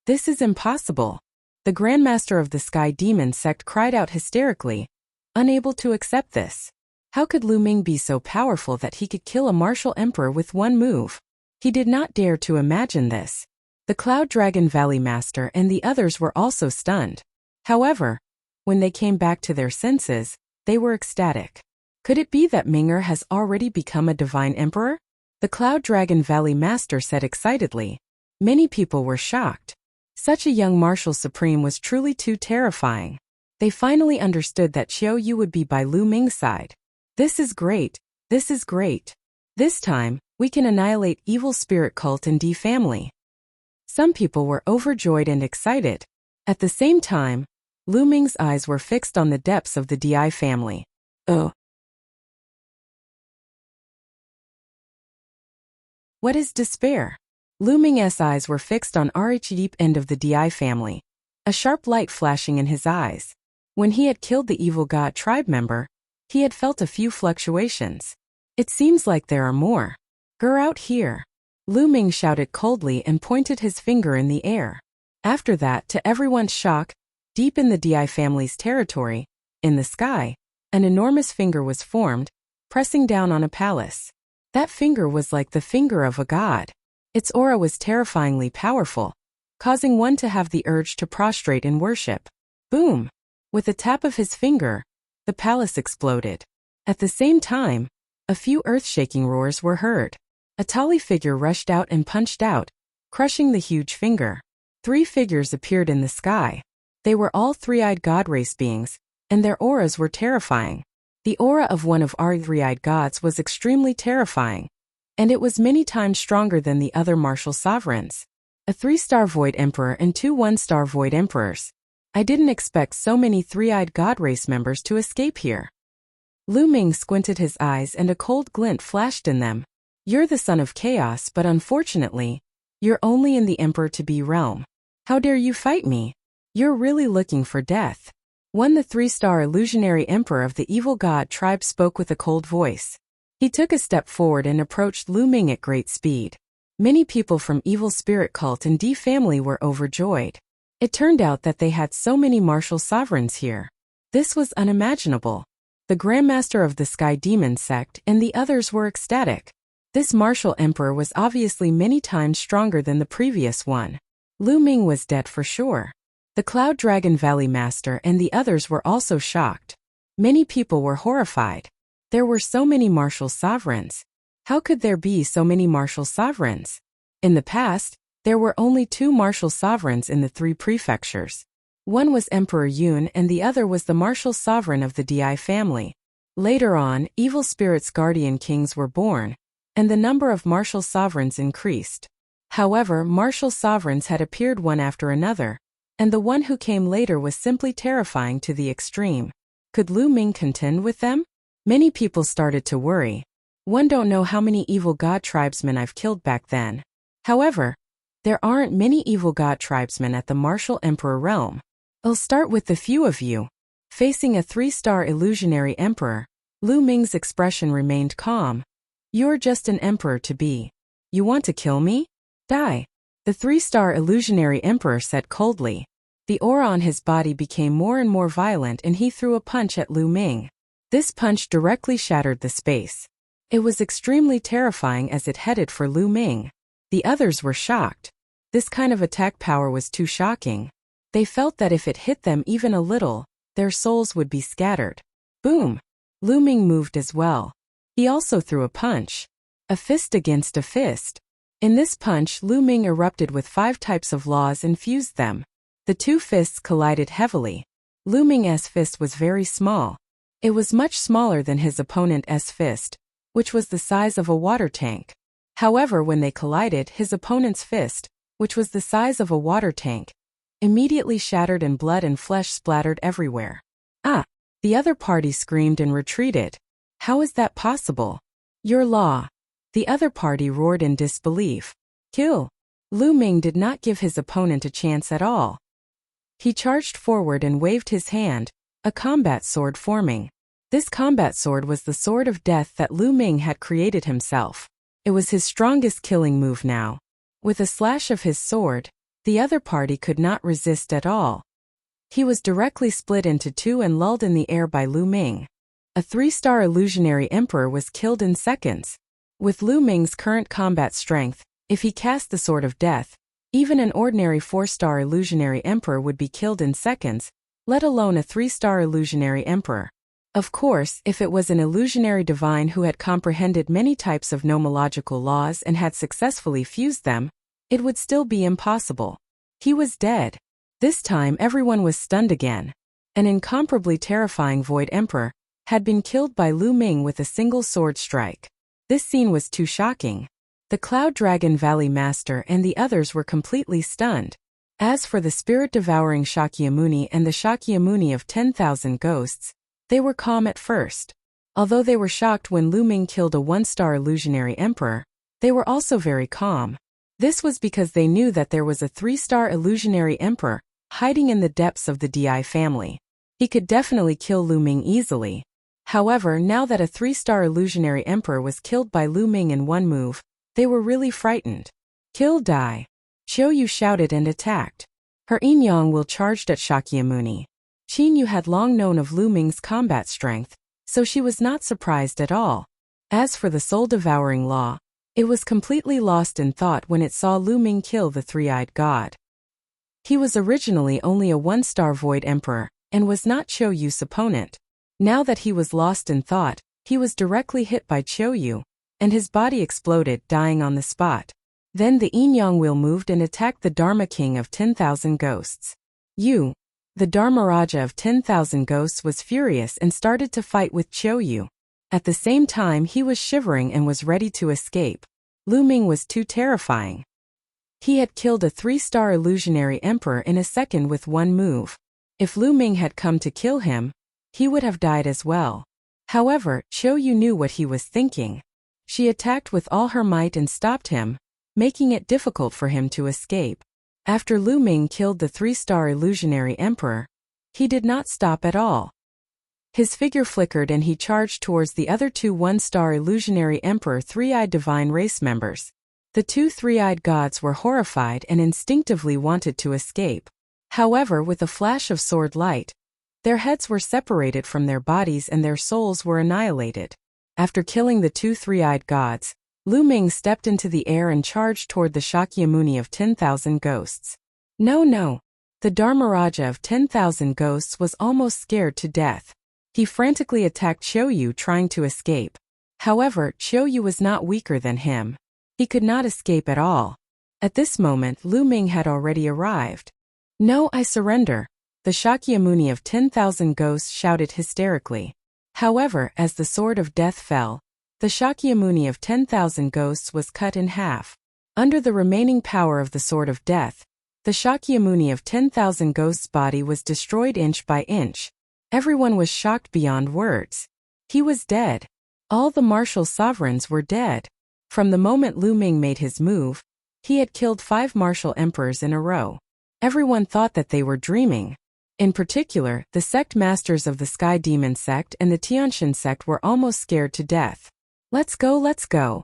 Speaker 1: This is impossible. The Grandmaster of the Sky Demon sect cried out hysterically, unable to accept this. How could Lu Ming be so powerful that he could kill a martial emperor with one move? He did not dare to imagine this. The Cloud Dragon Valley Master and the others were also stunned. However, when they came back to their senses, they were ecstatic. Could it be that Minger has already become a divine emperor? The Cloud Dragon Valley Master said excitedly. Many people were shocked. Such a young martial supreme was truly too terrifying. They finally understood that Xiao Yu would be by Lu Ming's side. This is great. This is great. This time, we can annihilate evil spirit cult and D family. Some people were overjoyed and excited. At the same time, Lu Ming's eyes were fixed on the depths of the DI family. Oh. What is despair? Lu Ming's eyes were fixed on RH deep end of the DI family, a sharp light flashing in his eyes. When he had killed the evil god tribe member, he had felt a few fluctuations. It seems like there are more. Get out here. Lu Ming shouted coldly and pointed his finger in the air. After that, to everyone's shock, deep in the DI family's territory, in the sky, an enormous finger was formed, pressing down on a palace. That finger was like the finger of a god. Its aura was terrifyingly powerful, causing one to have the urge to prostrate in worship. Boom! With a tap of his finger, the palace exploded. At the same time, a few earth-shaking roars were heard. A tall figure rushed out and punched out, crushing the huge finger. 3 figures appeared in the sky. They were all three-eyed god race beings, and their auras were terrifying. The aura of one of our three-eyed gods was extremely terrifying, and it was many times stronger than the other martial sovereigns. A 3-star void emperor and 2 1-star void emperors. I didn't expect so many three-eyed god race members to escape here. Lu Ming squinted his eyes and a cold glint flashed in them. You're the son of chaos, but unfortunately, you're only in the emperor-to-be realm. How dare you fight me? You're really looking for death. The 3-star illusionary emperor of the evil god tribe spoke with a cold voice. He took a step forward and approached Lu Ming at great speed. Many people from evil spirit cult and D family were overjoyed. It turned out that they had so many martial sovereigns here. This was unimaginable. The Grandmaster of the Sky Demon sect and the others were ecstatic. This martial emperor was obviously many times stronger than the previous one. Lu Ming was dead for sure. The Cloud Dragon Valley Master and the others were also shocked. Many people were horrified. There were so many martial sovereigns. How could there be so many martial sovereigns? In the past, there were only two martial sovereigns in the three prefectures. One was Emperor Yuan and the other was the martial sovereign of the Di family. Later on, evil spirits' guardian kings were born, and the number of martial sovereigns increased. However, martial sovereigns had appeared one after another, and the one who came later was simply terrifying to the extreme. Could Lu Ming contend with them? Many people started to worry. One don't know how many evil god tribesmen I've killed back then. However, there aren't many evil god tribesmen at the martial emperor realm. I'll start with the few of you. Facing a 3-star illusionary emperor, Lu Ming's expression remained calm. You're just an emperor to be. You want to kill me? Die. The 3-star illusionary emperor said coldly. The aura on his body became more and more violent and he threw a punch at Lu Ming. This punch directly shattered the space. It was extremely terrifying as it headed for Lu Ming. The others were shocked. This kind of attack power was too shocking. They felt that if it hit them even a little, their souls would be scattered. Boom! Lu Ming moved as well. He also threw a punch. A fist against a fist. In this punch, Lu Ming erupted with 5 types of laws and fused them. The two fists collided heavily. Lu Ming's fist was very small. It was much smaller than his opponent's fist, which was the size of a water tank. However, when they collided, his opponent's fist, which was the size of a water tank, immediately shattered and blood and flesh splattered everywhere. Ah! The other party screamed and retreated. How is that possible? Your law. The other party roared in disbelief. Kill! Lu Ming did not give his opponent a chance at all. He charged forward and waved his hand, a combat sword forming. This combat sword was the sword of death that Lu Ming had created himself. It was his strongest killing move now. With a slash of his sword, the other party could not resist at all. He was directly split into 2 and lulled in the air by Lu Ming. A 3-star illusionary emperor was killed in seconds. With Lu Ming's current combat strength, if he cast the sword of death, even an ordinary 4-star illusionary emperor would be killed in seconds, let alone a 3-star illusionary emperor. Of course, if it was an illusionary divine who had comprehended many types of nomological laws and had successfully fused them, it would still be impossible. He was dead. This time everyone was stunned again. An incomparably terrifying Void Emperor had been killed by Lu Ming with a single sword strike. This scene was too shocking. The Cloud Dragon Valley Master and the others were completely stunned. As for the spirit-devouring Shakyamuni and the Shakyamuni of 10,000 ghosts, they were calm at first. Although they were shocked when Lu Ming killed a 1-star illusionary emperor, they were also very calm. This was because they knew that there was a 3-star illusionary emperor hiding in the depths of the Di family. He could definitely kill Lu Ming easily. However, now that a 3-star illusionary emperor was killed by Lu Ming in one move, they were really frightened. Kill die. Qiuyu shouted and attacked. Her Yin-Yang will charged at Shakyamuni. Qinyu had long known of Lu Ming's combat strength, so she was not surprised at all. As for the soul-devouring law, it was completely lost in thought when it saw Lu Ming kill the 3-eyed god. He was originally only a 1-star Void Emperor, and was not Qiuyu's opponent. Now that he was lost in thought, he was directly hit by Qiuyu, and his body exploded, dying on the spot. Then the Yin-Yang wheel moved and attacked the Dharma King of 10,000 ghosts. The Dharmaraja of 10,000 ghosts was furious and started to fight with Qiuyu. At the same time he was shivering and was ready to escape. Lu Ming was too terrifying. He had killed a 3-star illusionary emperor in a second with one move. If Lu Ming had come to kill him, he would have died as well. However, Qiuyu knew what he was thinking. She attacked with all her might and stopped him, making it difficult for him to escape. After Lu Ming killed the 3-star illusionary emperor, he did not stop at all. His figure flickered and he charged towards the other 2 1-star illusionary emperor 3-eyed divine race members. The 2 3-eyed gods were horrified and instinctively wanted to escape. However, with a flash of sword light, their heads were separated from their bodies and their souls were annihilated. After killing the 2 3-eyed gods, Lu Ming stepped into the air and charged toward the Shakyamuni of 10,000 ghosts. No. The Dharmaraja of 10,000 ghosts was almost scared to death. He frantically attacked Qiuyu trying to escape. However, Qiuyu was not weaker than him. He could not escape at all. At this moment, Lu Ming had already arrived. "No, I surrender," the Shakyamuni of 10,000 ghosts shouted hysterically. However, as the sword of death fell, the Shakyamuni of 10,000 ghosts was cut in half. Under the remaining power of the sword of death, the Shakyamuni of 10,000 ghosts' body was destroyed inch by inch. Everyone was shocked beyond words. He was dead. All the martial sovereigns were dead. From the moment Lu Ming made his move, he had killed 5 martial emperors in a row. Everyone thought that they were dreaming. In particular, the sect masters of the Sky Demon sect and the Tianxian sect were almost scared to death. "Let's go, let's go."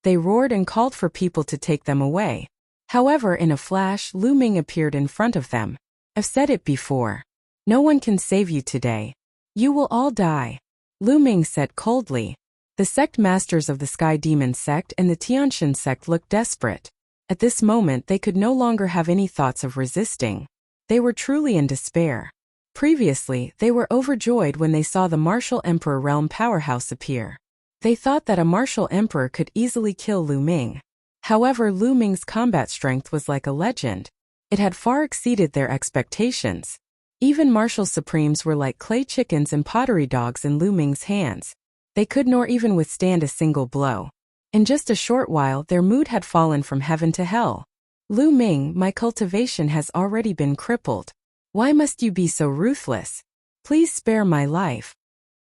Speaker 1: They roared and called for people to take them away. However, in a flash, Lu Ming appeared in front of them. "I've said it before. No one can save you today. You will all die," Lu Ming said coldly. The sect masters of the Sky Demon sect and the Tianxian sect looked desperate. At this moment they could no longer have any thoughts of resisting. They were truly in despair. Previously, they were overjoyed when they saw the martial emperor realm powerhouse appear. They thought that a martial emperor could easily kill Lu Ming. However, Lu Ming's combat strength was like a legend. It had far exceeded their expectations. Even martial supremes were like clay chickens and pottery dogs in Lu Ming's hands. They could nor even withstand a single blow. In just a short while, their mood had fallen from heaven to hell. "Lu Ming, my cultivation has already been crippled. Why must you be so ruthless? Please spare my life."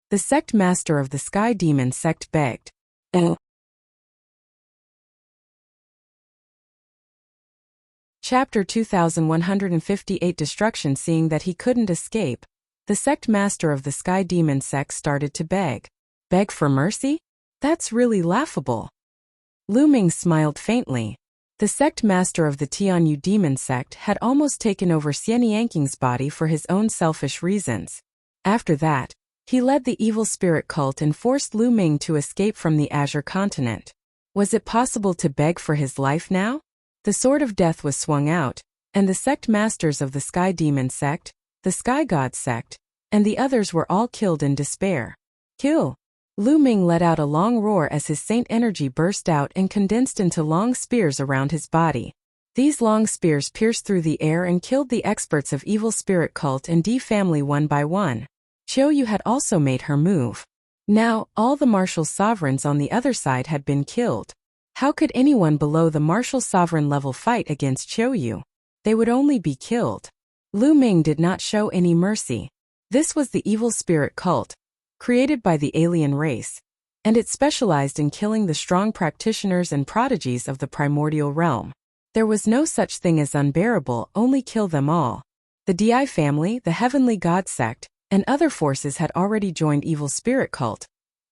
Speaker 1: The sect master of the Sky Demon sect begged. Chapter 2158 Destruction. Seeing that he couldn't escape, the sect master of the Sky Demon sect started to beg. "Beg for mercy? That's really laughable." Lu Ming smiled faintly. The sect master of the Tianyu demon sect had almost taken over Xian Yanking's body for his own selfish reasons. After that, he led the evil spirit cult and forced Lu Ming to escape from the Azure continent. Was it possible to beg for his life now? The sword of death was swung out, and the sect masters of the Sky Demon sect, the Sky God sect, and the others were all killed in despair. "Kill!" Lu Ming let out a long roar as his saint energy burst out and condensed into long spears around his body. These long spears pierced through the air and killed the experts of evil spirit cult and D family one by one. Qiu Yu had also made her move. Now, all the martial sovereigns on the other side had been killed. How could anyone below the martial sovereign level fight against Qiu Yu? They would only be killed. Lu Ming did not show any mercy. This was the evil spirit cult, created by the alien race, and it specialized in killing the strong practitioners and prodigies of the primordial realm. There was no such thing as unbearable, only kill them all. The Di family, the heavenly god sect, and other forces had already joined evil spirit cult.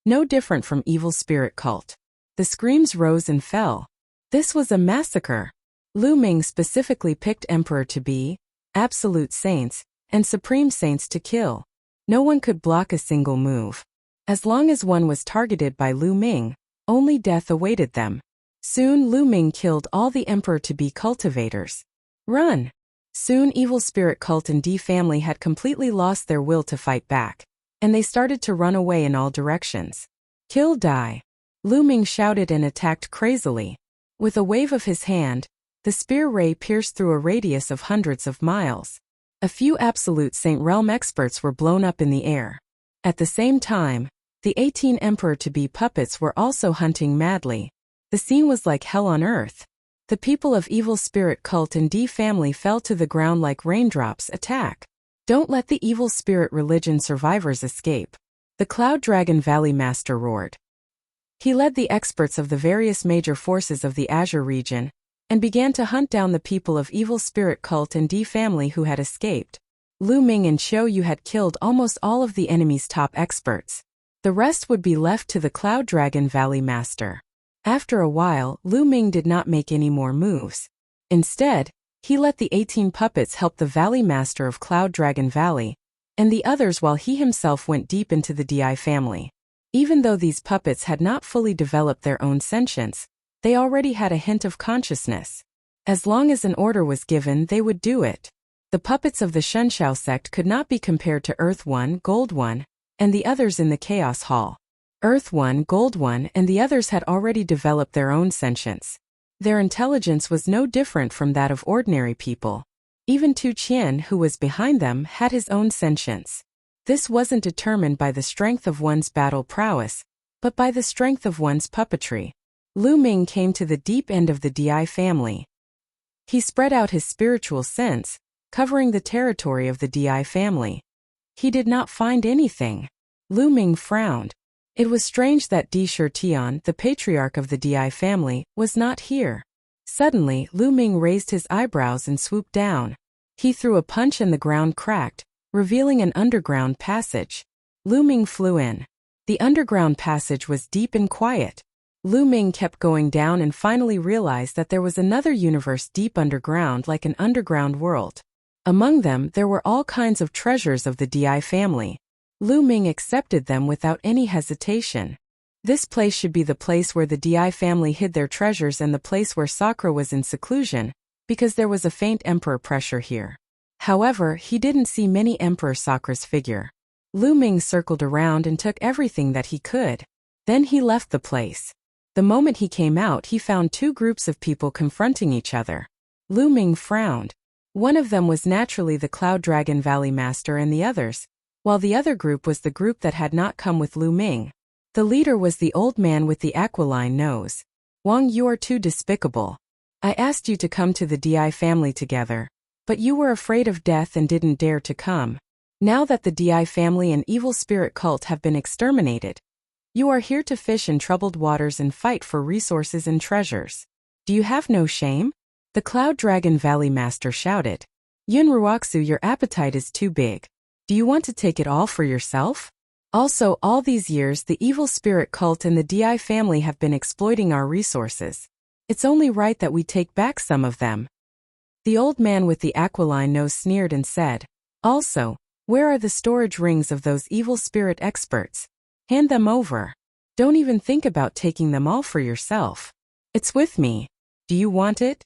Speaker 1: No different from evil spirit cult. The screams rose and fell. This was a massacre. Lu Ming specifically picked emperor to be, absolute saints, and supreme saints to kill. No one could block a single move. As long as one was targeted by Lu Ming, only death awaited them. Soon Lu Ming killed all the emperor-to-be cultivators. Run! Soon evil spirit cult and D family had completely lost their will to fight back, and they started to run away in all directions. Kill, die! Lu Ming shouted and attacked crazily. With a wave of his hand, the spear ray pierced through a radius of hundreds of miles. A few absolute Saint Realm experts were blown up in the air. At the same time, the 18 emperor-to-be puppets were also hunting madly. The scene was like hell on earth. The people of evil spirit cult and D family fell to the ground like raindrops. Attack! Don't let the evil spirit religion survivors escape. The Cloud Dragon Valley Master roared. He led the experts of the various major forces of the Azure region, and began to hunt down the people of evil spirit cult and D family who had escaped. Lu Ming and Qiu Yu had killed almost all of the enemy's top experts. The rest would be left to the Cloud Dragon Valley Master. After a while, Lu Ming did not make any more moves. Instead, he let the 18 puppets help the Valley Master of Cloud Dragon Valley, and the others while he himself went deep into the Di family. Even though these puppets had not fully developed their own sentience, they already had a hint of consciousness. As long as an order was given, they would do it. The puppets of the Shenshao sect could not be compared to Earth One, Gold One, and the others in the Chaos Hall. Earth One, Gold One, and the others had already developed their own sentience. Their intelligence was no different from that of ordinary people. Even Tu Qian, who was behind them, had his own sentience. This wasn't determined by the strength of one's battle prowess, but by the strength of one's puppetry. Lu Ming came to the deep end of the Di family. He spread out his spiritual sense, covering the territory of the Di family. He did not find anything. Lu Ming frowned. It was strange that Di Shitian, the patriarch of the Di family, was not here. Suddenly, Lu Ming raised his eyebrows and swooped down. He threw a punch and the ground cracked, revealing an underground passage. Lu Ming flew in. The underground passage was deep and quiet. Lu Ming kept going down and finally realized that there was another universe deep underground, like an underground world. Among them, there were all kinds of treasures of the Di family. Lu Ming accepted them without any hesitation. This place should be the place where the Di family hid their treasures and the place where Sakura was in seclusion, because there was a faint emperor pressure here. However, he didn't see many Emperor Sakura's figure. Lu Ming circled around and took everything that he could. Then he left the place. The moment he came out, he found two groups of people confronting each other. Lu Ming frowned. One of them was naturally the Cloud Dragon Valley Master and the others, while the other group was the group that had not come with Lu Ming. The leader was the old man with the aquiline nose. Wang, you are too despicable. I asked you to come to the Di family together, but you were afraid of death and didn't dare to come. Now that the Di family and evil spirit cult have been exterminated, you are here to fish in troubled waters and fight for resources and treasures. Do you have no shame? The Cloud Dragon Valley Master shouted. Yun Ruoxu, your appetite is too big. Do you want to take it all for yourself? Also, all these years the evil spirit cult and the Di family have been exploiting our resources. It's only right that we take back some of them. The old man with the aquiline nose sneered and said, also, where are the storage rings of those evil spirit experts? Hand them over. Don't even think about taking them all for yourself. It's with me. Do you want it?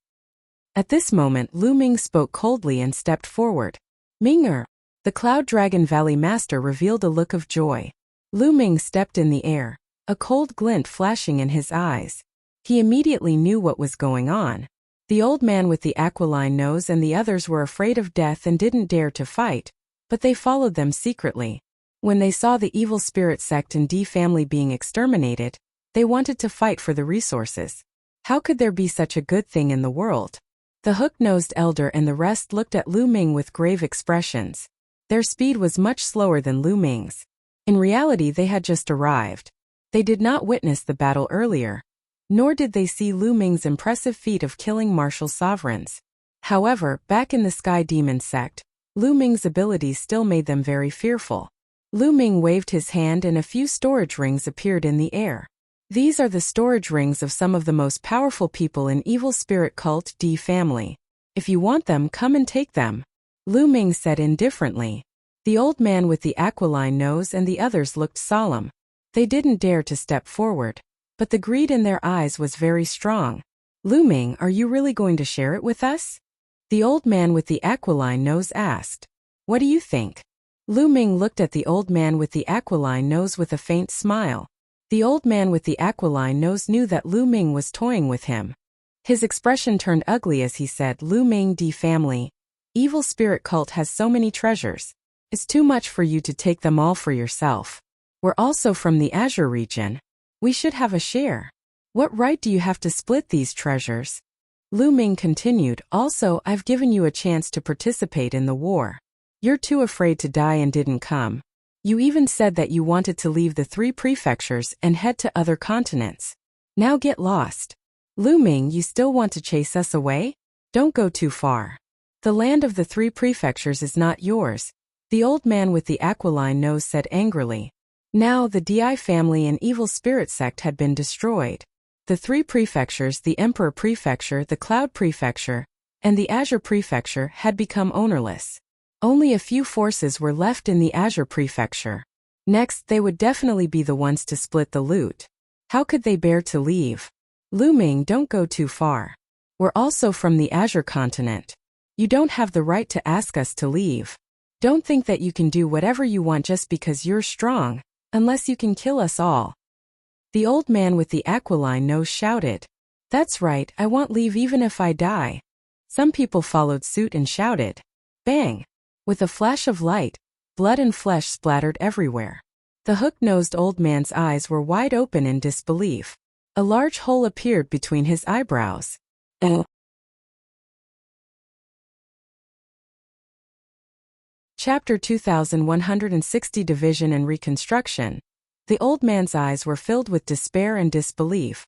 Speaker 1: At this moment, Lu Ming spoke coldly and stepped forward. Ming, the Cloud Dragon Valley Master revealed a look of joy. Lu Ming stepped in the air, a cold glint flashing in his eyes. He immediately knew what was going on. The old man with the aquiline nose and the others were afraid of death and didn't dare to fight, but they followed them secretly. When they saw the evil spirit sect and Di family being exterminated, they wanted to fight for the resources. How could there be such a good thing in the world? The hook-nosed elder and the rest looked at Lu Ming with grave expressions. Their speed was much slower than Lu Ming's. In reality, they had just arrived. They did not witness the battle earlier, nor did they see Lu Ming's impressive feat of killing martial sovereigns. However, back in the Sky Demon sect, Lu Ming's abilities still made them very fearful. Lu Ming waved his hand and a few storage rings appeared in the air. These are the storage rings of some of the most powerful people in evil spirit cult Di family. If you want them, come and take them. Lu Ming said indifferently. The old man with the aquiline nose and the others looked solemn. They didn't dare to step forward, but the greed in their eyes was very strong. Lu Ming, are you really going to share it with us? The old man with the aquiline nose asked. What do you think? Lu Ming looked at the old man with the aquiline nose with a faint smile. The old man with the aquiline nose knew that Lu Ming was toying with him. His expression turned ugly as he said, Lu Ming, Di family, evil spirit cult has so many treasures. It's too much for you to take them all for yourself. We're also from the Azure region. We should have a share. What right do you have to split these treasures? Lu Ming continued, also, I've given you a chance to participate in the war. You're too afraid to die and didn't come. You even said that you wanted to leave the 3 prefectures and head to other continents. Now get lost. Lu Ming, you still want to chase us away? Don't go too far. The land of the 3 prefectures is not yours, the old man with the aquiline nose said angrily. Now the Di family and evil spirit sect had been destroyed. The 3 prefectures, the Emperor Prefecture, the Cloud Prefecture, and the Azure Prefecture, had become ownerless. Only a few forces were left in the Azure Prefecture. Next, they would definitely be the ones to split the loot. How could they bear to leave? Lu Ming, don't go too far. We're also from the Azure continent. You don't have the right to ask us to leave. Don't think that you can do whatever you want just because you're strong, unless you can kill us all. The old man with the aquiline nose shouted. That's right, I want leave even if I die. Some people followed suit and shouted. Bang! With a flash of light, blood and flesh splattered everywhere. The hook-nosed old man's eyes were wide open in disbelief. A large hole appeared between his eyebrows. Chapter 2160 Division and Reconstruction. The old man's eyes were filled with despair and disbelief.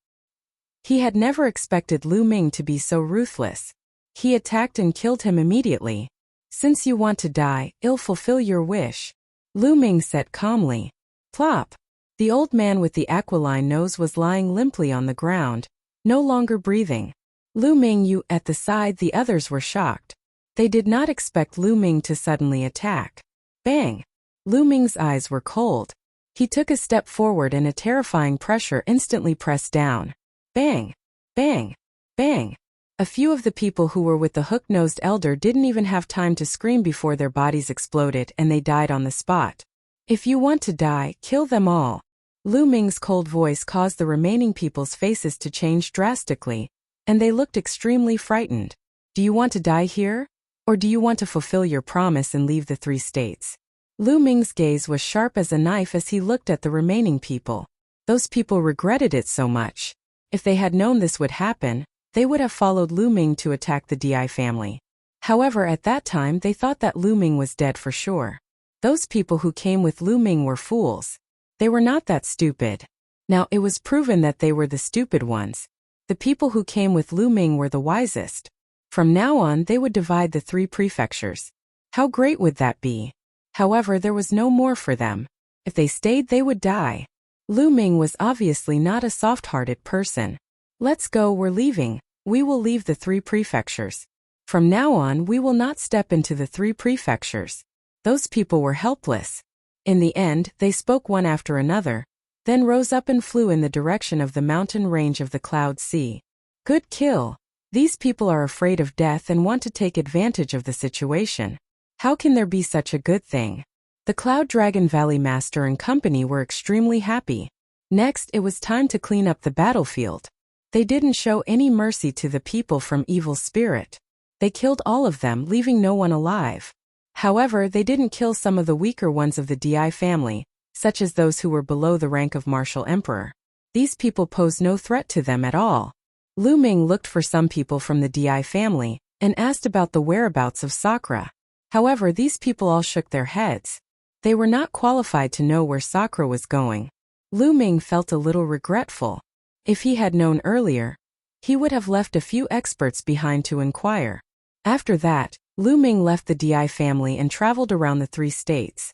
Speaker 1: He had never expected Lu Ming to be so ruthless. He attacked and killed him immediately. Since you want to die, I'll fulfill your wish. Lu Ming said calmly. Plop! The old man with the aquiline nose was lying limply on the ground, no longer breathing. Lu Ming, you, at the side, the others were shocked. They did not expect Lu Ming to suddenly attack. Bang! Lu Ming's eyes were cold. He took a step forward and a terrifying pressure instantly pressed down. Bang! Bang! Bang! A few of the people who were with the hook-nosed elder didn't even have time to scream before their bodies exploded and they died on the spot. If you want to die, kill them all. Lu Ming's cold voice caused the remaining people's faces to change drastically, and they looked extremely frightened. Do you want to die here? Or do you want to fulfill your promise and leave the 3 states? Lu Ming's gaze was sharp as a knife as he looked at the remaining people. Those people regretted it so much. If they had known this would happen, they would have followed Lu Ming to attack the Di family. However, at that time they thought that Lu Ming was dead for sure. Those people who came with Lu Ming were fools. They were not that stupid. Now it was proven that they were the stupid ones. The people who came with Lu Ming were the wisest. From now on they would divide the 3 prefectures. How great would that be? However, there was no more for them. If they stayed, they would die. Lu Ming was obviously not a soft-hearted person. Let's go, we're leaving. We will leave the 3 prefectures. From now on we will not step into the 3 prefectures. Those people were helpless. In the end, they spoke one after another, then rose up and flew in the direction of the mountain range of the Cloud Sea. Good kill. These people are afraid of death and want to take advantage of the situation. How can there be such a good thing? The Cloud Dragon Valley Master and company were extremely happy. Next, it was time to clean up the battlefield. They didn't show any mercy to the people from Evil Spirit. They killed all of them, leaving no one alive. However, they didn't kill some of the weaker ones of the Di family, such as those who were below the rank of Martial Emperor. These people posed no threat to them at all. Lu Ming looked for some people from the Di family and asked about the whereabouts of Sakura. However, these people all shook their heads. They were not qualified to know where Sakura was going. Lu Ming felt a little regretful. If he had known earlier, he would have left a few experts behind to inquire. After that, Lu Ming left the Di family and traveled around the 3 states.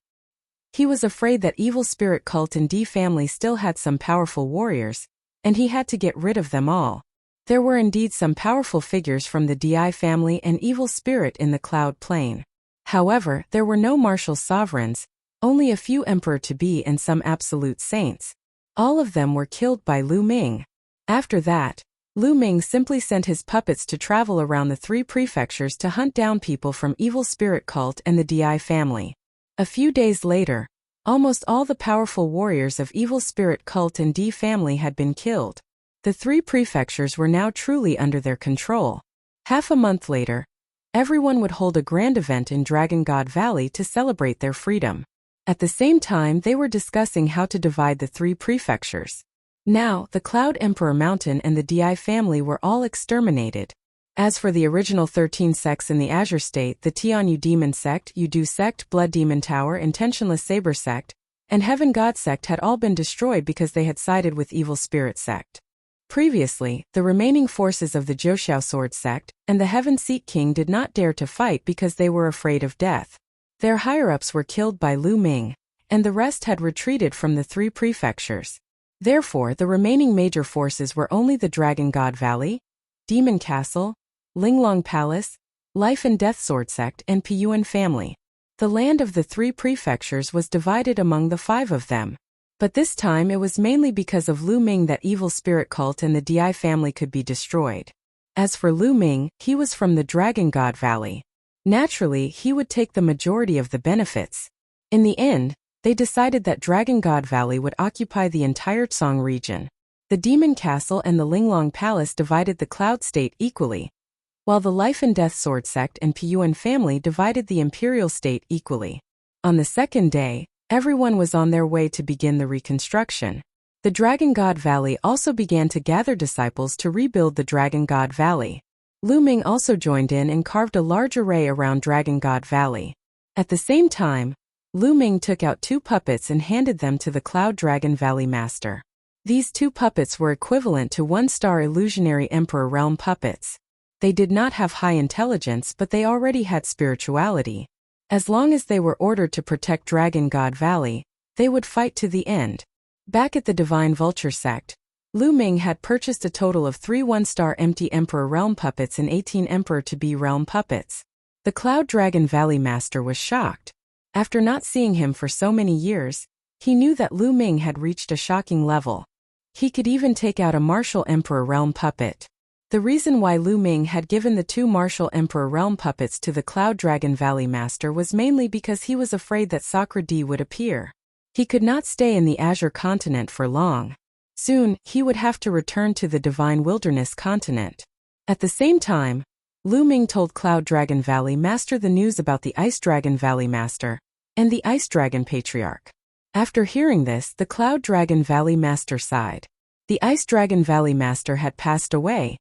Speaker 1: He was afraid that Evil Spirit Cult and Di family still had some powerful warriors, and he had to get rid of them all. There were indeed some powerful figures from the Di family and Evil Spirit in the Cloud Plain. However, there were no martial sovereigns, only a few emperor-to-be and some absolute saints. All of them were killed by Lu Ming. After that, Lu Ming simply sent his puppets to travel around the 3 prefectures to hunt down people from Evil Spirit Cult and the Di family. A few days later, almost all the powerful warriors of Evil Spirit Cult and Di family had been killed. The 3 prefectures were now truly under their control. Half a month later, everyone would hold a grand event in Dragon God Valley to celebrate their freedom. At the same time, they were discussing how to divide the 3 prefectures. Now, the Cloud Emperor Mountain and the Di family were all exterminated. As for the original 13 sects in the Azure State, the Tianyu Demon Sect, Yudu Sect, Blood Demon Tower, Intentionless Saber Sect, and Heaven God Sect had all been destroyed because they had sided with Evil Spirit Sect. Previously, the remaining forces of the Zhouxiao Sword Sect and the Heaven Seek King did not dare to fight because they were afraid of death. Their higher-ups were killed by Lu Ming, and the rest had retreated from the 3 prefectures. Therefore, the remaining major forces were only the Dragon God Valley, Demon Castle, Linglong Palace, Life and Death Sword Sect, and Piyuan family. The land of the 3 prefectures was divided among the 5 of them. But this time it was mainly because of Lu Ming that Evil Spirit Cult and the Di family could be destroyed. As for Lu Ming, he was from the Dragon God Valley. Naturally, he would take the majority of the benefits. In the end, they decided that Dragon God Valley would occupy the entire Tsong region. The Demon Castle and the Linglong Palace divided the Cloud State equally, while the Life and Death Sword Sect and Yuan family divided the Imperial State equally. On the second day, everyone was on their way to begin the reconstruction. The Dragon God Valley also began to gather disciples to rebuild the Dragon God Valley. Ming also joined in and carved a large array around Dragon God Valley. At the same time, Ming took out 2 puppets and handed them to the Cloud Dragon Valley Master. These 2 puppets were equivalent to 1-star illusionary Emperor Realm puppets. They did not have high intelligence, but they already had spirituality. As long as they were ordered to protect Dragon God Valley, they would fight to the end. Back at the Divine Vulture Sect, Ming had purchased a total of 3 1-star empty Emperor Realm puppets and 18 Emperor-to-be Realm puppets. The Cloud Dragon Valley Master was shocked. After not seeing him for so many years, he knew that Ming had reached a shocking level. He could even take out a Martial Emperor Realm puppet. The reason why Ming had given the 2 Martial Emperor Realm puppets to the Cloud Dragon Valley Master was mainly because he was afraid that Sakura D would appear. He could not stay in the Azure Continent for long. Soon, he would have to return to the Divine Wilderness Continent. At the same time, Ming told Cloud Dragon Valley Master the news about the Ice Dragon Valley Master and the Ice Dragon Patriarch. After hearing this, the Cloud Dragon Valley Master sighed. The Ice Dragon Valley Master had passed away,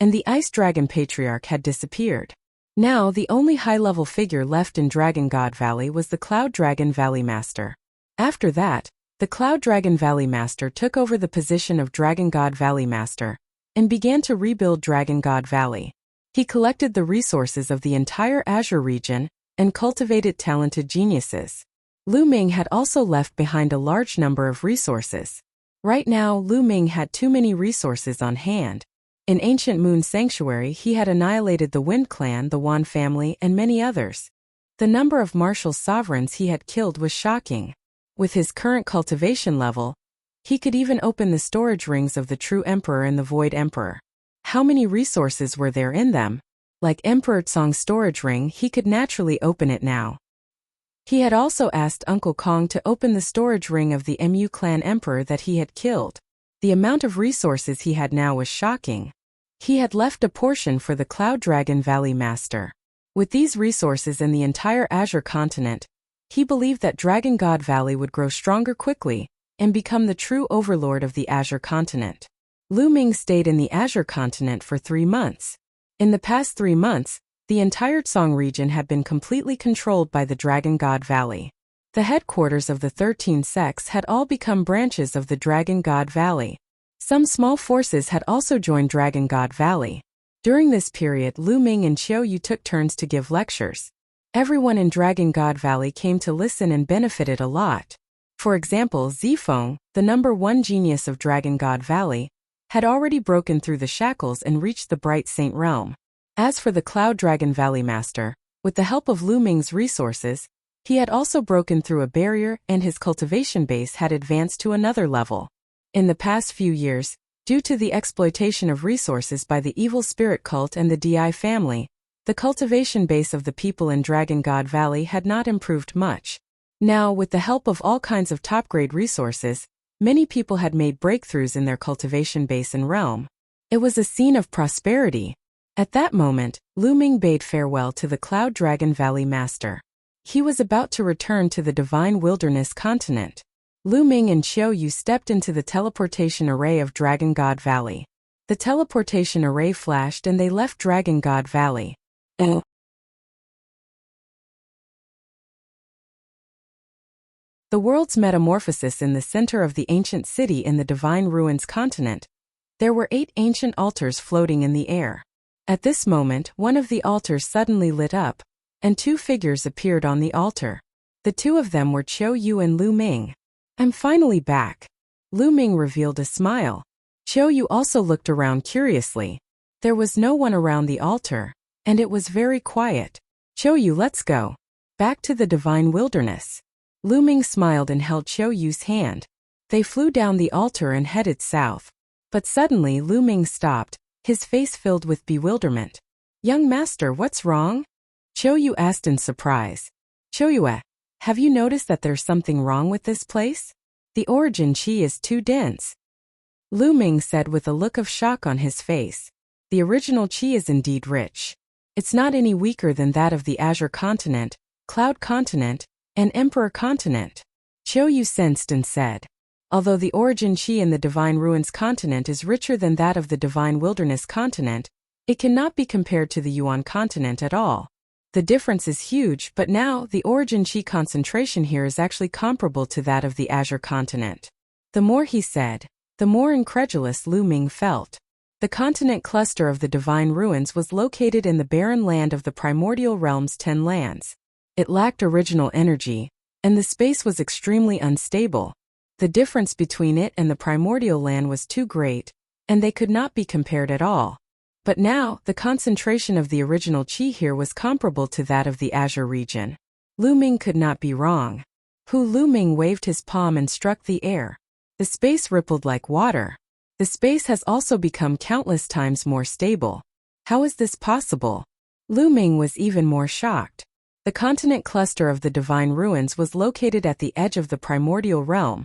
Speaker 1: and the Ice Dragon Patriarch had disappeared. Now, the only high-level figure left in Dragon God Valley was the Cloud Dragon Valley Master. After that, the Cloud Dragon Valley Master took over the position of Dragon God Valley Master and began to rebuild Dragon God Valley. He collected the resources of the entire Azure region and cultivated talented geniuses. Ming had also left behind a large number of resources. Right now, Ming had too many resources on hand. In Ancient Moon Sanctuary, he had annihilated the Wind Clan, the Yuan family, and many others. The number of martial sovereigns he had killed was shocking. With his current cultivation level, he could even open the storage rings of the True Emperor and the Void Emperor. How many resources were there in them? Like Emperor Tsong's storage ring, he could naturally open it now. He had also asked Uncle Kong to open the storage ring of the Mu Clan Emperor that he had killed. The amount of resources he had now was shocking. He had left a portion for the Cloud Dragon Valley Master. With these resources in the entire Azure continent, he believed that Dragon God Valley would grow stronger quickly and become the true overlord of the Azure continent. Ming stayed in the Azure continent for 3 months. In the past 3 months, the entire Tsong region had been completely controlled by the Dragon God Valley. The headquarters of the 13 sects had all become branches of the Dragon God Valley. Some small forces had also joined Dragon God Valley. During this period, Ming and Yu took turns to give lectures. Everyone in Dragon God Valley came to listen and benefited a lot. For example, Zifeng, the #1 genius of Dragon God Valley, had already broken through the shackles and reached the Bright Saint Realm. As for the Cloud Dragon Valley Master, with the help of Ming's resources, he had also broken through a barrier and his cultivation base had advanced to another level. In the past few years, due to the exploitation of resources by the evil spirit cult and the Di family, the cultivation base of the people in Dragon God Valley had not improved much. Now, with the help of all kinds of top-grade resources, many people had made breakthroughs in their cultivation base and realm. It was a scene of prosperity. At that moment, Ming bade farewell to the Cloud Dragon Valley Master. He was about to return to the Divine Wilderness Continent. Ming and Yu stepped into the teleportation array of Dragon God Valley. The teleportation array flashed and they left Dragon God Valley. The world's metamorphosis in the center of the ancient city in the Divine Ruins continent. There were 8 ancient altars floating in the air. At this moment, one of the altars suddenly lit up, and 2 figures appeared on the altar. The 2 of them were Yu and Ming. "I'm finally back." Ming revealed a smile. Yu also looked around curiously. There was no one around the altar, and it was very quiet. "Yu, let's go. Back to the Divine Wilderness." Ming smiled and held Yu's hand. They flew down the altar and headed south. But suddenly Ming stopped, his face filled with bewilderment. "Young master, what's wrong?" Yu asked in surprise. "Yu, have you noticed that there's something wrong with this place? The origin chi is too dense." Lu Ming said with a look of shock on his face. The original qi is indeed rich. It's not any weaker than that of the Azure Continent, Cloud Continent, and Emperor Continent. Qiu sensed and said. Although the origin qi in the Divine Ruins Continent is richer than that of the Divine Wilderness Continent, it cannot be compared to the Yuan Continent at all. The difference is huge, but now the origin qi concentration here is actually comparable to that of the Azure Continent. The more he said, the more incredulous Lu Ming felt. The continent cluster of the Divine Ruins was located in the barren land of the Primordial Realm's 10 lands. It lacked original energy, and the space was extremely unstable. The difference between it and the Primordial Land was too great, and they could not be compared at all. But now, the concentration of the original qi here was comparable to that of the Azure region. Lu Ming could not be wrong. Lu Ming waved his palm and struck the air. The space rippled like water. The space has also become countless times more stable. How is this possible? Lu Ming was even more shocked. The continent cluster of the Divine Ruins was located at the edge of the Primordial Realm,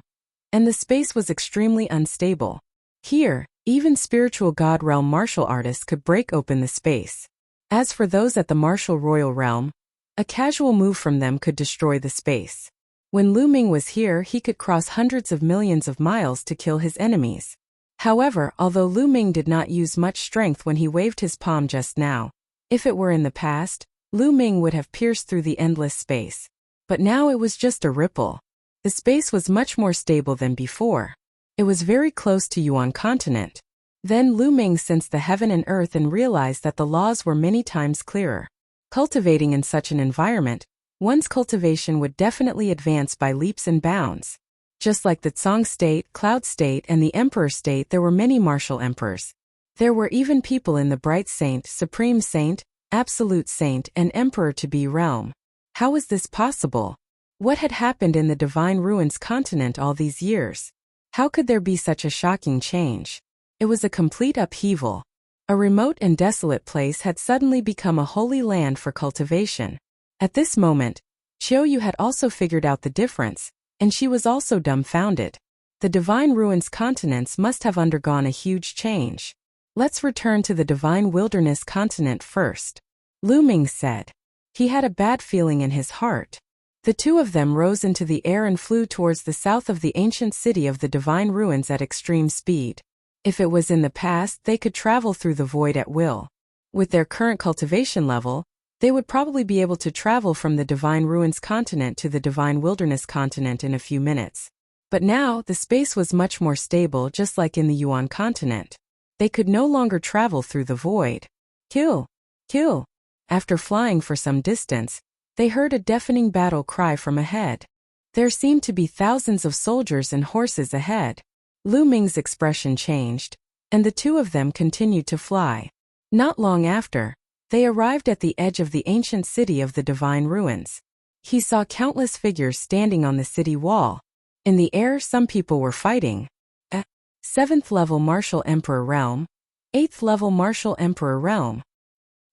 Speaker 1: and the space was extremely unstable. Here, even spiritual God Realm martial artists could break open the space. As for those at the martial Royal Realm, a casual move from them could destroy the space. When Lu Ming was here, he could cross hundreds of millions of miles to kill his enemies. However, although Lu Ming did not use much strength when he waved his palm just now, if it were in the past, Lu Ming would have pierced through the endless space. But now it was just a ripple. The space was much more stable than before. It was very close to Yuan Continent. Then Lu Ming sensed the heaven and earth and realized that the laws were many times clearer. Cultivating in such an environment, one's cultivation would definitely advance by leaps and bounds. Just like the Tsang state, Cloud state, and the Emperor state, there were many martial emperors. There were even people in the Bright Saint, Supreme Saint, Absolute Saint, and Emperor-to-be realm. How was this possible? What had happened in the Divine Ruins continent all these years? How could there be such a shocking change? It was a complete upheaval. A remote and desolate place had suddenly become a holy land for cultivation. At this moment, Qiu had also figured out the difference, and she was also dumbfounded. The Divine Ruins continents must have undergone a huge change. Let's return to the Divine Wilderness continent first, Lu Ming said. He had a bad feeling in his heart. The two of them rose into the air and flew towards the south of the ancient city of the Divine Ruins at extreme speed. If it was in the past, they could travel through the void at will. With their current cultivation level, they would probably be able to travel from the Divine Ruins continent to the Divine Wilderness continent in a few minutes. But now, the space was much more stable, just like in the Yuan continent. They could no longer travel through the void. Kill! Kill! After flying for some distance, they heard a deafening battle cry from ahead. There seemed to be thousands of soldiers and horses ahead. Lu Ming's expression changed, and the two of them continued to fly. Not long after, they arrived at the edge of the ancient city of the Divine Ruins. He saw countless figures standing on the city wall. In the air, some people were fighting. 7th level Martial Emperor Realm, 8th level Martial Emperor Realm.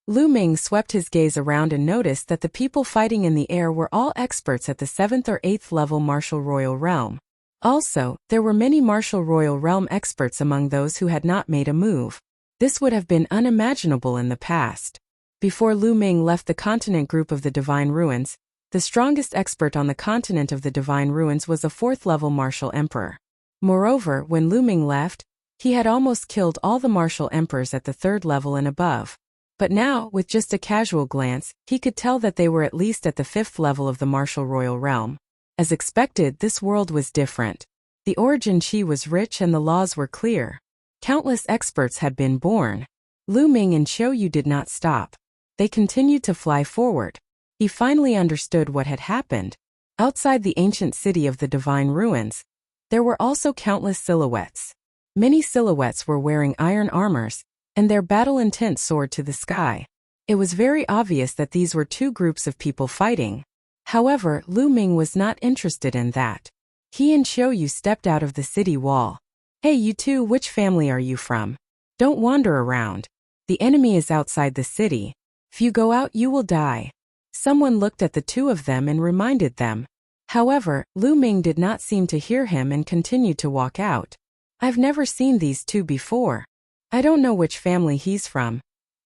Speaker 1: Lu Ming swept his gaze around and noticed that the people fighting in the air were all experts at the 7th or 8th level Martial Royal Realm. Also, there were many Martial Royal Realm experts among those who had not made a move. This would have been unimaginable in the past. Before Lu Ming left the continent group of the Divine Ruins, the strongest expert on the continent of the Divine Ruins was a 4th level Martial Emperor. Moreover, when Lu Ming left, he had almost killed all the Martial Emperors at the 3rd level and above. But now, with just a casual glance, he could tell that they were at least at the 5th level of the Martial Royal Realm. As expected, this world was different. The origin qi was rich and the laws were clear. Countless experts had been born. Lu Ming and Qiu did not stop. They continued to fly forward. He finally understood what had happened. Outside the ancient city of the Divine Ruins, there were also countless silhouettes. Many silhouettes were wearing iron armors, and their battle intent soared to the sky. It was very obvious that these were two groups of people fighting. However, Lu Ming was not interested in that. He and Qiu stepped out of the city wall. Hey, you two, which family are you from? Don't wander around. The enemy is outside the city. If you go out, you will die. Someone looked at the two of them and reminded them. However, Lu Ming did not seem to hear him and continued to walk out. I've never seen these two before. I don't know which family he's from.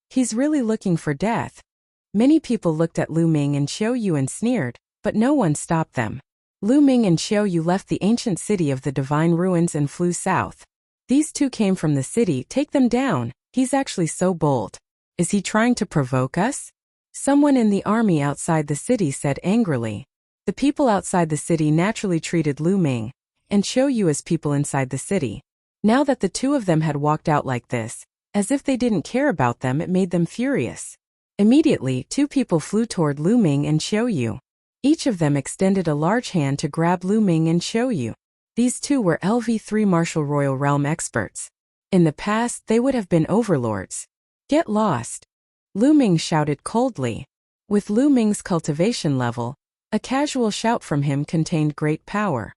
Speaker 1: He's really looking for death. Many people looked at Lu Ming and Xiao Yu and sneered, but no one stopped them. Lu Ming and Xiao Yu left the ancient city of the divine ruins and flew south. These two came from the city. Take them down. He's actually so bold. Is he trying to provoke us? Someone in the army outside the city said angrily. The people outside the city naturally treated Lu Ming and Xiao Yu as people inside the city. Now that the two of them had walked out like this, as if they didn't care about them, it made them furious. Immediately, two people flew toward Lu Ming and Xiao Yu. Each of them extended a large hand to grab Lu Ming and Xiao Yu. These two were LV3 Martial Royal Realm experts. In the past, they would have been overlords. Get lost! Lu Ming shouted coldly. With Lu Ming's cultivation level, a casual shout from him contained great power.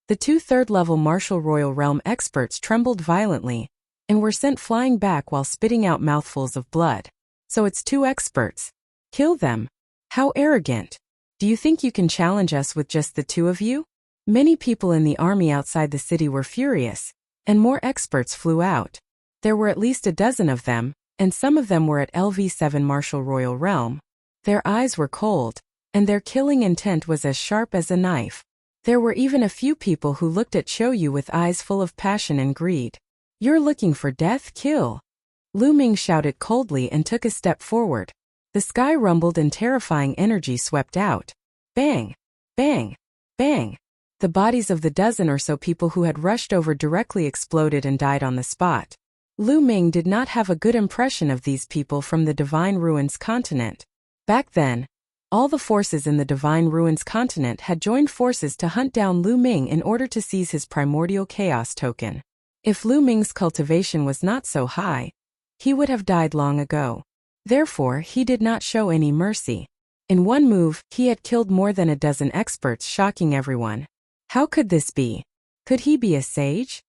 Speaker 1: The two third-level Martial Royal Realm experts trembled violently and were sent flying back while spitting out mouthfuls of blood. So it's two experts. Kill them. How arrogant. Do you think you can challenge us with just the two of you? Many people in the army outside the city were furious, and more experts flew out. There were at least a dozen of them, and some of them were at LV7 Martial Royal Realm. Their eyes were cold, and their killing intent was as sharp as a knife. There were even a few people who looked at Xiao Yu with eyes full of passion and greed. You're looking for death? Kill! Lu Ming shouted coldly and took a step forward. The sky rumbled and terrifying energy swept out. Bang! Bang! Bang! The bodies of the dozen or so people who had rushed over directly exploded and died on the spot. Lu Ming did not have a good impression of these people from the Divine Ruins continent. Back then, all the forces in the Divine Ruins continent had joined forces to hunt down Lu Ming in order to seize his primordial chaos token. If Lu Ming's cultivation was not so high, he would have died long ago. Therefore, he did not show any mercy. In one move, he had killed more than a dozen experts, shocking everyone. How could this be? Could he be a sage?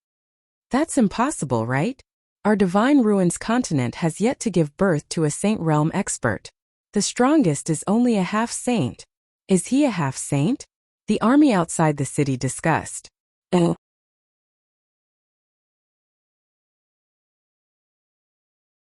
Speaker 1: That's impossible, right? Our Divine Ruins continent has yet to give birth to a Saint Realm expert. The strongest is only a half-saint. Is he a half-saint? The army outside the city discussed.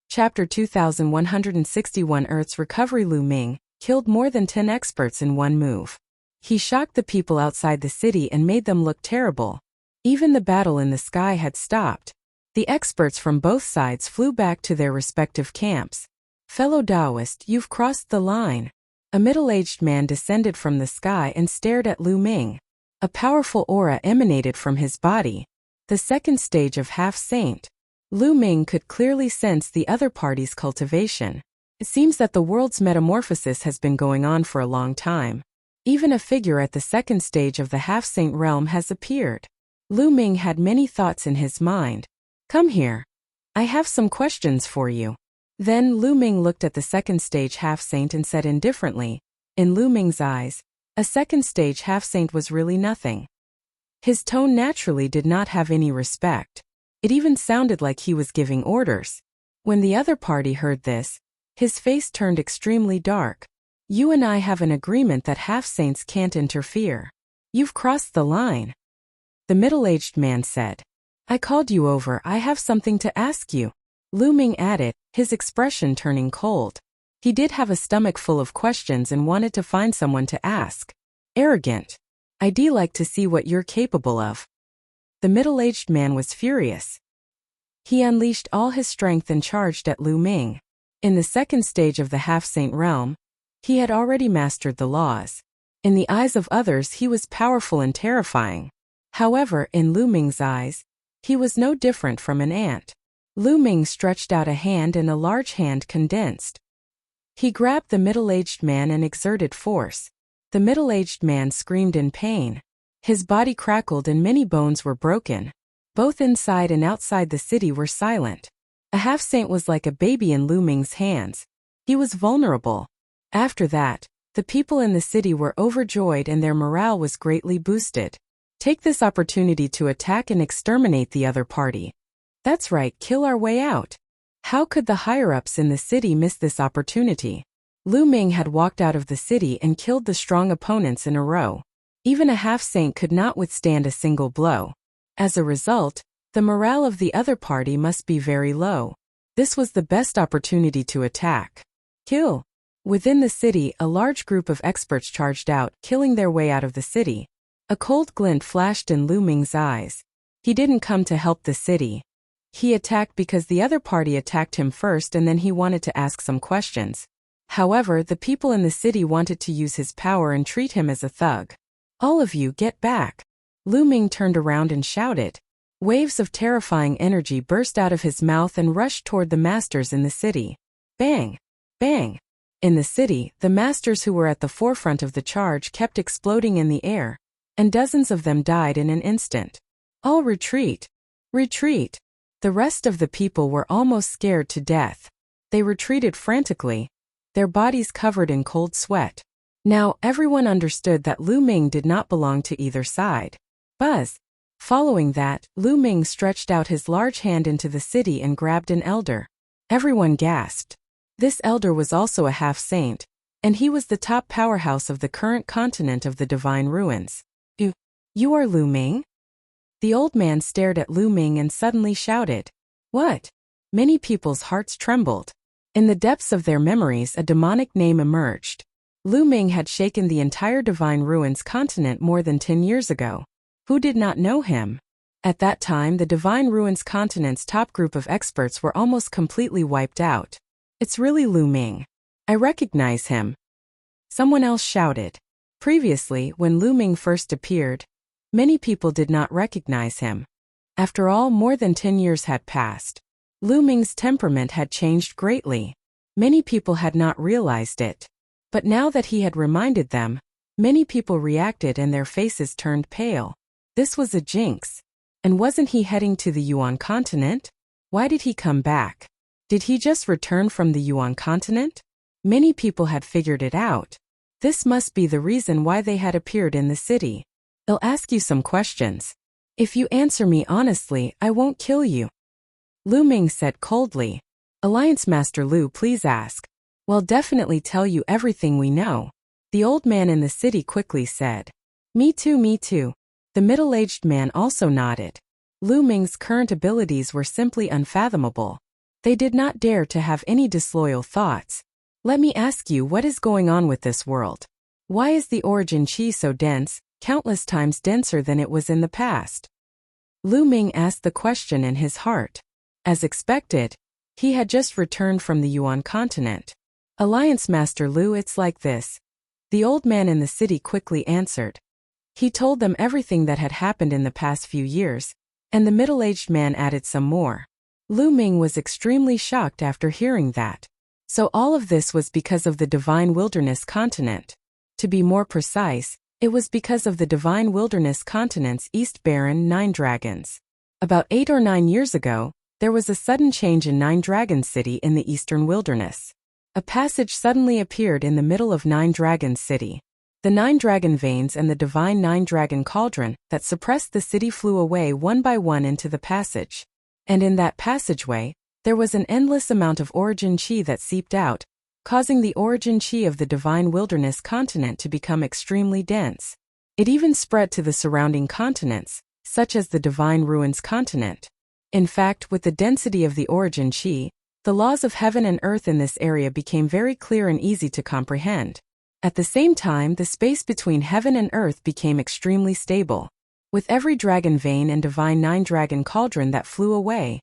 Speaker 1: Chapter 2161 Earth's Recovery. Lu Ming killed more than 10 experts in one move. He shocked the people outside the city and made them look terrible. Even the battle in the sky had stopped. The experts from both sides flew back to their respective camps. Fellow Taoist, you've crossed the line. A middle-aged man descended from the sky and stared at Lu Ming. A powerful aura emanated from his body. The second stage of half-saint. Lu Ming could clearly sense the other party's cultivation. It seems that the world's metamorphosis has been going on for a long time. Even a figure at the second stage of the half-saint realm has appeared. Lu Ming had many thoughts in his mind. Come here. I have some questions for you. Then Lu Ming looked at the second stage half-saint and said indifferently, in Lu Ming's eyes, a second stage half-saint was really nothing. His tone naturally did not have any respect. It even sounded like he was giving orders. When the other party heard this, his face turned extremely dark. You and I have an agreement that half-saints can't interfere. You've crossed the line. The middle-aged man said. I called you over. I have something to ask you. Lu Ming added, his expression turning cold. He did have a stomach full of questions and wanted to find someone to ask. Arrogant. I'd like to see what you're capable of. The middle-aged man was furious. He unleashed all his strength and charged at Lu Ming. In the second stage of the half-saint realm, he had already mastered the laws. In the eyes of others he was powerful and terrifying. However, in Lu Ming's eyes, he was no different from an ant. Lu Ming stretched out a hand and a large hand condensed. He grabbed the middle-aged man and exerted force. The middle-aged man screamed in pain. His body crackled and many bones were broken. Both inside and outside the city were silent. A half-saint was like a baby in Lu Ming's hands. He was vulnerable. After that, the people in the city were overjoyed and their morale was greatly boosted. Take this opportunity to attack and exterminate the other party. That's right, kill our way out. How could the higher-ups in the city miss this opportunity? Lu Ming had walked out of the city and killed the strong opponents in a row. Even a half-saint could not withstand a single blow. As a result, The morale of the other party must be very low. This was the best opportunity to attack. Kill. Within the city, a large group of experts charged out, killing their way out of the city. A cold glint flashed in Lu Ming's eyes. He didn't come to help the city. He attacked because the other party attacked him first and then he wanted to ask some questions. However, the people in the city wanted to use his power and treat him as a thug. All of you get back. Lu Ming turned around and shouted. Waves of terrifying energy burst out of his mouth and rushed toward the masters in the city. Bang! Bang! In the city, the masters who were at the forefront of the charge kept exploding in the air, and dozens of them died in an instant. All retreat! Retreat! The rest of the people were almost scared to death. They retreated frantically, their bodies covered in cold sweat. Now, everyone understood that Lu Ming did not belong to either side. Buzz! Following that, Lu Ming stretched out his large hand into the city and grabbed an elder. Everyone gasped. This elder was also a half-saint, and he was the top powerhouse of the current continent of the Divine Ruins. You are Lu Ming? The old man stared at Lu Ming and suddenly shouted. What? Many people's hearts trembled. In the depths of their memories, a demonic name emerged. Lu Ming had shaken the entire Divine Ruins continent more than 10 years ago. Who did not know him? At that time, the Divine Ruins continent's top group of experts were almost completely wiped out. It's really Lu Ming. I recognize him. Someone else shouted. Previously, when Lu Ming first appeared, many people did not recognize him. After all, more than 10 years had passed. Lu Ming's temperament had changed greatly. Many people had not realized it. But now that he had reminded them, many people reacted and their faces turned pale. This was a jinx. And wasn't he heading to the Yuan continent? Why did he come back? Did he just return from the Yuan continent? Many people had figured it out. This must be the reason why they had appeared in the city. I'll ask you some questions. If you answer me honestly, I won't kill you. Lu Ming said coldly. Alliance Master Lu, please ask. We'll definitely tell you everything we know. The old man in the city quickly said. Me too, me too. The middle-aged man also nodded. Lu Ming's current abilities were simply unfathomable. They did not dare to have any disloyal thoughts. Let me ask you, what is going on with this world? Why is the origin chi so dense, countless times denser than it was in the past? Lu Ming asked the question in his heart. As expected, he had just returned from the Yuan continent. Alliance Master Lu, it's like this. The old man in the city quickly answered. He told them everything that had happened in the past few years, and the middle-aged man added some more. Lu Ming was extremely shocked after hearing that. So all of this was because of the Divine Wilderness continent. To be more precise, it was because of the Divine Wilderness continent's East Barren 9 Dragons. About 8 or 9 years ago, there was a sudden change in 9 Dragon City in the Eastern Wilderness. A passage suddenly appeared in the middle of 9 Dragon City. The 9 dragon veins and the divine 9 dragon cauldron that suppressed the city flew away one by one into the passage. And in that passageway, there was an endless amount of origin chi that seeped out, causing the origin chi of the Divine Wilderness continent to become extremely dense. It even spread to the surrounding continents, such as the Divine Ruins continent. In fact, with the density of the origin chi, the laws of heaven and earth in this area became very clear and easy to comprehend. At the same time, the space between heaven and earth became extremely stable. With every dragon vein and divine 9 dragon cauldron that flew away,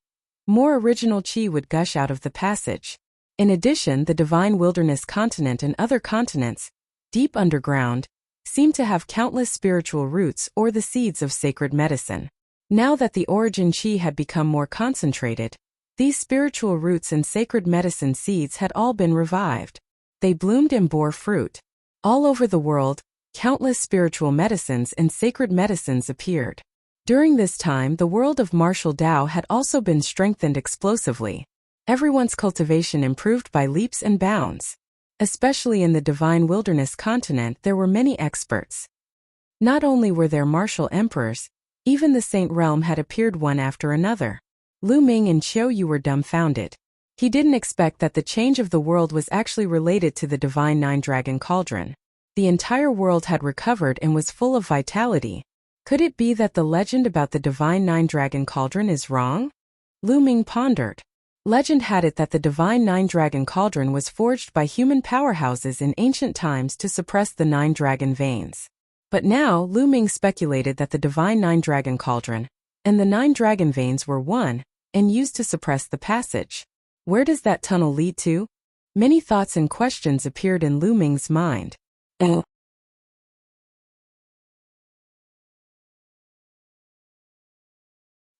Speaker 1: more original chi would gush out of the passage. In addition, the Divine Wilderness continent and other continents, deep underground, seemed to have countless spiritual roots or the seeds of sacred medicine. Now that the origin chi had become more concentrated, these spiritual roots and sacred medicine seeds had all been revived. They bloomed and bore fruit. All over the world, countless spiritual medicines and sacred medicines appeared. During this time, the world of martial Tao had also been strengthened explosively. Everyone's cultivation improved by leaps and bounds. Especially in the Divine Wilderness continent, there were many experts. Not only were there martial emperors, even the Saint Realm had appeared one after another. Lu Ming and Qiu Yu were dumbfounded. He didn't expect that the change of the world was actually related to the Divine 9 Dragon Cauldron. The entire world had recovered and was full of vitality, Could it be that the legend about the divine nine-dragon cauldron is wrong? Lu Ming pondered. Legend had it that the divine nine-dragon cauldron was forged by human powerhouses in ancient times to suppress the nine-dragon veins. But now, Lu Ming speculated that the divine nine-dragon cauldron and the nine-dragon veins were one and used to suppress the passage. Where does that tunnel lead to? Many thoughts and questions appeared in Lu Ming's mind.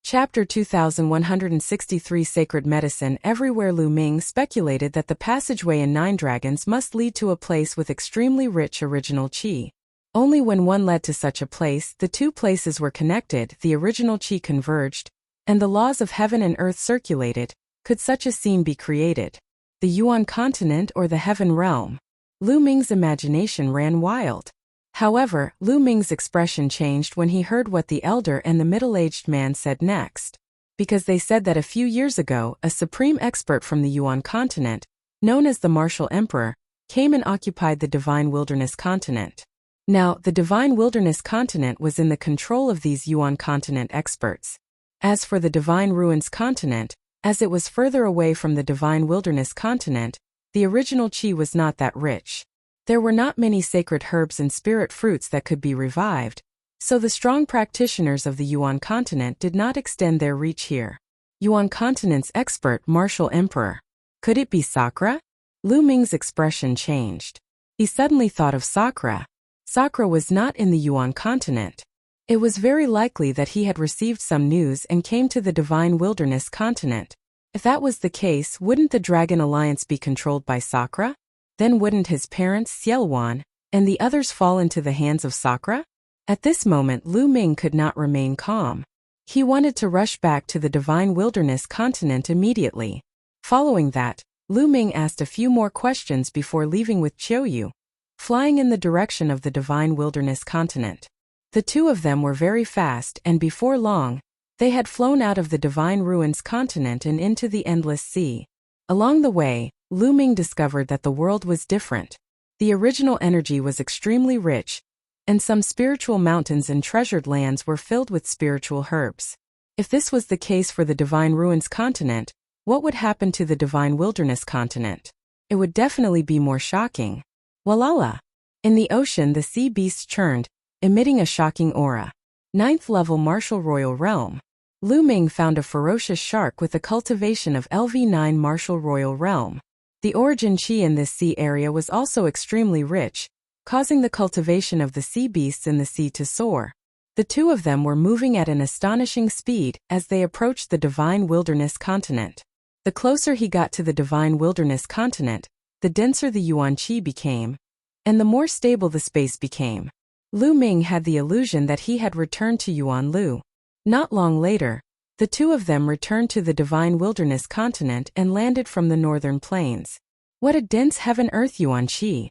Speaker 1: Chapter 2163 Sacred Medicine. Everywhere Lu Ming speculated that the passageway in Nine Dragons must lead to a place with extremely rich original qi. Only when one led to such a place, the two places were connected, the original qi converged, and the laws of heaven and earth circulated, could such a scene be created. The Yuan continent or the heaven realm? Lu Ming's imagination ran wild. However, Lu Ming's expression changed when he heard what the elder and the middle-aged man said next. Because they said that a few years ago, a supreme expert from the Yuan continent, known as the Martial Emperor, came and occupied the Divine Wilderness continent. Now, the Divine Wilderness continent was in the control of these Yuan continent experts. As for the Divine Ruins continent, as it was further away from the Divine Wilderness continent, the original qi was not that rich. There were not many sacred herbs and spirit fruits that could be revived, so the strong practitioners of the Yuan continent did not extend their reach here. Yuan continent's expert Martial Emperor. Could it be Sakura? Lu Ming's expression changed. He suddenly thought of Sakura. Sakura was not in the Yuan continent. It was very likely that he had received some news and came to the Divine Wilderness continent. If that was the case, wouldn't the Dragon Alliance be controlled by Sakura? Then wouldn't his parents, Yuan, and the others fall into the hands of Sakura? At this moment Lu Ming could not remain calm. He wanted to rush back to the Divine Wilderness continent immediately. Following that, Lu Ming asked a few more questions before leaving with Qiuyu, flying in the direction of the Divine Wilderness continent. The two of them were very fast, and before long, they had flown out of the Divine Ruins continent and into the Endless Sea. Along the way, Lu Ming discovered that the world was different. The original energy was extremely rich, and some spiritual mountains and treasured lands were filled with spiritual herbs. If this was the case for the Divine Ruins continent, what would happen to the Divine Wilderness continent? It would definitely be more shocking. Walala! In the ocean the sea beasts churned, emitting a shocking aura. 9th level Martial Royal Realm. Lu Ming found a ferocious shark with a cultivation of LV9 Martial Royal Realm. The origin qi in this sea area was also extremely rich, causing the cultivation of the sea beasts in the sea to soar. The two of them were moving at an astonishing speed as they approached the Divine Wilderness continent. The closer he got to the Divine Wilderness continent, the denser the Yuan qi became, and the more stable the space became. Lu Ming had the illusion that he had returned to Yuan Lu. Not long later, the two of them returned to the Divine Wilderness continent and landed from the northern plains. What a dense heaven-earth Yuan qi!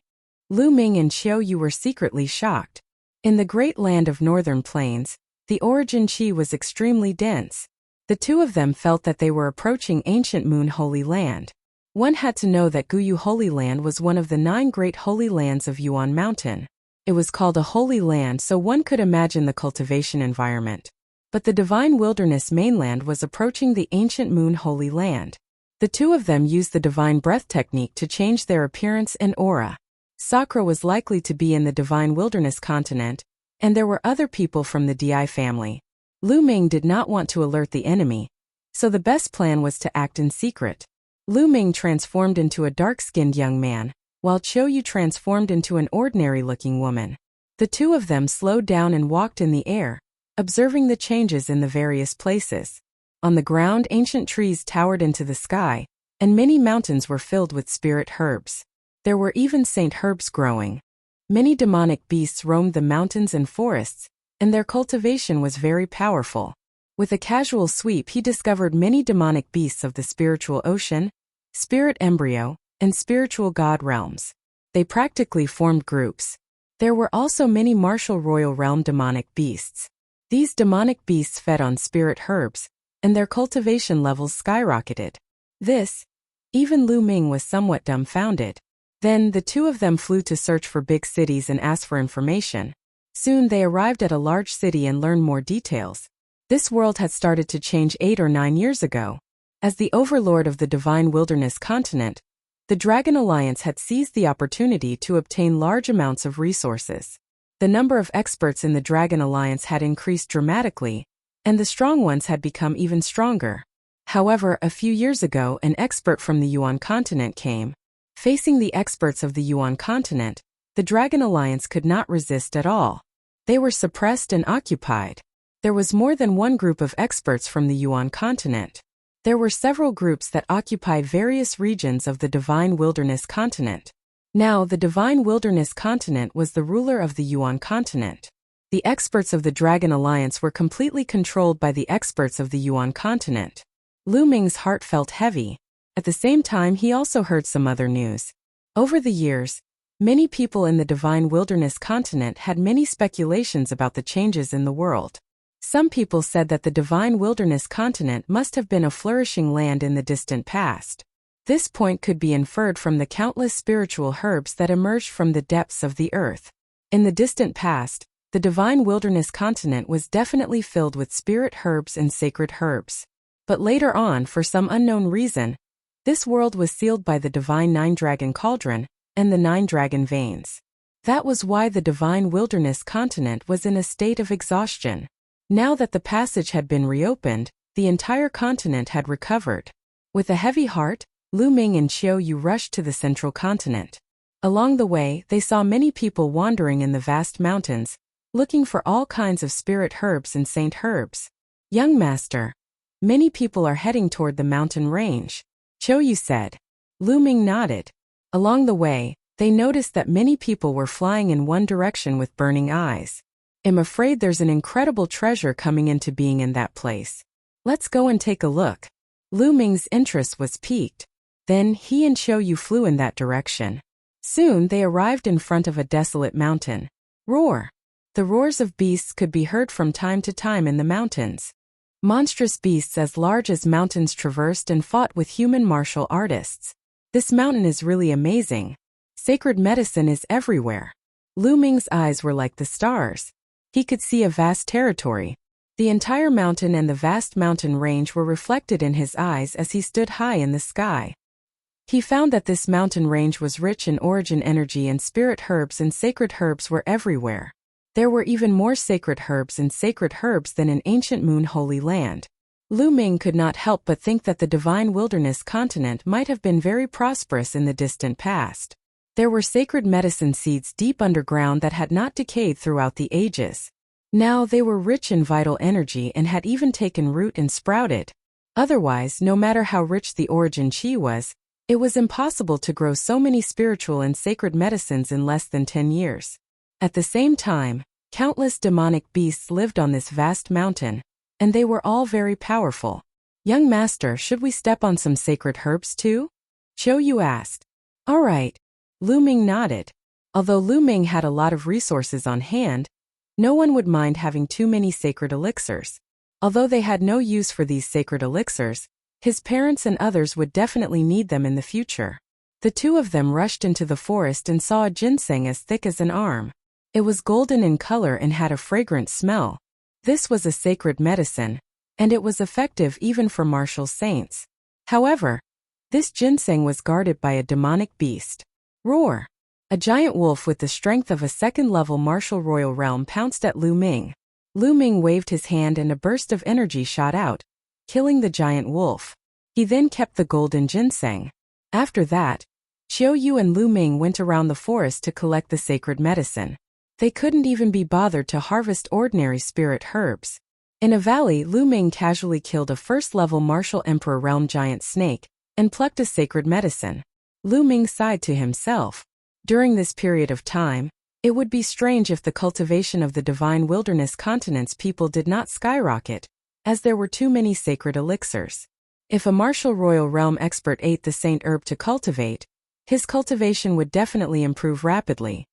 Speaker 1: Lu Ming and Qiuyu were secretly shocked. In the great land of northern plains, the origin qi was extremely dense. The two of them felt that they were approaching ancient Moon Holy Land. One had to know that Guyu Holy Land was one of the 9 great holy lands of Yuan Mountain. It was called a holy land so one could imagine the cultivation environment. But the Divine Wilderness mainland was approaching the ancient Moon Holy Land. The two of them used the Divine Breath technique to change their appearance and aura. Sakura was likely to be in the Divine Wilderness continent, and there were other people from the Di family. Lu Ming did not want to alert the enemy, so the best plan was to act in secret. Lu Ming transformed into a dark-skinned young man, while Qiuyu transformed into an ordinary-looking woman. The two of them slowed down and walked in the air, observing the changes in the various places. On the ground ancient trees towered into the sky, and many mountains were filled with spirit herbs. There were even saint herbs growing. Many demonic beasts roamed the mountains and forests, and their cultivation was very powerful. With a casual sweep he discovered many demonic beasts of the spiritual ocean, spirit embryo, and spiritual god realms. They practically formed groups. There were also many Martial Royal Realm demonic beasts. These demonic beasts fed on spirit herbs, and their cultivation levels skyrocketed. Even Lu Ming was somewhat dumbfounded. Then the two of them flew to search for big cities and ask for information. Soon they arrived at a large city and learned more details. This world had started to change 8 or 9 years ago. As the overlord of the divine wilderness continent, the Dragon Alliance had seized the opportunity to obtain large amounts of resources. The number of experts in the Dragon Alliance had increased dramatically, and the strong ones had become even stronger. However, a few years ago, an expert from the Yuan continent came. Facing the experts of the Yuan continent, the Dragon Alliance could not resist at all. They were suppressed and occupied. There was more than one group of experts from the Yuan continent. There were several groups that occupied various regions of the Divine Wilderness continent. Now, the Divine Wilderness continent was the ruler of the Yuan continent. The experts of the Dragon Alliance were completely controlled by the experts of the Yuan continent. Ming's heart felt heavy. At the same time, he also heard some other news. Over the years, many people in the Divine Wilderness continent had many speculations about the changes in the world. Some people said that the Divine Wilderness continent must have been a flourishing land in the distant past. This point could be inferred from the countless spiritual herbs that emerged from the depths of the earth. In the distant past, the Divine Wilderness continent was definitely filled with spirit herbs and sacred herbs. But later on, for some unknown reason, this world was sealed by the Divine Nine-Dragon Cauldron and the Nine-Dragon Veins. That was why the Divine Wilderness continent was in a state of exhaustion. Now that the passage had been reopened, the entire continent had recovered. With a heavy heart, Ming and Xiao Yu rushed to the central continent. Along the way, they saw many people wandering in the vast mountains, looking for all kinds of spirit herbs and saint herbs. Young master, many people are heading toward the mountain range, Xiao Yu said. Ming nodded. Along the way, they noticed that many people were flying in one direction with burning eyes. I'm afraid there's an incredible treasure coming into being in that place. Let's go and take a look. Ming's interest was piqued. Then he and Xiao Yu flew in that direction. Soon they arrived in front of a desolate mountain. Roar! The roars of beasts could be heard from time to time in the mountains. Monstrous beasts as large as mountains traversed and fought with human martial artists. This mountain is really amazing. Sacred medicine is everywhere. Ming's eyes were like the stars. He could see a vast territory. The entire mountain and the vast mountain range were reflected in his eyes as he stood high in the sky. He found that this mountain range was rich in origin energy, and spirit herbs and sacred herbs were everywhere. There were even more sacred herbs and sacred herbs than in ancient Moon Holy Land. Ming could not help but think that the Divine Wilderness continent might have been very prosperous in the distant past. There were sacred medicine seeds deep underground that had not decayed throughout the ages. Now they were rich in vital energy and had even taken root and sprouted. Otherwise, no matter how rich the origin chi was, it was impossible to grow so many spiritual and sacred medicines in less than 10 years. At the same time, countless demonic beasts lived on this vast mountain, and they were all very powerful. Young master, should we step on some sacred herbs too? Xiao Yu asked. All right. Ming nodded. Although Ming had a lot of resources on hand, no one would mind having too many sacred elixirs. Although they had no use for these sacred elixirs, his parents and others would definitely need them in the future. The two of them rushed into the forest and saw a ginseng as thick as an arm. It was golden in color and had a fragrant smell. This was a sacred medicine, and it was effective even for martial saints. However, this ginseng was guarded by a demonic beast. Roar! A giant wolf with the strength of a second-level martial royal realm pounced at Ming. Ming waved his hand and a burst of energy shot out, killing the giant wolf. He then kept the golden ginseng. After that, Xiao Yu and Ming went around the forest to collect the sacred medicine. They couldn't even be bothered to harvest ordinary spirit herbs. In a valley, Ming casually killed a first-level martial emperor realm giant snake and plucked a sacred medicine. Ming sighed to himself. During this period of time, it would be strange if the cultivation of the Divine Wilderness continent's people did not skyrocket, as there were too many sacred elixirs. If a martial royal realm expert ate the saint herb to cultivate, his cultivation would definitely improve rapidly.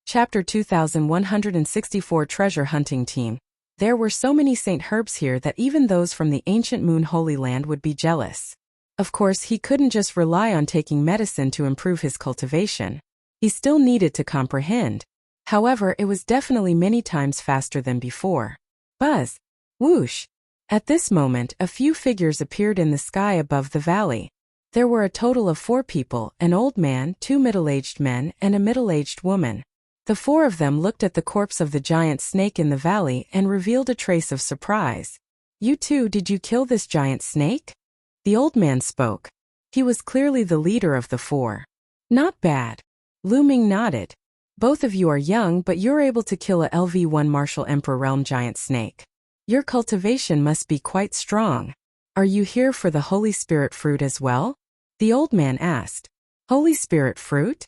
Speaker 1: Chapter 2164 Treasure Hunting Team. There were so many saint herbs here that even those from the ancient Moon Holy Land would be jealous. Of course, he couldn't just rely on taking medicine to improve his cultivation. He still needed to comprehend. However, it was definitely many times faster than before. Buzz! Whoosh! At this moment, a few figures appeared in the sky above the valley. There were a total of 4 people, an old man, 2 middle-aged men, and a middle-aged woman. The 4 of them looked at the corpse of the giant snake in the valley and revealed a trace of surprise. You too, did you kill this giant snake? The old man spoke. He was clearly the leader of the 4. Not bad. Ming nodded. Both of you are young, but you're able to kill a LV1 Martial Emperor Realm giant snake. Your cultivation must be quite strong. Are you here for the Holy Spirit fruit as well? The old man asked. Holy Spirit fruit?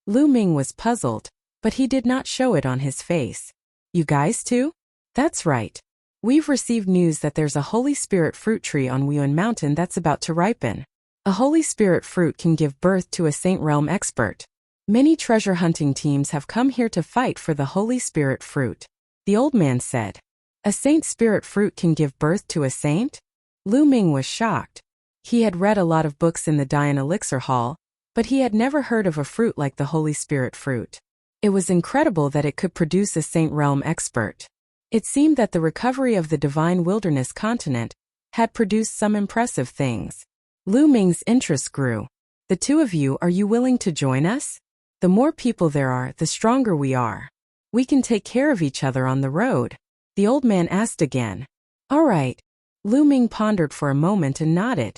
Speaker 1: Ming was puzzled, but he did not show it on his face. You guys too? That's right. We've received news that there's a Holy Spirit fruit tree on Yuan Mountain that's about to ripen. A Holy Spirit fruit can give birth to a Saint Realm expert. Many treasure hunting teams have come here to fight for the Holy Spirit fruit. The old man said. A Saint Spirit fruit can give birth to a saint? Ming was shocked. He had read a lot of books in the Dian Elixir Hall, but he had never heard of a fruit like the Holy Spirit fruit. It was incredible that it could produce a Saint Realm expert. It seemed that the recovery of the Divine Wilderness continent had produced some impressive things. Ming's interest grew. The 2 of you, are you willing to join us? The more people there are, the stronger we are. We can take care of each other on the road. The old man asked again. All right. Ming pondered for a moment and nodded.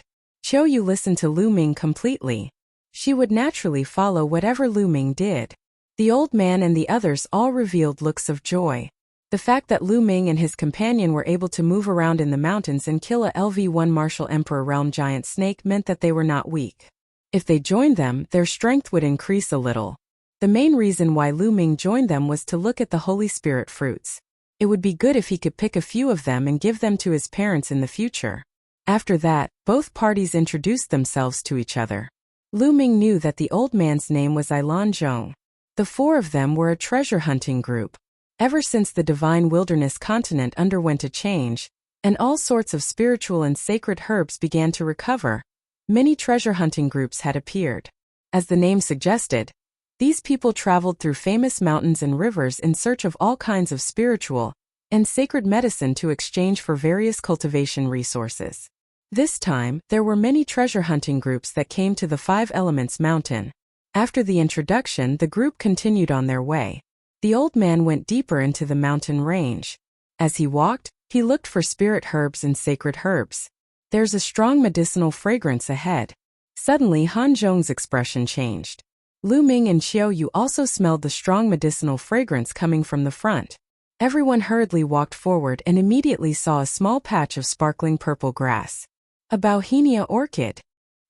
Speaker 1: Yu listened to Ming completely. She would naturally follow whatever Ming did. The old man and the others all revealed looks of joy. The fact that Ming and his companion were able to move around in the mountains and kill a LV1 Martial Emperor Realm giant snake meant that they were not weak. If they joined them, their strength would increase a little. The main reason why Ming joined them was to look at the Holy Spirit fruits. It would be good if he could pick a few of them and give them to his parents in the future. After that, both parties introduced themselves to each other. Ming knew that the old man's name was Ilan Zhong. The 4 of them were a treasure hunting group. Ever since the Divine Wilderness continent underwent a change, and all sorts of spiritual and sacred herbs began to recover, many treasure hunting groups had appeared. As the name suggested, these people traveled through famous mountains and rivers in search of all kinds of spiritual and sacred medicine to exchange for various cultivation resources. This time, there were many treasure hunting groups that came to the 5 Elements Mountain. After the introduction, the group continued on their way. The old man went deeper into the mountain range. As he walked, he looked for spirit herbs and sacred herbs. There's a strong medicinal fragrance ahead. Suddenly, Han Zhong's expression changed. Ming and Yu also smelled the strong medicinal fragrance coming from the front. Everyone hurriedly walked forward and immediately saw a small patch of sparkling purple grass. A Bauhinia orchid.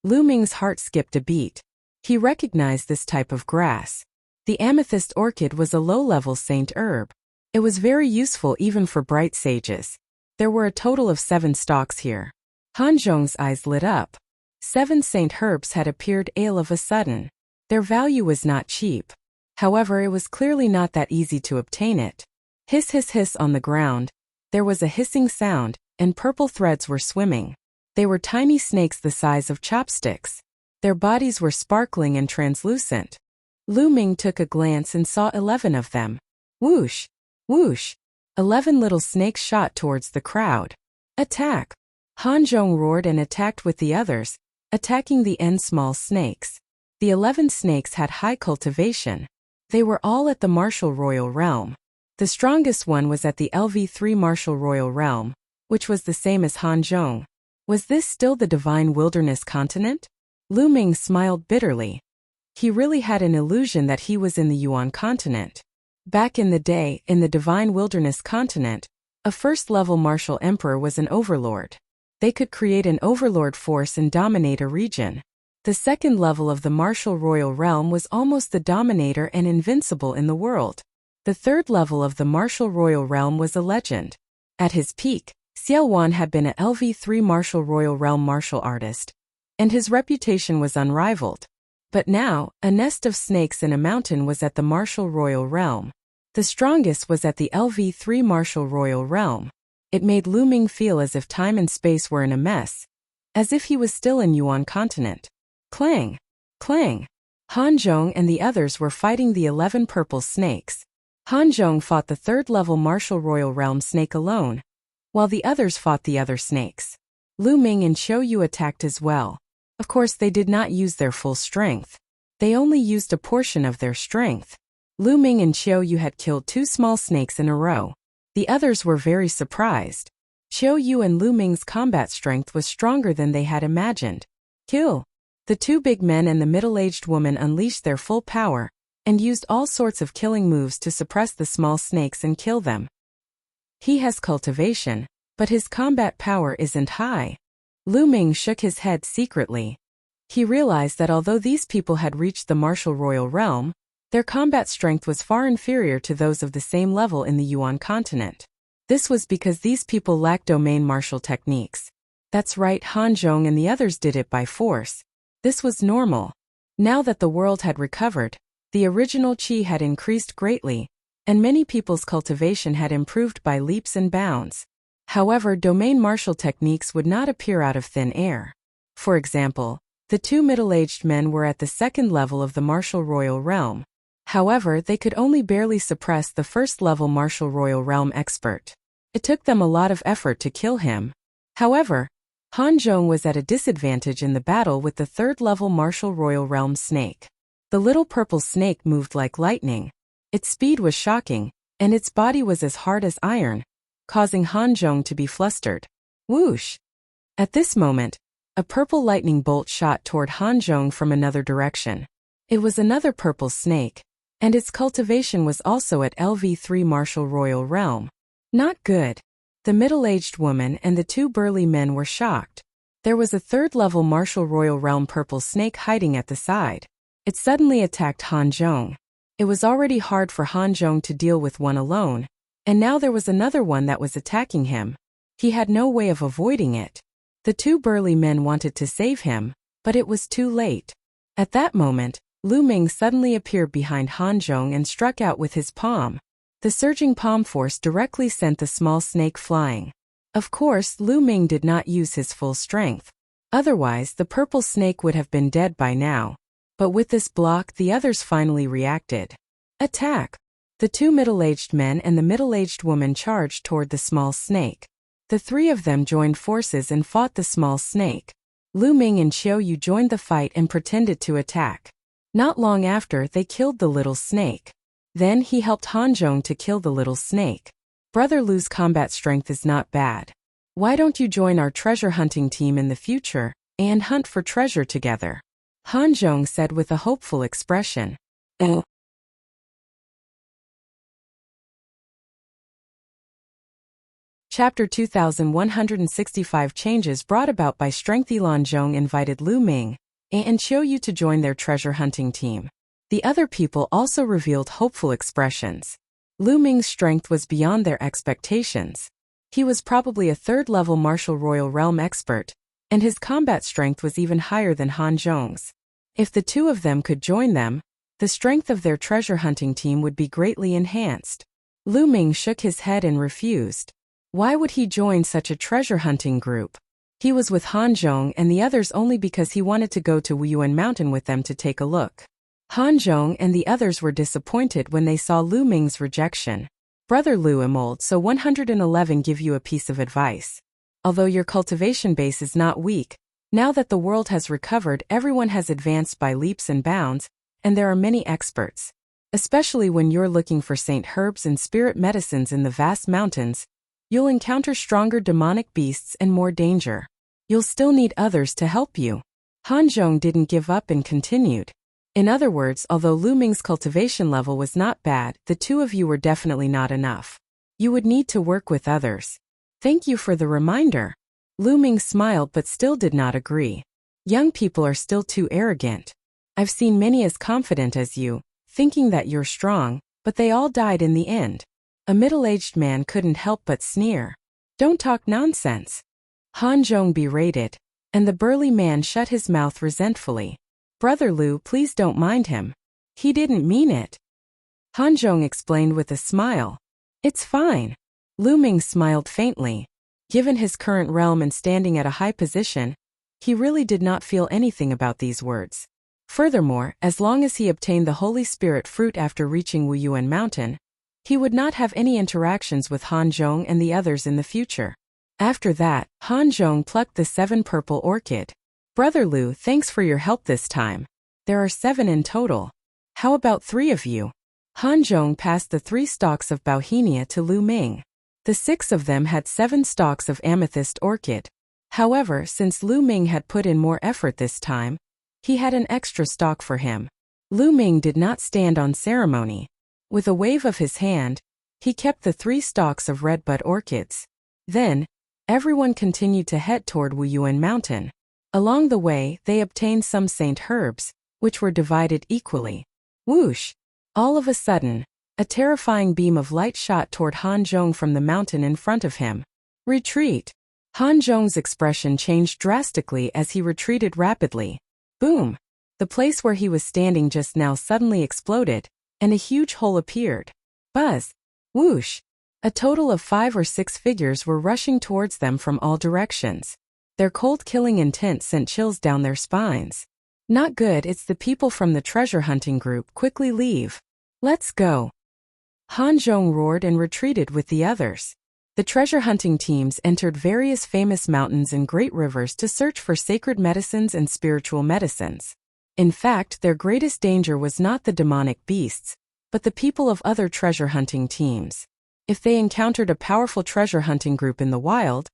Speaker 1: Ming's heart skipped a beat. He recognized this type of grass. The amethyst orchid was a low-level saint herb. It was very useful even for bright sages. There were a total of 7 stalks here. Han Zhong's eyes lit up. 7 saint herbs had appeared all of a sudden. Their value was not cheap. However, it was clearly not that easy to obtain it. Hiss hiss hiss on the ground. There was a hissing sound, and purple threads were swimming. They were tiny snakes the size of chopsticks. Their bodies were sparkling and translucent. Ming took a glance and saw 11 of them. Whoosh! Whoosh! 11 little snakes shot towards the crowd. Attack! Han Zhong roared and attacked with the others, attacking the small snakes. The 11 snakes had high cultivation. They were all at the Martial Royal Realm. The strongest one was at the LV3 Martial Royal Realm, which was the same as Han Zhong. Was this still the Divine Wilderness continent? Ming smiled bitterly. He really had an illusion that he was in the Yuan continent. Back in the day, in the Divine Wilderness continent, a first-level martial emperor was an overlord. They could create an overlord force and dominate a region. The second level of the Martial Royal Realm was almost the dominator and invincible in the world. The third level of the Martial Royal Realm was a legend. At his peak, Yuan had been a LV3 Martial Royal Realm martial artist, and his reputation was unrivaled. But now, a nest of snakes in a mountain was at the Martial Royal Realm. The strongest was at the LV3 Martial Royal Realm. It made Ming feel as if time and space were in a mess. as if he was still in Yuan continent. Clang! Clang! Han Zhong and the others were fighting the 11 purple snakes. Han Zhong fought the 3rd-level martial royal realm snake alone, while the others fought the other snakes. Lu Ming and Xiao Yu attacked as well. Of course, they did not use their full strength. They only used a portion of their strength. Lu Ming and Xiao Yu had killed 2 small snakes in a row. The others were very surprised. Xiao Yu and Lu Ming's combat strength was stronger than they had imagined. Kill! The 2 big men and the middle-aged woman unleashed their full power and used all sorts of killing moves to suppress the small snakes and kill them. He has cultivation, but his combat power isn't high. Lu Ming shook his head secretly. He realized that although these people had reached the martial royal realm, their combat strength was far inferior to those of the same level in the Yuan continent. This was because these people lacked domain martial techniques. That's right, Han Zhong and the others did it by force. This was normal. Now that the world had recovered, the original qi had increased greatly, and many people's cultivation had improved by leaps and bounds. However, domain martial techniques would not appear out of thin air. For example, the 2 middle-aged men were at the 2nd level of the martial royal realm. However, they could only barely suppress the 1st-level martial royal realm expert. It took them a lot of effort to kill him. However, Han Zhong was at a disadvantage in the battle with the 3rd-level martial royal realm snake. The little purple snake moved like lightning. Its speed was shocking, and its body was as hard as iron, causing Han Zhong to be flustered. Whoosh! At this moment, a purple lightning bolt shot toward Han Zhong from another direction. It was another purple snake, and its cultivation was also at LV3 martial royal realm. Not good. The middle-aged woman and the 2 burly men were shocked. There was a 3rd-level martial royal realm purple snake hiding at the side. It suddenly attacked Han Zhong. It was already hard for Han Zhong to deal with one alone, and now there was another one that was attacking him. He had no way of avoiding it. The 2 burly men wanted to save him, but it was too late. At that moment, Lu Ming suddenly appeared behind Han Zhong and struck out with his palm. The surging palm force directly sent the small snake flying. Of course, Lu Ming did not use his full strength. Otherwise, the purple snake would have been dead by now. But with this block, the others finally reacted. Attack! The 2 middle-aged men and the middle-aged woman charged toward the small snake. The 3 of them joined forces and fought the small snake. Lu Ming and Xiao Yu joined the fight and pretended to attack. Not long after, they killed the little snake. Then he helped Han Zhong to kill the little snake. Brother Lu's combat strength is not bad. Why don't you join our treasure hunting team in the future and hunt for treasure together? Han Zhong said with a hopeful expression. Oh. Chapter 2165 Changes brought about by strength. Lan Zhong invited Lu Ming and Xiao Yu to join their treasure hunting team. The other people also revealed hopeful expressions. Lu Ming's strength was beyond their expectations. He was probably a 3rd-level martial royal realm expert, and his combat strength was even higher than Han Zhong's. If the 2 of them could join them, the strength of their treasure hunting team would be greatly enhanced. Lu Ming shook his head and refused. Why would he join such a treasure hunting group? He was with Han Zhong and the others only because he wanted to go to Yuan Mountain with them to take a look. Han Zhong and the others were disappointed when they saw Lu Ming's rejection. Brother Lu emold, so 111 give you a piece of advice. Although your cultivation base is not weak, now that the world has recovered, everyone has advanced by leaps and bounds, and there are many experts. Especially when you're looking for saint herbs and spirit medicines in the vast mountains, you'll encounter stronger demonic beasts and more danger. You'll still need others to help you. Han Zhong didn't give up and continued. In other words, although Lu Ming's cultivation level was not bad, the 2 of you were definitely not enough. You would need to work with others. Thank you for the reminder. Lu Ming smiled but still did not agree. Young people are still too arrogant. I've seen many as confident as you, thinking that you're strong, but they all died in the end. A middle-aged man couldn't help but sneer. Don't talk nonsense. Han Zhong berated, and the burly man shut his mouth resentfully. Brother Lu, please don't mind him. He didn't mean it. Han Zhong explained with a smile. It's fine. Lu Ming smiled faintly. Given his current realm and standing at a high position, He really did not feel anything about these words. Furthermore, as long as he obtained the Holy Spirit fruit after reaching Yuan Mountain, he would not have any interactions with Han Zhong and the others in the future. After that, Han Zhong plucked the 7 purple orchid. Brother Lu, thanks for your help this time. There are 7 in total. How about 3 of you? Han Zhong passed the 3 stalks of Bauhinia to Lu Ming. The 6 of them had 7 stalks of amethyst orchid. However, since Lu Ming had put in more effort this time, he had an extra stalk for him. Lu Ming did not stand on ceremony. With a wave of his hand, he kept the 3 stalks of redbud orchids. Then, everyone continued to head toward Yuan Mountain. Along the way, they obtained some saint herbs, which were divided equally. Whoosh! All of a sudden, a terrifying beam of light shot toward Han Zhong from the mountain in front of him. Retreat! Han Zhong's expression changed drastically as he retreated rapidly. Boom! The place where he was standing just now suddenly exploded, and a huge hole appeared. Buzz! Whoosh! A total of 5 or 6 figures were rushing towards them from all directions. Their cold killing intent sent chills down their spines. Not good, it's the people from the treasure hunting group. Quickly leave. Let's go. Han Zhong roared and retreated with the others. The treasure hunting teams entered various famous mountains and great rivers to search for sacred medicines and spiritual medicines. In fact, their greatest danger was not the demonic beasts, but the people of other treasure hunting teams. If they encountered a powerful treasure hunting group in the wild,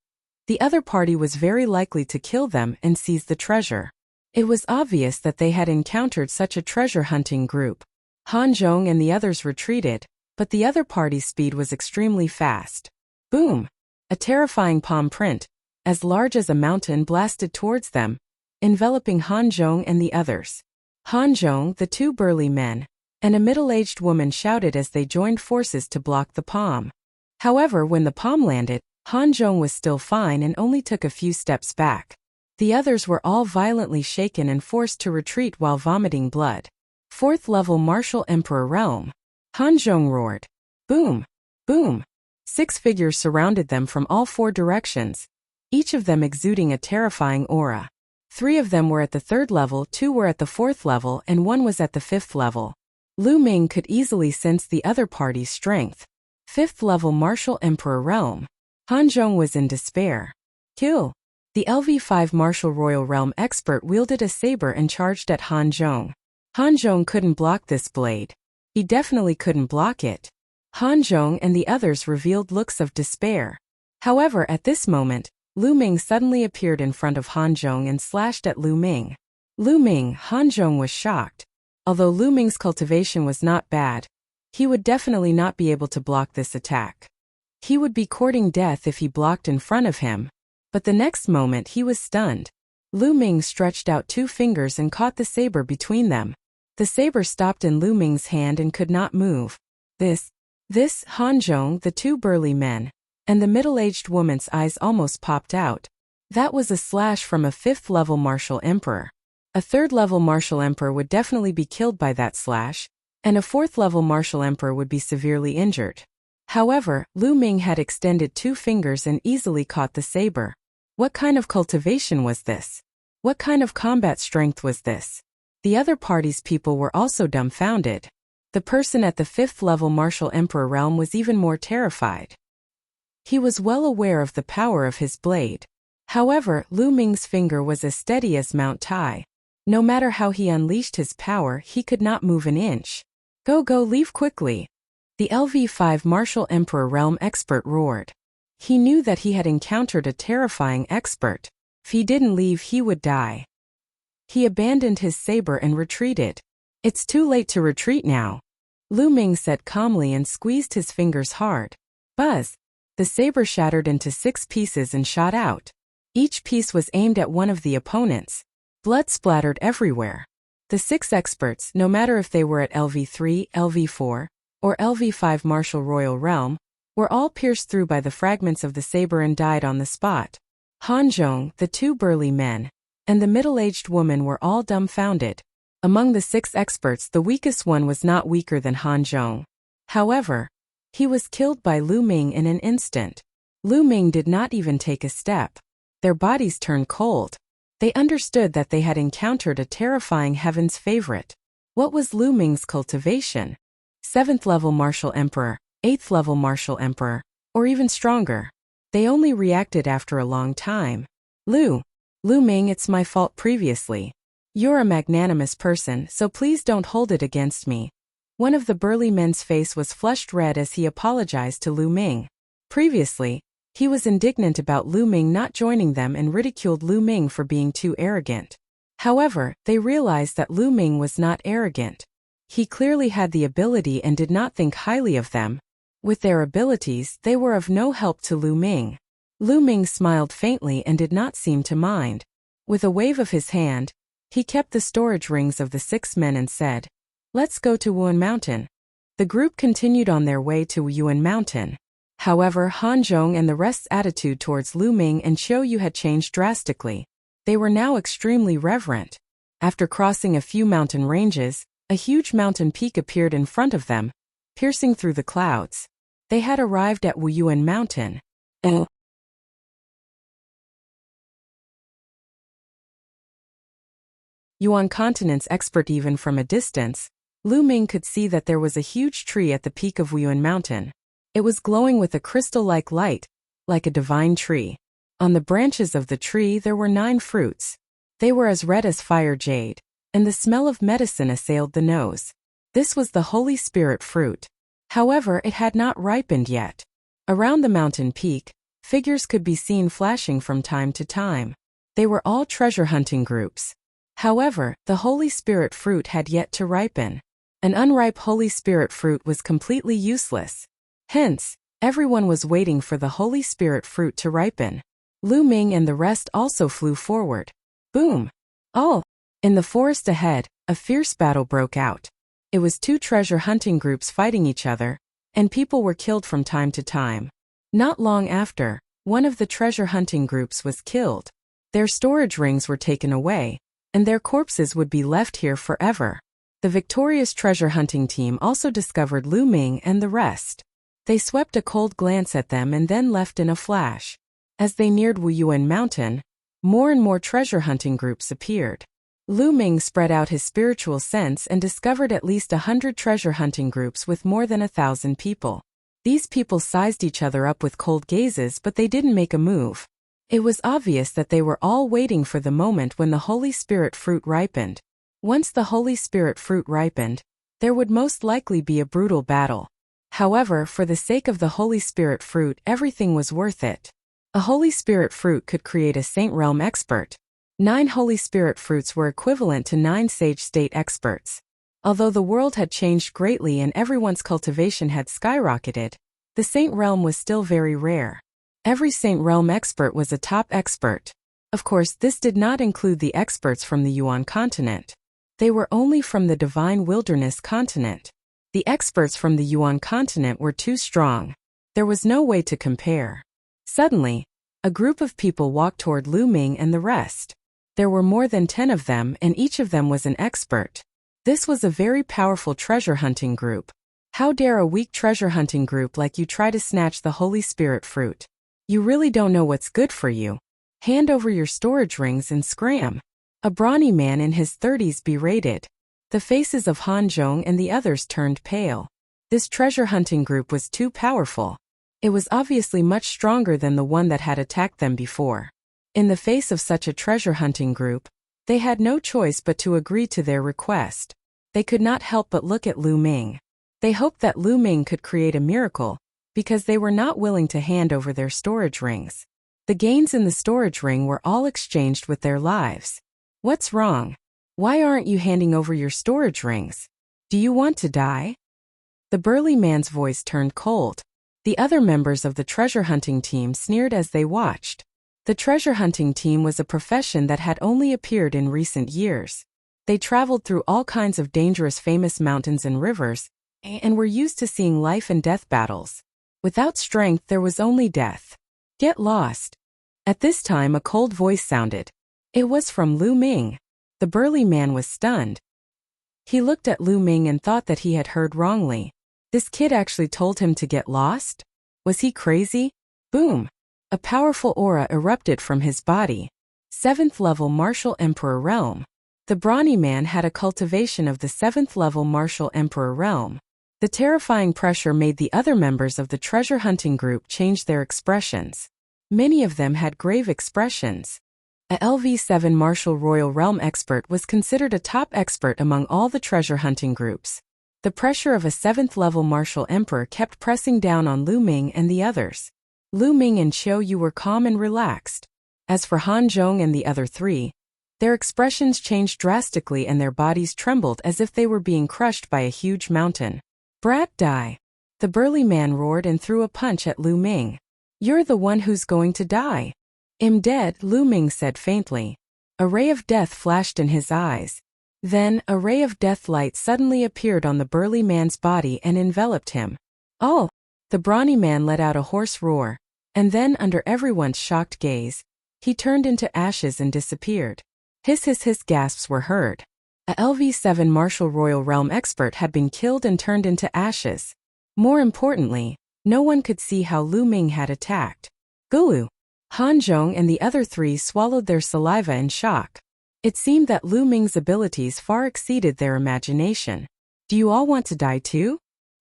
Speaker 1: the other party was very likely to kill them and seize the treasure. It was obvious that they had encountered such a treasure hunting group. Han Zhong and the others retreated, but the other party's speed was extremely fast. Boom! A terrifying palm print, as large as a mountain, blasted towards them, enveloping Han Zhong and the others. Han Zhong, the 2 burly men, and a middle-aged woman shouted as they joined forces to block the palm. However, when the palm landed, Han Zhong was still fine and only took a few steps back. The others were all violently shaken and forced to retreat while vomiting blood. 4th level Martial Emperor Realm. Han Zhong roared. Boom! Boom! 6 figures surrounded them from all 4 directions, each of them exuding a terrifying aura. 3 of them were at the 3rd level, 2 were at the 4th level, and 1 was at the 5th level. Lu Ming could easily sense the other party's strength. 5th level Martial Emperor Realm. Han Zhong was in despair. Kill! The LV5 Martial Royal Realm expert wielded a saber and charged at Han Zhong. Han Zhong couldn't block this blade. He definitely couldn't block it. Han Zhong and the others revealed looks of despair. However, at this moment, Lu Ming suddenly appeared in front of Han Zhong and slashed at Lu Ming. Han Zhong was shocked. Although Lu Ming's cultivation was not bad, he would definitely not be able to block this attack. He would be courting death if he blocked in front of him. But the next moment he was stunned. Lu Ming stretched out 2 fingers and caught the saber between them. The saber stopped in Lu Ming's hand and could not move. This, Han Zhong, the 2 burly men, and the middle-aged woman's eyes almost popped out. That was a slash from a 5th level Martial Emperor. A 3rd level Martial Emperor would definitely be killed by that slash, and a 4th level Martial Emperor would be severely injured. However, Lu Ming had extended 2 fingers and easily caught the saber. What kind of cultivation was this? What kind of combat strength was this? The other party's people were also dumbfounded. The person at the 5th level Martial Emperor realm was even more terrified. He was well aware of the power of his blade. However, Lu Ming's finger was as steady as Mount Tai. No matter how he unleashed his power, he could not move an inch. Go, leave quickly. The LV5 Martial Emperor Realm expert roared. He knew that he had encountered a terrifying expert. If he didn't leave, he would die. He abandoned his saber and retreated. It's too late to retreat now, Lu Ming said calmly and squeezed his fingers hard. Buzz! The saber shattered into 6 pieces and shot out. Each piece was aimed at one of the opponents. Blood splattered everywhere. The 6 experts, no matter if they were at LV3, LV4, or LV5 Martial Royal Realm, were all pierced through by the fragments of the saber and died on the spot. Han Zhong, the 2 burly men, and the middle-aged woman were all dumbfounded. Among the 6 experts, the weakest one was not weaker than Han Zhong. However, he was killed by Lu Ming in an instant. Lu Ming did not even take a step. Their bodies turned cold. They understood that they had encountered a terrifying heaven's favorite. What was Lu Ming's cultivation? 7th level martial emperor, 8th level martial emperor, or even stronger. They only reacted after a long time. Lu Ming, it's my fault previously. You're a magnanimous person, so please don't hold it against me. One of the burly men's face was flushed red as he apologized to Lu Ming. Previously, he was indignant about Lu Ming not joining them and ridiculed Lu Ming for being too arrogant. However, they realized that Lu Ming was not arrogant. He clearly had the ability and did not think highly of them. With their abilities, they were of no help to Lu Ming. Lu Ming smiled faintly and did not seem to mind. With a wave of his hand, he kept the storage rings of the 6 men and said, "Let's go to Yuan Mountain." The group continued on their way to Yuan Mountain. However, Han Zhong and the rest's attitude towards Lu Ming and Qiu Yu had changed drastically. They were now extremely reverent. After crossing a few mountain ranges, a huge mountain peak appeared in front of them, piercing through the clouds. They had arrived at Yuan Mountain. Yuan continent's expert. Even from a distance, Lu Ming could see that there was a huge tree at the peak of Yuan Mountain. It was glowing with a crystal-like light, like a divine tree. On the branches of the tree there were 9 fruits. They were as red as fire jade, and the smell of medicine assailed the nose. This was the Holy Spirit fruit. However, it had not ripened yet. Around the mountain peak, figures could be seen flashing from time to time. They were all treasure hunting groups. However, the Holy Spirit fruit had yet to ripen. An unripe Holy Spirit fruit was completely useless. Hence, everyone was waiting for the Holy Spirit fruit to ripen. Lu Ming and the rest also flew forward. Boom! All! In the forest ahead, a fierce battle broke out. It was 2 treasure hunting groups fighting each other, and people were killed from time to time. Not long after, one of the treasure hunting groups was killed. Their storage rings were taken away, and their corpses would be left here forever. The victorious treasure hunting team also discovered Lu Ming and the rest. They swept a cold glance at them and then left in a flash. As they neared Yuan Mountain, more and more treasure hunting groups appeared. Lu Ming spread out his spiritual sense and discovered at least 100 treasure hunting groups with more than 1,000 people. These people sized each other up with cold gazes, but they didn't make a move. It was obvious that they were all waiting for the moment when the Holy Spirit fruit ripened. Once the Holy Spirit fruit ripened, there would most likely be a brutal battle. However, for the sake of the Holy Spirit fruit, everything was worth it. A Holy Spirit fruit could create a Saint Realm expert. 9 Holy Spirit fruits were equivalent to 9 Sage State experts. Although the world had changed greatly and everyone's cultivation had skyrocketed, the Saint Realm was still very rare. Every Saint Realm expert was a top expert. Of course, this did not include the experts from the Yuan continent. They were only from the Divine Wilderness continent. The experts from the Yuan continent were too strong. There was no way to compare. Suddenly, a group of people walked toward Lu Ming and the rest. There were more than 10 of them, and each of them was an expert. This was a very powerful treasure hunting group. How dare a weak treasure hunting group like you try to snatch the Holy Spirit fruit? You really don't know what's good for you. Hand over your storage rings and scram. A brawny man in his 30s berated. The faces of Han Zhong and the others turned pale. This treasure hunting group was too powerful. It was obviously much stronger than the one that had attacked them before. In the face of such a treasure hunting group, they had no choice but to agree to their request. They could not help but look at Lu Ming. They hoped that Lu Ming could create a miracle, because they were not willing to hand over their storage rings. The gains in the storage ring were all exchanged with their lives. What's wrong? Why aren't you handing over your storage rings? Do you want to die? The burly man's voice turned cold. The other members of the treasure hunting team sneered as they watched. The treasure hunting team was a profession that had only appeared in recent years. They traveled through all kinds of dangerous famous mountains and rivers, and were used to seeing life and death battles. Without strength there was only death. Get lost. At this time a cold voice sounded. It was from Lu Ming. The burly man was stunned. He looked at Lu Ming and thought that he had heard wrongly. This kid actually told him to get lost? Was he crazy? Boom! A powerful aura erupted from his body. 7th-level Martial Emperor Realm. The brawny man had a cultivation of the 7th-level Martial Emperor Realm. The terrifying pressure made the other members of the treasure hunting group change their expressions. Many of them had grave expressions. A LV7 Martial Royal Realm expert was considered a top expert among all the treasure hunting groups. The pressure of a 7th-level Martial Emperor kept pressing down on Lu Ming and the others. Lu Ming and Qiu Yu were calm and relaxed. As for Han Zhong and the other three, their expressions changed drastically and their bodies trembled as if they were being crushed by a huge mountain. "Brat, die!" The burly man roared and threw a punch at Lu Ming. "You're the one who's going to die." "I'm dead," Lu Ming said faintly. A ray of death flashed in his eyes. Then, a ray of death light suddenly appeared on the burly man's body and enveloped him. "Oh!" The brawny man let out a hoarse roar, and then, under everyone's shocked gaze, he turned into ashes and disappeared. Hiss gasps were heard. A LV7 Martial Royal Realm expert had been killed and turned into ashes. More importantly, no one could see how Lu Ming had attacked. Gulu! Han Zhong and the other three swallowed their saliva in shock. It seemed that Lu Ming's abilities far exceeded their imagination. "Do you all want to die too?"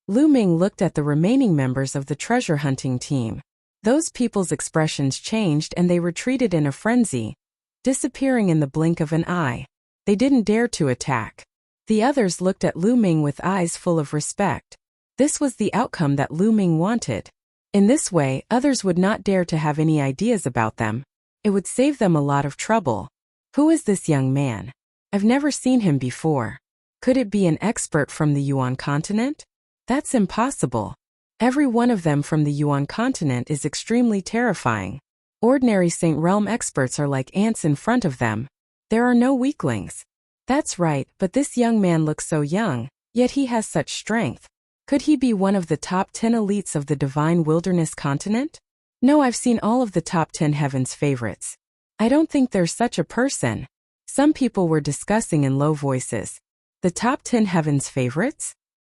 Speaker 1: Lu Ming looked at the remaining members of the treasure hunting team. Those people's expressions changed and they retreated in a frenzy, disappearing in the blink of an eye. They didn't dare to attack. The others looked at Lu Ming with eyes full of respect. This was the outcome that Lu Ming wanted. In this way, others would not dare to have any ideas about them. It would save them a lot of trouble. Who is this young man? I've never seen him before. Could it be an expert from the Yuan continent? That's impossible. Every one of them from the Yuan continent is extremely terrifying. Ordinary Saint Realm experts are like ants in front of them. There are no weaklings. That's right, but this young man looks so young, yet he has such strength. Could he be one of the top 10 elites of the Divine Wilderness continent? No, I've seen all of the top 10 Heaven's favorites. I don't think there's such a person. Some people were discussing in low voices. The top 10 Heaven's favorites?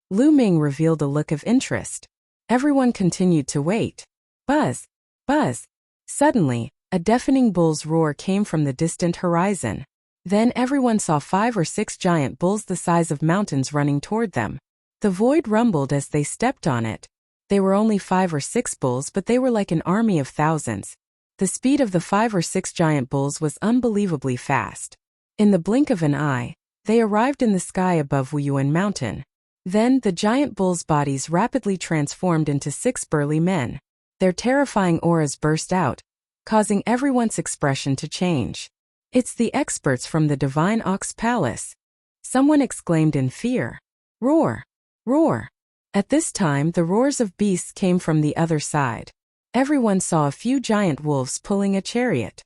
Speaker 1: Lu Ming revealed a look of interest. Everyone continued to wait. Buzz! Buzz! Suddenly, a deafening bull's roar came from the distant horizon. Then everyone saw 5 or 6 giant bulls the size of mountains running toward them. The void rumbled as they stepped on it. They were only 5 or 6 bulls, but they were like an army of thousands. The speed of the 5 or 6 giant bulls was unbelievably fast. In the blink of an eye, they arrived in the sky above Yuan Mountain. Then the giant bulls' bodies rapidly transformed into 6 burly men. Their terrifying auras burst out, causing everyone's expression to change. "It's the experts from the Divine Ox Palace!" Someone exclaimed in fear. "Roar! Roar!" At this time, the roars of beasts came from the other side. Everyone saw a few giant wolves pulling a chariot.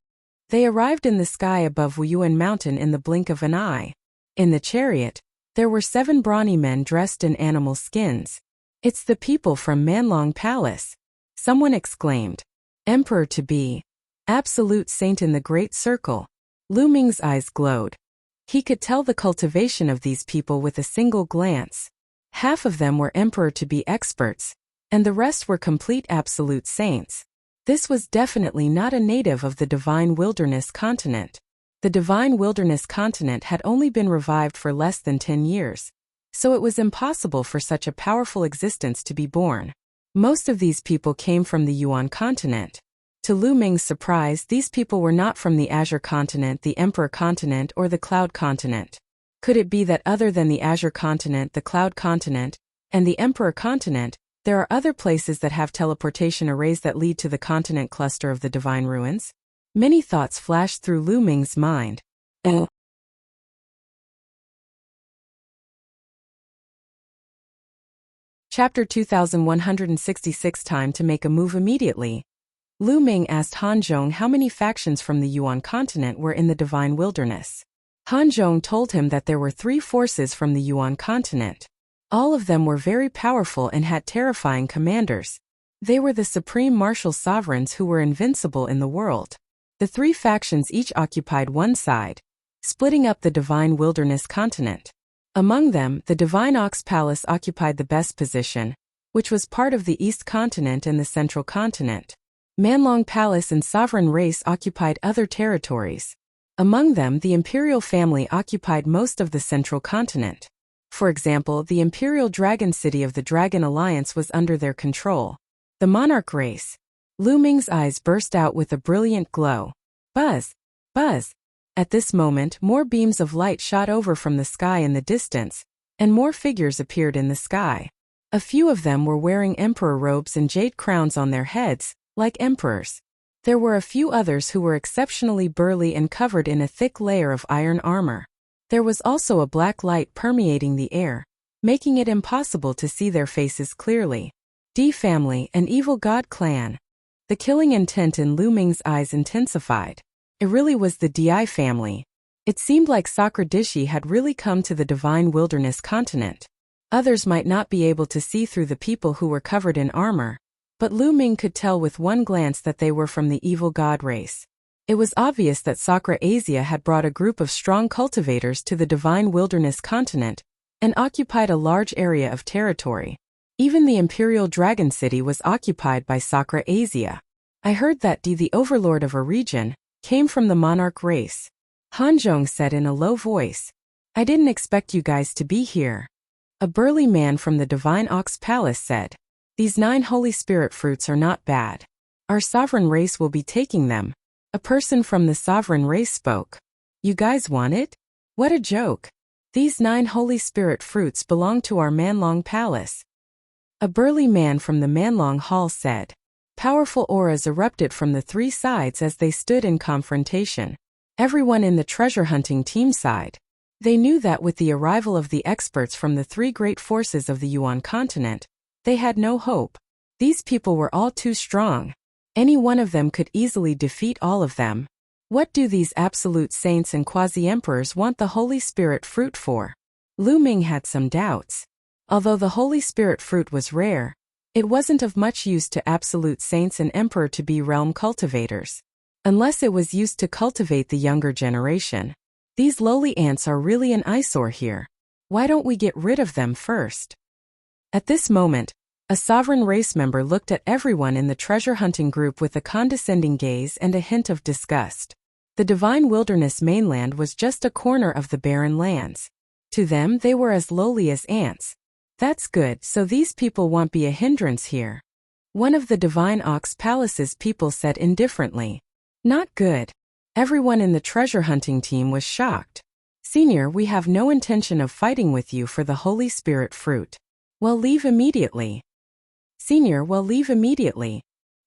Speaker 1: They arrived in the sky above Yuan Mountain in the blink of an eye. In the chariot, there were 7 brawny men dressed in animal skins. "It's the people from Manlong Palace!" Someone exclaimed. "Emperor to be. Absolute saint in the Great Circle." Lu Ming's eyes glowed. He could tell the cultivation of these people with a single glance. Half of them were emperor to be experts, and the rest were complete absolute saints. This was definitely not a native of the Divine Wilderness continent. The Divine Wilderness continent had only been revived for less than 10 years, so it was impossible for such a powerful existence to be born. Most of these people came from the Yuan continent. To Lu Ming's surprise, these people were not from the Azure continent, the Emperor continent, or the Cloud continent. Could it be that other than the Azure continent, the Cloud continent, and the Emperor continent, there are other places that have teleportation arrays that lead to the continent cluster of the Divine Ruins? Many thoughts flashed through Lu Ming's mind. Chapter 2166 Time to make a move immediately. Lu Ming asked Han Zhong how many factions from the Yuan continent were in the Divine Wilderness. Han Zhong told him that there were 3 forces from the Yuan continent. All of them were very powerful and had terrifying commanders. They were the supreme martial sovereigns who were invincible in the world. The 3 factions each occupied one side, splitting up the Divine Wilderness continent. Among them, the Divine Ox Palace occupied the best position, which was part of the East Continent and the Central Continent. Manlong Palace and Sovereign Race occupied other territories. Among them, the imperial family occupied most of the central continent. For example, the imperial dragon city of the Dragon Alliance was under their control. The monarch race. Ming's eyes burst out with a brilliant glow. Buzz! Buzz! At this moment, more beams of light shot over from the sky in the distance, and more figures appeared in the sky. A few of them were wearing emperor robes and jade crowns on their heads, like emperors. There were a few others who were exceptionally burly and covered in a thick layer of iron armor. There was also a black light permeating the air, making it impossible to see their faces clearly. D family, an evil god clan. The killing intent in Ming's eyes intensified. It really was the Di family. It seemed like Sakradishi had really come to the divine wilderness continent. Others might not be able to see through the people who were covered in armor, but Ming could tell with one glance that they were from the evil god race. It was obvious that Sakra Asia had brought a group of strong cultivators to the divine wilderness continent and occupied a large area of territory. Even the imperial dragon city was occupied by Sakra Asia. I heard that the overlord of a region, came from the monarch race. Hanzhong said in a low voice. I didn't expect you guys to be here. A burly man from the divine ox palace said. These 9 holy spirit fruits are not bad. Our sovereign race will be taking them. A person from the sovereign race spoke. You guys want it? What a joke. These 9 holy spirit fruits belong to our Manlong palace. A burly man from the Manlong hall said. Powerful auras erupted from the 3 sides as they stood in confrontation. Everyone in the treasure hunting team sighed. They knew that with the arrival of the experts from the 3 great forces of the Yuan continent, they had no hope. These people were all too strong. Any one of them could easily defeat all of them. What do these absolute saints and quasi-emperors want the Holy Spirit fruit for? Ming had some doubts. Although the Holy Spirit fruit was rare, it wasn't of much use to absolute saints and emperor to be realm cultivators. Unless it was used to cultivate the younger generation. These lowly ants are really an eyesore here. Why don't we get rid of them first? At this moment, a sovereign race member looked at everyone in the treasure hunting group with a condescending gaze and a hint of disgust. The divine wilderness mainland was just a corner of the barren lands. To them, they were as lowly as ants. That's good, so these people won't be a hindrance here. One of the divine ox palace's people said indifferently. Not good. Everyone in the treasure hunting team was shocked. Senior, we have no intention of fighting with you for the Holy Spirit fruit. Well, leave immediately. Senior, well, leave immediately.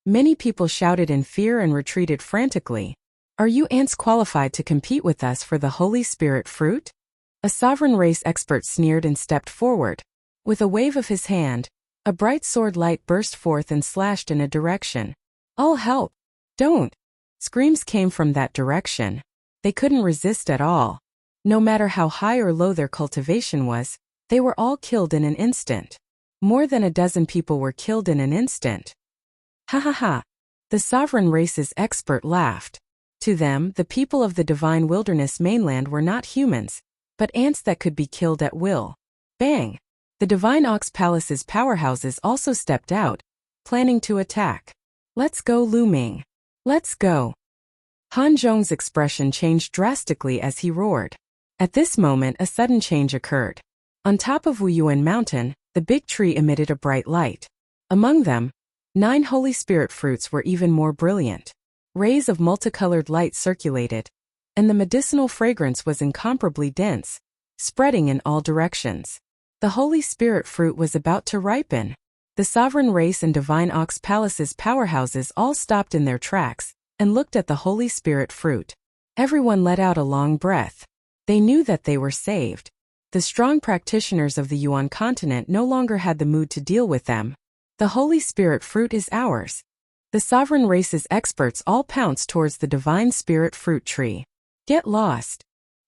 Speaker 1: Many people shouted in fear and retreated frantically. Are you ants qualified to compete with us for the Holy Spirit fruit? A sovereign race expert sneered and stepped forward. With a wave of his hand, a bright sword light burst forth and slashed in a direction. All help! Don't! Screams came from that direction. They couldn't resist at all. No matter how high or low their cultivation was, they were all killed in an instant. More than a dozen people were killed in an instant. Ha ha ha! The sovereign race's expert laughed. To them, the people of the divine wilderness mainland were not humans, but ants that could be killed at will. Bang! The divine ox palace's powerhouses also stepped out, planning to attack. Let's go, Ming. Let's go. Han Zhong's expression changed drastically as he roared. At this moment, a sudden change occurred. On top of Yuan Mountain, the big tree emitted a bright light. Among them, 9 holy spirit fruits were even more brilliant. Rays of multicolored light circulated, and the medicinal fragrance was incomparably dense, spreading in all directions. The Holy Spirit fruit was about to ripen. The sovereign race and divine ox palace's powerhouses all stopped in their tracks and looked at the Holy Spirit fruit. Everyone let out a long breath. They knew that they were saved. The strong practitioners of the Yuan continent no longer had the mood to deal with them. The Holy Spirit fruit is ours. The sovereign race's experts all pounced towards the divine spirit fruit tree. Get lost.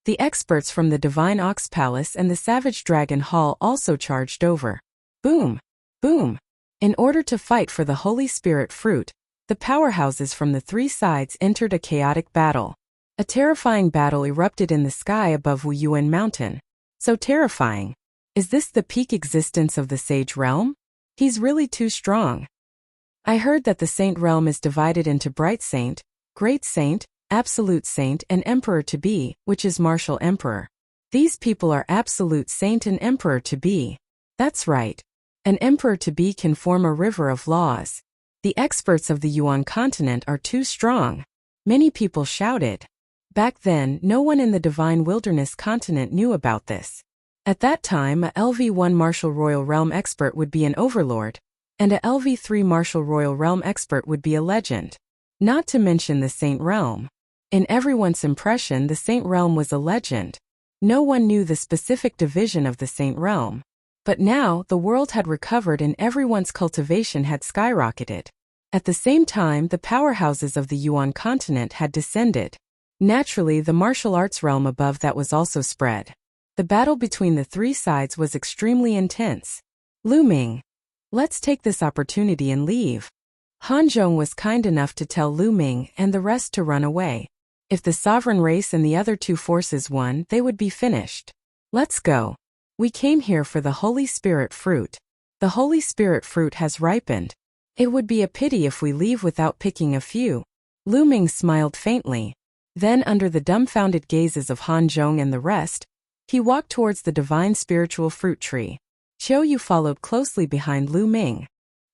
Speaker 1: The experts from the divine ox palace and the savage dragon hall also charged over. Boom! Boom! In order to fight for the Holy Spirit fruit, the powerhouses from the 3 sides entered a chaotic battle. A terrifying battle erupted in the sky above Yuan Mountain. So terrifying. Is this the peak existence of the sage realm? He's really too strong. I heard that the saint realm is divided into bright saint, great saint, absolute saint and emperor-to-be, which is martial emperor. These people are absolute saint and emperor-to-be. That's right. An emperor-to-be can form a river of laws. The experts of the Yuan continent are too strong. Many people shouted. Back then, no one in the Divine Wilderness continent knew about this. At that time, a LV1 Martial Royal Realm expert would be an overlord, and a LV3 Martial Royal Realm expert would be a legend. Not to mention the Saint Realm. In everyone's impression, the Saint Realm was a legend. No one knew the specific division of the Saint Realm. But now, the world had recovered and everyone's cultivation had skyrocketed. At the same time, the powerhouses of the Yuan continent had descended. Naturally, the martial arts realm above that was also spread. The battle between the three sides was extremely intense. Ming, let's take this opportunity and leave. Han Zhong was kind enough to tell Ming and the rest to run away. If the sovereign race and the other two forces won, they would be finished. Let's go. We came here for the Holy Spirit fruit. The Holy Spirit fruit has ripened. It would be a pity if we leave without picking a few. Ming smiled faintly. Then, under the dumbfounded gazes of Han Zhong and the rest, he walked towards the divine spiritual fruit tree. Qiu Yu followed closely behind Ming.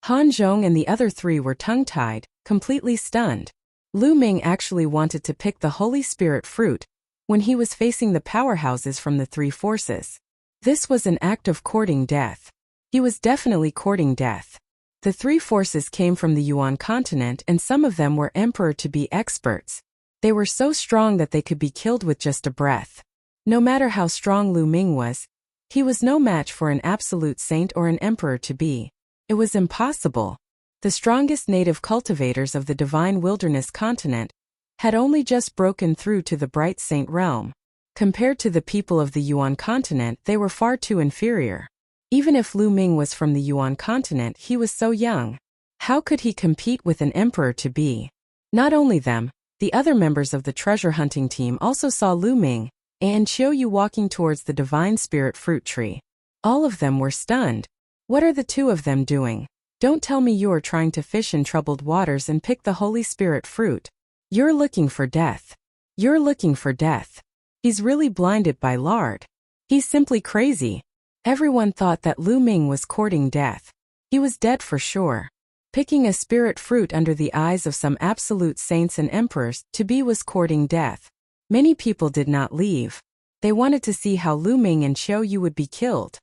Speaker 1: Han Zhong and the other three were tongue-tied, completely stunned. Ming actually wanted to pick the Holy Spirit fruit when he was facing the powerhouses from the three forces. This was an act of courting death. He was definitely courting death. The three forces came from the Yuan continent and some of them were emperor-to-be experts. They were so strong that they could be killed with just a breath. No matter how strong Ming was, he was no match for an absolute saint or an emperor-to-be. It was impossible. The strongest native cultivators of the Divine Wilderness continent had only just broken through to the bright saint realm. Compared to the people of the Yuan continent, they were far too inferior. Even if Ming was from the Yuan continent, he was so young. How could he compete with an emperor-to-be? Not only them, the other members of the treasure hunting team also saw Ming and Qiu Yu walking towards the divine spirit fruit tree. All of them were stunned. What are the two of them doing? Don't tell me you're trying to fish in troubled waters and pick the Holy Spirit fruit. You're looking for death. You're looking for death. He's really blinded by lard. He's simply crazy. Everyone thought that Ming was courting death. He was dead for sure. Picking a spirit fruit under the eyes of some absolute saints and emperors to be was courting death. Many people did not leave. They wanted to see how Ming and Qiu Yu would be killed.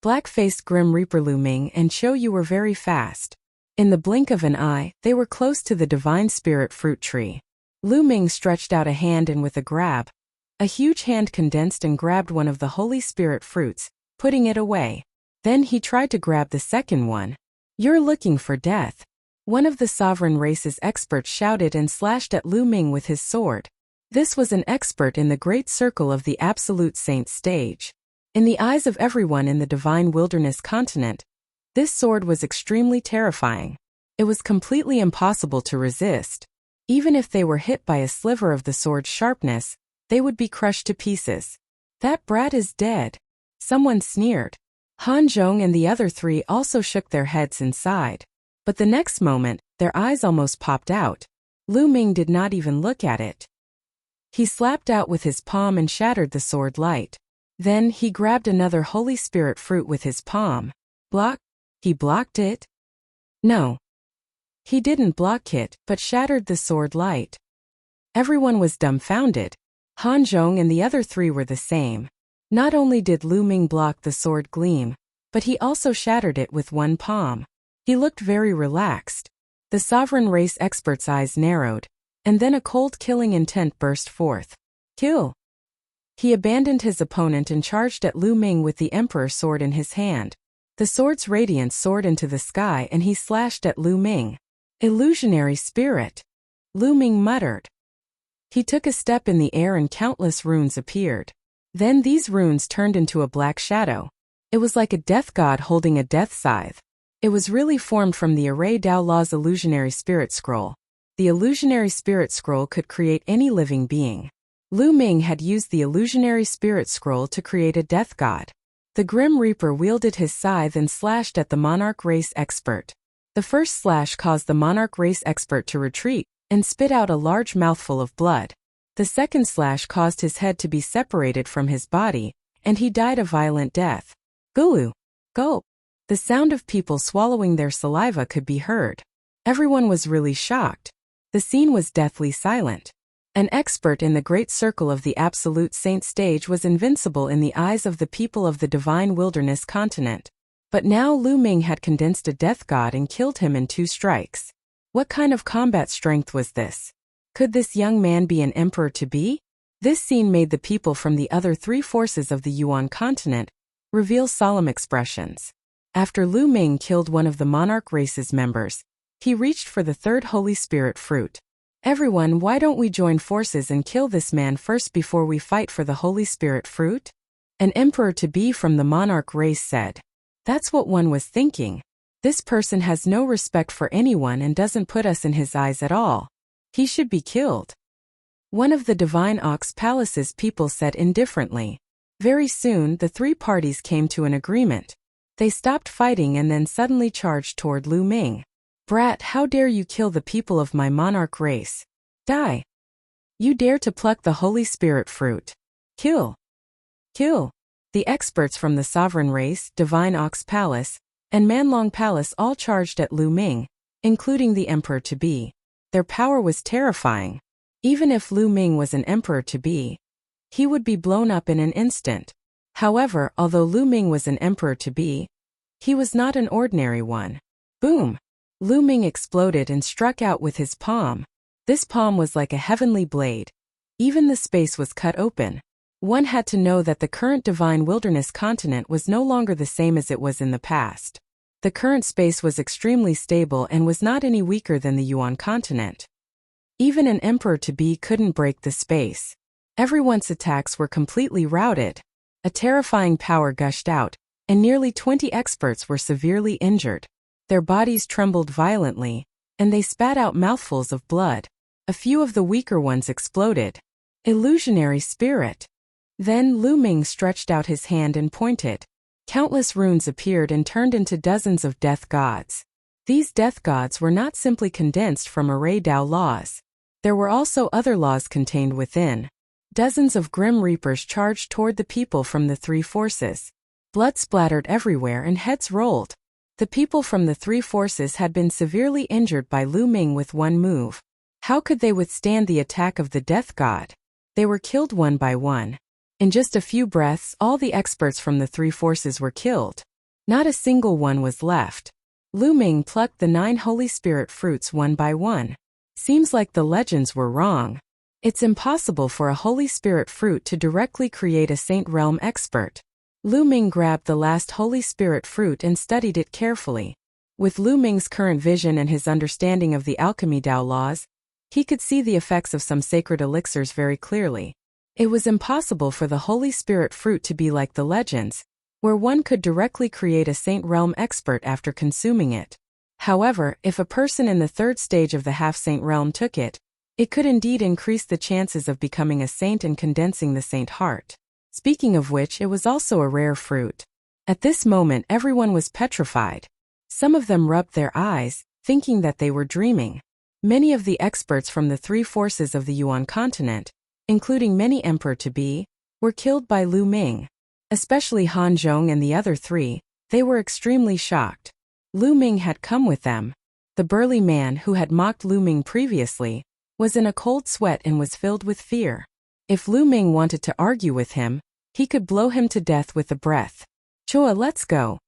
Speaker 1: Black-faced Grim Reaper Ming and Qiu Yu were very fast. In the blink of an eye, they were close to the divine spirit fruit tree. Ming stretched out a hand and with a grab, a huge hand condensed and grabbed one of the Holy Spirit fruits, putting it away. Then he tried to grab the second one. You're looking for death. One of the sovereign race's experts shouted and slashed at Ming with his sword. This was an expert in the great circle of the Absolute Saint stage. In the eyes of everyone in the Divine Wilderness continent, this sword was extremely terrifying. It was completely impossible to resist. Even if they were hit by a sliver of the sword's sharpness, they would be crushed to pieces. That brat is dead. Someone sneered. Han Zhong and the other three also shook their heads and sighed. But the next moment, their eyes almost popped out. Ming did not even look at it. He slapped out with his palm and shattered the sword light. Then he grabbed another Holy Spirit fruit with his palm. Block? He blocked it? No. He didn't block it, but shattered the sword light. Everyone was dumbfounded. Han Zhong and the other three were the same. Not only did Ming block the sword gleam, but he also shattered it with one palm. He looked very relaxed. The sovereign race expert's eyes narrowed, and then a cold killing intent burst forth. Kill! He abandoned his opponent and charged at Ming with the Emperor's sword in his hand. The sword's radiance soared into the sky and he slashed at Ming. Illusionary spirit! Ming muttered. He took a step in the air and countless runes appeared. Then these runes turned into a black shadow. It was like a death god holding a death scythe. It was really formed from the Array Dao Law's illusionary spirit scroll. The illusionary spirit scroll could create any living being. Ming had used the illusionary spirit scroll to create a death god. The Grim Reaper wielded his scythe and slashed at the monarch race expert. The first slash caused the monarch race expert to retreat and spit out a large mouthful of blood. The second slash caused his head to be separated from his body, and he died a violent death. Gulu! Gulp! The sound of people swallowing their saliva could be heard. Everyone was really shocked. The scene was deathly silent. An expert in the great circle of the absolute saint stage was invincible in the eyes of the people of the divine wilderness continent. But now Lu Ming had condensed a death god and killed him in 2 strikes. What kind of combat strength was this? Could this young man be an emperor-to-be? This scene made the people from the other 3 forces of the Yuan continent reveal solemn expressions. After Lu Ming killed one of the monarch race's members, he reached for the 3rd Holy Spirit fruit. Everyone, why don't we join forces and kill this man first before we fight for the Holy Spirit fruit? An emperor-to-be from the monarch race said. That's what one was thinking. This person has no respect for anyone and doesn't put us in his eyes at all. He should be killed. One of the Divine Ox Palace's people said indifferently. Very soon, the 3 parties came to an agreement. They stopped fighting and then suddenly charged toward Lu Ming. Brat, how dare you kill the people of my monarch race? Die! You dare to pluck the Holy Spirit fruit. Kill! Kill! The experts from the Sovereign Race, Divine Ox Palace, and Manlong Palace all charged at Lu Ming, including the emperor-to-be. Their power was terrifying. Even if Lu Ming was an emperor-to-be, he would be blown up in an instant. However, although Lu Ming was an emperor-to-be, he was not an ordinary one. Boom! Lu Ming exploded and struck out with his palm. This palm was like a heavenly blade. Even the space was cut open. One had to know that the current divine wilderness continent was no longer the same as it was in the past. The current space was extremely stable and was not any weaker than the Yuan continent. Even an emperor-to-be couldn't break the space. Everyone's attacks were completely routed. A terrifying power gushed out, and nearly 20 experts were severely injured. Their bodies trembled violently, and they spat out mouthfuls of blood. A few of the weaker ones exploded. Illusionary spirit! Then Lu Ming stretched out his hand and pointed. Countless runes appeared and turned into dozens of death gods. These death gods were not simply condensed from array Dao laws. There were also other laws contained within. Dozens of Grim Reapers charged toward the people from the 3 forces. Blood splattered everywhere and heads rolled. The people from the 3 forces had been severely injured by Lu Ming with one move. How could they withstand the attack of the death god? They were killed one by one. In just a few breaths, all the experts from the 3 forces were killed. Not a single one was left. Lu Ming plucked the 9 Holy Spirit fruits one by one. Seems like the legends were wrong. It's impossible for a Holy Spirit fruit to directly create a Saint Realm expert. Lu Ming grabbed the last Holy Spirit fruit and studied it carefully. With Lu Ming's current vision and his understanding of the alchemy Dao laws, he could see the effects of some sacred elixirs very clearly. It was impossible for the Holy Spirit fruit to be like the legends, where one could directly create a Saint Realm expert after consuming it. However, if a person in the 3rd stage of the half-saint realm took it, it could indeed increase the chances of becoming a saint and condensing the saint heart. Speaking of which, it was also a rare fruit. At this moment, everyone was petrified. Some of them rubbed their eyes, thinking that they were dreaming. Many of the experts from the 3 forces of the Yuan continent, including many emperor-to-be, were killed by Lu Ming. Especially Han Zhong and the other 3, they were extremely shocked. Lu Ming had come with them. The burly man who had mocked Lu Ming previously was in a cold sweat and was filled with fear. If Lu Ming wanted to argue with him, he could blow him to death with a breath. Chua, let's go.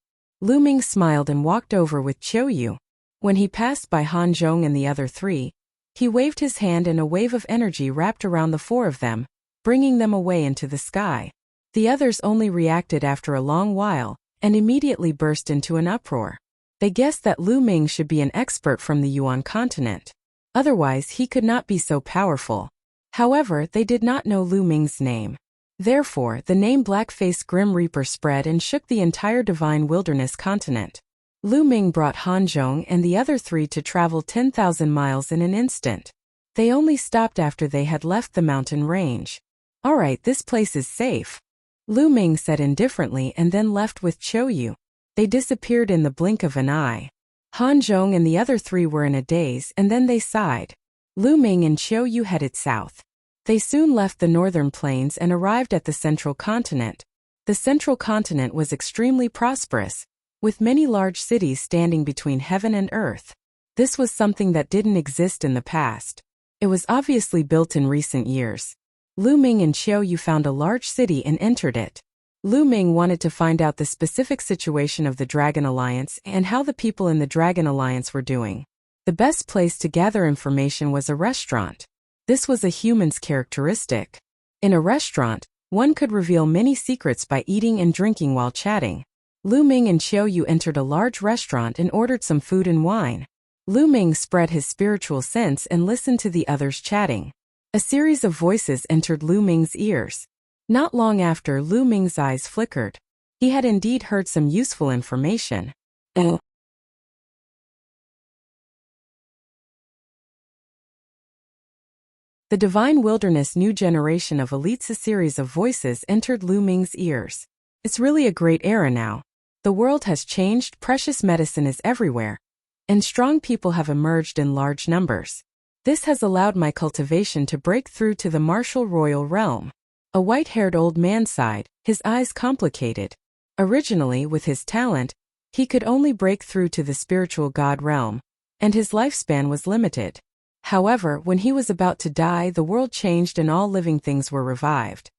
Speaker 1: Lu Ming smiled and walked over with Qiuyu. When he passed by Han Zhong and the other 3, he waved his hand and a wave of energy wrapped around the 4 of them, bringing them away into the sky. The others only reacted after a long while, and immediately burst into an uproar. They guessed that Lu Ming should be an expert from the Yuan continent. Otherwise, he could not be so powerful. However, they did not know Lu Ming's name. Therefore, the name Black-Faced Grim Reaper spread and shook the entire Divine Wilderness continent. Lu Ming brought Han Zhong and the other 3 to travel 10,000 miles in an instant. They only stopped after they had left the mountain range. Alright, this place is safe. Lu Ming said indifferently and then left with Qiu. They disappeared in the blink of an eye. Han Zhong and the other three were in a daze and then they sighed. Lu Ming and Qiu headed south. They soon left the northern plains and arrived at the central continent. The central continent was extremely prosperous, with many large cities standing between heaven and earth. This was something that didn't exist in the past. It was obviously built in recent years. Lu Ming and Qiu found a large city and entered it. Lu Ming wanted to find out the specific situation of the Dragon Alliance and how the people in the Dragon Alliance were doing. The best place to gather information was a restaurant. This was a human's characteristic. In a restaurant, one could reveal many secrets by eating and drinking while chatting. Lu Ming and Qiu entered a large restaurant and ordered some food and wine. Lu Ming spread his spiritual sense and listened to the others chatting. A series of voices entered Lu Ming's ears. Not long after, Lu Ming's eyes flickered. He had indeed heard some useful information. The Divine Wilderness New Generation of Elites. A series of voices entered Lu Ming's ears. It's really a great era now. The world has changed, precious medicine is everywhere, and strong people have emerged in large numbers. This has allowed my cultivation to break through to the martial royal realm. A white-haired old man sighed, his eyes complicated. Originally, with his talent, he could only break through to the spiritual god realm, and his lifespan was limited. However, when he was about to die, the world changed and all living things were revived.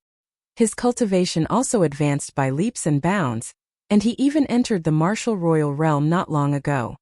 Speaker 1: His cultivation also advanced by leaps and bounds, and he even entered the martial royal realm not long ago.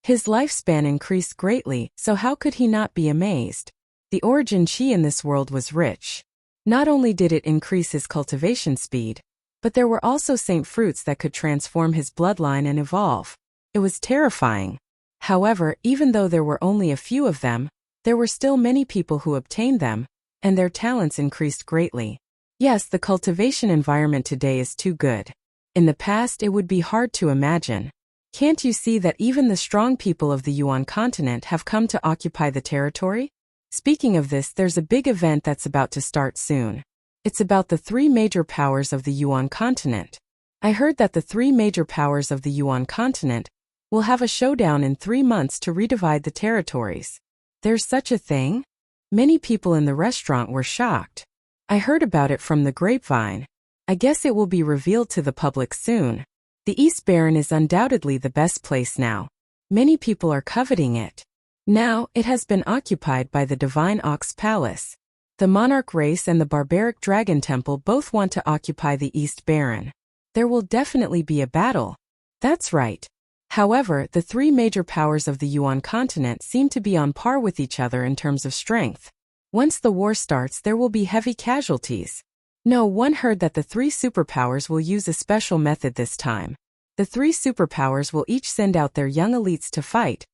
Speaker 1: His lifespan increased greatly, so how could he not be amazed? The origin qi in this world was rich. Not only did it increase his cultivation speed, but there were also saint fruits that could transform his bloodline and evolve. It was terrifying. However, even though there were only a few of them, there were still many people who obtained them, and their talents increased greatly. Yes, the cultivation environment today is too good. In the past, it would be hard to imagine. Can't you see that even the strong people of the Yuan continent have come to occupy the territory? Speaking of this, there's a big event that's about to start soon. It's about the three major powers of the Yuan continent. I heard that the three major powers of the Yuan continent will have a showdown in 3 months to redivide the territories. There's such a thing? Many people in the restaurant were shocked. I heard about it from the grapevine. I guess it will be revealed to the public soon. The East Baron is undoubtedly the best place now. Many people are coveting it. Now, it has been occupied by the Divine Ox Palace. The monarch race and the barbaric dragon temple both want to occupy the East Baron. There will definitely be a battle. That's right. However, the three major powers of the Yuan continent seem to be on par with each other in terms of strength. Once the war starts, there will be heavy casualties. No one heard that the three superpowers will use a special method this time. The three superpowers will each send out their young elites to fight,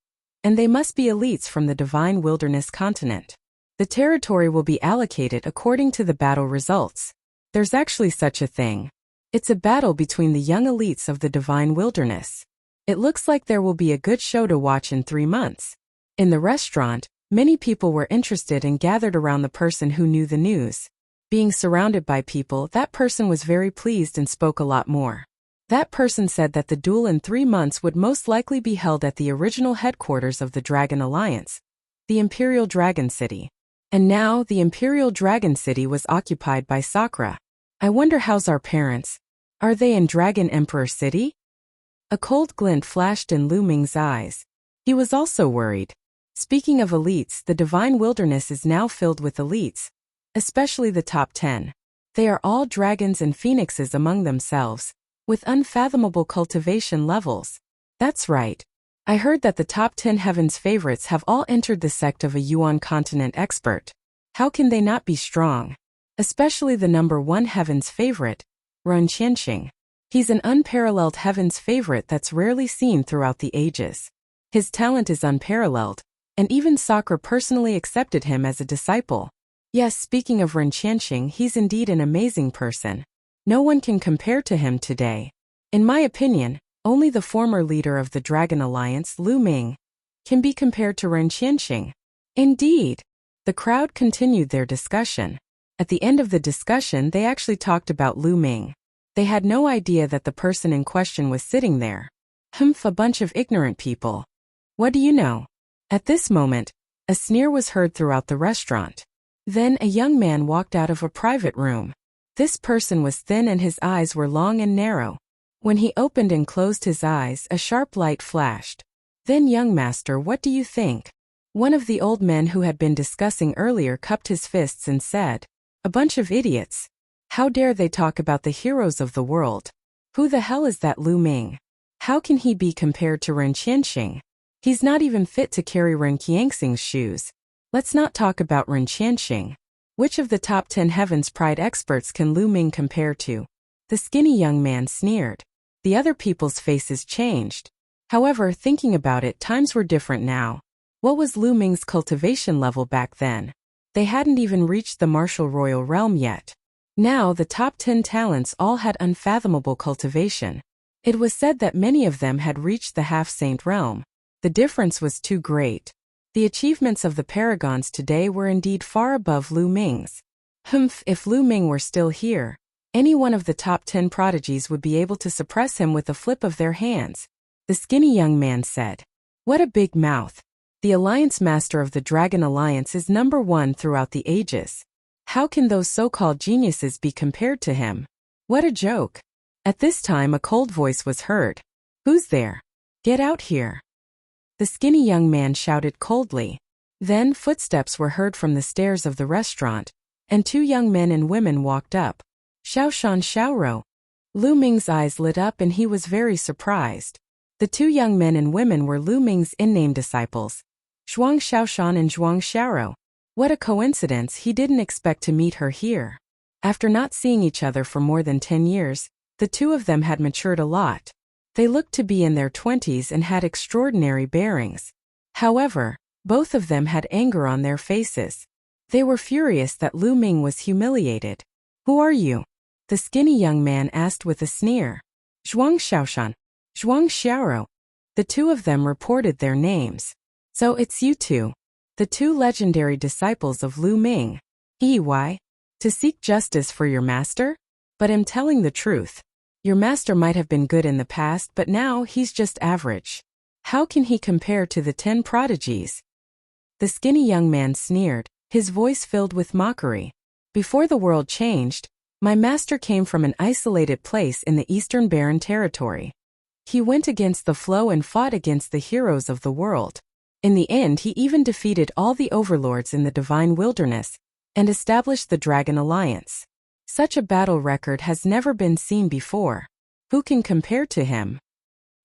Speaker 1: and they must be elites from the Divine Wilderness continent. The territory will be allocated according to the battle results. There's actually such a thing. It's a battle between the young elites of the Divine Wilderness. It looks like there will be a good show to watch in 3 months. In the restaurant, many people were interested and gathered around the person who knew the news. Being surrounded by people, that person was very pleased and spoke a lot more. That person said that the duel in 3 months would most likely be held at the original headquarters of the Dragon Alliance, the Imperial Dragon City. And now, the Imperial Dragon City was occupied by Sakura. I wonder how's our parents? Are they in Dragon Emperor City? A cold glint flashed in Lu Ming's eyes. He was also worried. Speaking of elites, the Divine Wilderness is now filled with elites, especially the top 10. They are all dragons and phoenixes among themselves, with unfathomable cultivation levels. That's right. I heard that the top 10 heaven's favorites have all entered the sect of a Yuan continent expert. How can they not be strong? Especially the number 1 heaven's favorite, Ren Qianqing. He's an unparalleled heaven's favorite that's rarely seen throughout the ages. His talent is unparalleled, and even Sakura personally accepted him as a disciple. Yes, speaking of Ren Qianqing, he's indeed an amazing person. No one can compare to him today. In my opinion, only the former leader of the Dragon Alliance, Lu Ming, can be compared to Ren Qianqing. Indeed. The crowd continued their discussion. At the end of the discussion, they actually talked about Lu Ming. They had no idea that the person in question was sitting there. Humph, a bunch of ignorant people. What do you know? At this moment, a sneer was heard throughout the restaurant. Then a young man walked out of a private room. This person was thin and his eyes were long and narrow. When he opened and closed his eyes, a sharp light flashed. Then, young master, what do you think? One of the old men who had been discussing earlier cupped his fists and said, "A bunch of idiots. How dare they talk about the heroes of the world? Who the hell is that Lu Ming? How can he be compared to Ren Qianxing? He's not even fit to carry Ren Qianxing's shoes. Let's not talk about Ren Qianxing. Which of the top 10 Heaven's Pride experts can Lu Ming compare to?" The skinny young man sneered. The other people's faces changed. However, thinking about it, times were different now. What was Lu Ming's cultivation level back then? They hadn't even reached the martial royal realm yet. Now the top 10 talents all had unfathomable cultivation. It was said that many of them had reached the half-saint realm. The difference was too great. The achievements of the paragons today were indeed far above Lu Ming's. Humph, if Lu Ming were still here, any one of the top 10 prodigies would be able to suppress him with a flip of their hands. The skinny young man said. What a big mouth. The Alliance Master of the Dragon Alliance is number 1 throughout the ages. How can those so-called geniuses be compared to him? What a joke. At this time a cold voice was heard. Who's there? Get out here. The skinny young man shouted coldly. Then footsteps were heard from the stairs of the restaurant, and 2 young men and women walked up. Xiaoshan Xiaoro. Lu Ming's eyes lit up and he was very surprised. The 2 young men and women were Lu Ming's in-name disciples, Zhuang Xiaoshan and Zhuang Xiaoro. What a coincidence, he didn't expect to meet her here. After not seeing each other for more than 10 years, the 2 of them had matured a lot. They looked to be in their 20s and had extraordinary bearings. However, both of them had anger on their faces. They were furious that Lu Ming was humiliated. Who are you? The skinny young man asked with a sneer. Zhuang Xiaoshan, Zhuang Xiaoro. The 2 of them reported their names. So it's you 2. The 2 legendary disciples of Lu Ming. Why? To seek justice for your master? But I'm telling the truth. Your master might have been good in the past, but now he's just average. How can he compare to the 10 prodigies? The skinny young man sneered, his voice filled with mockery. Before the world changed, my master came from an isolated place in the Eastern Barren Territory. He went against the flow and fought against the heroes of the world. In the end, he even defeated all the overlords in the divine wilderness and established the Dragon Alliance. Such a battle record has never been seen before. Who can compare to him?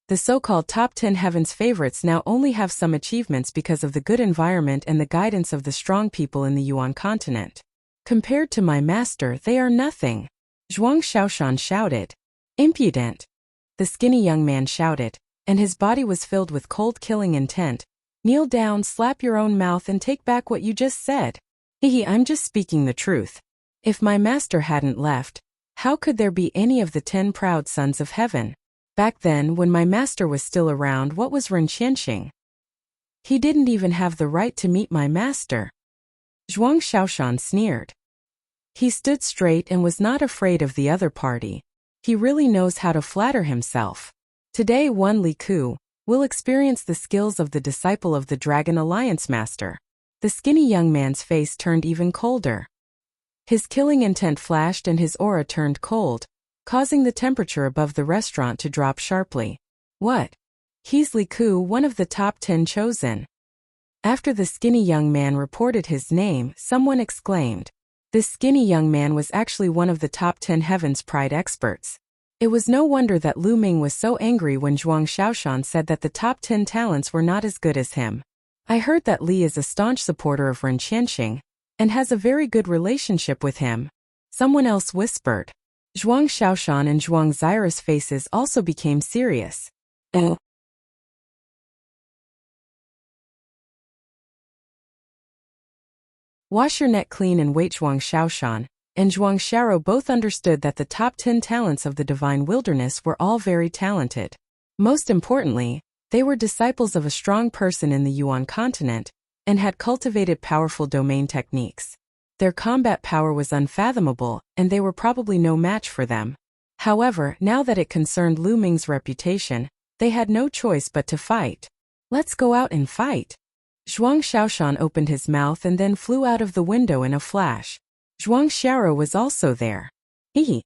Speaker 1: The so-called top 10 heavens favorites now only have some achievements because of the good environment and the guidance of the strong people in the Yuan continent. Compared to my master, they are nothing. Zhuang Xiaoshan shouted. Impudent. The skinny young man shouted, and his body was filled with cold killing intent. Kneel down, slap your own mouth and take back what you just said. I'm just speaking the truth. If my master hadn't left, how could there be any of the 10 proud sons of heaven? Back then, when my master was still around, what was Ren Qianxing? He didn't even have the right to meet my master. Zhuang Xiaoshan sneered. He stood straight and was not afraid of the other party. He really knows how to flatter himself. Today Wan Liku will experience the skills of the disciple of the Dragon Alliance Master. The skinny young man's face turned even colder. His killing intent flashed and his aura turned cold, causing the temperature above the restaurant to drop sharply. What? He's Liku, one of the top 10 chosen. After the skinny young man reported his name, someone exclaimed. This skinny young man was actually one of the top 10 Heaven's Pride experts. It was no wonder that Lu Ming was so angry when Zhuang Xiaoshan said that the top 10 talents were not as good as him. I heard that Li is a staunch supporter of Ren Qianxing and has a very good relationship with him. Someone else whispered. Zhuang Xiaoshan and Zhuang Xiao's faces also became serious. Wash your neck clean and wait. Zhuang Xiaoshan and Zhuang Xiao both understood that the top 10 talents of the divine wilderness were all very talented. Most importantly, they were disciples of a strong person in the Yuan continent and had cultivated powerful domain techniques. Their combat power was unfathomable, and they were probably no match for them. However, now that it concerned Lu Ming's reputation, they had no choice but to fight. Let's go out and fight. Zhuang Xiaoshan opened his mouth and then flew out of the window in a flash. Zhuang Xiaro was also there. He.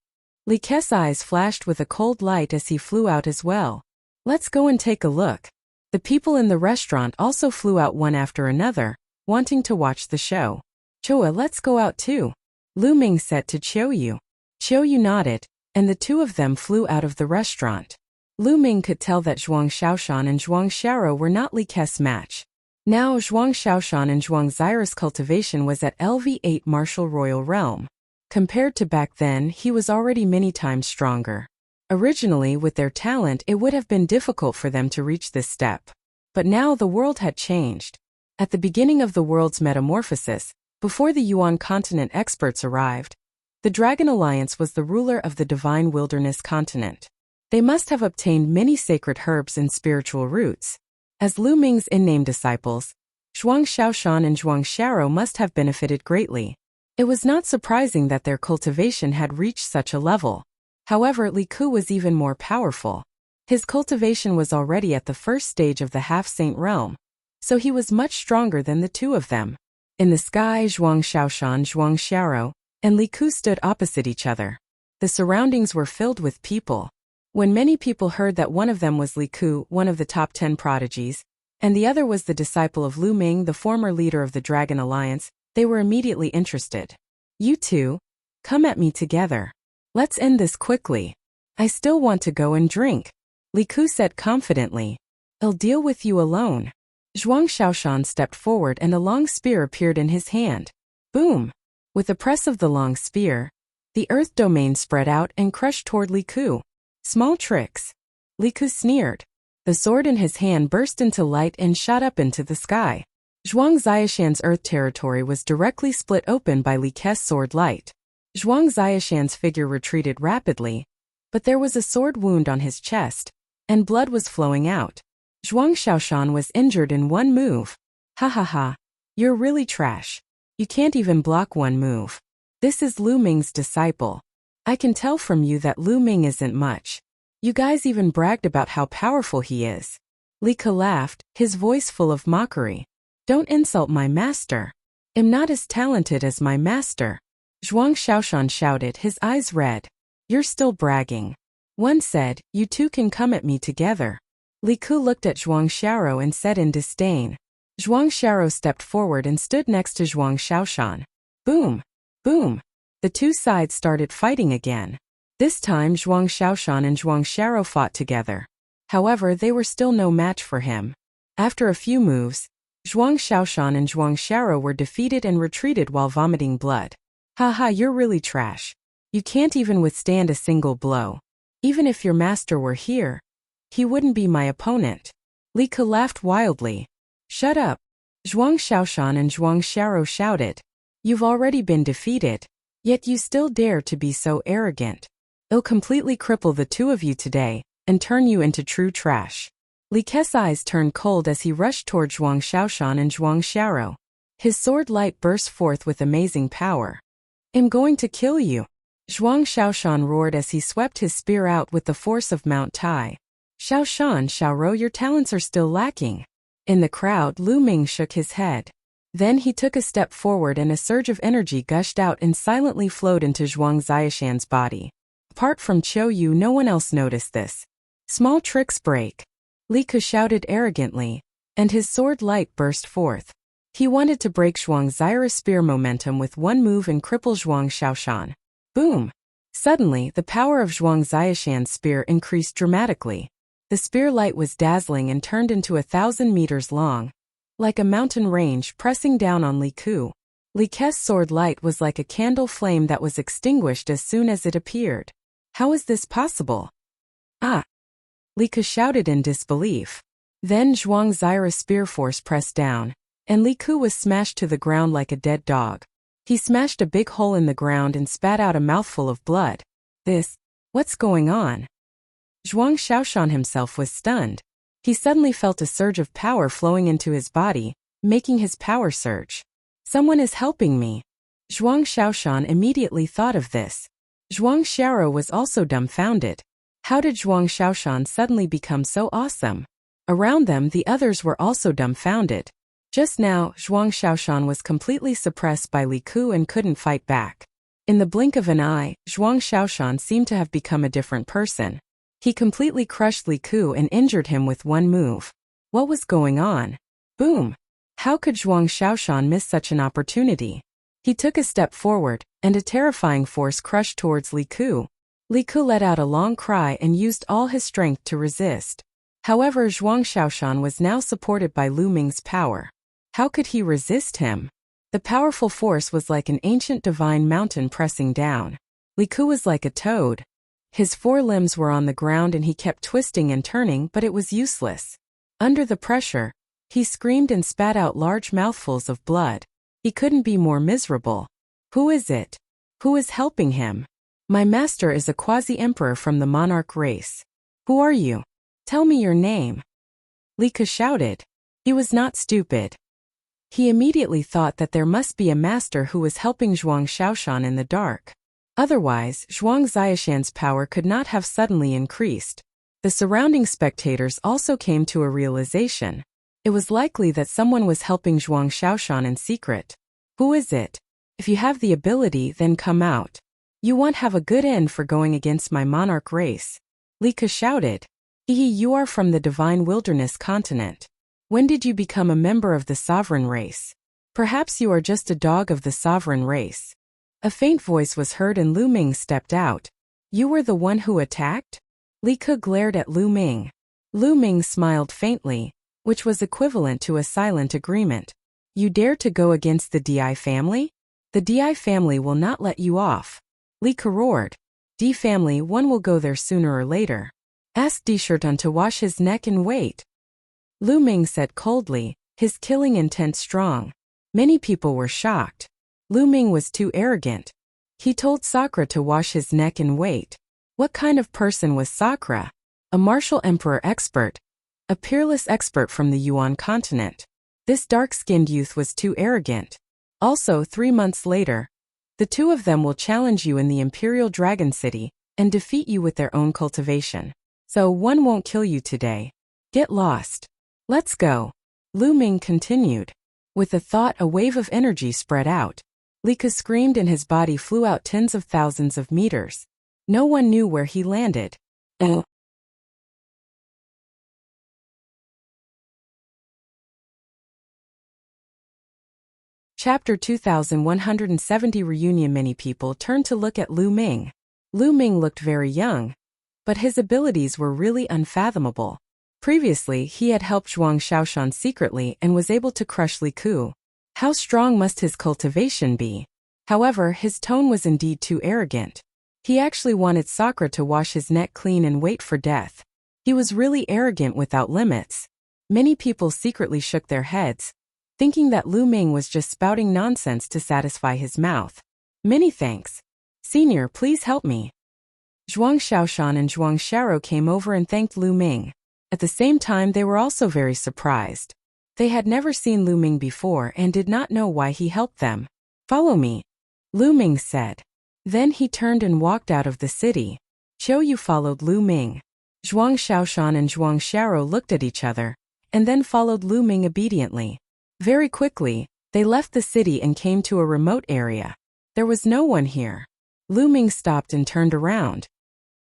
Speaker 1: Li Ke's eyes flashed with a cold light as he flew out as well. Let's go and take a look. The people in the restaurant also flew out one after another, wanting to watch the show. Choa, let's go out too. Lu Ming said to Qiuyu. Qiuyu nodded, and the two of them flew out of the restaurant. Lu Ming could tell that Zhuang Xiaoshan and Zhuang Xiaro were not Li Ke's match. Now Zhuang Xiaoshan and Zhuang Xiao's cultivation was at LV8 martial royal realm. Compared to back then, he was already many times stronger. Originally, with their talent, it would have been difficult for them to reach this step. But now the world had changed. At the beginning of the world's metamorphosis, before the Yuan continent experts arrived, the Dragon Alliance was the ruler of the divine wilderness continent. They must have obtained many sacred herbs and spiritual roots. As Lu Ming's in-name disciples, Zhuang Xiaoshan and Zhuang Xiaro must have benefited greatly. It was not surprising that their cultivation had reached such a level. However, Li Ku was even more powerful. His cultivation was already at the first stage of the half-saint realm, so he was much stronger than the two of them. In the sky, Zhuang Xiaoshan, Zhuang Xiaro, and Li Ku stood opposite each other. The surroundings were filled with people. When many people heard that one of them was Li Ku, one of the top 10 prodigies, and the other was the disciple of Lu Ming, the former leader of the Dragon Alliance, they were immediately interested. You two, come at me together. Let's end this quickly. I still want to go and drink. Li Ku said confidently. I'll deal with you alone. Zhuang Xiaoshan stepped forward and a long spear appeared in his hand. Boom! With the press of the long spear, the earth domain spread out and crushed toward Li Ku. Small tricks. Li Ku sneered. The sword in his hand burst into light and shot up into the sky. Zhuang Xiaoshan's earth territory was directly split open by Li Ke's sword light. Zhuang Xiaoshan's figure retreated rapidly, but there was a sword wound on his chest, and blood was flowing out. Zhuang Xiaoshan was injured in one move. Ha ha ha. You're really trash. You can't even block one move. This is Lu Ming's disciple. I can tell from you that Lu Ming isn't much. You guys even bragged about how powerful he is. Li Ke laughed, his voice full of mockery. Don't insult my master. I'm not as talented as my master. Zhuang Xiaoshan shouted, his eyes red. You're still bragging. One said, you two can come at me together. Li Ku looked at Zhuang Xiaro and said in disdain. Zhuang Xiaro stepped forward and stood next to Zhuang Xiaoshan. Boom! Boom! The two sides started fighting again. This time Zhuang Xiaoshan and Zhuang Xiaro fought together. However, they were still no match for him. After a few moves, Zhuang Xiaoshan and Zhuang Xiaro were defeated and retreated while vomiting blood. Haha, you're really trash. You can't even withstand a single blow. Even if your master were here, he wouldn't be my opponent. Li Ke laughed wildly. Shut up. Zhuang Xiaoshan and Zhuang Xiaro shouted. You've already been defeated. Yet you still dare to be so arrogant. I'll completely cripple the two of you today, and turn you into true trash. Li Ke's eyes turned cold as he rushed toward Zhuang Xiaoshan and Zhuang Xiaro. His sword light burst forth with amazing power. I'm going to kill you. Zhuang Xiaoshan roared as he swept his spear out with the force of Mount Tai. Xiaoshan, Xiaoro, your talents are still lacking. In the crowd, Lu Ming shook his head. Then he took a step forward and a surge of energy gushed out and silently flowed into Zhuang Xiaoshan's body. Apart from Qiuyu, no one else noticed this. Small tricks break. Li Ke shouted arrogantly, and his sword light burst forth. He wanted to break Zhuang Xiao's spear momentum with one move and cripple Zhuang Xiaoshan. Boom! Suddenly, the power of Zhuang Xiaoshan's spear increased dramatically. The spear light was dazzling and turned into 1,000 meters long, like a mountain range pressing down on Li Ku. Li Ke's sword light was like a candle flame that was extinguished as soon as it appeared. How is this possible? Ah! Li Ke shouted in disbelief. Then Zhuang Xiao's spear force pressed down, and Li Ku was smashed to the ground like a dead dog. He smashed a big hole in the ground and spat out a mouthful of blood. What's going on? Zhuang Xiaoshan himself was stunned. He suddenly felt a surge of power flowing into his body, making his power surge. Someone is helping me. Zhuang Xiaoshan immediately thought of this. Zhuang Xiao was also dumbfounded. How did Zhuang Xiaoshan suddenly become so awesome? Around them the others were also dumbfounded. Just now, Zhuang Xiaoshan was completely suppressed by Li Ku and couldn't fight back. In the blink of an eye, Zhuang Xiaoshan seemed to have become a different person. He completely crushed Li Ku and injured him with one move. What was going on? Boom! How could Zhuang Xiaoshan miss such an opportunity? He took a step forward, and a terrifying force crushed towards Li Ku. Li Ku let out a long cry and used all his strength to resist. However, Zhuang Xiaoshan was now supported by Lu Ming's power. How could he resist him? The powerful force was like an ancient divine mountain pressing down. Li Ku was like a toad. His four limbs were on the ground and he kept twisting and turning, but it was useless. Under the pressure, he screamed and spat out large mouthfuls of blood. He couldn't be more miserable. Who is it? Who is helping him? My master is a quasi-emperor from the monarch race. Who are you? Tell me your name. Li Ku shouted. He was not stupid. He immediately thought that there must be a master who was helping Zhuang Xiaoshan in the dark. Otherwise, Zhuang Xiaoshan's power could not have suddenly increased. The surrounding spectators also came to a realization. It was likely that someone was helping Zhuang Xiaoshan in secret. Who is it? If you have the ability, then come out. You won't have a good end for going against my monarch race. Li Ku shouted. You are from the divine wilderness continent. When did you become a member of the sovereign race? Perhaps you are just a dog of the sovereign race. A faint voice was heard and Lu Ming stepped out. You were the one who attacked? Li Ku glared at Lu Ming. Lu Ming smiled faintly, which was equivalent to a silent agreement. You dare to go against the Di family? The Di family will not let you off. Li Ku roared. Di family, one will go there sooner or later. Ask Di Shirtan to wash his neck and wait. Lu Ming said coldly, his killing intent strong. Many people were shocked. Lu Ming was too arrogant. He told Sakura to wash his neck and wait. What kind of person was Sakura? A martial emperor expert. A peerless expert from the Yuan continent. This dark-skinned youth was too arrogant. Also, 3 months later, the two of them will challenge you in the Imperial Dragon City and defeat you with their own cultivation. So one won't kill you today. Get lost. Let's go. Lu Ming continued. With the thought, a wave of energy spread out. Li Ku screamed and his body flew out tens of thousands of meters. No one knew where he landed. Chapter 2170 Reunion. Many people turned to look at Lu Ming. Lu Ming looked very young, but his abilities were really unfathomable. Previously, he had helped Zhuang Xiaoshan secretly and was able to crush Li Ku. How strong must his cultivation be? However, his tone was indeed too arrogant. He actually wanted Sakura to wash his neck clean and wait for death. He was really arrogant without limits. Many people secretly shook their heads, thinking that Lu Ming was just spouting nonsense to satisfy his mouth. Many thanks. Senior, please help me. Zhuang Xiaoshan and Zhuang Xiao came over and thanked Lu Ming. At the same time, they were also very surprised. They had never seen Lu Ming before and did not know why he helped them. Follow me, Lu Ming said. Then he turned and walked out of the city. Qiu Yu followed Lu Ming. Zhuang Xiaoshan and Zhuang Xiao looked at each other, and then followed Lu Ming obediently. Very quickly, they left the city and came to a remote area. There was no one here. Lu Ming stopped and turned around.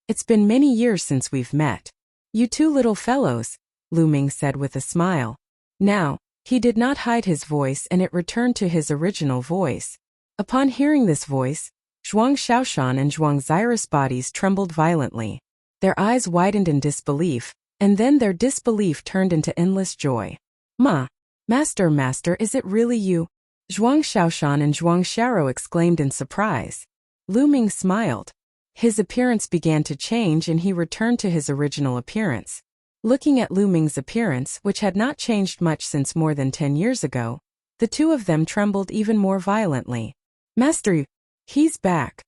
Speaker 1: It's been many years since we've met. You two little fellows, Lu Ming said with a smile. Now, he did not hide his voice and it returned to his original voice. Upon hearing this voice, Zhuang Xiaoshan and Zhuang Xiao's bodies trembled violently. Their eyes widened in disbelief, and then their disbelief turned into endless joy. Master, is it really you? Zhuang Xiaoshan and Zhuang Xiao exclaimed in surprise. Lu Ming smiled. His appearance began to change and he returned to his original appearance. Looking at Lu Ming's appearance, which had not changed much since more than 10 years ago, the two of them trembled even more violently. Master, he's back.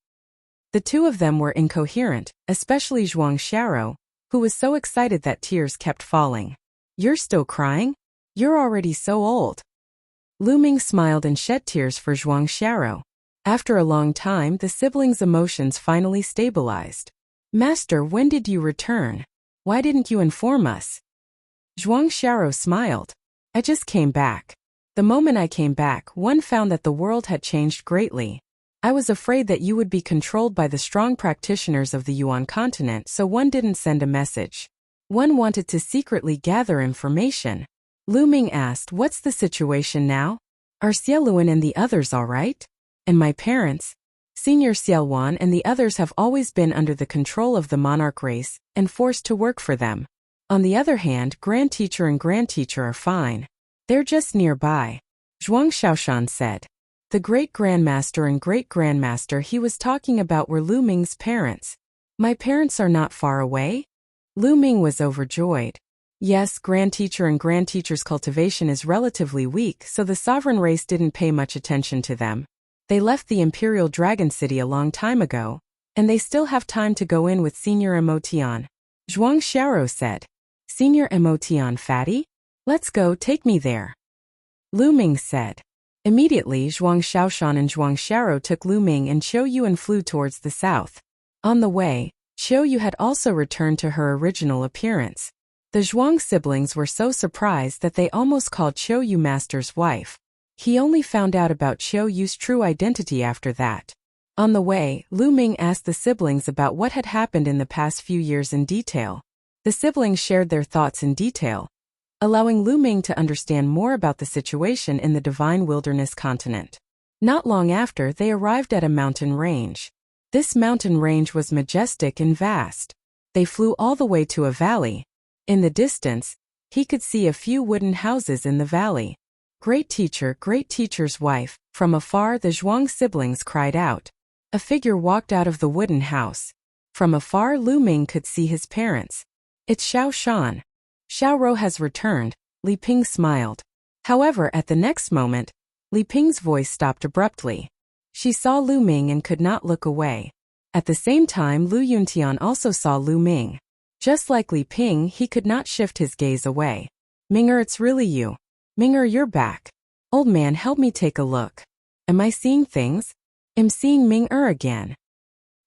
Speaker 1: The two of them were incoherent, especially Zhuang Xiao, who was so excited that tears kept falling. You're still crying? You're already so old. Lu Ming smiled and shed tears for Zhuang Xiao. After a long time, the siblings' emotions finally stabilized. Master, when did you return? Why didn't you inform us? Zhuang Xiao smiled. I just came back. The moment I came back, one found that the world had changed greatly. I was afraid that you would be controlled by the strong practitioners of the Yuan continent, so one didn't send a message. One wanted to secretly gather information. Lu Ming asked, what's the situation now? Are Xieluan and the others all right? And my parents? Senior Xieluan and the others have always been under the control of the monarch race and forced to work for them. On the other hand, Grand Teacher and Grand Teacher are fine. They're just nearby. Zhuang Xiaoshan said. The great-grandmaster and great-grandmaster he was talking about were Lu Ming's parents. My parents are not far away? Lu Ming was overjoyed. Yes, Grand Teacher and Grand Teacher's cultivation is relatively weak, so the sovereign race didn't pay much attention to them. They left the Imperial Dragon City a long time ago, and they still have time to go in with Senior Emotion. Zhuang Xiao said. Senior Emotion fatty? Let's go, take me there. Lu Ming said. Immediately, Zhuang Xiaoshan and Zhuang Xiao took Lu Ming and Qiu Yu and flew towards the south. On the way, Qiu Yu had also returned to her original appearance. The Zhuang siblings were so surprised that they almost called Qiu Yu Master's wife. He only found out about Qiu Yu's true identity after that. On the way, Lu Ming asked the siblings about what had happened in the past few years in detail. The siblings shared their thoughts in detail, allowing Lu Ming to understand more about the situation in the Divine Wilderness continent. Not long after, they arrived at a mountain range. This mountain range was majestic and vast. They flew all the way to a valley. In the distance, he could see a few wooden houses in the valley. Great Teacher's wife. From afar, the Zhuang siblings cried out. A figure walked out of the wooden house. From afar, Lu Ming could see his parents. It's Xiao Shan. Xiao Rou has returned, Li Ping smiled. However, at the next moment, Li Ping's voice stopped abruptly. She saw Lu Ming and could not look away. At the same time, Lu Yuntian also saw Lu Ming. Just like Li Ping, he could not shift his gaze away. Ming'er, it's really you. Ming'er, you're back. Old man, help me take a look. Am I seeing things? I'm seeing Ming'er again.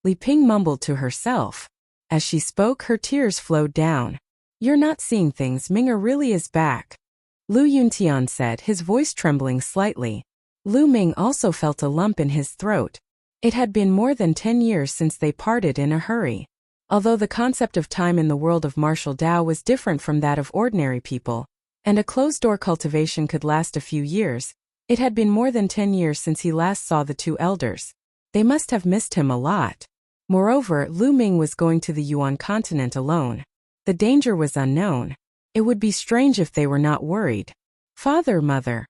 Speaker 1: Li Ping mumbled to herself. As she spoke, her tears flowed down. You're not seeing things, Ming'er really is back. Lu Yuntian said, his voice trembling slightly. Lu Ming also felt a lump in his throat. It had been more than 10 years since they parted in a hurry. Although the concept of time in the world of martial Dao was different from that of ordinary people, and a closed-door cultivation could last a few years, it had been more than 10 years since he last saw the two elders. They must have missed him a lot. Moreover, Lu Ming was going to the Yuan continent alone. The danger was unknown. It would be strange if they were not worried. Father, mother.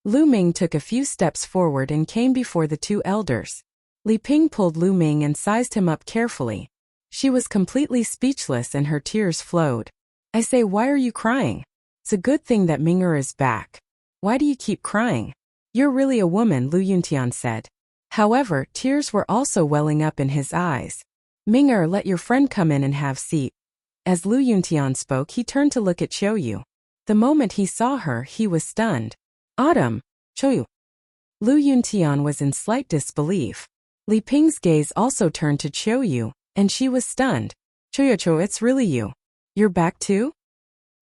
Speaker 1: Lu Ming took a few steps forward and came before the two elders. Li Ping pulled Lu Ming and sized him up carefully. She was completely speechless and her tears flowed. I say, why are you crying? It's a good thing that Ming'er is back. Why do you keep crying? You're really a woman, Lu Yuntian said. However, tears were also welling up in his eyes. Ming'er, let your friend come in and have seat. As Lu Yuntian spoke, he turned to look at Qiu Yu. The moment he saw her, he was stunned. Autumn, Qiu Yu. Lu Yuntian was in slight disbelief. Li Ping's gaze also turned to Qiu Yu, and she was stunned. Qiu Yu, it's really you. You're back too?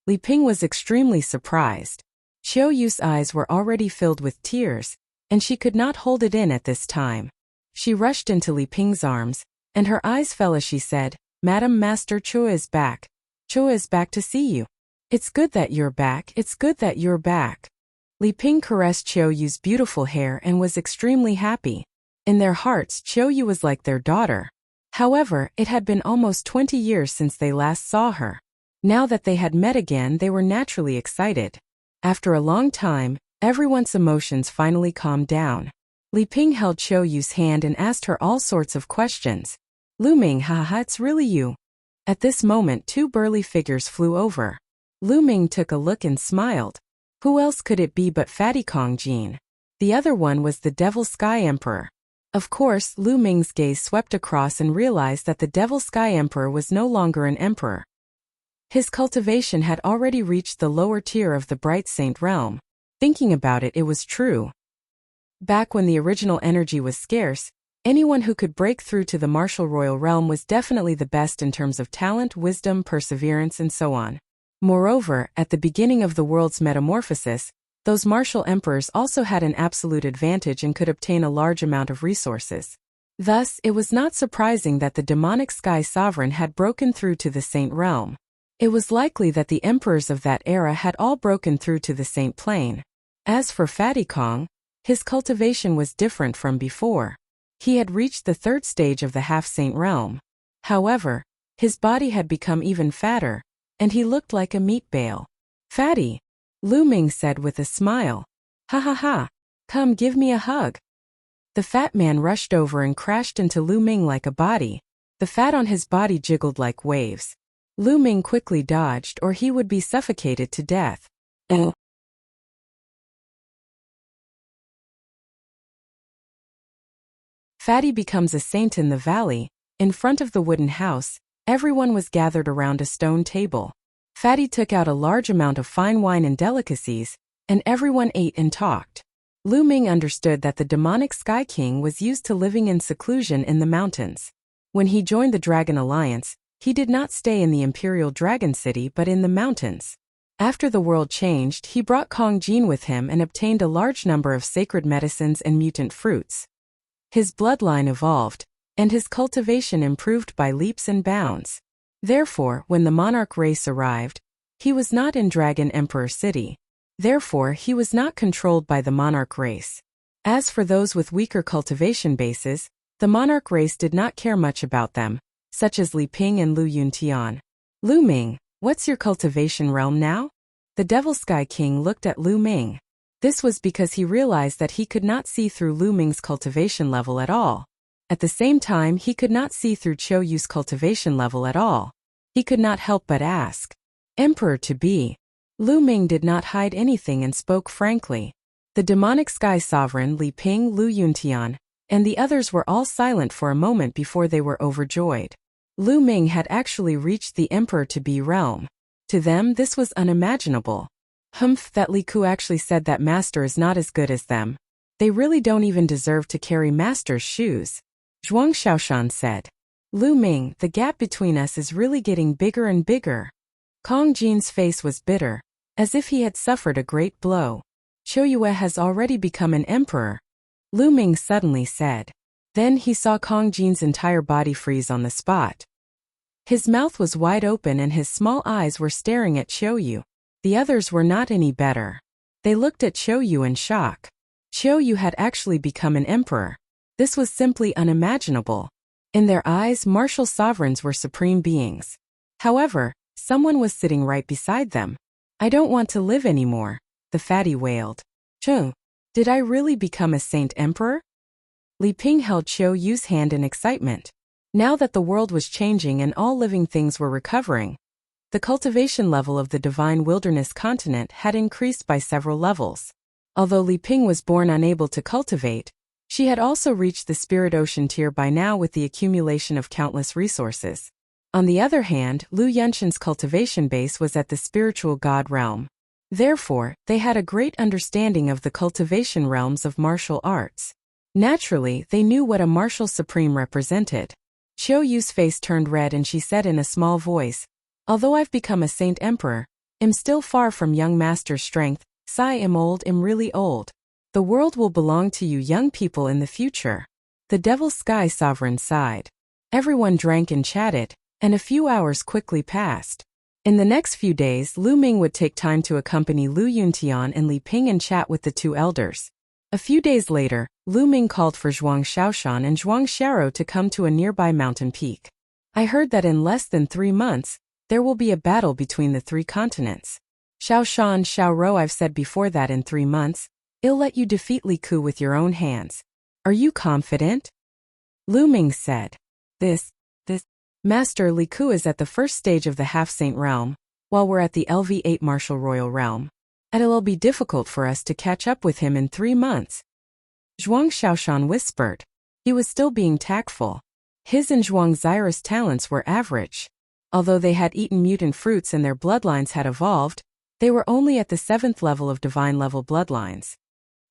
Speaker 1: Li Ping was extremely surprised. Qiu Yu's eyes were already filled with tears, and she could not hold it in at this time. She rushed into Li Ping's arms, and her eyes fell as she said, Madam Master, Qiu is back. Qiu is back to see you. It's good that you're back, it's good that you're back. Li Ping caressed Qiu Yu's beautiful hair and was extremely happy. In their hearts, Qiu Yu was like their daughter. However, it had been almost 20 years since they last saw her. Now that they had met again, they were naturally excited. After a long time, everyone's emotions finally calmed down. Li Ping held Qiu Yu's hand and asked her all sorts of questions. Lu Ming, haha, it's really you. At this moment, two burly figures flew over. Lu Ming took a look and smiled. Who else could it be but Fatty Kong Jin? The other one was the Devil Sky Emperor. Of course, Lu Ming's gaze swept across and realized that the Devil Sky Emperor was no longer an emperor. His cultivation had already reached the lower tier of the Bright Saint realm. Thinking about it, it was true. Back when the original energy was scarce, anyone who could break through to the martial royal realm was definitely the best in terms of talent, wisdom, perseverance, and so on. Moreover, at the beginning of the world's metamorphosis, those martial emperors also had an absolute advantage and could obtain a large amount of resources. Thus, it was not surprising that the demonic sky sovereign had broken through to the saint realm. It was likely that the emperors of that era had all broken through to the saint plane. As for Fatty Kong, his cultivation was different from before. He had reached the third stage of the half-saint realm. However, his body had become even fatter, and he looked like a meat bale. "Fatty," Lu Ming said with a smile. "Ha ha ha, come give me a hug." The fat man rushed over and crashed into Lu Ming like a body. The fat on his body jiggled like waves. Lu Ming quickly dodged or he would be suffocated to death. Fatty becomes a saint in the valley. In front of the wooden house, everyone was gathered around a stone table. Fatty took out a large amount of fine wine and delicacies, and everyone ate and talked. Lu Ming understood that the demonic Sky King was used to living in seclusion in the mountains. When he joined the Dragon Alliance, he did not stay in the Imperial Dragon City but in the mountains. After the world changed, he brought Kong Jin with him and obtained a large number of sacred medicines and mutant fruits. His bloodline evolved, and his cultivation improved by leaps and bounds. Therefore, when the monarch race arrived, he was not in Dragon Emperor City. Therefore, he was not controlled by the monarch race. As for those with weaker cultivation bases, the monarch race did not care much about them, such as Li Ping and Lu Yuntian. "Lu Ming, what's your cultivation realm now?" The Devil Sky King looked at Lu Ming. This was because he realized that he could not see through Lu Ming's cultivation level at all. At the same time, he could not see through Qiu Yu's cultivation level at all. He could not help but ask. "Emperor-to-be." Lu Ming did not hide anything and spoke frankly. The demonic sky sovereign Li Ping, Lu Yuntian, and the others were all silent for a moment before they were overjoyed. Lu Ming had actually reached the Emperor-to-be realm. To them, this was unimaginable. Humph, that Li Ku actually said that master is not as good as them. They really don't even deserve to carry master's shoes. Zhuang Xiaoshan said. "Lu Ming, the gap between us is really getting bigger and bigger." Kong Jin's face was bitter, as if he had suffered a great blow. "Qiu Yue has already become an emperor," Lu Ming suddenly said. Then he saw Kong Jin's entire body freeze on the spot. His mouth was wide open and his small eyes were staring at Qiu Yu. The others were not any better. They looked at Qiu Yu in shock. Qiu Yu had actually become an emperor. This was simply unimaginable. In their eyes, martial sovereigns were supreme beings. However, someone was sitting right beside them. "I don't want to live anymore," the fatty wailed. "Chung, did I really become a saint emperor?" Li Ping held Qiu Yu's hand in excitement. Now that the world was changing and all living things were recovering, the cultivation level of the divine wilderness continent had increased by several levels. Although Li Ping was born unable to cultivate, she had also reached the spirit ocean tier by now with the accumulation of countless resources. On the other hand, Lu Yunshan's cultivation base was at the spiritual god realm. Therefore, they had a great understanding of the cultivation realms of martial arts. Naturally, they knew what a martial supreme represented. Qiu Yu's face turned red and she said in a small voice, "Although I've become a saint emperor, am still far from young master's strength. Sai am old, am really old. The world will belong to you young people in the future." The Devil Sky Sovereign sighed. Everyone drank and chatted, and a few hours quickly passed. In the next few days, Lu Ming would take time to accompany Lu Yuntian and Li Ping and chat with the two elders. A few days later, Lu Ming called for Zhuang Xiaoshan and Zhuang Xiaro to come to a nearby mountain peak. "I heard that in less than 3 months, there will be a battle between the 3 continents. Xiaoshan, Xiaoro, I've said before that in 3 months, I'll let you defeat Li Ku with your own hands. Are you confident?" Lu Ming said. This, Master, Li Ku is at the first stage of the half-saint realm, while we're at the LV8 martial royal realm. It'll be difficult for us to catch up with him in 3 months. Zhuang Xiaoshan whispered. He was still being tactful. His and Zhuang Xiao's talents were average. Although they had eaten mutant fruits and their bloodlines had evolved, they were only at the 7th level of divine level bloodlines.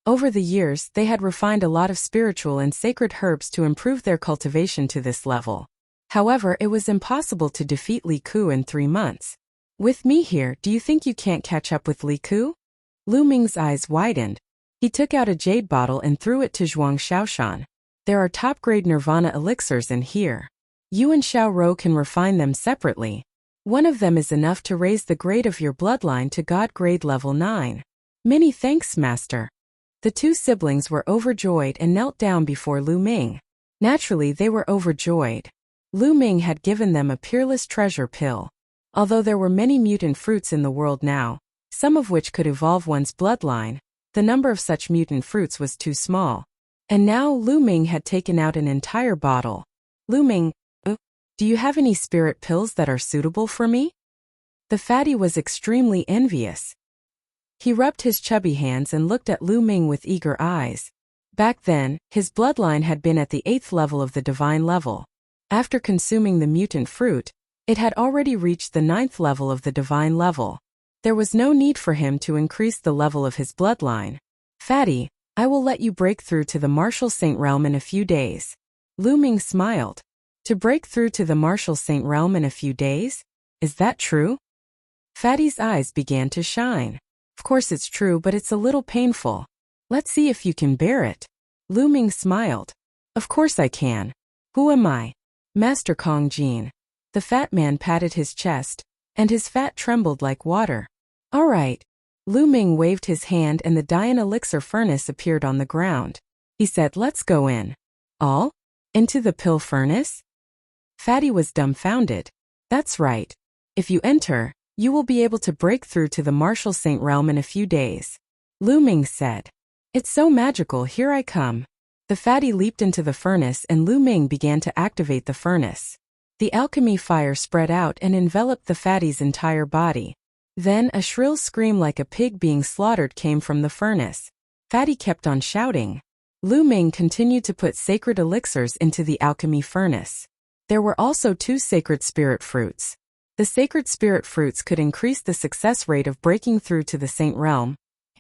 Speaker 1: Over the years, they had refined a lot of spiritual and sacred herbs to improve their cultivation to this level. However, it was impossible to defeat Li Ku in 3 months. With me here, do you think you can't catch up with Li Ku? Lu Ming's eyes widened. He took out a jade bottle and threw it to Zhuang Xiaoshan. There are top-grade nirvana elixirs in here. You and Xiao Rou can refine them separately. One of them is enough to raise the grade of your bloodline to God grade level 9. Many thanks, Master. The 2 siblings were overjoyed and knelt down before Lu Ming. Naturally, they were overjoyed. Lu Ming had given them a peerless treasure pill. Although there were many mutant fruits in the world now, some of which could evolve one's bloodline, the number of such mutant fruits was too small. And now Lu Ming had taken out an entire bottle. Lu Ming, do you have any spirit pills that are suitable for me? The fatty was extremely envious. He rubbed his chubby hands and looked at Lu Ming with eager eyes. Back then, his bloodline had been at the 8th level of the divine level. After consuming the mutant fruit, it had already reached the 9th level of the divine level. There was no need for him to increase the level of his bloodline. Fatty, I will let you break through to the Martial Saint realm in a few days. Lu Ming smiled. To break through to the Martial Saint realm in a few days? Is that true? Fatty's eyes began to shine. Of course it's true, but it's a little painful. Let's see if you can bear it. Lu Ming smiled. Of course I can. Who am I? Master Kong Jin. The fat man patted his chest, and his fat trembled like water. All right. Lu Ming waved his hand and the Dian elixir furnace appeared on the ground. He said, let's go in. All? Into the pill furnace? Fatty was dumbfounded. That's right. If you enter, you will be able to break through to the Martial Saint realm in a few days. Lu Ming said. It's so magical, here I come. The fatty leaped into the furnace and Lu Ming began to activate the furnace. The alchemy fire spread out and enveloped the fatty's entire body. Then a shrill scream like a pig being slaughtered came from the furnace. Fatty kept on shouting. Lu Ming continued to put sacred elixirs into the alchemy furnace. There were also 2 sacred spirit fruits. The sacred spirit fruits could increase the success rate of breaking through to the saint realm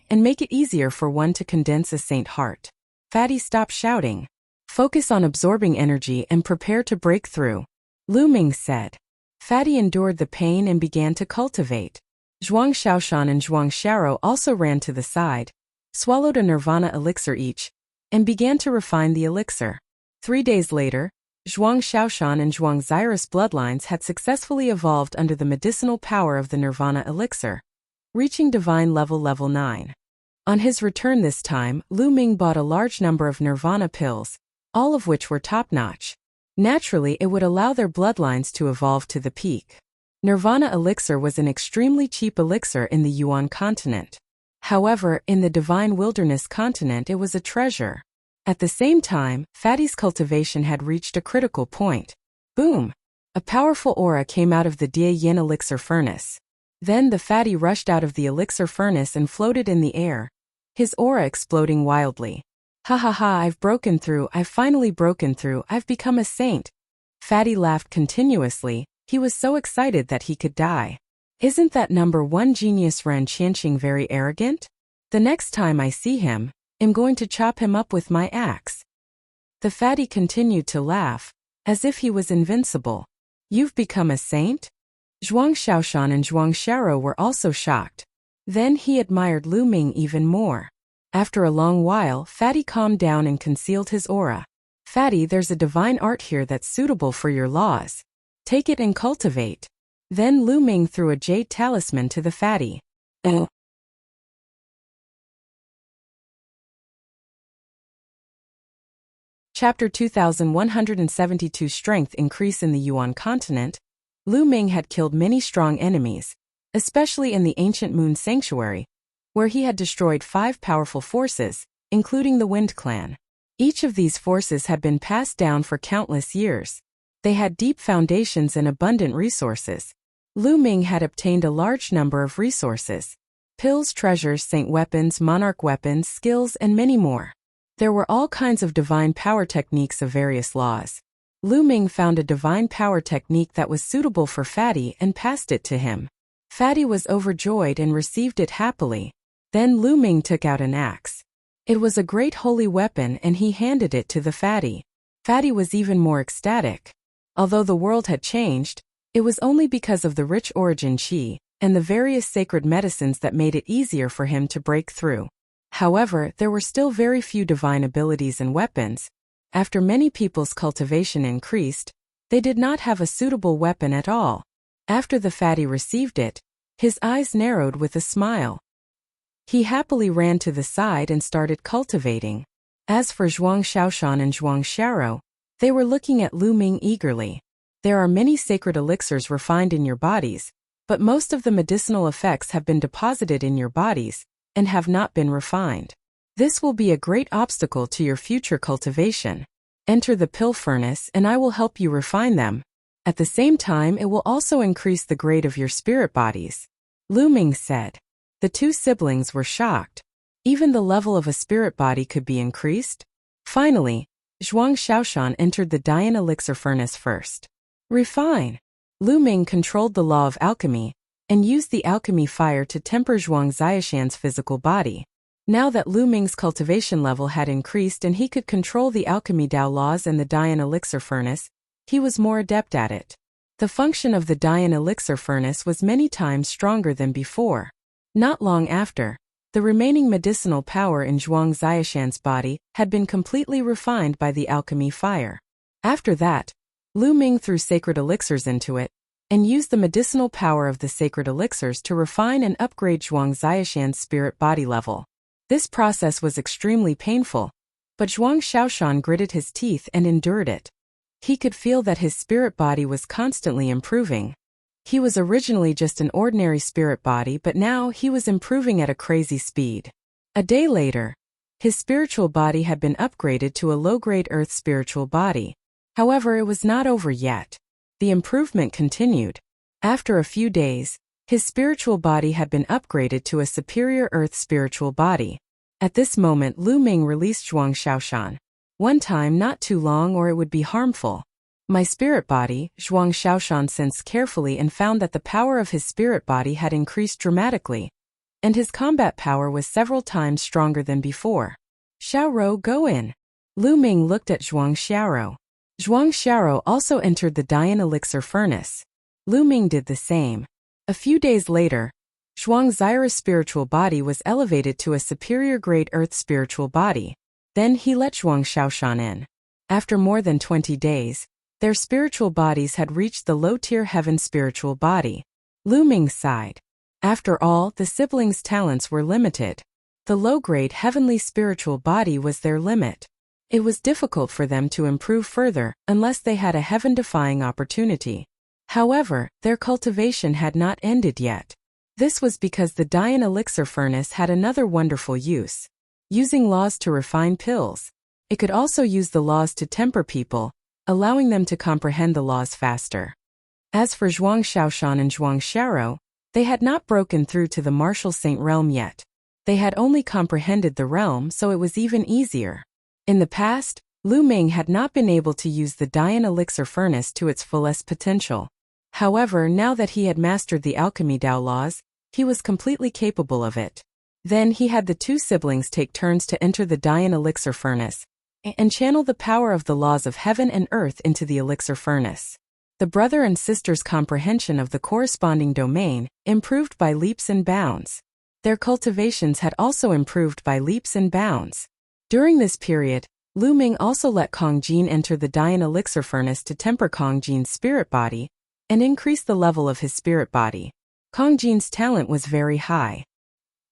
Speaker 1: and make it easier for one to condense a saint heart. Fatty stopped shouting. Focus on absorbing energy and prepare to break through. Lu Ming said. Fatty endured the pain and began to cultivate. Zhuang Xiaoshan and Zhuang Xiao also ran to the side, swallowed a nirvana elixir each, and began to refine the elixir. 3 days later, Zhuang Xiaoshan and Zhuang Zyrus bloodlines had successfully evolved under the medicinal power of the nirvana elixir, reaching divine level 9. On his return this time, Lu Ming bought a large number of nirvana pills, all of which were top-notch. Naturally, it would allow their bloodlines to evolve to the peak. Nirvana elixir was an extremely cheap elixir in the Yuan continent. However, in the Divine Wilderness continent it was a treasure. At the same time, Fatty's cultivation had reached a critical point. Boom! A powerful aura came out of the Die Yin elixir furnace. Then the fatty rushed out of the elixir furnace and floated in the air, his aura exploding wildly. Ha ha ha, I've broken through, I've finally broken through, I've become a saint. Fatty laughed continuously, he was so excited that he could die. Isn't that number 1 genius Ren Qianqing very arrogant? The next time I see him, I'm going to chop him up with my axe. The fatty continued to laugh, as if he was invincible. You've become a saint? Zhuang Xiaoshan and Zhuang Xiao were also shocked. Then he admired Lu Ming even more. After a long while, Fatty calmed down and concealed his aura. Fatty, there's a divine art here that's suitable for your laws. Take it and cultivate. Then Lu Ming threw a jade talisman to the fatty. Chapter 2172 Strength Increase in the Yuan continent. Lu Ming had killed many strong enemies, especially in the ancient Moon Sanctuary, where he had destroyed 5 powerful forces, including the Wind Clan. Each of these forces had been passed down for countless years. They had deep foundations and abundant resources. Lu Ming had obtained a large number of resources: pills, treasures, saint weapons, monarch weapons, skills, and many more. There were all kinds of divine power techniques of various laws. Lu Ming found a divine power technique that was suitable for Fatty and passed it to him. Fatty was overjoyed and received it happily. Then Lu Ming took out an axe. It was a great holy weapon and he handed it to the fatty. Fatty was even more ecstatic. Although the world had changed, it was only because of the rich origin qi and the various sacred medicines that made it easier for him to break through. However, there were still very few divine abilities and weapons. After many people's cultivation increased, they did not have a suitable weapon at all. After the fatty received it, his eyes narrowed with a smile. He happily ran to the side and started cultivating. As for Zhuang Xiaoshan and Zhuang Xiao, they were looking at Lu Ming eagerly. There are many sacred elixirs refined in your bodies, but most of the medicinal effects have been deposited in your bodies and have not been refined. This will be a great obstacle to your future cultivation. Enter the pill furnace and I will help you refine them. At the same time, it will also increase the grade of your spirit bodies. Lu Ming said. The two siblings were shocked. Even the level of a spirit body could be increased? Finally, Zhuang Xiaoshan entered the Dian elixir furnace first. Refine. Lu Ming controlled the law of alchemy and used the alchemy fire to temper Zhuang Xiaoshan's physical body. Now that Lu Ming's cultivation level had increased and he could control the alchemy Dao laws and the Dian elixir furnace, he was more adept at it. The function of the Dian elixir furnace was many times stronger than before. Not long after, the remaining medicinal power in Zhuang Xiaoshan's body had been completely refined by the alchemy fire. After that, Lu Ming threw sacred elixirs into it and used the medicinal power of the sacred elixirs to refine and upgrade Zhuang Xiaoshan's spirit body level. This process was extremely painful, but Zhuang Xiaoshan gritted his teeth and endured it. He could feel that his spirit body was constantly improving. He was originally just an ordinary spirit body, but now he was improving at a crazy speed. A day later, his spiritual body had been upgraded to a low-grade earth spiritual body. However, it was not over yet. The improvement continued. After a few days, his spiritual body had been upgraded to a superior earth spiritual body. At this moment, Lu Ming released Zhuang Xiaoshan. One time, not too long or it would be harmful. My spirit body, Zhuang Xiaoshan sensed carefully and found that the power of his spirit body had increased dramatically, and his combat power was several times stronger than before. Xiaoro, go in. Lu Ming looked at Zhuang Xiaoro. Zhuang Xiaoro also entered the Dian elixir furnace. Lu Ming did the same. A few days later, Zhuang Xiao's spiritual body was elevated to a superior grade earth spiritual body. Then he let Zhuang Xiaoshan in. After more than 20 days, their spiritual bodies had reached the low-tier heaven spiritual body. Lu Ming sighed. After all, the siblings' talents were limited. The low-grade heavenly spiritual body was their limit. It was difficult for them to improve further unless they had a heaven-defying opportunity. However, their cultivation had not ended yet. This was because the Dian elixir furnace had another wonderful use. Using laws to refine pills. It could also use the laws to temper people, allowing them to comprehend the laws faster. As for Zhuang Xiaoshan and Zhuang Xiao, they had not broken through to the martial saint realm yet. They had only comprehended the realm, so it was even easier. In the past, Lu Ming had not been able to use the Dian elixir furnace to its fullest potential. However, now that he had mastered the alchemy Dao laws, he was completely capable of it. Then he had the two siblings take turns to enter the Dian elixir furnace and channel the power of the laws of heaven and earth into the elixir furnace. The brother and sister's comprehension of the corresponding domain improved by leaps and bounds. Their cultivations had also improved by leaps and bounds. During this period, Lu Ming also let Kong Jin enter the Dian elixir furnace to temper Kong Jin's spirit body and increase the level of his spirit body. Kong Jin's talent was very high.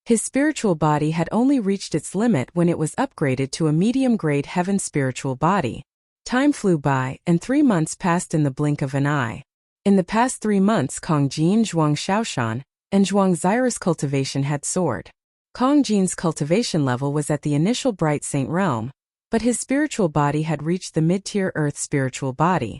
Speaker 1: His spiritual body had only reached its limit when it was upgraded to a medium-grade heaven spiritual body. Time flew by, and 3 months passed in the blink of an eye. In the past 3 months, Kong Jin, Zhuang Xiaoshan, and Zhuang Xiao's cultivation had soared. Kong Jin's cultivation level was at the initial bright saint realm, but his spiritual body had reached the mid-tier earth spiritual body.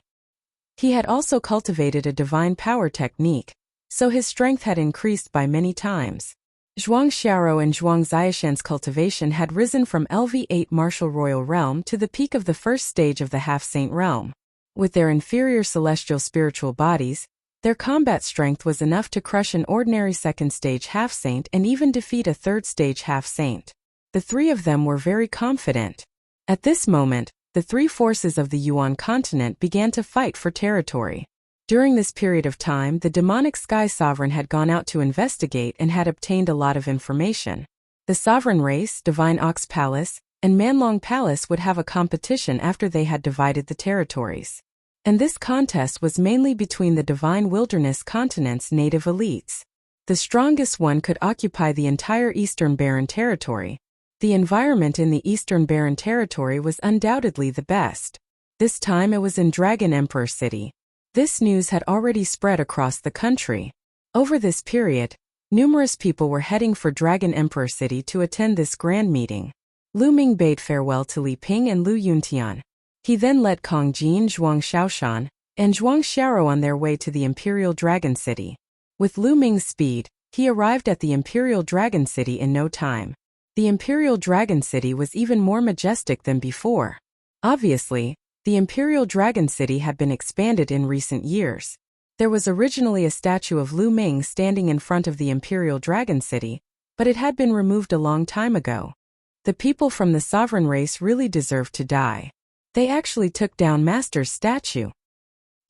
Speaker 1: He had also cultivated a divine power technique, so his strength had increased by many times. Zhuang Xiao and Zhuang Xiaoshan's cultivation had risen from LV8 martial royal realm to the peak of the first stage of the half-saint realm. With their inferior celestial spiritual bodies, their combat strength was enough to crush an ordinary second-stage half-saint and even defeat a third-stage half-saint. The three of them were very confident. At this moment, the three forces of the Yuan continent began to fight for territory. During this period of time, the demonic Sky Sovereign had gone out to investigate and had obtained a lot of information. The Sovereign Race, Divine Ox Palace, and Manlong Palace would have a competition after they had divided the territories. And this contest was mainly between the Divine Wilderness continent's native elites. The strongest one could occupy the entire Eastern Barren Territory. The environment in the Eastern Barren Territory was undoubtedly the best. This time it was in Dragon Emperor City. This news had already spread across the country. Over this period, numerous people were heading for Dragon Emperor City to attend this grand meeting. Lu Ming bade farewell to Li Ping and Lu Yuntian. He then led Kong Jin, Zhuang Shaoshan, and Zhuang Xiao on their way to the Imperial Dragon City. With Lu Ming's speed, he arrived at the Imperial Dragon City in no time. The Imperial Dragon City was even more majestic than before. Obviously, the Imperial Dragon City had been expanded in recent years. There was originally a statue of Lu Ming standing in front of the Imperial Dragon City, but it had been removed a long time ago. The people from the Sovereign Race really deserved to die. They actually took down Master's statue.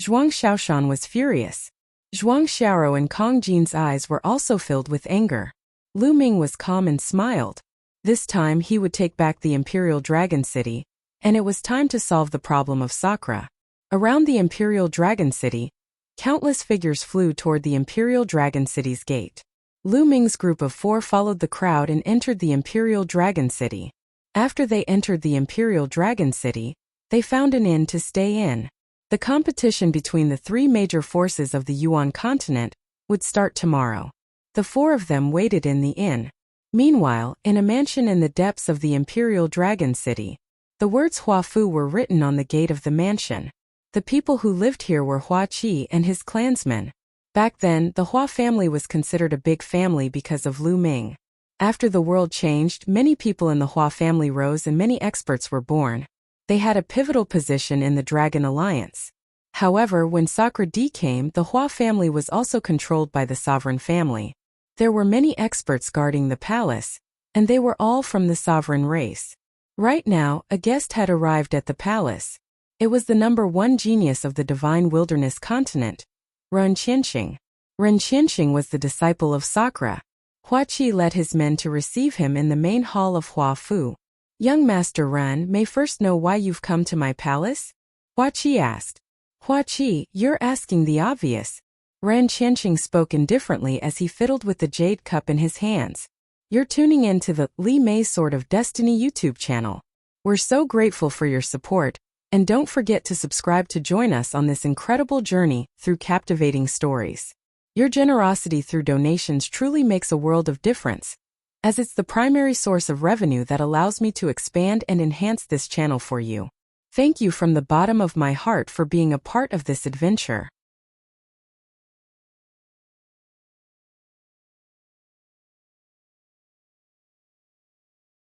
Speaker 1: Zhuang Shaoshan was furious. Zhuang Xiao and Kong Jin's eyes were also filled with anger. Lu Ming was calm and smiled. This time he would take back the Imperial Dragon City, and it was time to solve the problem of Sakura. Around the Imperial Dragon City, countless figures flew toward the Imperial Dragon City's gate. Lu Ming's group of 4 followed the crowd and entered the Imperial Dragon City. After they entered the Imperial Dragon City, they found an inn to stay in. The competition between the 3 major forces of the Yuan continent would start tomorrow. The 4 of them waited in the inn. Meanwhile, in a mansion in the depths of the Imperial Dragon City, the words Hua Fu were written on the gate of the mansion. The people who lived here were Hua Qi and his clansmen. Back then, the Hua family was considered a big family because of Lu Ming. After the world changed, many people in the Hua family rose and many experts were born. They had a pivotal position in the Dragon Alliance. However, when Sakura D came, the Hua family was also controlled by the Sovereign family. There were many experts guarding the palace, and they were all from the Sovereign Race. Right now, a guest had arrived at the palace. It was the #1 genius of the Divine Wilderness continent, Ren Qianxing. Ren Qianxing was the disciple of Sakura. Hua Qi led his men to receive him in the main hall of Hua Fu. "Young Master Ren, may first know why you've come to my palace?" Hua Qi asked. "Hua Qi, you're asking the obvious." Ren Qianxing spoke indifferently as he fiddled with the jade cup in his hands. "You're tuning in to the Li Mei Sword of Destiny YouTube channel. We're so grateful for your support, and don't forget to subscribe to join us on this incredible journey through captivating stories. Your generosity through donations truly makes a world of difference, as it's the primary source of revenue that allows me to expand and enhance this channel for you. Thank you from the bottom of my heart for being a part of this adventure.